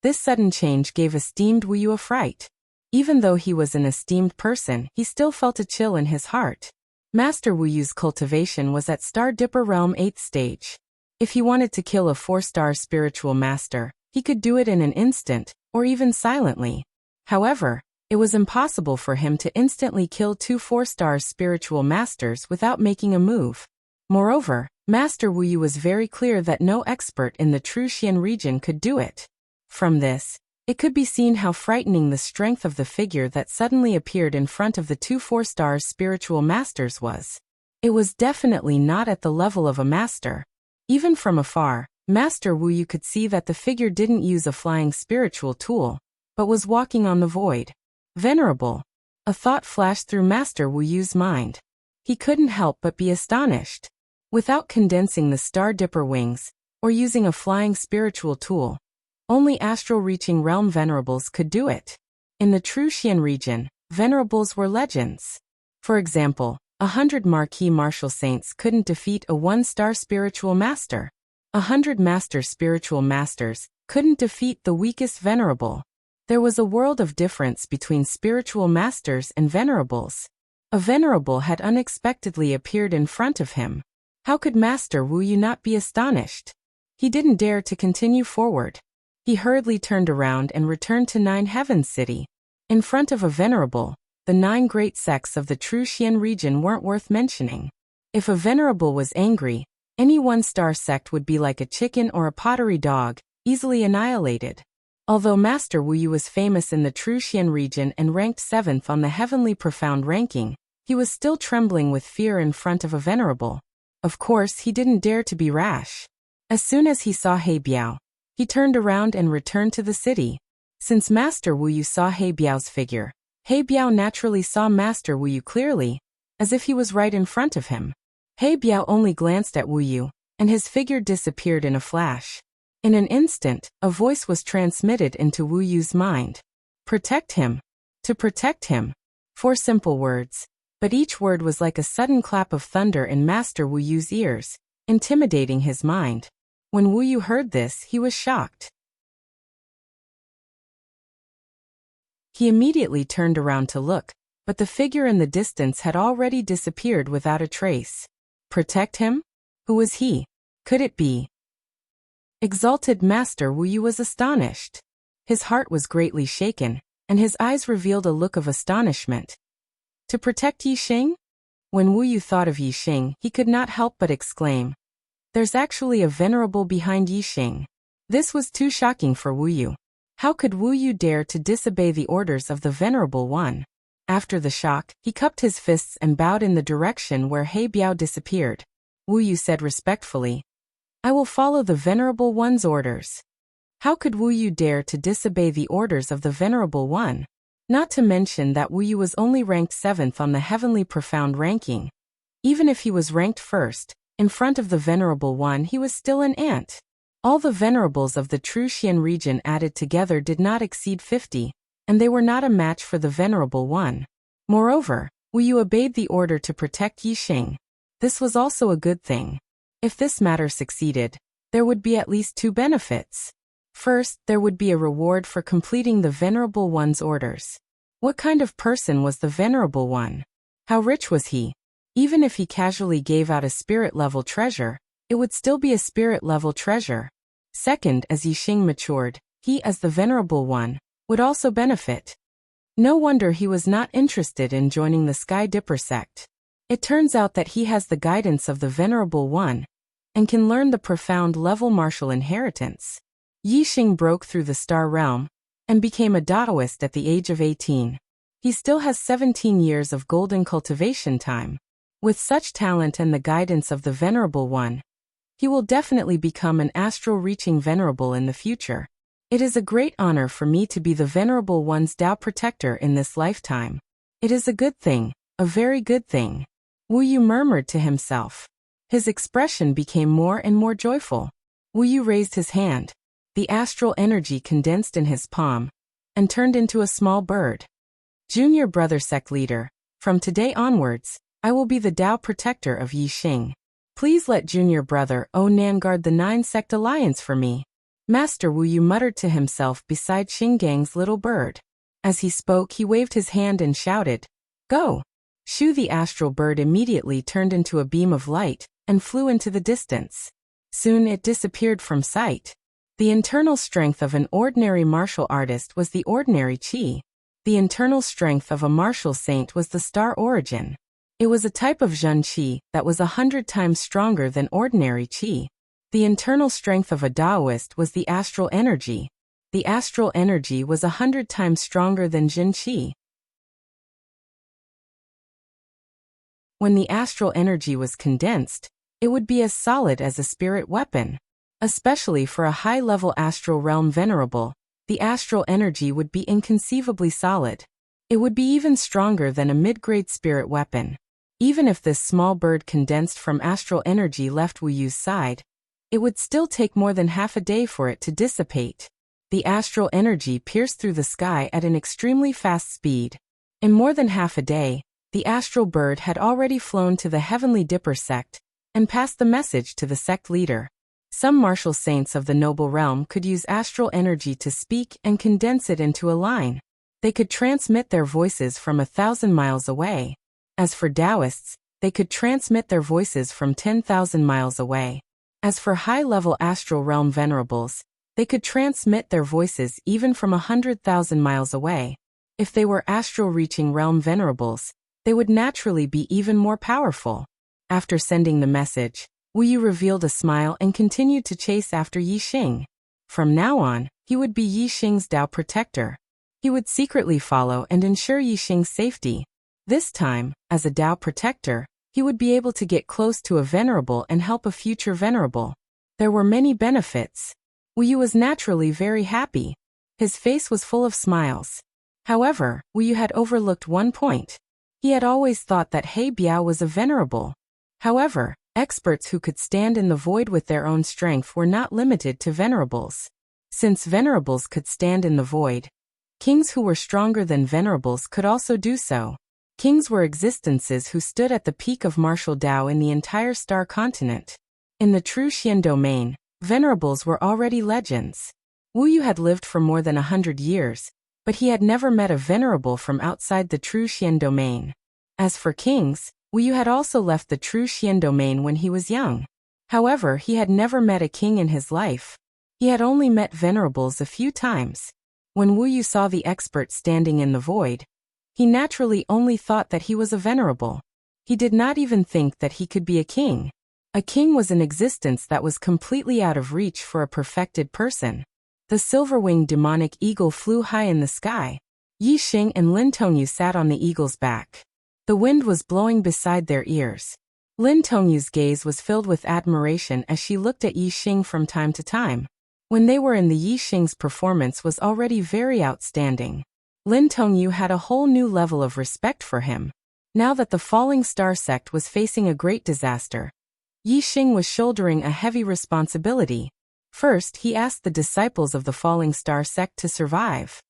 This sudden change gave esteemed Wu Yu a fright. Even though he was an esteemed person, he still felt a chill in his heart. Master Wu Yu's cultivation was at Star Dipper Realm 8th stage. If he wanted to kill a 4 star spiritual master, he could do it in an instant, or even silently. However, it was impossible for him to instantly kill 2 4 star spiritual masters without making a move. Moreover, Master Wu Yu was very clear that no expert in the true Xian region could do it. From this, it could be seen how frightening the strength of the figure that suddenly appeared in front of the 2 4 star spiritual masters was. It was definitely not at the level of a master. Even from afar, Master Wu Yu could see that the figure didn't use a flying spiritual tool, but was walking on the void. Venerable! A thought flashed through Master Wu Yu's mind. He couldn't help but be astonished. Without condensing the Star Dipper wings, or using a flying spiritual tool, only astral-reaching realm venerables could do it. In the true Xian region, venerables were legends. For example, 100 marquis martial saints couldn't defeat a 1-star spiritual master. 100 master spiritual masters couldn't defeat the weakest venerable. There was a world of difference between spiritual masters and venerables. A venerable had unexpectedly appeared in front of him. How could Master Wu Yu not be astonished? He didn't dare to continue forward. He hurriedly turned around and returned to Nine Heavens City. In front of a venerable, the 9 great sects of the true Xian region weren't worth mentioning. If a venerable was angry, any 1-star sect would be like a chicken or a pottery dog, easily annihilated. Although Master Wu Yu was famous in the true Xian region and ranked 7th on the Heavenly Profound ranking, he was still trembling with fear in front of a venerable. Of course, he didn't dare to be rash. As soon as he saw He Biao, he turned around and returned to the city. Since Master Wu Yu saw He Biao's figure, He Biao naturally saw Master Wu Yu clearly, as if he was right in front of him. He Biao only glanced at Wu Yu, and his figure disappeared in a flash. In an instant, a voice was transmitted into Wu Yu's mind. Protect him. To protect him. 4 simple words, but each word was like a sudden clap of thunder in Master Wu Yu's ears, intimidating his mind. When Wu Yu heard this, he was shocked. He immediately turned around to look, but the figure in the distance had already disappeared without a trace. Protect him? Who was he? Could it be? Exalted Master Wu Yu was astonished. His heart was greatly shaken, and his eyes revealed a look of astonishment. To protect Yixing? When Wu Yu thought of Yixing, he could not help but exclaim, "There's actually a venerable behind Yixing." This was too shocking for Wu Yu. How could Wu Yu dare to disobey the orders of the Venerable One? After the shock, he cupped his fists and bowed in the direction where He Biao disappeared. Wu Yu said respectfully, "I will follow the Venerable One's orders." How could Wu Yu dare to disobey the orders of the Venerable One? Not to mention that Wu Yu was only ranked 7th on the Heavenly Profound ranking. Even if he was ranked 1st, in front of the Venerable One he was still an ant. All the venerables of the True Xian region added together did not exceed 50, and they were not a match for the Venerable One. Moreover, Wu Yu obeyed the order to protect Yixing. This was also a good thing. If this matter succeeded, there would be at least 2 benefits. First, there would be a reward for completing the Venerable One's orders. What kind of person was the Venerable One? How rich was he? Even if he casually gave out a spirit-level treasure, it would still be a spirit-level treasure. Second, as Yixing matured, he, as the Venerable One, would also benefit. No wonder he was not interested in joining the Sky Dipper sect. It turns out that he has the guidance of the Venerable One, and can learn the profound level martial inheritance. Yixing broke through the star realm, and became a Daoist at the age of 18. He still has 17 years of golden cultivation time. With such talent and the guidance of the Venerable One, he will definitely become an astral-reaching venerable in the future. It is a great honor for me to be the Venerable One's Dao protector in this lifetime. It is a good thing, a very good thing. Wu Yu murmured to himself. His expression became more and more joyful. Wu Yu raised his hand. The astral energy condensed in his palm, and turned into a small bird. Junior Brother Sect Leader, from today onwards, I will be the Dao protector of Yixing. Please let Junior Brother Nan guard the 9 Sect Alliance for me. Master Wu Yu muttered to himself beside Xinggang's little bird. As he spoke, he waved his hand and shouted, "Go!" Shu the astral bird immediately turned into a beam of light, and flew into the distance. Soon it disappeared from sight. The internal strength of an ordinary martial artist was the ordinary qi. The internal strength of a martial saint was the star origin. It was a type of Zhen qi that was 100 times stronger than ordinary qi. The internal strength of a Daoist was the astral energy. The astral energy was 100 times stronger than Jin qi. When the astral energy was condensed, it would be as solid as a spirit weapon. Especially for a high-level astral realm venerable, the astral energy would be inconceivably solid. It would be even stronger than a mid-grade spirit weapon. Even if this small bird condensed from astral energy left Wu Yu's side, it would still take more than half a day for it to dissipate. The astral energy pierced through the sky at an extremely fast speed. In more than half a day, the astral bird had already flown to the Heavenly Dipper sect, and passed the message to the sect leader. Some martial saints of the noble realm could use astral energy to speak and condense it into a line. They could transmit their voices from 1,000 miles away. As for Taoists, they could transmit their voices from 10,000 miles away. As for high-level astral realm venerables, they could transmit their voices even from 100,000 miles away. If they were astral-reaching realm venerables, they would naturally be even more powerful. After sending the message, Wu Yu revealed a smile and continued to chase after Yixing. From now on, he would be Yixing's Dao protector. He would secretly follow and ensure Yixing's safety. This time, as a Dao protector, he would be able to get close to a venerable and help a future venerable. There were many benefits. Wu Yu was naturally very happy. His face was full of smiles. However, Wu Yu had overlooked one point. He had always thought that He Biao was a venerable. However, Experts who could stand in the void with their own strength were not limited to venerables. Since venerables could stand in the void, kings who were stronger than venerables could also do so. Kings were existences who stood at the peak of martial Tao in the entire star continent. In the true Xian domain, venerables were already legends. Wu Yu had lived for more than 100 years, but he had never met a venerable from outside the true Xian domain. As for kings, Wu Yu had also left the true Xian domain when he was young. However, he had never met a king in his life. He had only met venerables a few times. When Wu Yu saw the expert standing in the void, he naturally only thought that he was a venerable. He did not even think that he could be a king. A king was an existence that was completely out of reach for a perfected person. The silver-winged demonic eagle flew high in the sky. Yi Xing and Lin Tongyu sat on the eagle's back. The wind was blowing beside their ears. Lin Tongyu's gaze was filled with admiration as she looked at Yi Xing from time to time. When they were in, the Yi Xing's performance was already very outstanding. Lin Tongyu had a whole new level of respect for him. Now that the Falling Star sect was facing a great disaster, Yi Xing was shouldering a heavy responsibility. First, he asked the disciples of the Falling Star sect to survive.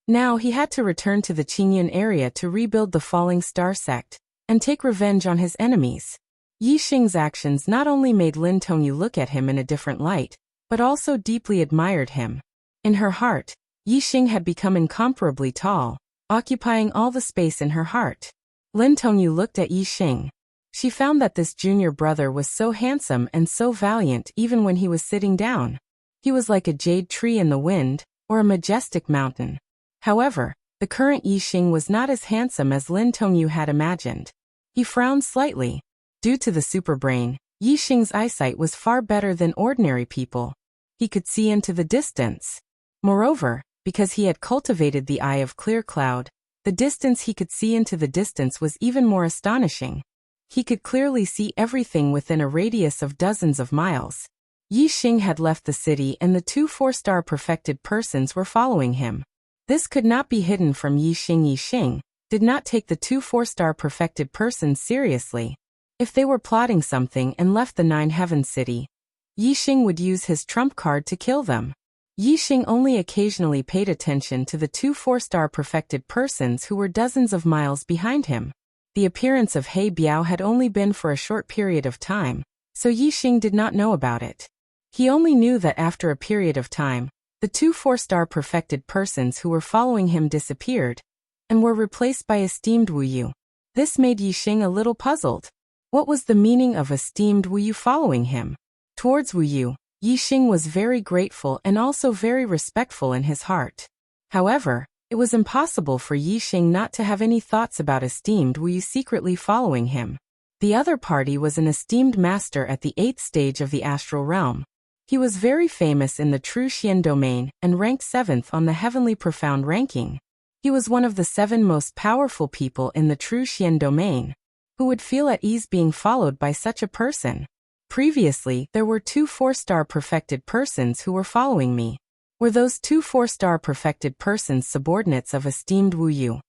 Now he had to return to the Qingyun area to rebuild the Falling Star sect and take revenge on his enemies. Yi Xing's actions not only made Lin Tongyu look at him in a different light, but also deeply admired him. In her heart, Yi Xing had become incomparably tall, occupying all the space in her heart. Lin Tongyu looked at Yi Xing. She found that this junior brother was so handsome and so valiant even when he was sitting down. He was like a jade tree in the wind, or a majestic mountain. However, the current Yi Xing was not as handsome as Lin Tongyu had imagined. He frowned slightly. Due to the superbrain, Yi Xing's eyesight was far better than ordinary people. He could see into the distance. Moreover, because he had cultivated the eye of clear cloud, the distance he could see into the distance was even more astonishing. He could clearly see everything within a radius of dozens of miles. Yi Xing had left the city and the two 4-star perfected persons were following him. This could not be hidden from Yi Xing. Yi Xing did not take the two 4-star perfected persons seriously. If they were plotting something and left the 9 Heavens city, Yi Xing would use his trump card to kill them. Yi Xing only occasionally paid attention to the two 4-star perfected persons who were dozens of miles behind him. The appearance of He Biao had only been for a short period of time, so Yi Xing did not know about it. He only knew that after a period of time, the two 4-star perfected persons who were following him disappeared and were replaced by esteemed Wu Yu. This made Yi Xing a little puzzled. What was the meaning of esteemed Wu Yu following him? Towards Wu Yu, Yi Xing was very grateful and also very respectful in his heart. However, it was impossible for Yi Xing not to have any thoughts about esteemed Wu Yu secretly following him. The other party was an esteemed master at the 8th stage of the astral realm. He was very famous in the true Xian domain and ranked 7th on the heavenly profound ranking. He was one of the 7 most powerful people in the true Xian domain. Who would feel at ease being followed by such a person? Previously, there were 2 4-star perfected persons who were following me. Were those 2 4-star perfected persons subordinates of esteemed Wu Yu?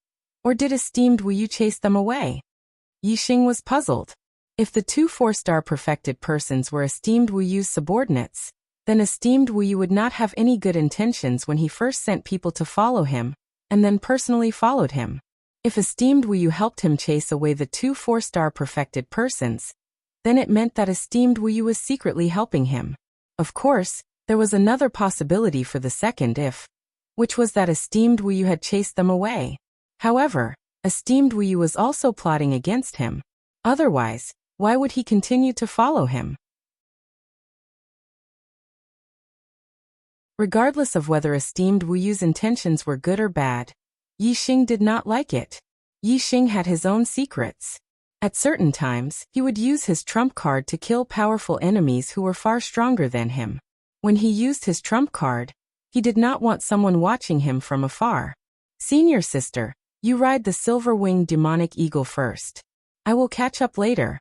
Or did esteemed Wu Yu chase them away? Yi Xing was puzzled. If the 2 4-star perfected persons were esteemed Wu Yu's subordinates, then esteemed Wu Yu would not have any good intentions when he first sent people to follow him, and then personally followed him. If esteemed Wu Yu helped him chase away the 2 4-star perfected persons, then it meant that esteemed Wu Yu was secretly helping him. Of course, there was another possibility for the second if, which was that esteemed Wu Yu had chased them away. However, esteemed Wu Yu was also plotting against him. Otherwise, why would he continue to follow him? Regardless of whether esteemed Wu Yu's intentions were good or bad, Yi Xing did not like it. Yi Xing had his own secrets. At certain times, he would use his trump card to kill powerful enemies who were far stronger than him. When he used his trump card, he did not want someone watching him from afar. Senior sister, you ride the silver-winged demonic eagle first. I will catch up later.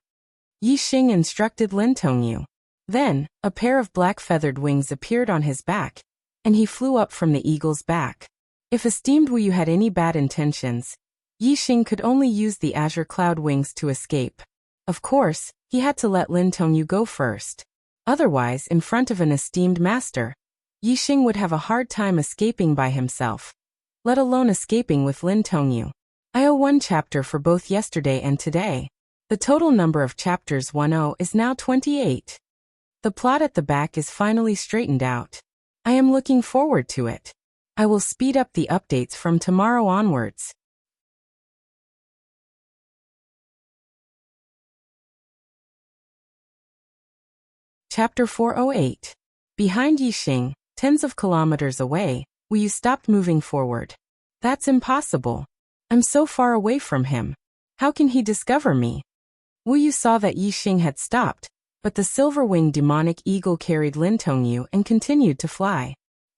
Yi Xing instructed Lin Tongyu. Then, a pair of black feathered wings appeared on his back, and he flew up from the eagle's back. If esteemed Wu Yu had any bad intentions, Yixing could only use the azure cloud wings to escape. Of course, he had to let Lin Tongyu go first. Otherwise, in front of an esteemed master, Yixing would have a hard time escaping by himself, let alone escaping with Lin Tongyu. I owe 1 chapter for both yesterday and today. The total number of chapters 10 is now 28. The plot at the back is finally straightened out. I am looking forward to it. I will speed up the updates from tomorrow onwards. Chapter 408. Behind Yixing, tens of kilometers away, Wu Yu stopped moving forward. That's impossible. I'm so far away from him. How can he discover me? Wu Yu saw that Yixing had stopped, but the silver-winged demonic eagle carried Lin Tongyu and continued to fly.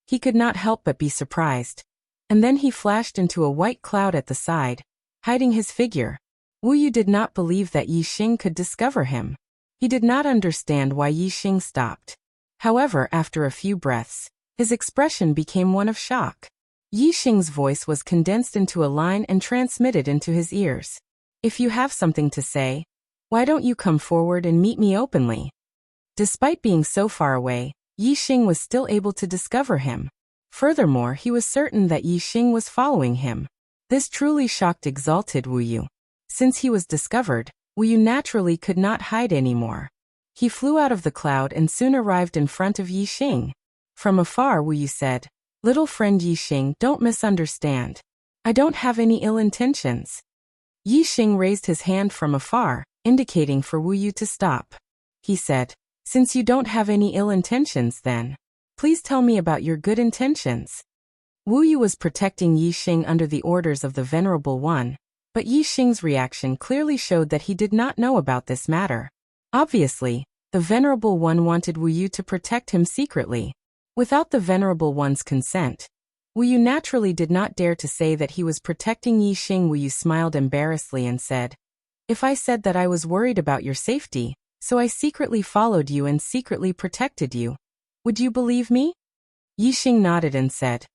He could not help but be surprised. And then he flashed into a white cloud at the side, hiding his figure. Wu Yu did not believe that Yixing could discover him. He did not understand why Yixing stopped. However, after a few breaths, his expression became one of shock. Yixing's voice was condensed into a line and transmitted into his ears. If you have something to say, why don't you come forward and meet me openly? Despite being so far away, Yixing was still able to discover him. Furthermore, he was certain that Yixing was following him. This truly shocked exalted Wu Yu. Since he was discovered, Wu Yu naturally could not hide anymore. He flew out of the cloud and soon arrived in front of Yixing. From afar, Wu Yu said, "Little friend Yixing, don't misunderstand. I don't have any ill intentions." Yixing raised his hand from afar, indicating for Wu Yu to stop. He said, "Since you don't have any ill intentions then, please tell me about your good intentions." Wu Yu was protecting Yixing under the orders of the Venerable One, but Yixing's reaction clearly showed that he did not know about this matter. Obviously, the Venerable One wanted Wu Yu to protect him secretly. Without the Venerable One's consent, Wu Yu naturally did not dare to say that he was protecting Yixing. Wu Yu smiled embarrassedly and said, "If I said that I was worried about your safety, so I secretly followed you and secretly protected you, would you believe me?" Yixing nodded and said,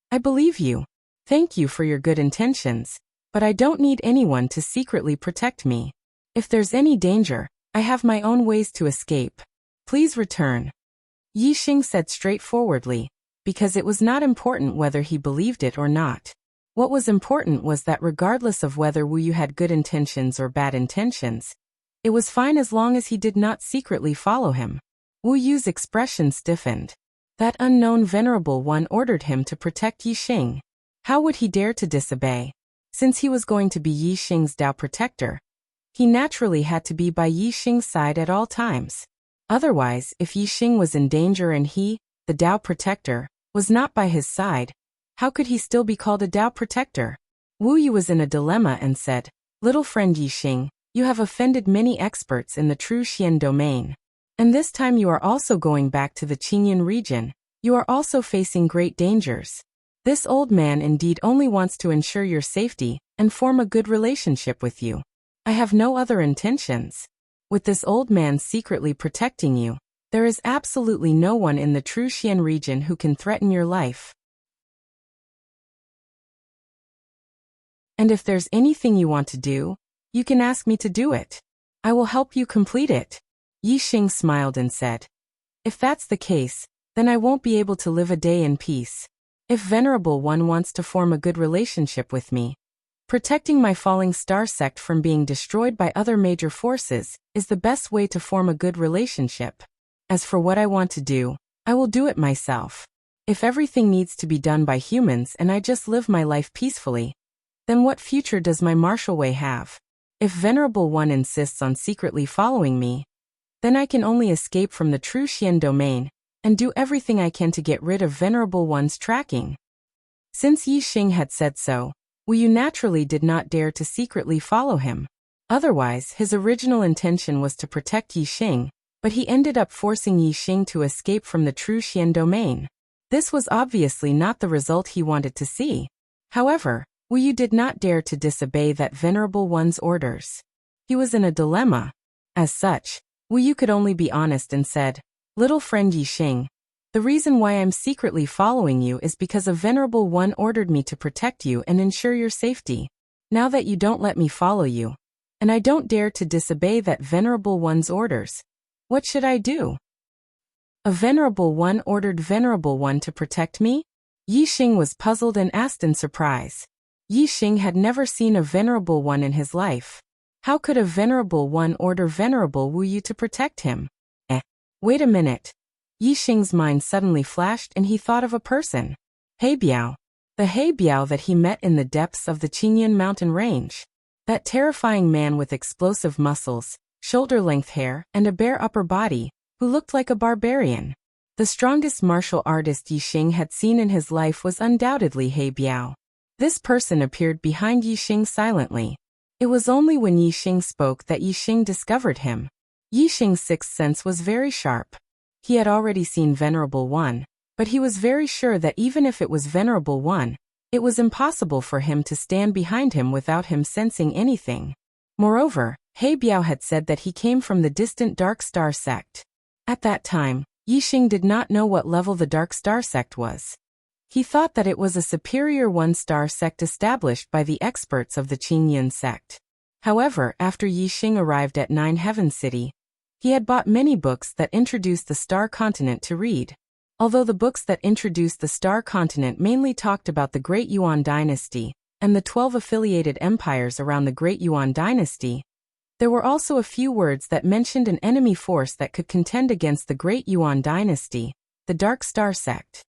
"I believe you. Thank you for your good intentions, but I don't need anyone to secretly protect me. If there's any danger, I have my own ways to escape. Please return." Yixing said straightforwardly, because it was not important whether he believed it or not. What was important was that regardless of whether Wu Yu had good intentions or bad intentions, it was fine as long as he did not secretly follow him. Wu Yu's expression stiffened. That unknown Venerable One ordered him to protect Yixing. How would he dare to disobey? Since he was going to be Yixing's Tao protector, he naturally had to be by Yixing's side at all times. Otherwise, if Yixing was in danger and he, the Tao protector, was not by his side, how could he still be called a Tao protector? Wu Yu was in a dilemma and said, "Little friend Yixing, you have offended many experts in the true Xian domain. And this time you are also going back to the Qingyun region. You are also facing great dangers. This old man indeed only wants to ensure your safety and form a good relationship with you. I have no other intentions. With this old man secretly protecting you, there is absolutely no one in the true Xian region who can threaten your life. And if there's anything you want to do, you can ask me to do it. I will help you complete it." Yixing smiled and said, "If that's the case, then I won't be able to live a day in peace. If Venerable One wants to form a good relationship with me, protecting my falling star sect from being destroyed by other major forces is the best way to form a good relationship. As for what I want to do, I will do it myself. If everything needs to be done by humans and I just live my life peacefully, then what future does my martial way have? If Venerable One insists on secretly following me, then I can only escape from the true Xian domain and do everything I can to get rid of Venerable One's tracking." Since Yixing had said so, Wu Yu naturally did not dare to secretly follow him. Otherwise, his original intention was to protect Yixing, but he ended up forcing Yixing to escape from the true Xian domain. This was obviously not the result he wanted to see. However, Wu Yu did not dare to disobey that Venerable One's orders. He was in a dilemma. As such, Wu Yu could only be honest and said, "Little friend Yixing, the reason why I'm secretly following you is because a Venerable One ordered me to protect you and ensure your safety. now that you don't let me follow you, and I don't dare to disobey that Venerable One's orders, what should I do? A Venerable One ordered Venerable One to protect me? Yi Xing was puzzled and asked in surprise. Yi Xing had never seen a Venerable One in his life. How could a Venerable One order Venerable Wu Yu to protect him? Wait a minute. Yi Xing's mind suddenly flashed and he thought of a person. He Biao. The He Biao that he met in the depths of the Qingyun mountain range. That terrifying man with explosive muscles, shoulder-length hair, and a bare upper body, who looked like a barbarian. The strongest martial artist Yi Xing had seen in his life was undoubtedly He Biao. This person appeared behind Yi Xing silently. It was only when Yi Xing spoke that Yi Xing discovered him. Yi Xing's sixth sense was very sharp. He had already seen Venerable One, but he was very sure that even if it was Venerable One, it was impossible for him to stand behind him without him sensing anything. Moreover, He Biao had said that he came from the distant Dark Star sect. At that time, Yi Xing did not know what level the Dark Star sect was. He thought that it was a superior one-star sect established by the experts of the Qingyun sect. However, after Yi Xing arrived at Nine Heaven City, he had bought many books that introduced the Star Continent to read. Although the books that introduced the Star Continent mainly talked about the Great Yuan Dynasty and the 12 affiliated empires around the Great Yuan Dynasty, there were also a few words that mentioned an enemy force that could contend against the Great Yuan Dynasty, the Dark Star sect.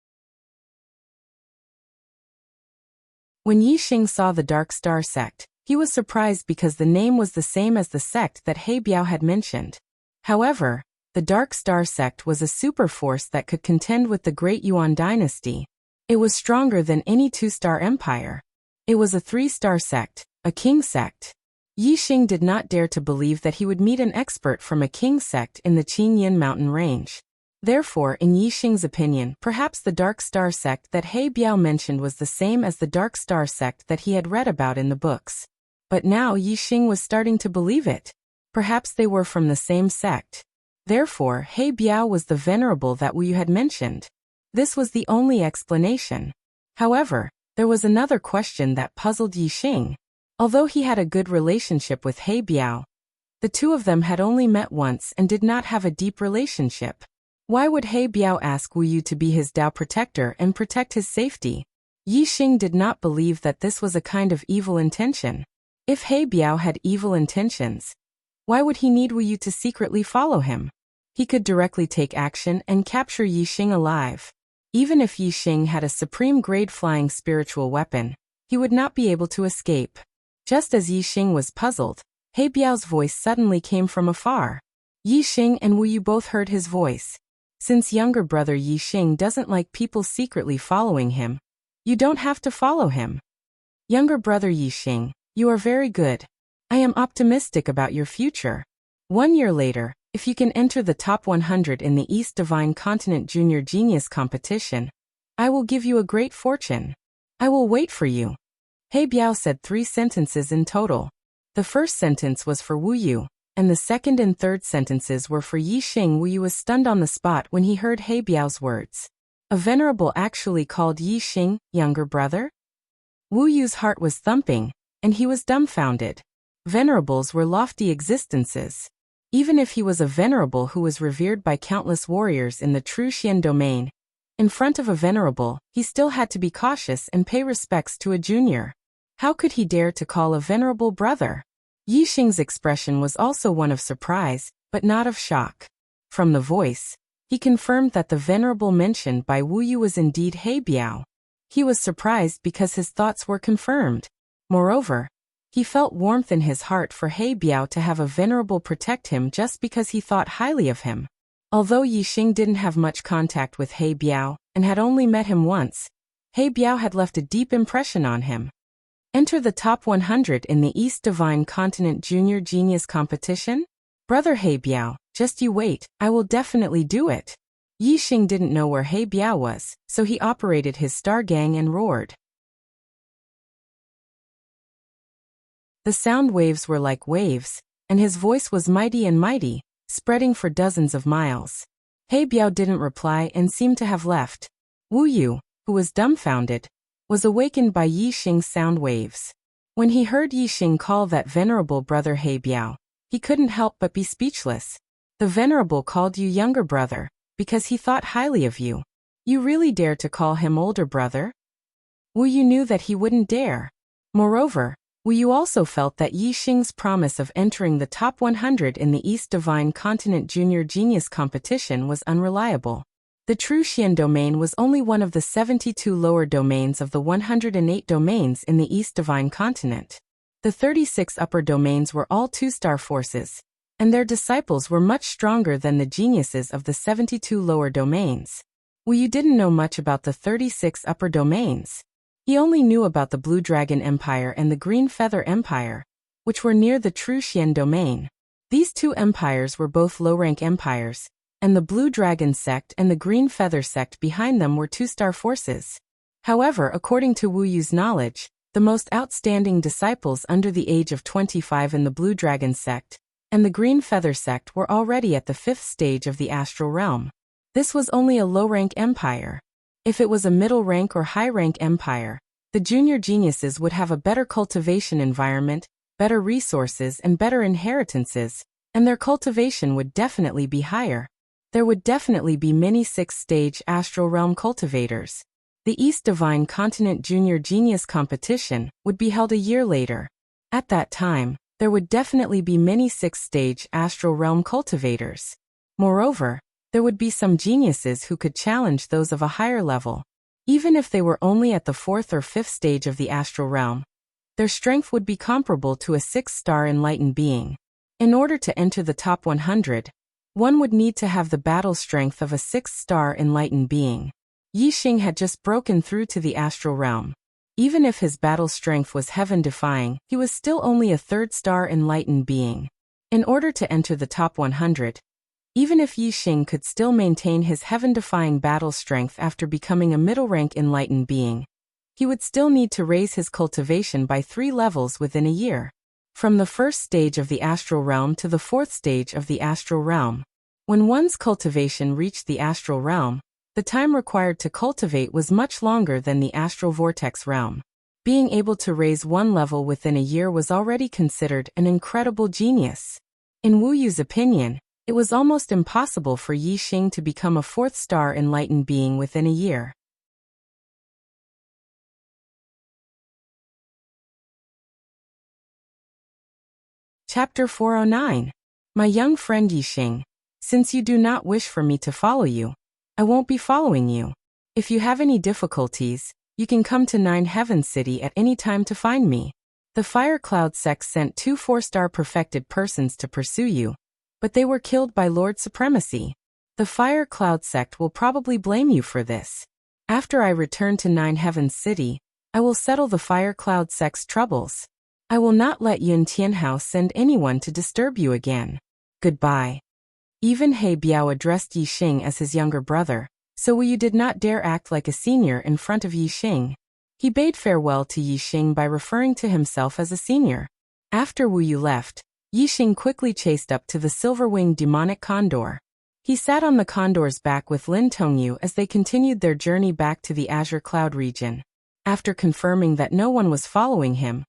When Yi Xing saw the Dark Star sect, he was surprised because the name was the same as the sect that He Biao had mentioned. However, the Dark Star sect was a super force that could contend with the Great Yuan Dynasty. It was stronger than any two-star empire. It was a three-star sect, a king sect. Yi Xing did not dare to believe that he would meet an expert from a king sect in the Qingyun mountain range. Therefore, in Yi Xing's opinion, perhaps the Dark Star sect that He Biao mentioned was the same as the Dark Star sect that he had read about in the books. But now Yi Xing was starting to believe it. Perhaps they were from the same sect. Therefore, He Biao was the venerable that Wu Yu had mentioned. This was the only explanation. However, there was another question that puzzled Yi Xing. Although he had a good relationship with He Biao, the two of them had only met once and did not have a deep relationship. Why would He Biao ask Wu Yu to be his Dao protector and protect his safety? Yi Xing did not believe that this was a kind of evil intention. If He Biao had evil intentions, why would he need Wu Yu to secretly follow him? He could directly take action and capture Yi Xing alive. Even if Yi Xing had a supreme-grade flying spiritual weapon, he would not be able to escape. Just as Yi Xing was puzzled, He Biao's voice suddenly came from afar. Yi Xing and Wu Yu both heard his voice. Since younger brother Yi Xing doesn't like people secretly following him, you don't have to follow him. Younger brother Yi Xing, you are very good. I am optimistic about your future. 1 year later, if you can enter the top 100 in the East Divine Continent Junior Genius Competition, I will give you a great fortune. I will wait for you. He Biao said 3 sentences in total. The first sentence was for Wu Yu, and the second and third sentences were for Yi Xing. Wu Yu was stunned on the spot when he heard He Biao's words. A venerable actually called Yi Xing younger brother? Wu Yu's heart was thumping, and he was dumbfounded. Venerables were lofty existences. Even if he was a venerable who was revered by countless warriors in the true Xian domain, in front of a venerable, he still had to be cautious and pay respects to a junior. How could he dare to call a venerable brother? Yi Xing's expression was also one of surprise, but not of shock. From the voice, he confirmed that the venerable mentioned by Wu Yu was indeed He Biao. He was surprised because his thoughts were confirmed. Moreover, he felt warmth in his heart for He Biao to have a venerable protect him just because he thought highly of him. Although Yi Xing didn't have much contact with He Biao and had only met him once, He Biao had left a deep impression on him. Enter the top 100 in the East Divine Continent Junior Genius Competition? Brother He Biao, just you wait, I will definitely do it. Yi Xing didn't know where He Biao was, so he operated his star gang and roared. The sound waves were like waves, and his voice was mighty and mighty, spreading for dozens of miles. He Biao didn't reply and seemed to have left. Wu Yu, who was dumbfounded, was awakened by Yi Xing's sound waves. When he heard Yixing call that venerable brother He Biao, he couldn't help but be speechless. The venerable called you younger brother, because he thought highly of you. You really dare to call him older brother? Wu Yu knew that he wouldn't dare. Moreover, Wu Yu also felt that Yixing's promise of entering the top 100 in the East Divine Continent Junior Genius competition was unreliable. The True Xian domain was only one of the 72 lower domains of the 108 domains in the East Divine Continent. The 36 upper domains were all two-star forces, and their disciples were much stronger than the geniuses of the 72 lower domains. Wu Yu didn't know much about the 36 upper domains. He only knew about the Blue Dragon Empire and the Green Feather Empire, which were near the True Xian domain. These two empires were both low-rank empires, and the Blue Dragon sect and the Green Feather sect behind them were two-star forces. However, according to Wu Yu's knowledge, the most outstanding disciples under the age of 25 in the Blue Dragon sect and the Green Feather sect were already at the 5th stage of the astral realm. This was only a low-rank empire. If it was a middle-rank or high-rank empire, the junior geniuses would have a better cultivation environment, better resources and better inheritances, and their cultivation would definitely be higher. There would definitely be many 6th-stage astral realm cultivators. The East Divine Continent Junior Genius competition would be held a year later. At that time, there would definitely be many 6th-stage astral realm cultivators. Moreover, there would be some geniuses who could challenge those of a higher level. Even if they were only at the 4th or 5th stage of the astral realm, their strength would be comparable to a 6-star enlightened being. In order to enter the top 100, one would need to have the battle strength of a 6-star enlightened being. Yixing had just broken through to the astral realm. Even if his battle strength was heaven-defying, he was still only a 3rd-star enlightened being. In order to enter the top 100, even if Yixing could still maintain his heaven-defying battle strength after becoming a middle-rank enlightened being, he would still need to raise his cultivation by 3 levels within a year. From the 1st stage of the astral realm to the 4th stage of the astral realm. When one's cultivation reached the astral realm, the time required to cultivate was much longer than the astral vortex realm. Being able to raise 1 level within a year was already considered an incredible genius. In Wu Yu's opinion, it was almost impossible for Yixing to become a 4th-star enlightened being within a year. Chapter 409. My young friend Yixing, since you do not wish for me to follow you, I won't be following you. If you have any difficulties, you can come to 9 Heaven City at any time to find me. The Fire Cloud sect sent 2 4-star perfected persons to pursue you, but they were killed by Lord Supremacy. The Fire Cloud sect will probably blame you for this. After I return to 9 Heaven City, I will settle the Fire Cloud sect's troubles. I will not let Yun Tianhao send anyone to disturb you again. Goodbye. Even He Biao addressed Yixing as his younger brother, so Wu Yu did not dare act like a senior in front of Yixing. He bade farewell to Yixing by referring to himself as a senior. After Wu Yu left, Yixing quickly chased up to the silver-winged demonic condor. He sat on the condor's back with Lin Tongyu as they continued their journey back to the Azure Cloud region. After confirming that no one was following him,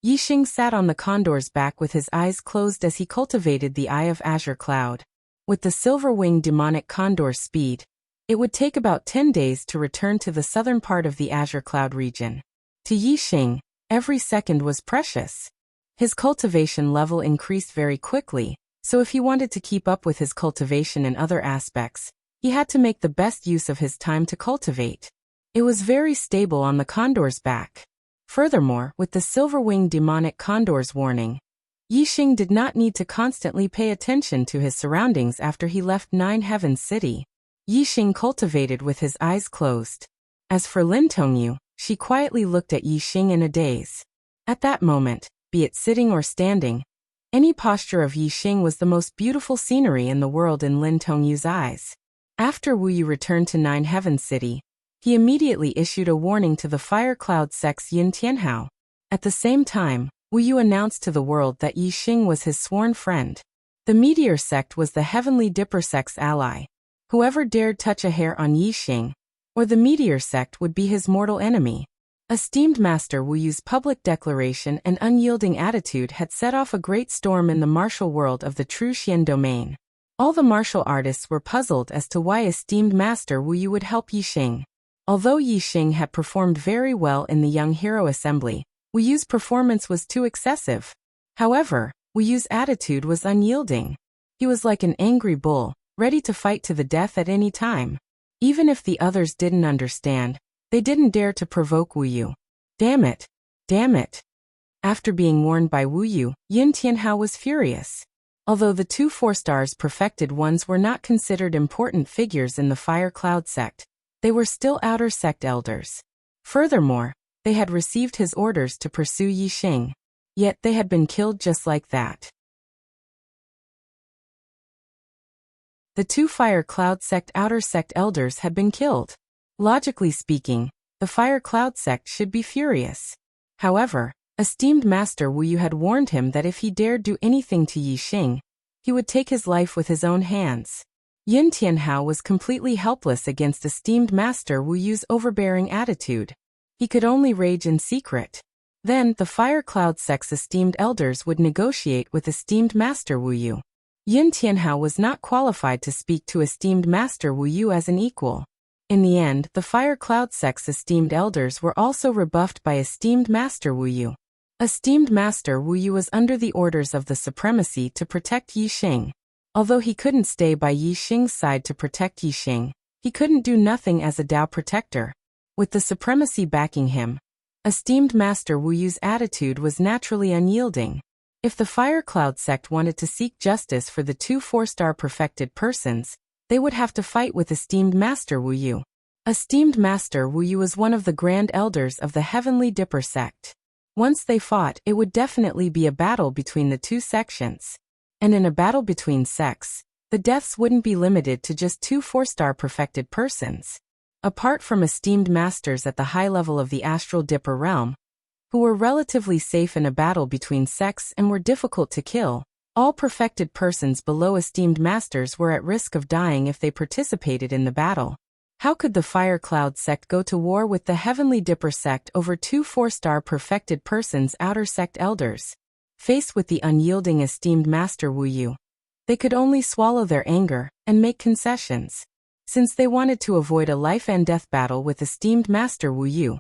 Yixing sat on the condor's back with his eyes closed as he cultivated the Eye of Azure Cloud. With the silver-winged demonic condor's speed, it would take about 10 days to return to the southern part of the Azure Cloud region. To Yixing, every second was precious. His cultivation level increased very quickly, so if he wanted to keep up with his cultivation in other aspects, he had to make the best use of his time to cultivate. It was very stable on the condor's back. Furthermore, with the silver-winged demonic condor's warning, Yixing did not need to constantly pay attention to his surroundings after he left 9 Heaven City. Yixing cultivated with his eyes closed. As for Lin Tongyu, she quietly looked at Yixing in a daze. At that moment, be it sitting or standing, any posture of Yixing was the most beautiful scenery in the world in Lin Tongyu's eyes. After Wu Yu returned to 9 Heaven City, he immediately issued a warning to the Fire Cloud sect's Yun Tianhao. At the same time, Wu Yu announced to the world that Yixing was his sworn friend. The Meteor sect was the Heavenly Dipper sect's ally. Whoever dared touch a hair on Yixing, or the Meteor sect would be his mortal enemy. Esteemed Master Wu Yu's public declaration and unyielding attitude had set off a great storm in the martial world of the true Xian domain. All the martial artists were puzzled as to why esteemed Master Wu Yu would help Yixing. Although Yixing had performed very well in the Young Hero Assembly, Wu Yu's performance was too excessive. However, Wu Yu's attitude was unyielding. He was like an angry bull, ready to fight to the death at any time. Even if the others didn't understand, they didn't dare to provoke Wu Yu. Damn it! Damn it! After being warned by Wu Yu, Yin Tianhao was furious. Although the two 4-stars perfected ones were not considered important figures in the Fire Cloud sect, they were still outer sect elders. Furthermore, they had received his orders to pursue Yixing. Yet they had been killed just like that. The two Fire Cloud sect outer sect elders had been killed. Logically speaking, the Fire Cloud sect should be furious. However, esteemed Master Wu Yu had warned him that if he dared do anything to Yixing, he would take his life with his own hands. Yin Tianhao was completely helpless against esteemed Master Wu Yu's overbearing attitude. He could only rage in secret. Then, the Fire Cloud sect's esteemed elders would negotiate with esteemed Master Wu Yu. Yin Tianhao was not qualified to speak to esteemed Master Wu Yu as an equal. In the end, the Fire Cloud sect's esteemed elders were also rebuffed by esteemed Master Wu Yu. Esteemed Master Wu Yu was under the orders of the Supremacy to protect Yixing. Although he couldn't stay by Yixing's side to protect Yixing, he couldn't do nothing as a Dao protector. With the Supremacy backing him, esteemed Master Wu Yu's attitude was naturally unyielding. If the Fire Cloud sect wanted to seek justice for the two 4-star perfected persons, they would have to fight with esteemed Master Wu Yu. Esteemed Master Wu Yu was one of the Grand Elders of the Heavenly Dipper sect. Once they fought, it would definitely be a battle between the two sections. And in a battle between sects, the deaths wouldn't be limited to just two 4-star perfected persons. Apart from esteemed masters at the high level of the Astral Dipper realm, who were relatively safe in a battle between sects and were difficult to kill, all perfected persons below esteemed masters were at risk of dying if they participated in the battle. How could the Fire Cloud sect go to war with the Heavenly Dipper sect over two 4-star perfected persons outer sect elders? Faced with the unyielding esteemed Master Wu Yu, they could only swallow their anger and make concessions. Since they wanted to avoid a life and death battle with esteemed Master Wu Yu,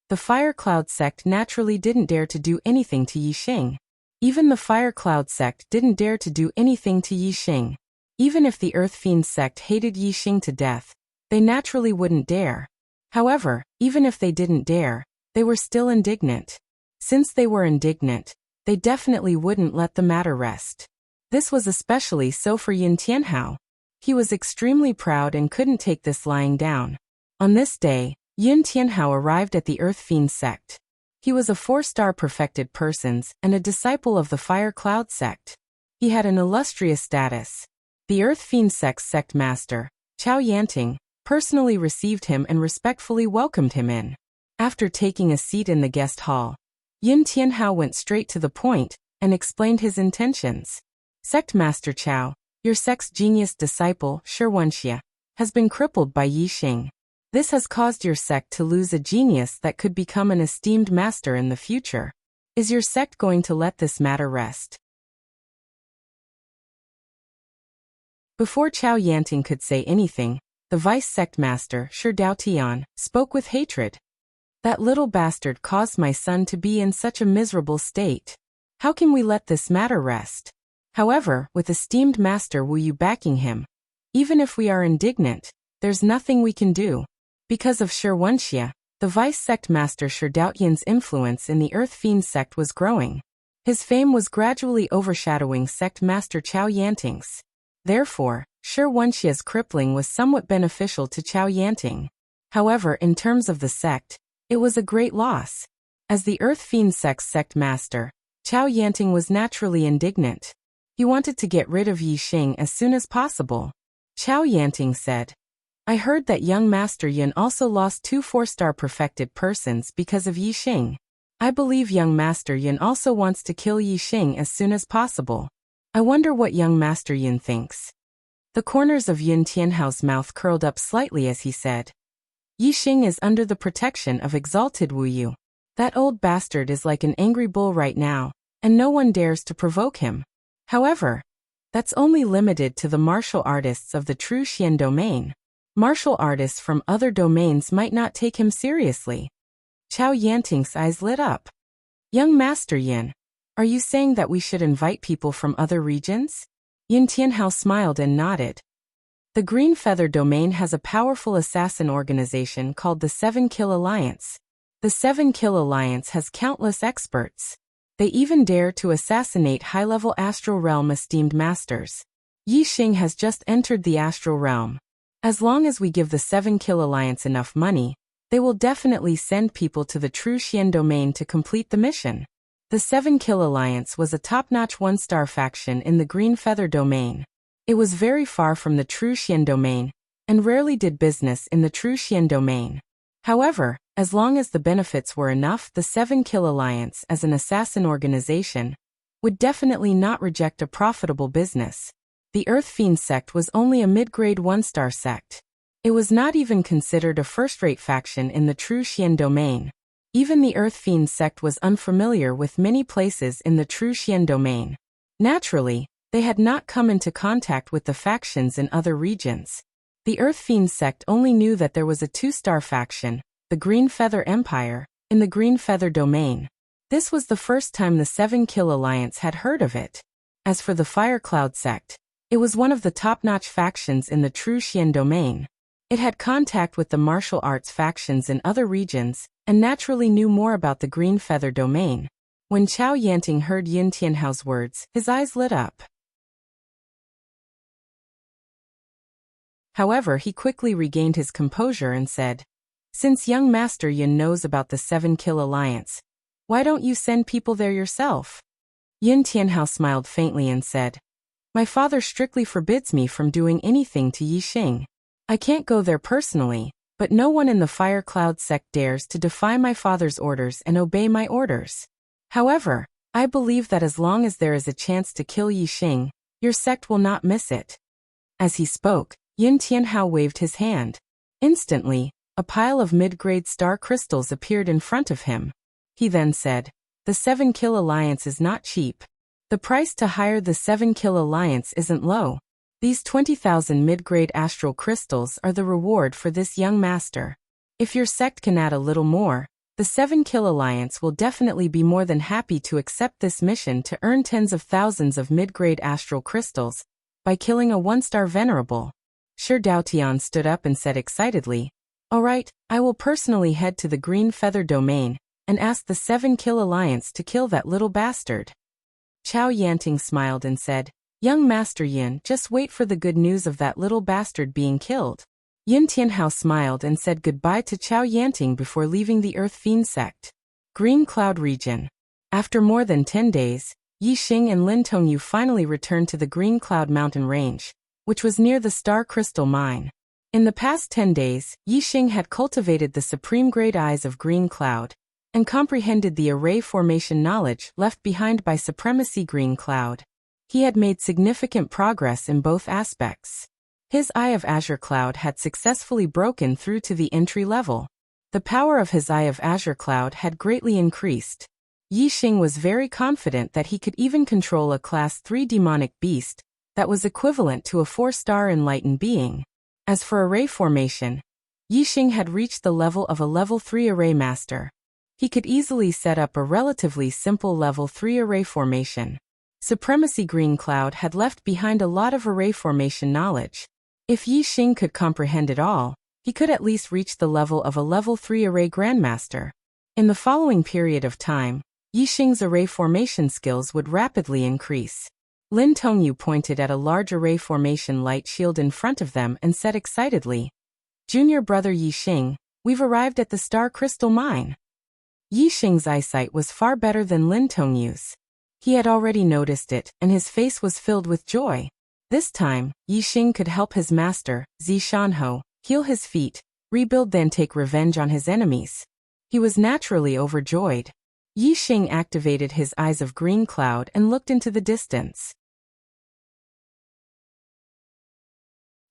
the Fire Cloud sect naturally didn't dare to do anything to Yixing. Even the Fire Cloud sect didn't dare to do anything to Yixing. Even if the Earth Fiend sect hated Yixing to death, they naturally wouldn't dare. However, even if they didn't dare, they were still indignant. Since they were indignant, they definitely wouldn't let the matter rest. This was especially so for Yin Tianhao. He was extremely proud and couldn't take this lying down. On this day, Yin Tianhao arrived at the Earth Fiend sect. He was a 4-star perfected persons and a disciple of the Fire Cloud sect. He had an illustrious status. The Earth Fiend sect's sect master, Chao Yanting, personally received him and respectfully welcomed him in. After taking a seat in the guest hall, Yin Tianhao went straight to the point and explained his intentions. Sect Master Chao, your sect's genius disciple, Shi Wenxia, has been crippled by Yixing. This has caused your sect to lose a genius that could become an esteemed master in the future. Is your sect going to let this matter rest? Before Chao Yanting could say anything, the vice sect master, Shi Daotian, spoke with hatred. That little bastard caused my son to be in such a miserable state. How can we let this matter rest? However, with esteemed Master Wu Yu backing him, even if we are indignant, there's nothing we can do. Because of Shi Wenxia, the vice sect master Shi Daotian's influence in the Earth Fiend sect was growing. His fame was gradually overshadowing sect master Chao Yanting's. Therefore, Shi Wenxia's crippling was somewhat beneficial to Chao Yanting. However, in terms of the sect, it was a great loss. As the Earth Fiend sect's sect master, Chao Yanting was naturally indignant. He wanted to get rid of Yixing as soon as possible. Chao Yanting said, I heard that young Master Yin also lost two 4-star perfected persons because of Yixing. I believe young Master Yin also wants to kill Yixing as soon as possible. I wonder what young Master Yin thinks. The corners of Yin Tianhao's mouth curled up slightly as he said, Yi Xing is under the protection of exalted Wu Yu. That old bastard is like an angry bull right now, and no one dares to provoke him. However, that's only limited to the martial artists of the true Xian domain. Martial artists from other domains might not take him seriously. Chao Yanting's eyes lit up. Young Master Yin, are you saying that we should invite people from other regions? Yin Tianhao smiled and nodded. The Green Feather Domain has a powerful assassin organization called the Seven Kill Alliance. The Seven Kill Alliance has countless experts. They even dare to assassinate high-level astral realm esteemed masters. Yi Xing has just entered the astral realm. As long as we give the Seven Kill Alliance enough money, they will definitely send people to the true Xian domain to complete the mission. The Seven Kill Alliance was a top-notch one-star faction in the Green Feather Domain. It was very far from the true Xian domain, and rarely did business in the true Xian domain. However, as long as the benefits were enough, the Seven Kill Alliance as an assassin organization would definitely not reject a profitable business. The Earth Fiend sect was only a mid-grade one-star sect. It was not even considered a first-rate faction in the true Xian domain. Even the Earth Fiend sect was unfamiliar with many places in the true Xian domain. Naturally, they had not come into contact with the factions in other regions. The Earth Fiend sect only knew that there was a two-star faction, the Green Feather Empire, in the Green Feather Domain. This was the first time the Seven Kill Alliance had heard of it. As for the Fire Cloud sect, it was one of the top-notch factions in the true Xian domain. It had contact with the martial arts factions in other regions, and naturally knew more about the Green Feather Domain. When Chao Yanting heard Yin Tianhao's words, his eyes lit up. However, he quickly regained his composure and said, "Since young Master Yin knows about the Seven Kill Alliance, why don't you send people there yourself?" Yin Tianhao smiled faintly and said, "My father strictly forbids me from doing anything to Yi Xing. I can't go there personally, but no one in the Fire Cloud sect dares to defy my father's orders and obey my orders. However, I believe that as long as there is a chance to kill Yi Xing, your sect will not miss it." As he spoke, Yin Tianhao waved his hand. Instantly, a pile of mid-grade star crystals appeared in front of him. He then said, "The Seven Kill Alliance is not cheap. The price to hire the Seven Kill Alliance isn't low. These 20,000 mid-grade astral crystals are the reward for this young master. If your sect can add a little more, the Seven Kill Alliance will definitely be more than happy to accept this mission to earn tens of thousands of mid-grade astral crystals by killing a one-star venerable." Shi Daotian stood up and said excitedly, "All right, I will personally head to the Green Feather Domain and ask the Seven Kill Alliance to kill that little bastard." Chao Yanting smiled and said, "Young Master Yin, just wait for the good news of that little bastard being killed." Yin Tianhao smiled and said goodbye to Chao Yanting before leaving the Earth Fiend sect. Green Cloud Region. After more than 10 days, Yi Xing and Lin Tongyu finally returned to the Green Cloud mountain range, which was near the Star Crystal Mine. In the past 10 days, Yi Xing had cultivated the supreme great eyes of Green Cloud, and comprehended the array formation knowledge left behind by Supremacy Green Cloud. He had made significant progress in both aspects. His Eye of Azure Cloud had successfully broken through to the entry level. The power of his Eye of Azure Cloud had greatly increased. Yi Xing was very confident that he could even control a Class 3 demonic beast that was equivalent to a 4-star enlightened being. As for array formation, Yi Xing had reached the level of a level 3 array master. He could easily set up a relatively simple level 3 array formation. Supremacy Green Cloud had left behind a lot of array formation knowledge. If Yi Xing could comprehend it all, he could at least reach the level of a level 3 array grandmaster. In the following period of time, Yi Xing's array formation skills would rapidly increase. Lin Tongyu pointed at a large array formation light shield in front of them and said excitedly, "Junior brother Yi Xing, we've arrived at the Star Crystal Mine." Yi Xing's eyesight was far better than Lin Tongyu's. He had already noticed it, and his face was filled with joy. This time, Yi Xing could help his master, Zi Shanho, heal his feet, rebuild then take revenge on his enemies. He was naturally overjoyed. Yi Xing activated his Eyes of Green Cloud and looked into the distance.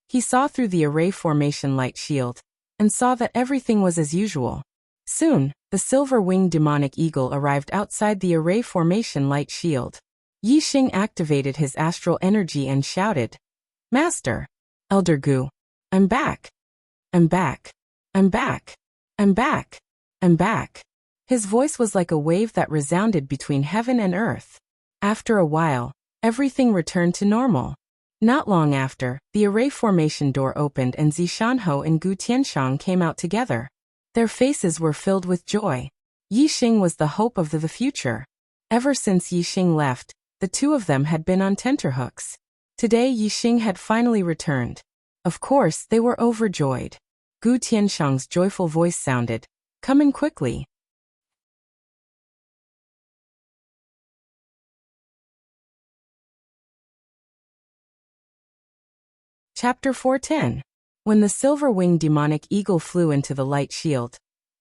He saw through the array formation light shield, and saw that everything was as usual. Soon, the silver-winged demonic eagle arrived outside the array formation light shield. Yi Xing activated his astral energy and shouted, "Master! Elder Gu! I'm back! I'm back! I'm back! I'm back! I'm back!" His voice was like a wave that resounded between heaven and earth. After a while, everything returned to normal. Not long after, the array formation door opened and Zishanho and Gu Tianshang came out together. Their faces were filled with joy. Yi Xing was the hope of the future. Ever since Yi Xing left, the two of them had been on tenterhooks. Today Yi Xing had finally returned. Of course, they were overjoyed. Gu Tianshang's joyful voice sounded, "Come in quickly." Chapter 410. When the silver-winged demonic eagle flew into the light shield,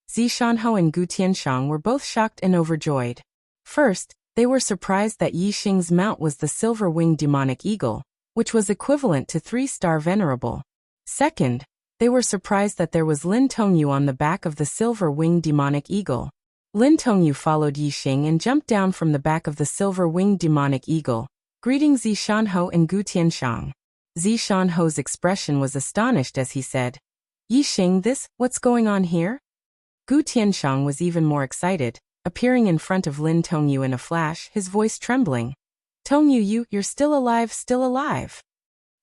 Zishanho and Gu Tianshang were both shocked and overjoyed. First, they were surprised that Yi Xing's mount was the silver-winged demonic eagle, which was equivalent to 3-star venerable. Second, they were surprised that there was Lin Tongyu on the back of the silver-winged demonic eagle. Lin Tongyu followed Yi Xing and jumped down from the back of the silver-winged demonic eagle, greeting Zishanho and Gu Tianshang. Zishanho's expression was astonished as he said, "Yi Xing, what's going on here?" Gu Tianshang was even more excited, appearing in front of Lin Tongyu in a flash, his voice trembling. "Tongyu, you're still alive, still alive."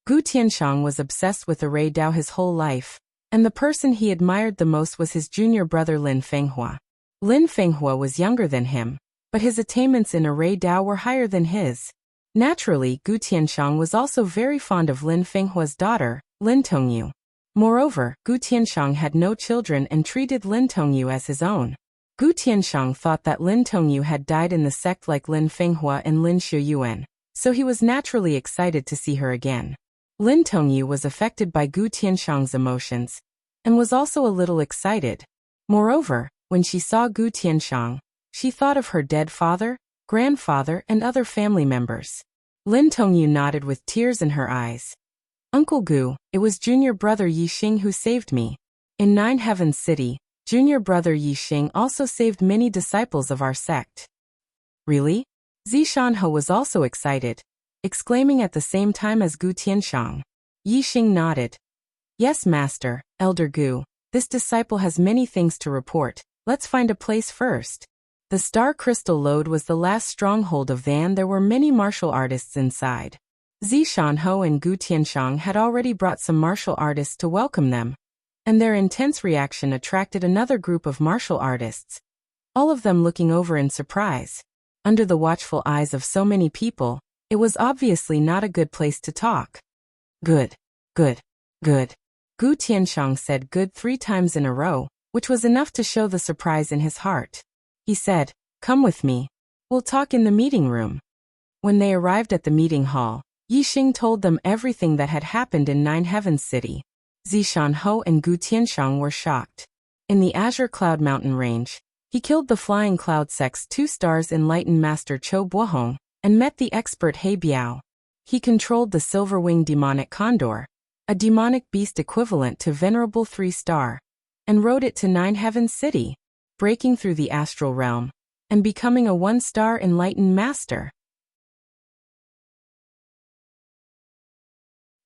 Gu Tianshang was obsessed with array Dao his whole life, and the person he admired the most was his junior brother Lin Fenghua. Lin Fenghua was younger than him, but his attainments in array Dao were higher than his. Naturally, Gu Tianshang was also very fond of Lin Fenghua's daughter, Lin Tongyu. Moreover, Gu Tianshang had no children and treated Lin Tongyu as his own. Gu Tianshang thought that Lin Tongyu had died in the sect like Lin Fenghua and Lin Shuyuan, so he was naturally excited to see her again. Lin Tongyu was affected by Gu Tianshang's emotions, and was also a little excited. Moreover, when she saw Gu Tianshang, she thought of her dead father, grandfather, and other family members. Lin Tongyu nodded with tears in her eyes. "Uncle Gu, it was junior brother Yi Xing who saved me. In Nine Heavens City, junior brother Yi Xing also saved many disciples of our sect." "Really?" Zishanho was also excited, exclaiming at the same time as Gu Tianshang. Yi Xing nodded. "Yes, Master, Elder Gu, this disciple has many things to report. Let's find a place first." The Star Crystal Lode was the last stronghold of Van. There were many martial artists inside. Zishanho and Gu Tianshang had already brought some martial artists to welcome them, and their intense reaction attracted another group of martial artists, all of them looking over in surprise. Under the watchful eyes of so many people, it was obviously not a good place to talk. "Good, good, good." Gu Tianshang said "good" 3 times in a row, which was enough to show the surprise in his heart. He said, "Come with me. We'll talk in the meeting room." When they arrived at the meeting hall, Yi Xing told them everything that had happened in Nine Heavens City. Zishanho and Gu Tianshang were shocked. In the Azure Cloud Mountain Range, he killed the Flying Cloud Sect's 2 stars enlightened Master Cho Bohong, and met the expert He Biao. He controlled the silver-winged demonic condor, a demonic beast equivalent to Venerable 3-star, and rode it to Nine Heavens City, breaking through the astral realm, and becoming a 1-star enlightened master.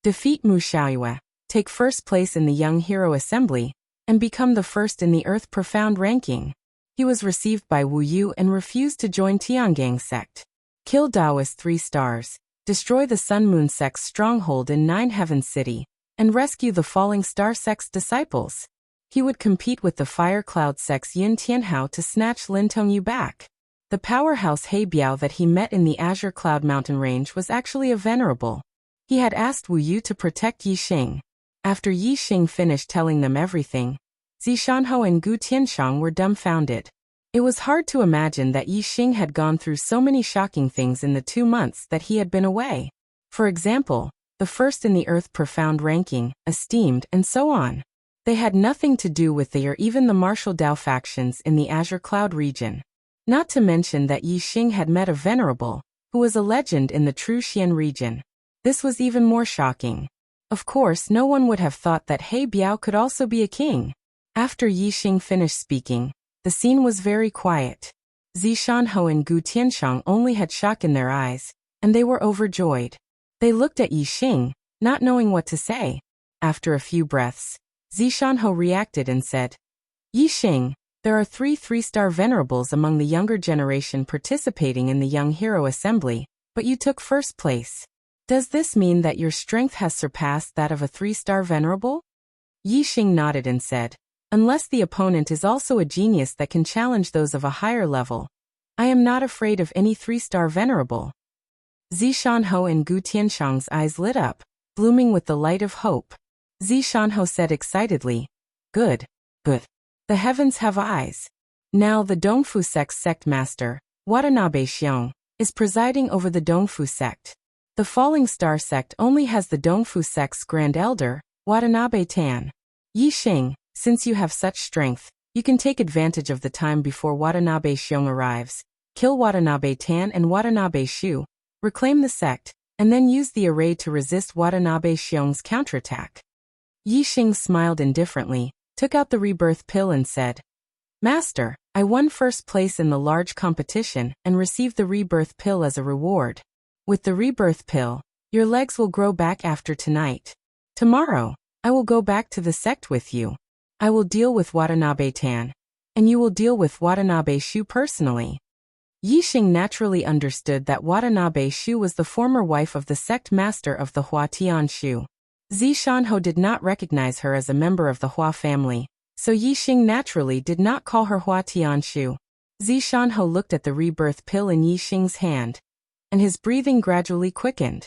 Defeat Mu Xiaoyue, take first place in the Young Hero Assembly, and become the first in the Earth Profound ranking. He was received by Wu Yu and refused to join Tiangang sect. Kill Taoist 3 stars, destroy the Sun Moon sect's stronghold in Nine Heavens City, and rescue the Falling Star sect's disciples. He would compete with the Fire Cloud sect's Yin Tianhao to snatch Lin Tongyu back. The powerhouse He Biao that he met in the Azure Cloud Mountain Range was actually a venerable. He had asked Wu Yu to protect Yi Xing. After Yi Xing finished telling them everything, Zishanho and Gu Tianshang were dumbfounded. It was hard to imagine that Yi Xing had gone through so many shocking things in the 2 months that he had been away. For example, the first in the Earth Profound ranking, esteemed, and so on. They had nothing to do with the or even the martial Dao factions in the Azure Cloud region. Not to mention that Yi Xing had met a venerable, who was a legend in the true Xian region. This was even more shocking. Of course, no one would have thought that He Biao could also be a king. After Yi Xing finished speaking, the scene was very quiet. Zishanho and Gu Tianshang only had shock in their eyes, and they were overjoyed. They looked at Yi Xing, not knowing what to say. After a few breaths, Zishanho reacted and said, Yi Xing, there are 3 3-star venerables among the younger generation participating in the Young Hero Assembly, but you took first place. Does this mean that your strength has surpassed that of a 3-star venerable? Yi Xing nodded and said, unless the opponent is also a genius that can challenge those of a higher level, I am not afraid of any 3-star venerable. Zishanho and Gu Tianshang's eyes lit up, blooming with the light of hope. Zishanho said excitedly, good, good. The heavens have eyes. Now the Dongfu sect's sect master, Watanabe Xiong, is presiding over the Dongfu sect. The Falling Star sect only has the Dongfu sect's grand elder, Watanabe Tan. Yi Xing, since you have such strength, you can take advantage of the time before Watanabe Xiong arrives, kill Watanabe Tan and Watanabe Shu, reclaim the sect, and then use the array to resist Watanabe Xiong's counterattack. Yi Xing smiled indifferently, took out the rebirth pill and said, Master, I won first place in the large competition and received the rebirth pill as a reward. With the rebirth pill, your legs will grow back after tonight. Tomorrow, I will go back to the sect with you. I will deal with Watanabe Tan, and you will deal with Watanabe Shu personally. Yi Xing naturally understood that Watanabe Shu was the former wife of the sect master of the Hua Tian Shu. Zishanho did not recognize her as a member of the Hua family, so Yi Xing naturally did not call her Hua Tian Shu. Zishanho looked at the rebirth pill in Yi Xing's hand, and his breathing gradually quickened.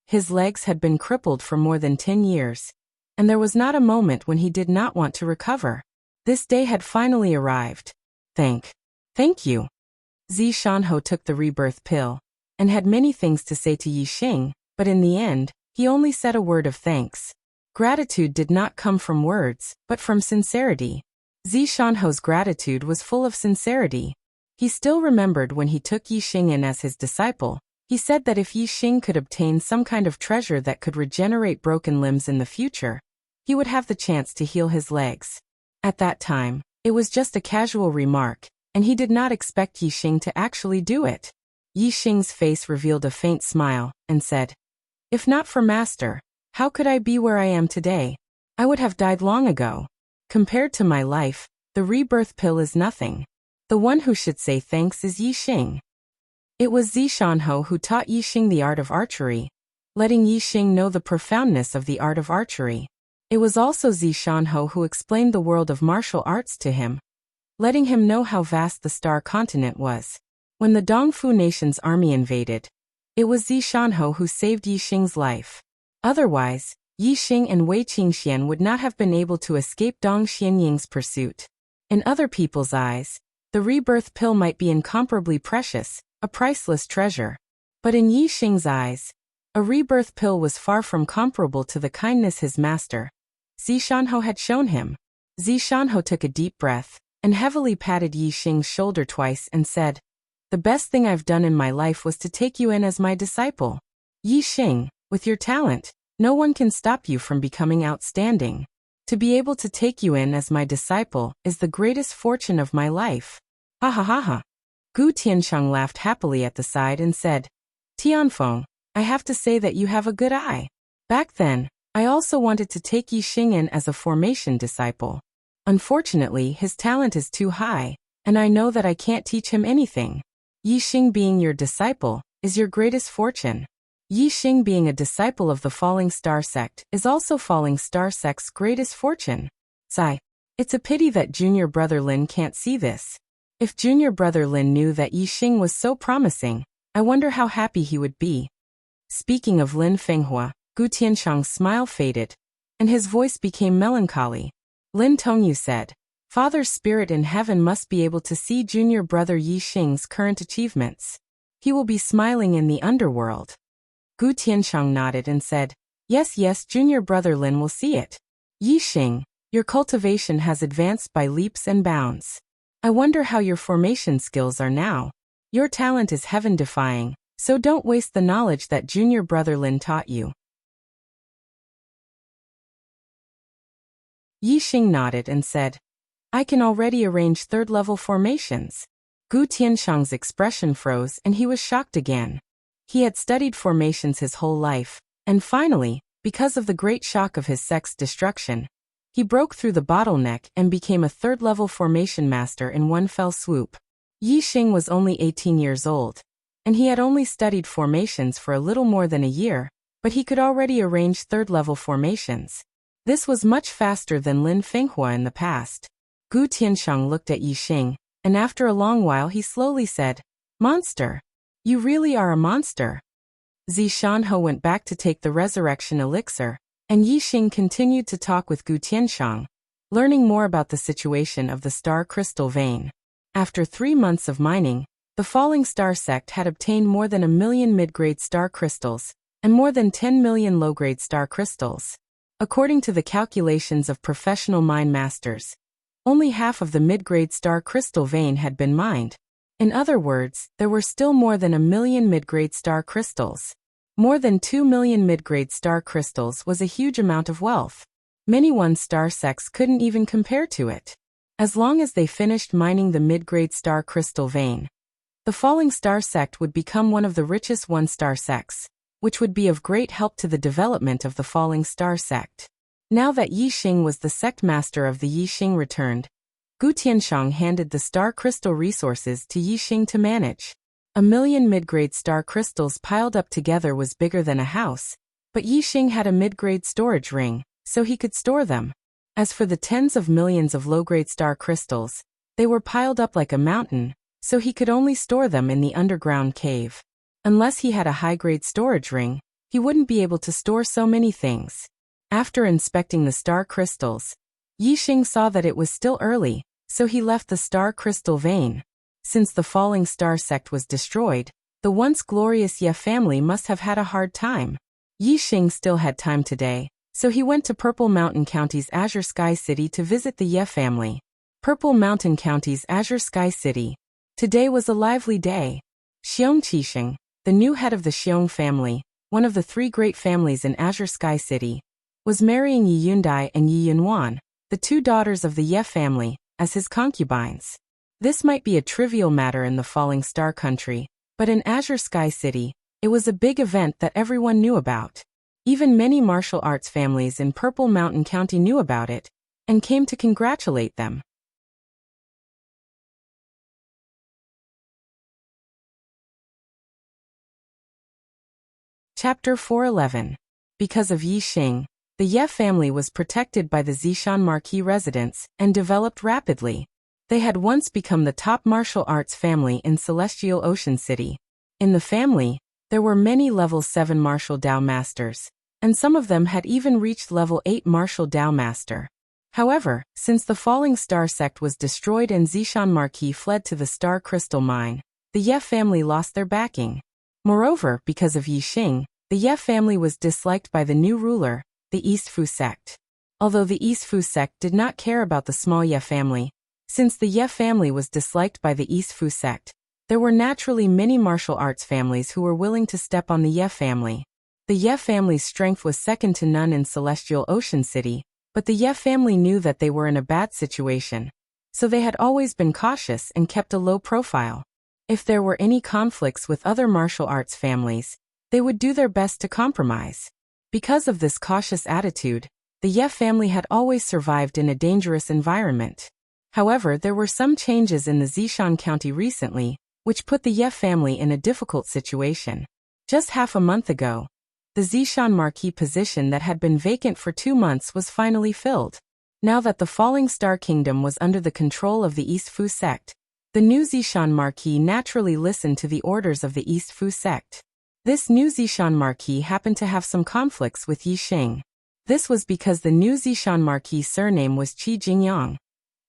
His legs had been crippled for more than 10 years, and there was not a moment when he did not want to recover. This day had finally arrived. Thank you. Zishanho took the rebirth pill, and had many things to say to Yi Xing, but in the end, he only said a word of thanks. Gratitude did not come from words, but from sincerity. Zishanho's gratitude was full of sincerity. He still remembered when he took Yi Xing in as his disciple. He said that if Yi Xing could obtain some kind of treasure that could regenerate broken limbs in the future, he would have the chance to heal his legs. At that time, it was just a casual remark, and he did not expect Yi Xing to actually do it. Yi Xing's face revealed a faint smile, and said, If not for Master, how could I be where I am today? I would have died long ago. Compared to my life, the rebirth pill is nothing. The one who should say thanks is Yi Xing. It was Zishanho who taught Yi Xing the art of archery, letting Yi Xing know the profoundness of the art of archery. It was also Zishanho who explained the world of martial arts to him, letting him know how vast the Star Continent was. When the Dongfu nation's army invaded, it was Zishanho who saved Yi Xing's life. Otherwise, Yi Xing and Wei Qingxian would not have been able to escape Dong Xianying's pursuit. In other people's eyes, the rebirth pill might be incomparably precious, a priceless treasure. But in Yi Xing's eyes, a rebirth pill was far from comparable to the kindness his master, Zishanho, had shown him. Zishanho took a deep breath, and heavily patted Yi Xing's shoulder twice and said, The best thing I've done in my life was to take you in as my disciple. Yi Xing, with your talent, no one can stop you from becoming outstanding. To be able to take you in as my disciple is the greatest fortune of my life. Ha ha ha ha. Gu Tianshang laughed happily at the side and said, Tianfeng, I have to say that you have a good eye. Back then, I also wanted to take Yi Xing in as a formation disciple. Unfortunately, his talent is too high, and I know that I can't teach him anything. Yi Xing being your disciple is your greatest fortune. Yi Xing being a disciple of the Falling Star sect is also Falling Star sect's greatest fortune. Sigh. It's a pity that junior brother Lin can't see this. If junior brother Lin knew that Yi Xing was so promising, I wonder how happy he would be. Speaking of Lin Fenghua, Gu Tianshang's smile faded, and his voice became melancholy. Lin Tongyu said, Father's spirit in heaven must be able to see junior brother Yi Xing's current achievements. He will be smiling in the underworld. Gu Tianshang nodded and said, Yes, junior brother Lin will see it. Yi Xing, your cultivation has advanced by leaps and bounds. I wonder how your formation skills are now. Your talent is heaven-defying, so don't waste the knowledge that junior brother Lin taught you. Yi Xing nodded and said, I can already arrange third-level formations. Gu Tianshang's expression froze and he was shocked again. He had studied formations his whole life, and finally, because of the great shock of his sect's destruction, he broke through the bottleneck and became a third-level formation master in one fell swoop. Yi Xing was only 18 years old, and he had only studied formations for a little more than a year, but he could already arrange third-level formations. This was much faster than Lin Fenghua in the past. Gu Tianshang looked at Yi Xing, and after a long while he slowly said, Monster! You really are a monster. Zishanhe went back to take the resurrection elixir, and Yi Xing continued to talk with Gu Tianshang, learning more about the situation of the star crystal vein. After 3 months of mining, the Falling Star sect had obtained more than 1 million mid-grade star crystals, and more than 10 million low-grade star crystals. According to the calculations of professional mine masters, only half of the mid-grade star crystal vein had been mined. In other words, there were still more than 1 million mid-grade star crystals. More than 2 million mid-grade star crystals was a huge amount of wealth. Many one-star sects couldn't even compare to it. As long as they finished mining the mid-grade star crystal vein, the Falling Star sect would become one of the richest one-star sects, which would be of great help to the development of the Falling Star sect. Now that Yi Xing was the sect master of the Yi Xing returned, Gu Tianshang handed the star crystal resources to Yi Xing to manage. 1 million mid-grade star crystals piled up together was bigger than a house, but Yi Xing had a mid-grade storage ring, so he could store them. As for the tens of millions of low-grade star crystals, they were piled up like a mountain, so he could only store them in the underground cave. Unless he had a high-grade storage ring, he wouldn't be able to store so many things. After inspecting the star crystals, Yi Xing saw that it was still early, so he left the star crystal vein. Since the Falling Star sect was destroyed, the once glorious Ye family must have had a hard time. Yi Xing still had time today, so he went to Purple Mountain County's Azure Sky City to visit the Ye family. Purple Mountain County's Azure Sky City. Today was a lively day. Xiong Qixing, the new head of the Xiong family, one of the 3 great families in Azure Sky City, was marrying Yi Yundai and Yi Yunwan, the 2 daughters of the Ye family, as his concubines. This might be a trivial matter in the Falling Star country, but in Azure Sky City, it was a big event that everyone knew about. Even many martial arts families in Purple Mountain County knew about it, and came to congratulate them. Chapter 411. Because of Yi Xing, the Ye family was protected by the Zishan Marquis residents and developed rapidly. They had once become the top martial arts family in Celestial Ocean City. In the family, there were many level 7 martial Dao masters, and some of them had even reached level 8 martial Dao master. However, since the Falling Star sect was destroyed and Zishan Marquis fled to the Star Crystal Mine, the Ye family lost their backing. Moreover, because of Yi Xing, the Ye family was disliked by the new ruler, the East Fu sect. Although the East Fu sect did not care about the small Ye family, since the Ye family was disliked by the East Fu sect, there were naturally many martial arts families who were willing to step on the Ye family. The Ye family's strength was second to none in Celestial Ocean City, but the Ye family knew that they were in a bad situation, so they had always been cautious and kept a low profile. If there were any conflicts with other martial arts families, they would do their best to compromise. Because of this cautious attitude, the Ye family had always survived in a dangerous environment. However, there were some changes in the Zishan County recently, which put the Ye family in a difficult situation. Just half a month ago, the Zishan Marquis position that had been vacant for 2 months was finally filled. Now that the Falling Star Kingdom was under the control of the East Fu sect, the new Zishan Marquis naturally listened to the orders of the East Fu sect. This new Zishan Marquis happened to have some conflicts with Yi Xing. This was because the new Zishan Marquis' surname was Qi Jingyang,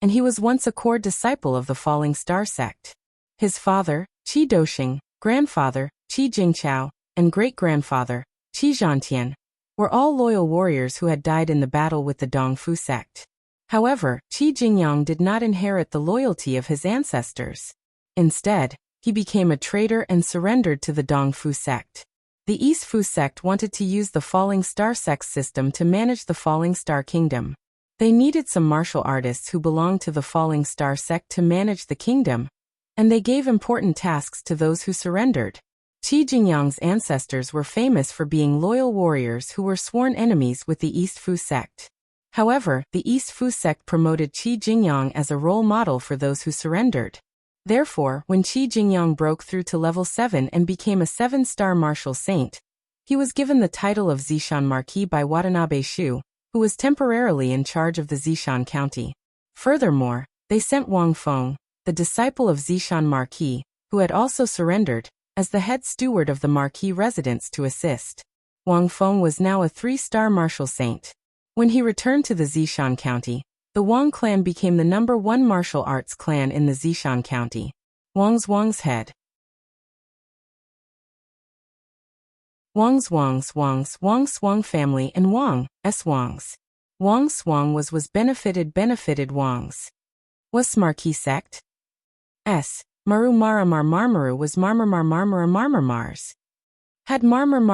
and he was once a core disciple of the Falling Star sect. His father, Qi Doxing, grandfather, Qi Jingqiao, and great-grandfather, Qi Zhantian, were all loyal warriors who had died in the battle with the Dongfu sect. However, Qi Jingyang did not inherit the loyalty of his ancestors. Instead, he became a traitor and surrendered to the Dongfu sect. The East Fu sect wanted to use the Falling Star sect system to manage the Falling Star Kingdom. They needed some martial artists who belonged to the Falling Star sect to manage the kingdom, and they gave important tasks to those who surrendered. Qi Jingyang's ancestors were famous for being loyal warriors who were sworn enemies with the East Fu sect. However, the East Fu sect promoted Qi Jingyang as a role model for those who surrendered. Therefore, when Qi Jingyang broke through to level 7 and became a 7-star martial saint, he was given the title of Zishan Marquis by Watanabe Shu, who was temporarily in charge of the Zishan County. Furthermore, they sent Wang Feng, the disciple of Zishan Marquis, who had also surrendered, as the head steward of the Marquis residence to assist. Wang Feng was now a 3-star martial saint. When he returned to the Zishan County, the Wang clan became the #1 martial arts clan in the Zishan County. Wang's head. Wang Swang family and Wang's. Wang Swang was benefited Wang's. Was Marquis sect? S. Maru Maramar Marmaru was Marmar Mars. Had Marmar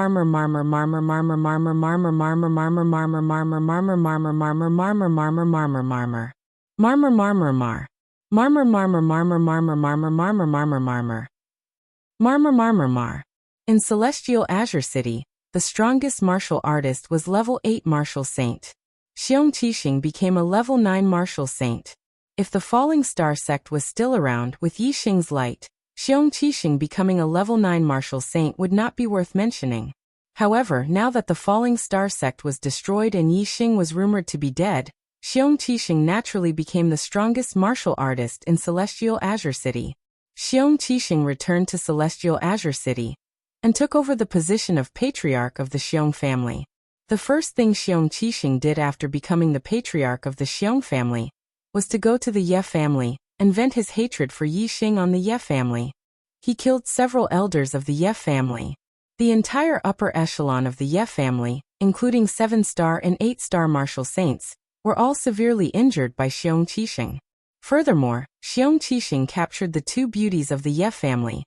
In Celestial Azure City, the strongest martial artist was level 8 martial saint. Xiong Qixing became a level 9 martial saint. If the Falling Star sect was still around with Yi Xing's light, Xiong Qixing becoming a level 9 martial saint would not be worth mentioning. However, now that the Falling Star sect was destroyed and Yi Xing was rumored to be dead, Xiong Qixing naturally became the strongest martial artist in Celestial Azure City. Xiong Qixing returned to Celestial Azure City and took over the position of patriarch of the Xiong family. The first thing Xiong Qixing did after becoming the patriarch of the Xiong family was to go to the Ye family and vent his hatred for Yi Xing on the Ye family. He killed several elders of the Ye family. The entire upper echelon of the Ye family, including 7-star and 8-star martial saints, were all severely injured by Xiong Qixing. Furthermore, Xiong Qixing captured the 2 beauties of the Ye family,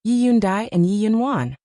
Yi Yundai and Yi Yunwan.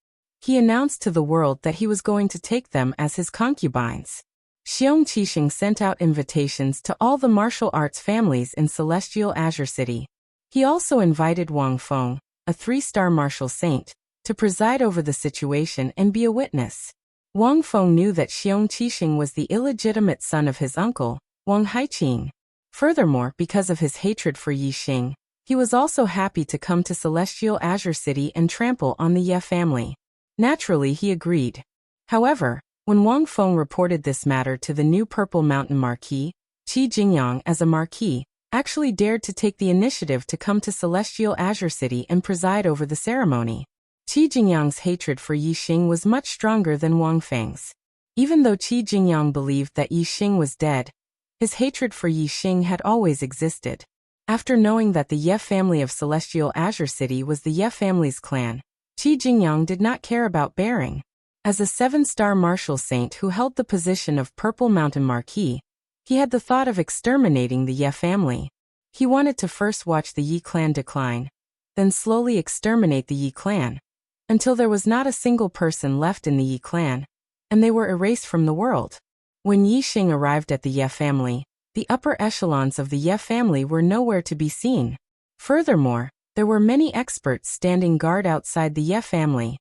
He announced to the world that he was going to take them as his concubines. Xiong Qixing sent out invitations to all the martial arts families in Celestial Azure City. He also invited Wang Feng, a 3-star martial saint, to preside over the situation and be a witness. Wang Feng knew that Xiong Qixing was the illegitimate son of his uncle, Wang Haiqing. Furthermore, because of his hatred for Yi Xing, he was also happy to come to Celestial Azure City and trample on the Ye family. Naturally, he agreed. However, when Wang Feng reported this matter to the new Purple Mountain Marquis, Qi Jingyang as a marquis actually dared to take the initiative to come to Celestial Azure City and preside over the ceremony. Qi Jingyang's hatred for Yi Xing was much stronger than Wang Feng's. Even though Qi Jingyang believed that Yi Xing was dead, his hatred for Yi Xing had always existed. After knowing that the Ye family of Celestial Azure City was the Ye family's clan, Qi Jingyang did not care about bearing. As a 7-star martial saint who held the position of Purple Mountain Marquis, he had the thought of exterminating the Ye family. He wanted to first watch the Yi clan decline, then slowly exterminate the Yi clan, until there was not a single person left in the Yi clan, and they were erased from the world. When Yi Xing arrived at the Ye family, the upper echelons of the Ye family were nowhere to be seen. Furthermore, there were many experts standing guard outside the Ye family.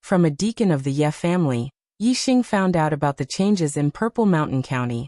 From a deacon of the Ye family, Yi Xing found out about the changes in Purple Mountain County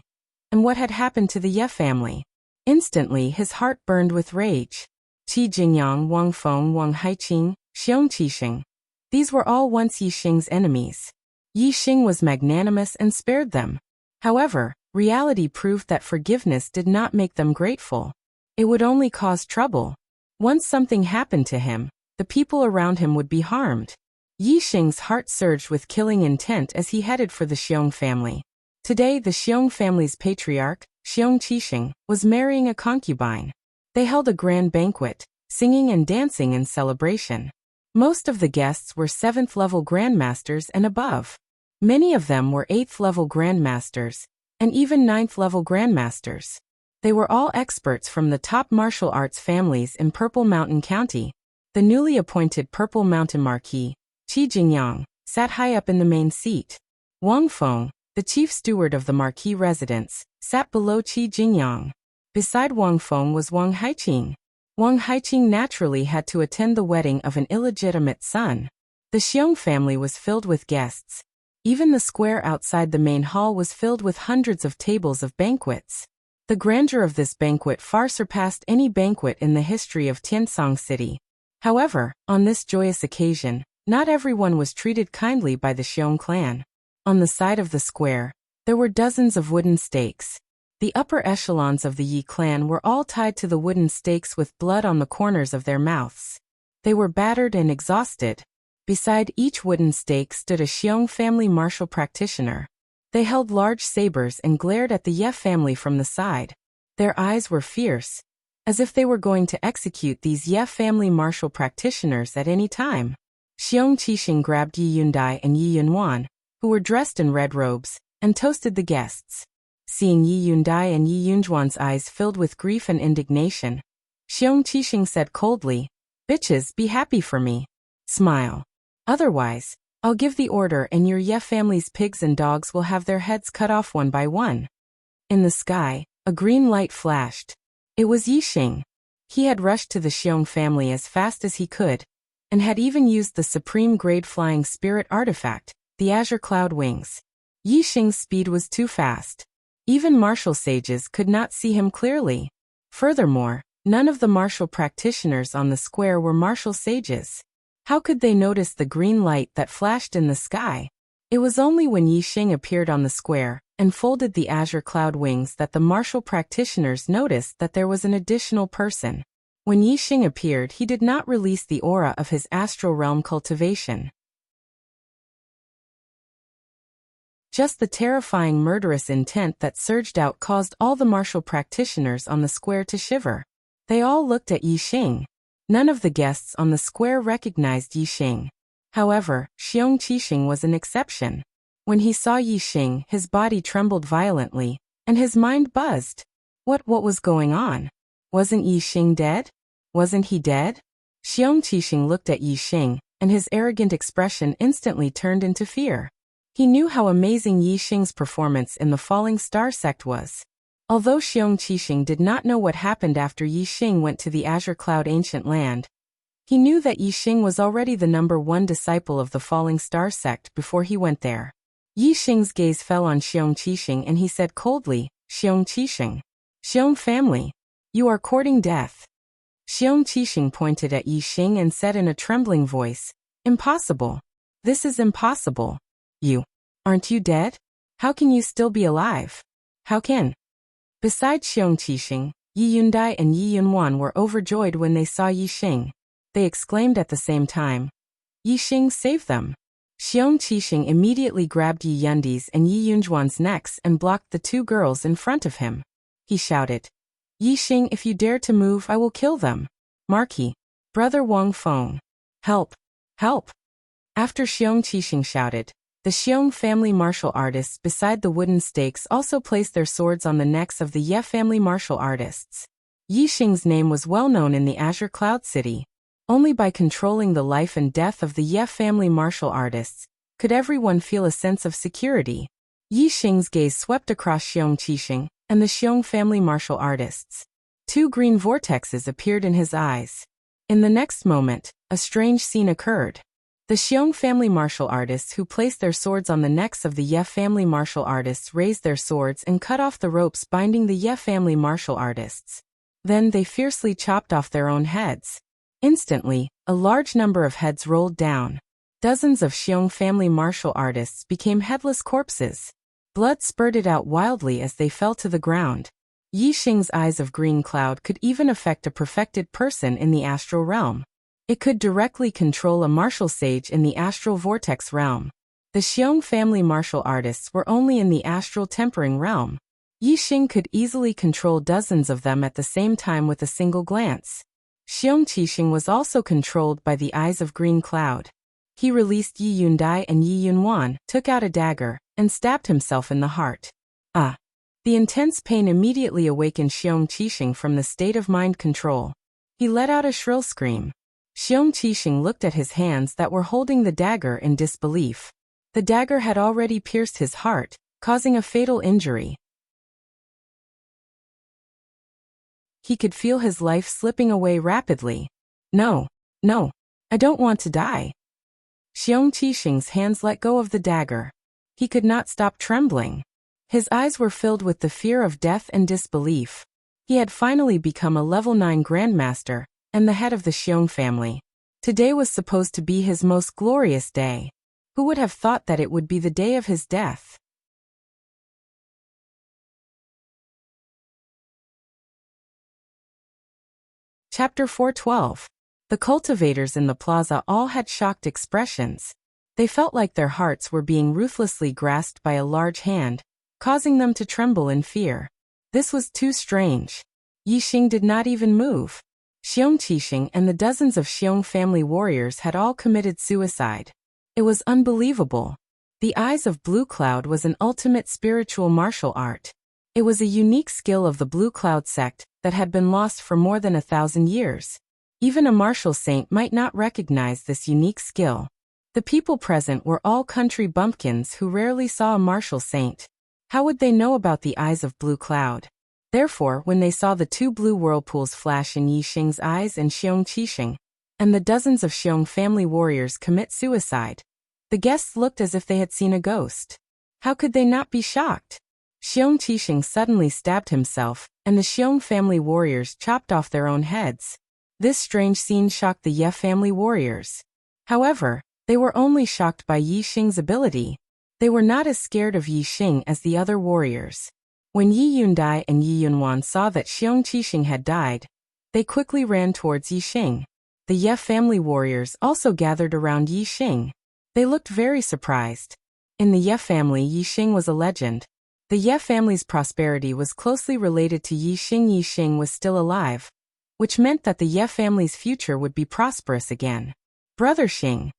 and what had happened to the Ye family. Instantly, his heart burned with rage. Qi Jingyang, Wang Feng, Wang Haiqing, Xiong Qixing. These were all once Yi Xing's enemies. Yi Xing was magnanimous and spared them. However, reality proved that forgiveness did not make them grateful. It would only cause trouble. Once something happened to him, the people around him would be harmed. Yi Xing's heart surged with killing intent as he headed for the Xiong family. Today, the Xiong family's patriarch, Xiong Qixing, was marrying a concubine. They held a grand banquet, singing and dancing in celebration. Most of the guests were 7th-level grandmasters and above. Many of them were 8th-level grandmasters, and even 9th-level grandmasters. They were all experts from the top martial arts families in Purple Mountain County. The newly appointed Purple Mountain Marquis, Qi Jingyang, sat high up in the main seat. Wang Feng, the chief steward of the marquis residence, sat below Qi Jingyang. Beside Wang Feng was Wang Haiqing. Wang Haiqing naturally had to attend the wedding of an illegitimate son. The Xiong family was filled with guests. Even the square outside the main hall was filled with hundreds of tables of banquets. The grandeur of this banquet far surpassed any banquet in the history of Tiansong City. However, on this joyous occasion, not everyone was treated kindly by the Xiong clan. On the side of the square, there were dozens of wooden stakes. The upper echelons of the Yi clan were all tied to the wooden stakes with blood on the corners of their mouths. They were battered and exhausted. Beside each wooden stake stood a Xiong family martial practitioner. They held large sabers and glared at the Ye family from the side. Their eyes were fierce, as if they were going to execute these Ye family martial practitioners at any time. Xiong Qixing grabbed Yi Yundai and Yi Yunwan, who were dressed in red robes, and toasted the guests. Seeing Yi Yundai and Yi Yunjuan's eyes filled with grief and indignation, Xiong Qixing said coldly, "Bitches, be happy for me. Smile. Otherwise, I'll give the order and your Ye family's pigs and dogs will have their heads cut off one by one." In the sky, a green light flashed. It was Yi Xing. He had rushed to the Xiong family as fast as he could, and had even used the supreme grade flying spirit artifact, the Azure Cloud Wings. Yi Xing's speed was too fast. Even martial sages could not see him clearly. Furthermore, none of the martial practitioners on the square were martial sages. How could they notice the green light that flashed in the sky? It was only when Yi Xing appeared on the square and folded the Azure Cloud Wings that the martial practitioners noticed that there was an additional person. When Yi Xing appeared, he did not release the aura of his astral realm cultivation. Just the terrifying murderous intent that surged out caused all the martial practitioners on the square to shiver. They all looked at Yi Xing. None of the guests on the square recognized Yi Xing. However, Xiong Qixing was an exception. When he saw Yi Xing, his body trembled violently, and his mind buzzed. What was going on? Wasn't Yi Xing dead? Wasn't he dead? Xiong Qixing looked at Yi Xing, and his arrogant expression instantly turned into fear. He knew how amazing Yi Xing's performance in the Falling Star sect was. Although Xiong Qixing did not know what happened after Yi Xing went to the Azure Cloud Ancient Land, he knew that Yi Xing was already the #1 disciple of the Falling Star sect before he went there. Yi Xing's gaze fell on Xiong Qixing and he said coldly, "Xiong Qixing. Xiong family. You are courting death." Xiong Qixing pointed at Yi Xing and said in a trembling voice, "Impossible. This is impossible. Aren't you dead? How can you still be alive? How can?" Besides Xiong Qixing, Yi Yundai and Yi Yunwan were overjoyed when they saw Yi Xing. They exclaimed at the same time, "Yi Xing saved them." Xiong Qixing immediately grabbed Yi Yundi's and Yi Yunjuan's necks and blocked the two girls in front of him. He shouted, "Yi Xing, if you dare to move, I will kill them. Marquis, brother Wang Feng, help, help." After Xiong Qixing shouted, the Xiong family martial artists beside the wooden stakes also placed their swords on the necks of the Ye family martial artists. Yi Xing's name was well known in the Azure Cloud City. Only by controlling the life and death of the Ye family martial artists could everyone feel a sense of security. Yi Xing's gaze swept across Xiong Qixing and the Xiong family martial artists. Two green vortexes appeared in his eyes. In the next moment, a strange scene occurred. The Xiong family martial artists who placed their swords on the necks of the Ye family martial artists raised their swords and cut off the ropes binding the Ye family martial artists. Then they fiercely chopped off their own heads. Instantly, a large number of heads rolled down. Dozens of Xiong family martial artists became headless corpses. Blood spurted out wildly as they fell to the ground. Yi Xing's eyes of green cloud could even affect a perfected person in the astral realm. It could directly control a martial sage in the astral vortex realm. The Xiong family martial artists were only in the astral tempering realm. Yi Xing could easily control dozens of them at the same time with a single glance. Xiong Qixing was also controlled by the eyes of green cloud. He released Yi Yundai and Yi Yunwan, took out a dagger, and stabbed himself in the heart. Ah! The intense pain immediately awakened Xiong Qixing from the state of mind control. He let out a shrill scream. Xiong Qixing looked at his hands that were holding the dagger in disbelief. The dagger had already pierced his heart, causing a fatal injury. He could feel his life slipping away rapidly. No, no, I don't want to die. Xiong Qixing's hands let go of the dagger. He could not stop trembling. His eyes were filled with the fear of death and disbelief. He had finally become a level 9 grandmaster, and the head of the Xiong family. Today was supposed to be his most glorious day. Who would have thought that it would be the day of his death? Chapter 412. The cultivators in the plaza all had shocked expressions. They felt like their hearts were being ruthlessly grasped by a large hand, causing them to tremble in fear. This was too strange. Yixing did not even move. Xiong Qixing and the dozens of Xiong family warriors had all committed suicide. It was unbelievable. The Eyes of Blue Cloud was an ultimate spiritual martial art. It was a unique skill of the Blue Cloud sect that had been lost for more than 1,000 years. Even a martial saint might not recognize this unique skill. The people present were all country bumpkins who rarely saw a martial saint. How would they know about the Eyes of Blue Cloud? Therefore, when they saw the 2 blue whirlpools flash in Yixing's eyes and Xiong Qixing, and the dozens of Xiong family warriors commit suicide, the guests looked as if they had seen a ghost. How could they not be shocked? Xiong Qixing suddenly stabbed himself, and the Xiong family warriors chopped off their own heads. This strange scene shocked the Ye family warriors. However, they were only shocked by Yixing's ability. They were not as scared of Yixing as the other warriors. When Yi Yundai and Yi Yunwan saw that Xiong Qixing had died, they quickly ran towards Yixing. The Ye family warriors also gathered around Yixing. They looked very surprised. In the Ye family, Yixing was a legend. The Ye family's prosperity was closely related to Yixing. Yixing was still alive, which meant that the Ye family's future would be prosperous again. Brother Xing.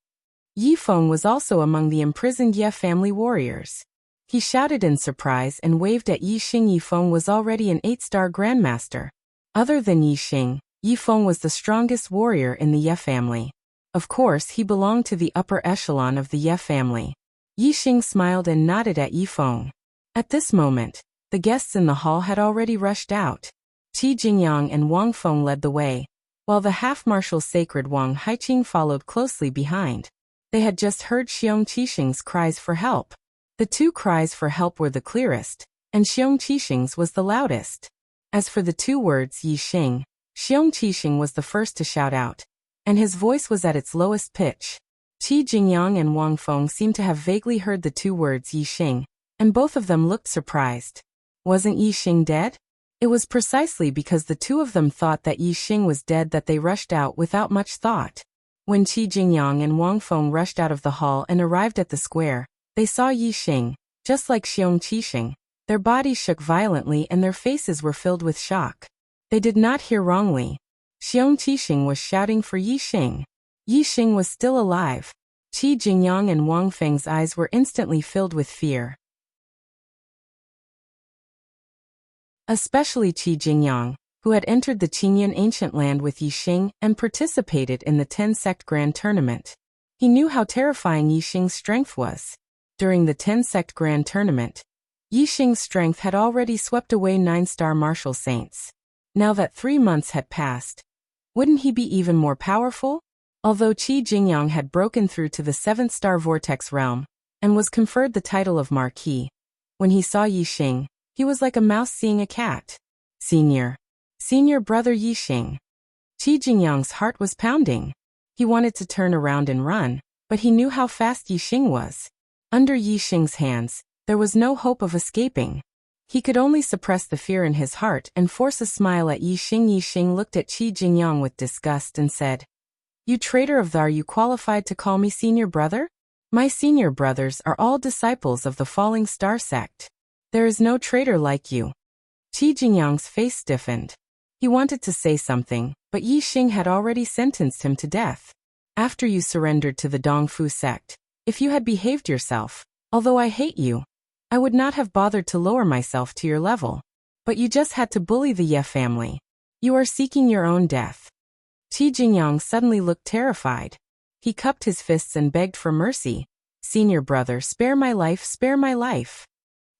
Yi Feng was also among the imprisoned Ye family warriors. He shouted in surprise and waved at Yixing. Yi Feng was already an 8-star grandmaster. Other than Yixing, Yi Feng was the strongest warrior in the Ye family. Of course, he belonged to the upper echelon of the Ye family. Yixing smiled and nodded at Yi Feng. At this moment, the guests in the hall had already rushed out. Qi Jingyang and Wang Feng led the way, while the half-martial sacred Wang Haiqing followed closely behind. They had just heard Xiong Qixing's cries for help. The 2 cries for help were the clearest, and Xiong Qixing's was the loudest. As for the 2 words Yixing, Xiong Qixing was the first to shout out, and his voice was at its lowest pitch. Qi Jingyang and Wang Feng seemed to have vaguely heard the 2 words Yixing, and both of them looked surprised. Wasn't Yixing dead? It was precisely because the 2 of them thought that Yixing was dead that they rushed out without much thought. When Qi Jingyang and Wang Feng rushed out of the hall and arrived at the square, they saw Yixing, just like Xiong Qixing. Their bodies shook violently and their faces were filled with shock. They did not hear wrongly. Xiong Qixing was shouting for Yixing. Yixing was still alive. Qi Jingyang and Wang Feng's eyes were instantly filled with fear. Especially Qi Jingyang, who had entered the Qingyan ancient land with Yixing and participated in the 10-sect grand tournament. He knew how terrifying Yixing's strength was. During the 10-sect grand tournament, Yixing's strength had already swept away 9-star martial saints. Now that 3 months had passed, wouldn't he be even more powerful? Although Qi Jingyang had broken through to the 7th-star vortex realm and was conferred the title of Marquis, when he saw Yixing, he was like a mouse seeing a cat. Senior brother Yixing. Qi Jingyang's heart was pounding. He wanted to turn around and run, but he knew how fast Yixing was. Under Yixing's hands, there was no hope of escaping. He could only suppress the fear in his heart and force a smile at Yixing. Yixing looked at Qi Jingyang with disgust and said, "You traitor of the, are you qualified to call me senior brother? My senior brothers are all disciples of the Falling Star sect. There is no traitor like you." Qi Jingyang's face stiffened. He wanted to say something, but Yixing had already sentenced him to death. After you surrendered to the Dongfu sect, if you had behaved yourself, although I hate you, I would not have bothered to lower myself to your level. But you just had to bully the Ye family. You are seeking your own death. Qi Jingyang suddenly looked terrified. He cupped his fists and begged for mercy. "Senior brother, spare my life, spare my life."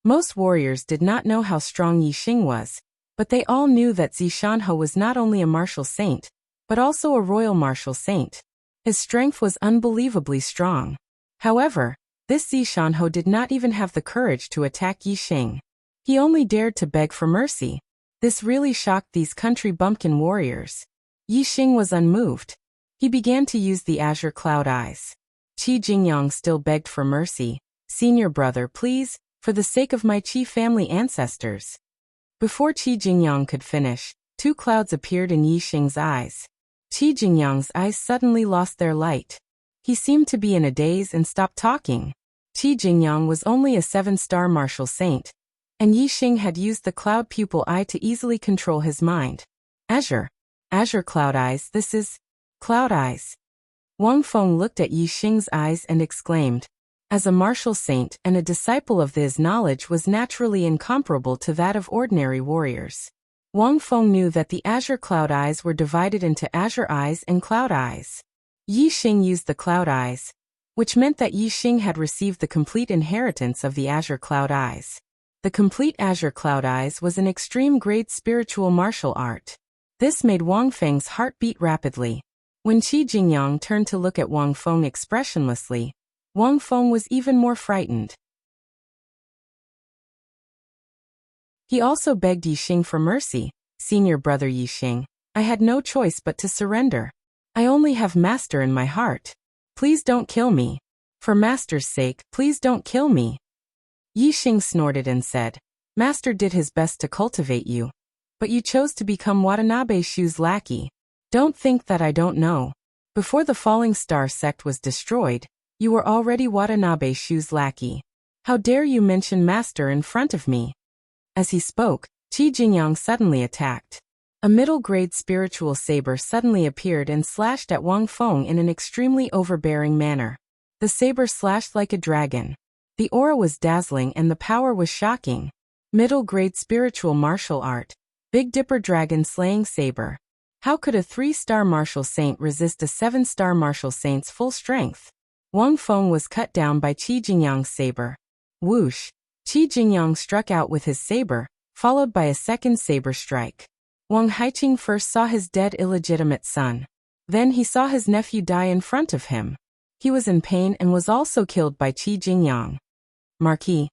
Most warriors did not know how strong Yi Xing was, but they all knew that Zishanhe was not only a martial saint, but also a royal martial saint. His strength was unbelievably strong. However, this Zishanhe did not even have the courage to attack Yi Xing. He only dared to beg for mercy. This really shocked these country bumpkin warriors. Yi Xing was unmoved. He began to use the azure cloud eyes. Qi Jingyang still begged for mercy. "Senior brother, please, for the sake of my Qi family ancestors." Before Qi Jingyang could finish, two clouds appeared in Yi Xing's eyes. Qi Jingyang's eyes suddenly lost their light. He seemed to be in a daze and stopped talking. Qi Jingyang was only a 7-star martial saint, and Yi Xing had used the cloud pupil eye to easily control his mind. Azure cloud eyes, this is cloud eyes. Wang Feng looked at Yi Xing's eyes and exclaimed. As a martial saint and a disciple of his knowledge was naturally incomparable to that of ordinary warriors. Wang Feng knew that the azure cloud eyes were divided into azure eyes and cloud eyes. Yi Xing used the cloud eyes, which meant that Yi Xing had received the complete inheritance of the azure cloud eyes. The complete azure cloud eyes was an extreme-grade spiritual martial art. This made Wang Feng's heart beat rapidly. When Qi Jingyang turned to look at Wang Feng expressionlessly, Wang Feng was even more frightened. He also begged Yi Xing for mercy. "Senior brother Yi Xing, I had no choice but to surrender. I only have master in my heart. Please don't kill me. For master's sake, please don't kill me." Yi Xing snorted and said, "Master did his best to cultivate you, but you chose to become Watanabe Shu's lackey. Don't think that I don't know. Before the Falling Star sect was destroyed, you were already Watanabe Shu's lackey. How dare you mention master in front of me?" As he spoke, Qi Jingyang suddenly attacked. A middle-grade spiritual saber suddenly appeared and slashed at Wang Feng in an extremely overbearing manner. The saber slashed like a dragon. The aura was dazzling and the power was shocking. Middle-grade spiritual martial art. Big Dipper Dragon Slaying Saber. How could a 3-star martial saint resist a 7-star martial saint's full strength? Wang Feng was cut down by Qi Jingyang's saber. Whoosh! Qi Jingyang struck out with his saber, followed by a second saber strike. Wang Haiqing first saw his dead illegitimate son. Then he saw his nephew die in front of him. He was in pain and was also killed by Qi Jingyang. Marquis.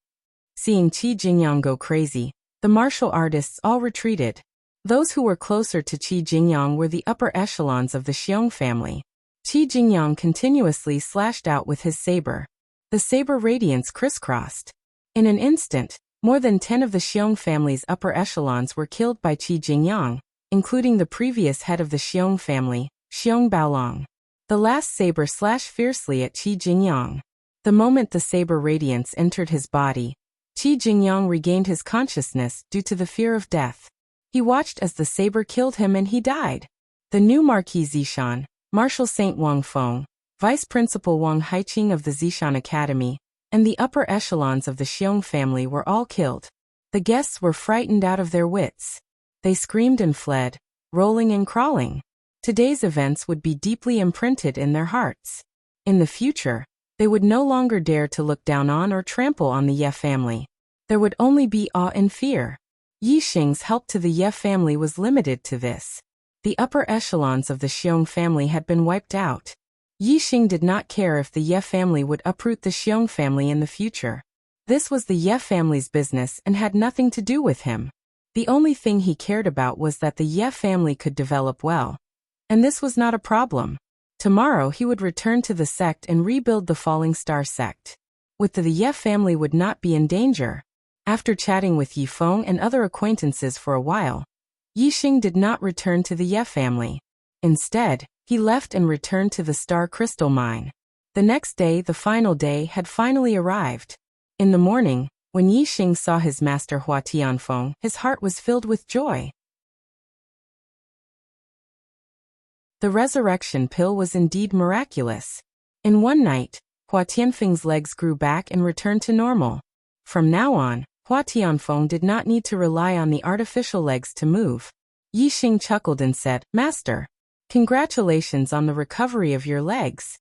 Seeing Qi Jingyang go crazy, the martial artists all retreated. Those who were closer to Qi Jingyang were the upper echelons of the Xiong family. Qi Jingyang continuously slashed out with his saber. The saber radiance crisscrossed. In an instant, more than 10 of the Xiong family's upper echelons were killed by Qi Jingyang, including the previous head of the Xiong family, Xiong Baolong. The last saber slashed fiercely at Qi Jingyang. The moment the saber radiance entered his body, Qi Jingyang regained his consciousness due to the fear of death. He watched as the saber killed him and he died. The new Marquis Zishan, Martial Saint Wang Feng, Vice Principal Wang Haiqing of the Zishan Academy, and the upper echelons of the Xiong family were all killed. The guests were frightened out of their wits. They screamed and fled, rolling and crawling. Today's events would be deeply imprinted in their hearts. In the future, they would no longer dare to look down on or trample on the Ye family. There would only be awe and fear. Yi Xing's help to the Ye family was limited to this. The upper echelons of the Xiong family had been wiped out. Yi Xing did not care if the Ye family would uproot the Xiong family in the future. This was the Ye family's business and had nothing to do with him. The only thing he cared about was that the Ye family could develop well. And this was not a problem. Tomorrow he would return to the sect and rebuild the Falling Star sect. With the Ye family would not be in danger. After chatting with Yi Feng and other acquaintances for a while, Yi Xing did not return to the Ye family. Instead, he left and returned to the Star Crystal Mine. The next day, the final day, had finally arrived. In the morning, when Yi Xing saw his master Hua Tianfeng, his heart was filled with joy. The resurrection pill was indeed miraculous. In one night, Hua Tianfeng's legs grew back and returned to normal. From now on, Hua Tianfeng did not need to rely on the artificial legs to move. Yi Xing chuckled and said, "Master, congratulations on the recovery of your legs."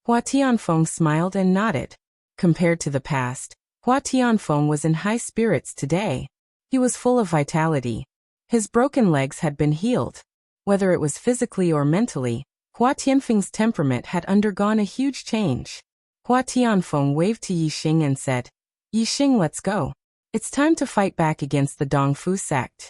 Hua Tianfeng smiled and nodded. Compared to the past, Hua Tianfeng was in high spirits today. He was full of vitality. His broken legs had been healed. Whether it was physically or mentally, Hua Tianfeng's temperament had undergone a huge change. Hua Tianfeng waved to Yixing and said, "Yixing, let's go. It's time to fight back against the Dongfu sect."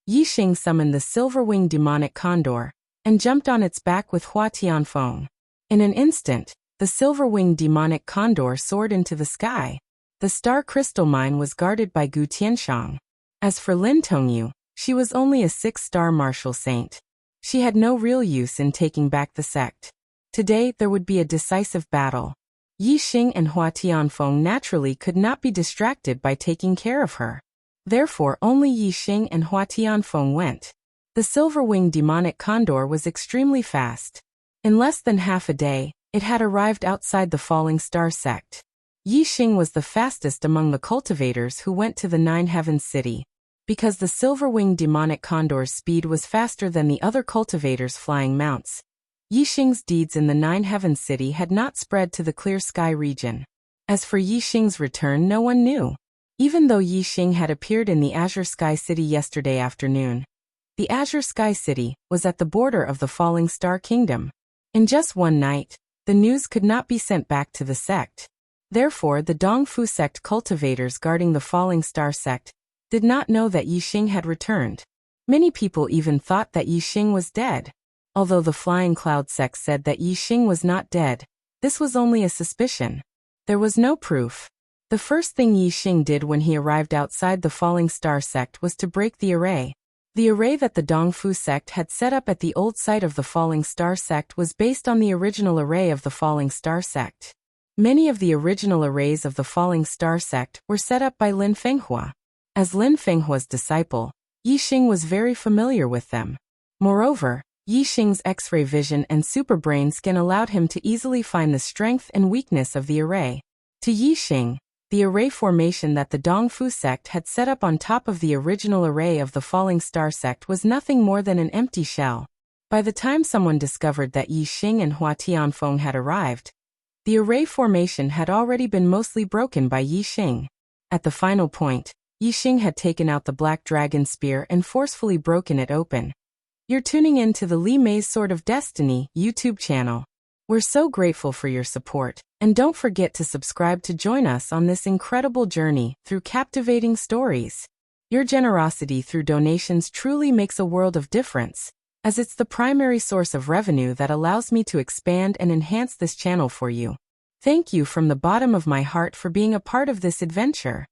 Yixing summoned the silver-winged demonic condor and jumped on its back with Hua Tianfeng. In an instant, the silver-winged demonic condor soared into the sky. The star crystal mine was guarded by Gu Tianshang. As for Lin Tongyu, she was only a 6-star martial saint. She had no real use in taking back the sect. Today there would be a decisive battle. Yixing and Hua Tianfeng naturally could not be distracted by taking care of her. Therefore only Yixing and Hua Tianfeng went. The silver-winged demonic condor was extremely fast. In less than half a day, it had arrived outside the Falling Star sect. Yixing was the fastest among the cultivators who went to the Nine Heavens city. Because the silver-winged demonic condor's speed was faster than the other cultivators' flying mounts, Yixing's deeds in the Nine Heavens city had not spread to the Clear Sky region. As for Yixing's return, no one knew. Even though Yixing had appeared in the Azure Sky City yesterday afternoon, the Azure Sky City was at the border of the Falling Star Kingdom. In just one night, the news could not be sent back to the sect. Therefore, the Dongfu sect cultivators guarding the Falling Star sect did not know that Yixing had returned. Many people even thought that Yixing was dead. Although the Flying Cloud sect said that Yixing was not dead, this was only a suspicion. There was no proof. The first thing Yixing did when he arrived outside the Falling Star sect was to break the array. The array that the Dongfu sect had set up at the old site of the Falling Star sect was based on the original array of the Falling Star sect. Many of the original arrays of the Falling Star sect were set up by Lin Fenghua. As Lin Fenghua's disciple, Yixing was very familiar with them. Moreover, Yixing's X-ray vision and super brain skin allowed him to easily find the strength and weakness of the array. To Yixing, the array formation that the Dongfu sect had set up on top of the original array of the Falling Star sect was nothing more than an empty shell. By the time someone discovered that Yixing and Hua Tianfeng had arrived, the array formation had already been mostly broken by Yixing. At the final point, Yixing had taken out the Black Dragon Spear and forcefully broken it open. You're tuning in to the Li Mei's Sword of Destiny YouTube channel. We're so grateful for your support, and don't forget to subscribe to join us on this incredible journey through captivating stories. Your generosity through donations truly makes a world of difference, as it's the primary source of revenue that allows me to expand and enhance this channel for you. Thank you from the bottom of my heart for being a part of this adventure.